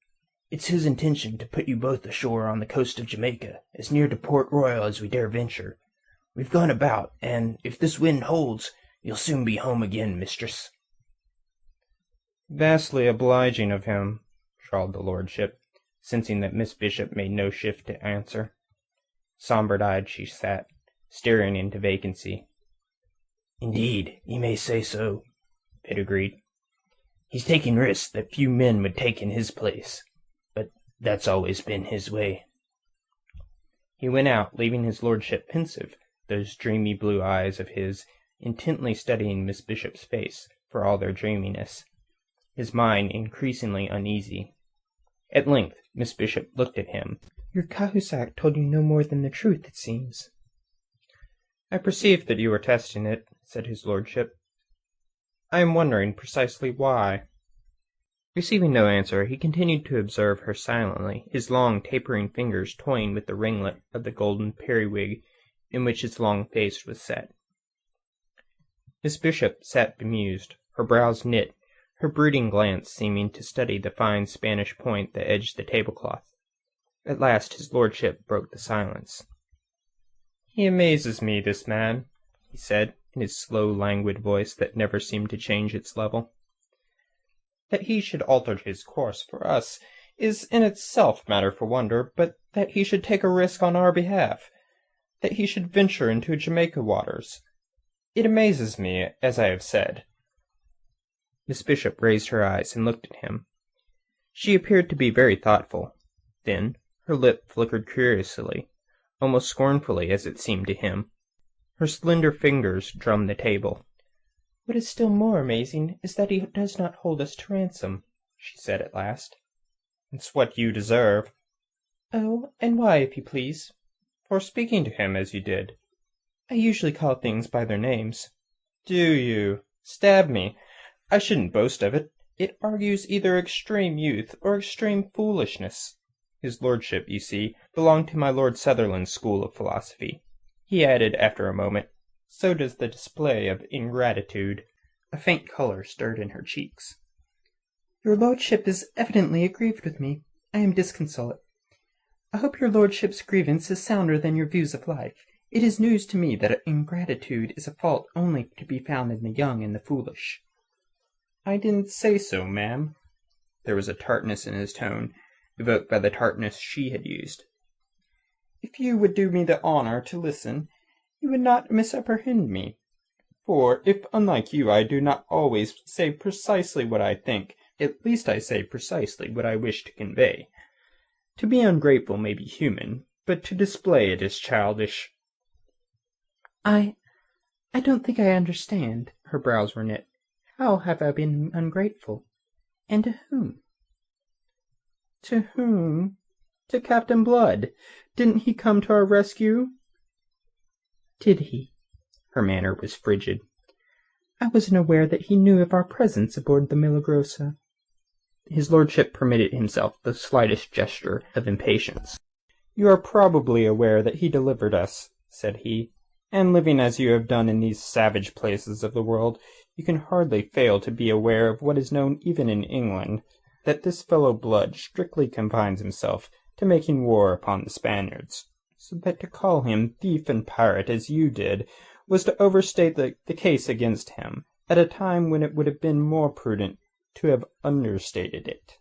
It's his intention to put you both ashore on the coast of Jamaica, as near to Port Royal as we dare venture. We've gone about, and if this wind holds, you'll soon be home again, mistress. Vastly obliging of him, drawled the lordship, sensing that Miss Bishop made no shift to answer. Sombre-eyed she sat, staring into vacancy. Indeed, you may say so, Pitt agreed. He's taking risks that few men would take in his place, but that's always been his way. He went out, leaving his lordship pensive, those dreamy blue eyes of his intently studying Miss Bishop's face for all their dreaminess, his mind increasingly uneasy. At length Miss Bishop looked at him. Your Cahusac told you no more than the truth, it seems. I perceive that you are testing it, said his lordship. I am wondering precisely why. Receiving no answer, he continued to observe her silently, his long tapering fingers toying with the ringlet of the golden periwig in which his long face was set. Miss Bishop sat bemused, her brows knit, her brooding glance seeming to study the fine Spanish point that edged the tablecloth. At last his lordship broke the silence. He amazes me, this man, he said, in his slow, languid voice that never seemed to change its level. That he should alter his course for us is in itself matter for wonder, but that he should take a risk on our behalf, that he should venture into Jamaica waters, it amazes me, as I have said. Miss Bishop raised her eyes and looked at him. She appeared to be very thoughtful. Then her lip flickered curiously, almost scornfully as it seemed to him. Her slender fingers drummed the table. What is still more amazing is that he does not hold us to ransom, she said at last. It's what you deserve. Oh, and why, if you please? For speaking to him as you did. I usually call things by their names. Do you? Stab me. I shouldn't boast of it. It argues either extreme youth or extreme foolishness. His lordship, you see, belonged to my Lord Sutherland's school of philosophy. He added after a moment, so does the display of ingratitude. A faint colour stirred in her cheeks. Your lordship is evidently aggrieved with me. I am disconsolate. I hope your lordship's grievance is sounder than your views of life. It is news to me that ingratitude is a fault only to be found in the young and the foolish. I didn't say so, ma'am. There was a tartness in his tone, evoked by the tartness she had used. If you would do me the honour to listen, you would not misapprehend me. For if, unlike you, I do not always say precisely what I think, at least I say precisely what I wish to convey. To be ungrateful may be human, but to display it is childish. I don't think I understand. Her brows were knit. How have I been ungrateful? And to whom? To whom? To Captain Blood. Didn't he come to our rescue? Did he? Her manner was frigid. I wasn't aware that he knew of our presence aboard the Milagrosa. His lordship permitted himself the slightest gesture of impatience. You are probably aware that he delivered us, said he, and living as you have done in these savage places of the world, you can hardly fail to be aware of what is known even in England, that this fellow Blood strictly confines himself to making war upon the Spaniards, so that to call him thief and pirate as you did was to overstate the case against him, at a time when it would have been more prudent to have understated it.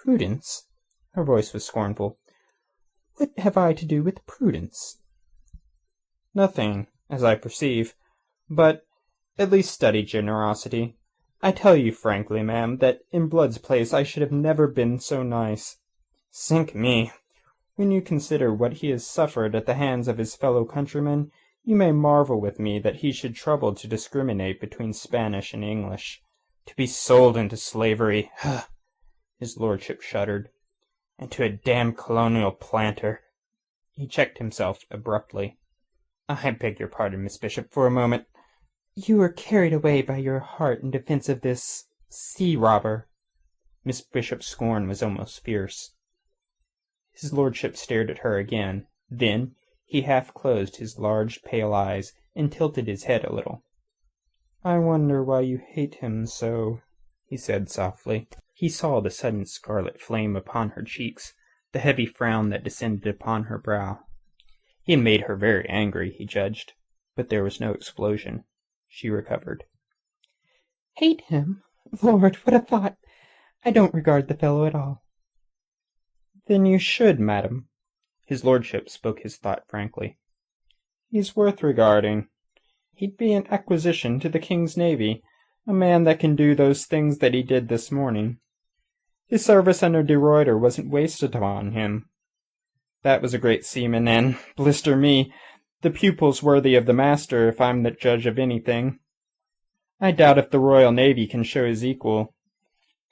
Prudence? Her voice was scornful. What have I to do with prudence? Nothing, as I perceive, but at least study generosity. I tell you frankly, ma'am, that in Blood's place I should have never been so nice. Sink me! When you consider what he has suffered at the hands of his fellow countrymen, you may marvel with me that he should trouble to discriminate between Spanish and English. To be sold into slavery, his lordship shuddered, and to a damned colonial planter. He checked himself abruptly. I beg your pardon, Miss Bishop, for a moment. You were carried away by your heart in defence of this sea robber. Miss Bishop's scorn was almost fierce. His lordship stared at her again. Then he half closed his large pale eyes and tilted his head a little. I wonder why you hate him so, he said softly. He saw the sudden scarlet flame upon her cheeks, the heavy frown that descended upon her brow. He had made her very angry, he judged, but there was no explosion. She recovered. Hate him? Lord, what a thought! I don't regard the fellow at all. Then you should, madam. His lordship spoke his thought frankly. He's worth regarding. He'd be an acquisition to the King's Navy, a man that can do those things that he did this morning. His service under De Ruyter wasn't wasted upon him. That was a great seaman, and, blister me, the pupil's worthy of the master if I'm the judge of anything. I doubt if the Royal Navy can show his equal.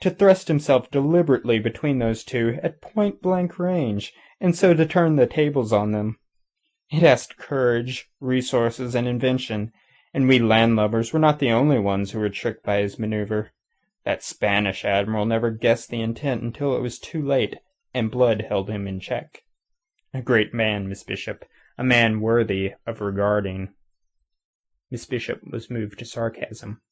To thrust himself deliberately between those two at point-blank range, and so to turn the tables on them. It asked courage, resources, and invention, and we landlubbers were not the only ones who were tricked by his maneuver. That Spanish admiral never guessed the intent until it was too late, and Blood held him in check. A great man, Miss Bishop, a man worthy of regarding. Miss Bishop was moved to sarcasm.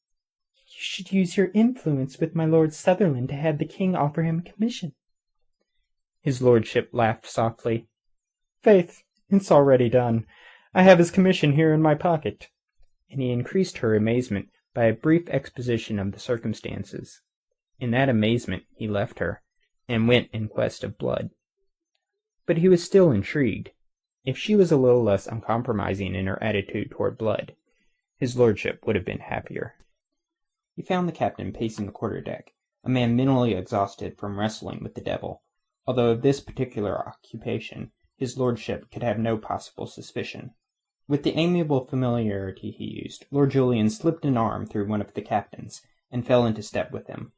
You should use your influence with my Lord Sutherland to have the king offer him a commission. His lordship laughed softly. Faith, it's already done. I have his commission here in my pocket. And he increased her amazement by a brief exposition of the circumstances. In that amazement he left her, and went in quest of Blood. But he was still intrigued. If she was a little less uncompromising in her attitude toward Blood, his lordship would have been happier. He found the captain pacing the quarter-deck, a man mentally exhausted from wrestling with the devil, although of this particular occupation his lordship could have no possible suspicion. With the amiable familiarity he used, Lord Julian slipped an arm through one of the captain's, and fell into step with him.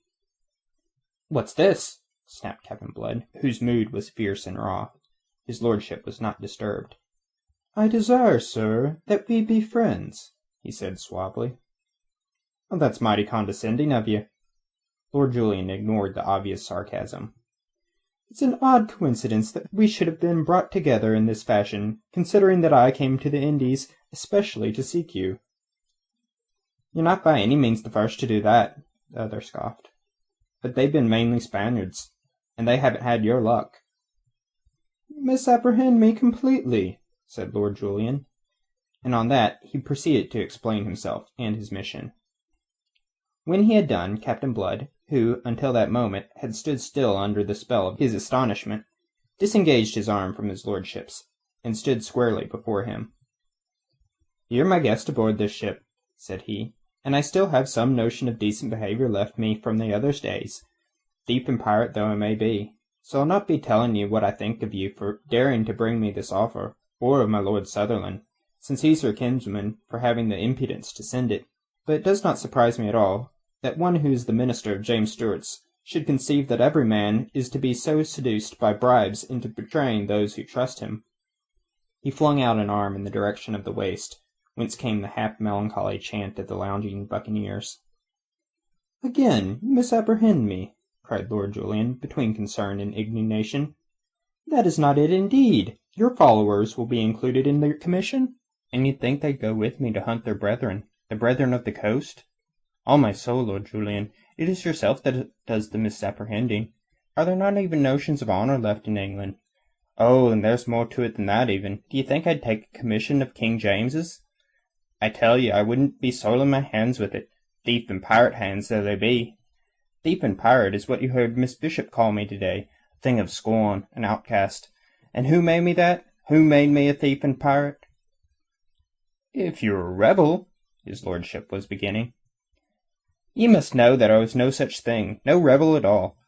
What's this? Snapped Captain Blood, whose mood was fierce and raw. His lordship was not disturbed. I desire, sir, that we be friends, he said suavely. Well, that's mighty condescending of you. Lord Julian ignored the obvious sarcasm. It's an odd coincidence that we should have been brought together in this fashion, considering that I came to the Indies especially to seek you. You're not by any means the first to do that, the other scoffed. But they've been mainly Spaniards, and they haven't had your luck. You misapprehend me completely, said Lord Julian, and on that he proceeded to explain himself and his mission. When he had done, Captain Blood, who until that moment had stood still under the spell of his astonishment, disengaged his arm from his lordship's, and stood squarely before him. You're my guest aboard this ship, said he, and I still have some notion of decent behaviour left me from the other days, thief and pirate though I may be, so I'll not be telling you what I think of you for daring to bring me this offer, or of my Lord Sutherland, since he's your kinsman, for having the impudence to send it. But it does not surprise me at all that one who is the minister of James Stuart's should conceive that every man is to be so seduced by bribes into betraying those who trust him. He flung out an arm in the direction of the waist, whence came the half-melancholy chant of the lounging buccaneers. Again, you misapprehend me, cried Lord Julian, between concern and indignation. That is not it, indeed. Your followers will be included in the commission, and you'd think they'd go with me to hunt their brethren, the brethren of the coast? On my soul, Lord Julian, it is yourself that does the misapprehending. Are there not even notions of honour left in England? Oh, and there's more to it than that even. Do you think I'd take a commission of King James's? I tell you, I wouldn't be soiling my hands with it, thief and pirate hands though they be. Thief and pirate is what you heard Miss Bishop call me today, a thing of scorn, an outcast. And who made me that? Who made me a thief and pirate? If you're a rebel, his lordship was beginning. Ye must know that I was no such thing, no rebel at all.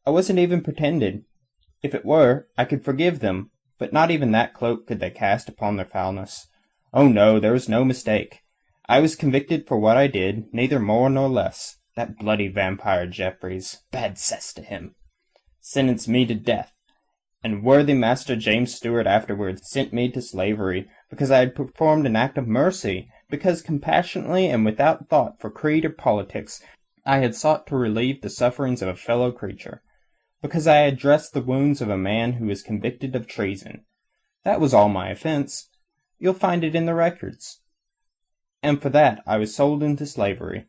I wasn't even pretended. If it were, I could forgive them, but not even that cloak could they cast upon their foulness. Oh no, there was no mistake. I was convicted for what I did, neither more nor less. That bloody vampire Jeffreys, bad cess to him, sentenced me to death, and worthy Master James Stewart afterwards sent me to slavery, because I had performed an act of mercy, because compassionately and without thought for creed or politics I had sought to relieve the sufferings of a fellow creature, because I had dressed the wounds of a man who was convicted of treason. That was all my offence. You'll find it in the records. And for that I was sold into slavery,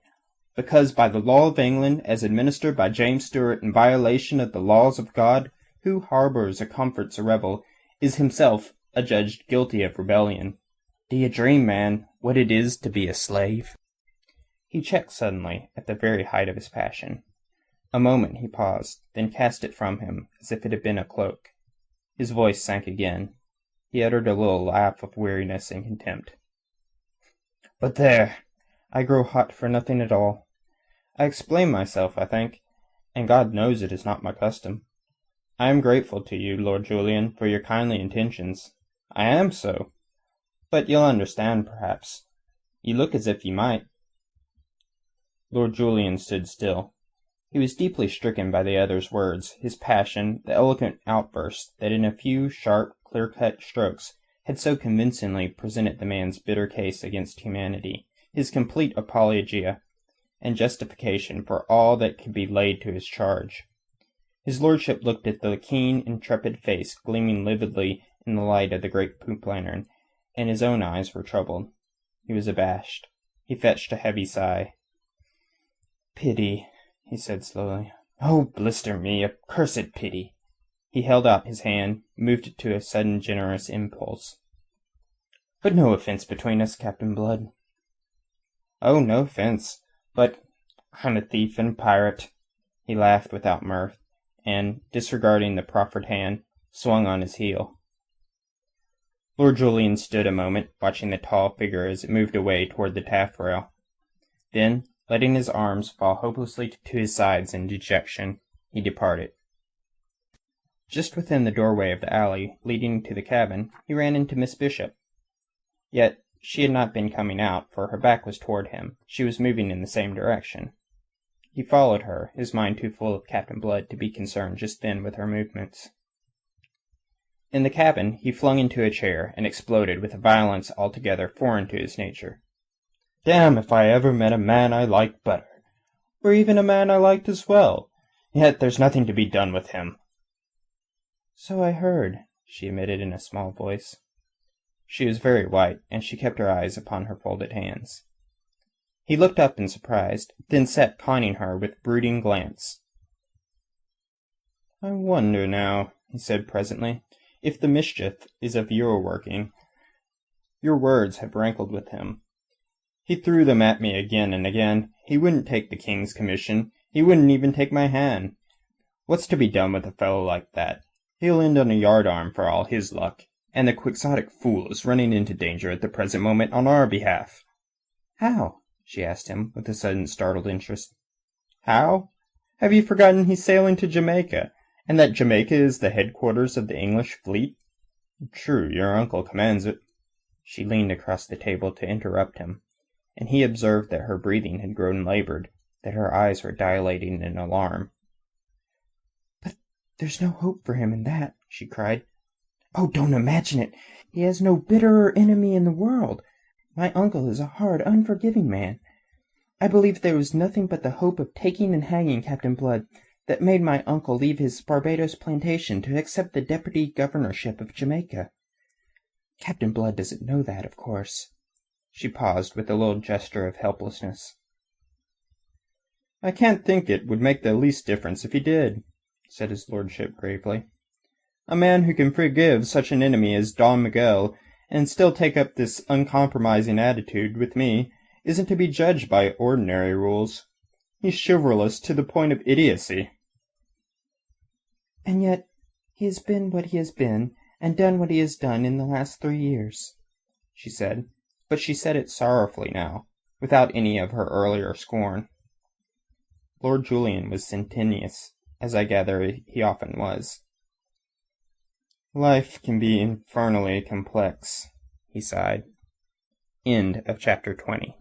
because by the law of England, as administered by James Stewart in violation of the laws of God, who harbours or comforts a rebel is himself adjudged guilty of rebellion. Do you dream, man, what it is to be a slave? He checked suddenly at the very height of his passion. A moment he paused, then cast it from him as if it had been a cloak. His voice sank again. He uttered a little laugh of weariness and contempt. But there, I grow hot for nothing at all. I explain myself, I think, and God knows it is not my custom. I am grateful to you, Lord Julian, for your kindly intentions. I am so. But you'll understand, perhaps. You look as if you might. Lord Julian stood still. He was deeply stricken by the other's words, his passion, the eloquent outburst that in a few sharp, clear-cut strokes had so convincingly presented the man's bitter case against humanity, his complete apologia and justification for all that could be laid to his charge. His lordship looked at the keen, intrepid face gleaming lividly in the light of the great poop lantern, and his own eyes were troubled. He was abashed. He fetched a heavy sigh. Pity, he said slowly. Oh, blister me, a cursed pity. He held out his hand, moved it to a sudden generous impulse. But no offence between us, Captain Blood. Oh, no offence. But I'm a thief and pirate. He laughed without mirth, and, disregarding the proffered hand, swung on his heel. Lord Julian stood a moment, watching the tall figure as it moved away toward the taffrail. Then, letting his arms fall hopelessly to his sides in dejection, he departed. Just within the doorway of the alley leading to the cabin, he ran into Miss Bishop. Yet she had not been coming out, for her back was toward him. She was moving in the same direction. He followed her, his mind too full of Captain Blood to be concerned just then with her movements. In the cabin he flung into a chair and exploded with a violence altogether foreign to his nature. Damn if I ever met a man I liked better, or even a man I liked as well. Yet there's nothing to be done with him. So I heard, she admitted in a small voice. She was very white, and she kept her eyes upon her folded hands. He looked up in surprise, then sat conning her with brooding glance. I wonder now, he said presently, if the mischief is of your working. Your words have rankled with him. He threw them at me again and again. He wouldn't take the king's commission. He wouldn't even take my hand. What's to be done with a fellow like that? He'll end on a yardarm for all his luck, and the quixotic fool is running into danger at the present moment on our behalf. How? She asked him, with a sudden startled interest. How? Have you forgotten he's sailing to Jamaica, and that Jamaica is the headquarters of the English fleet? True, your uncle commands it. She leaned across the table to interrupt him, and he observed that her breathing had grown laboured, that her eyes were dilating in alarm. But there's no hope for him in that, she cried. Oh, don't imagine it. He has no bitterer enemy in the world. My uncle is a hard, unforgiving man. I believe there was nothing but the hope of taking and hanging Captain Blood that made my uncle leave his Barbados plantation to accept the deputy governorship of Jamaica. Captain Blood doesn't know that, of course. She paused with a little gesture of helplessness. I can't think it would make the least difference if he did, said his lordship gravely. A man who can forgive such an enemy as Don Miguel and still take up this uncompromising attitude with me isn't to be judged by ordinary rules. He's chivalrous to the point of idiocy." "And yet he has been what he has been, and done what he has done in the last 3 years," she said, but she said it sorrowfully now, without any of her earlier scorn. Lord Julian was sententious, as I gather he often was. "Life can be infernally complex," he sighed. End of chapter 20.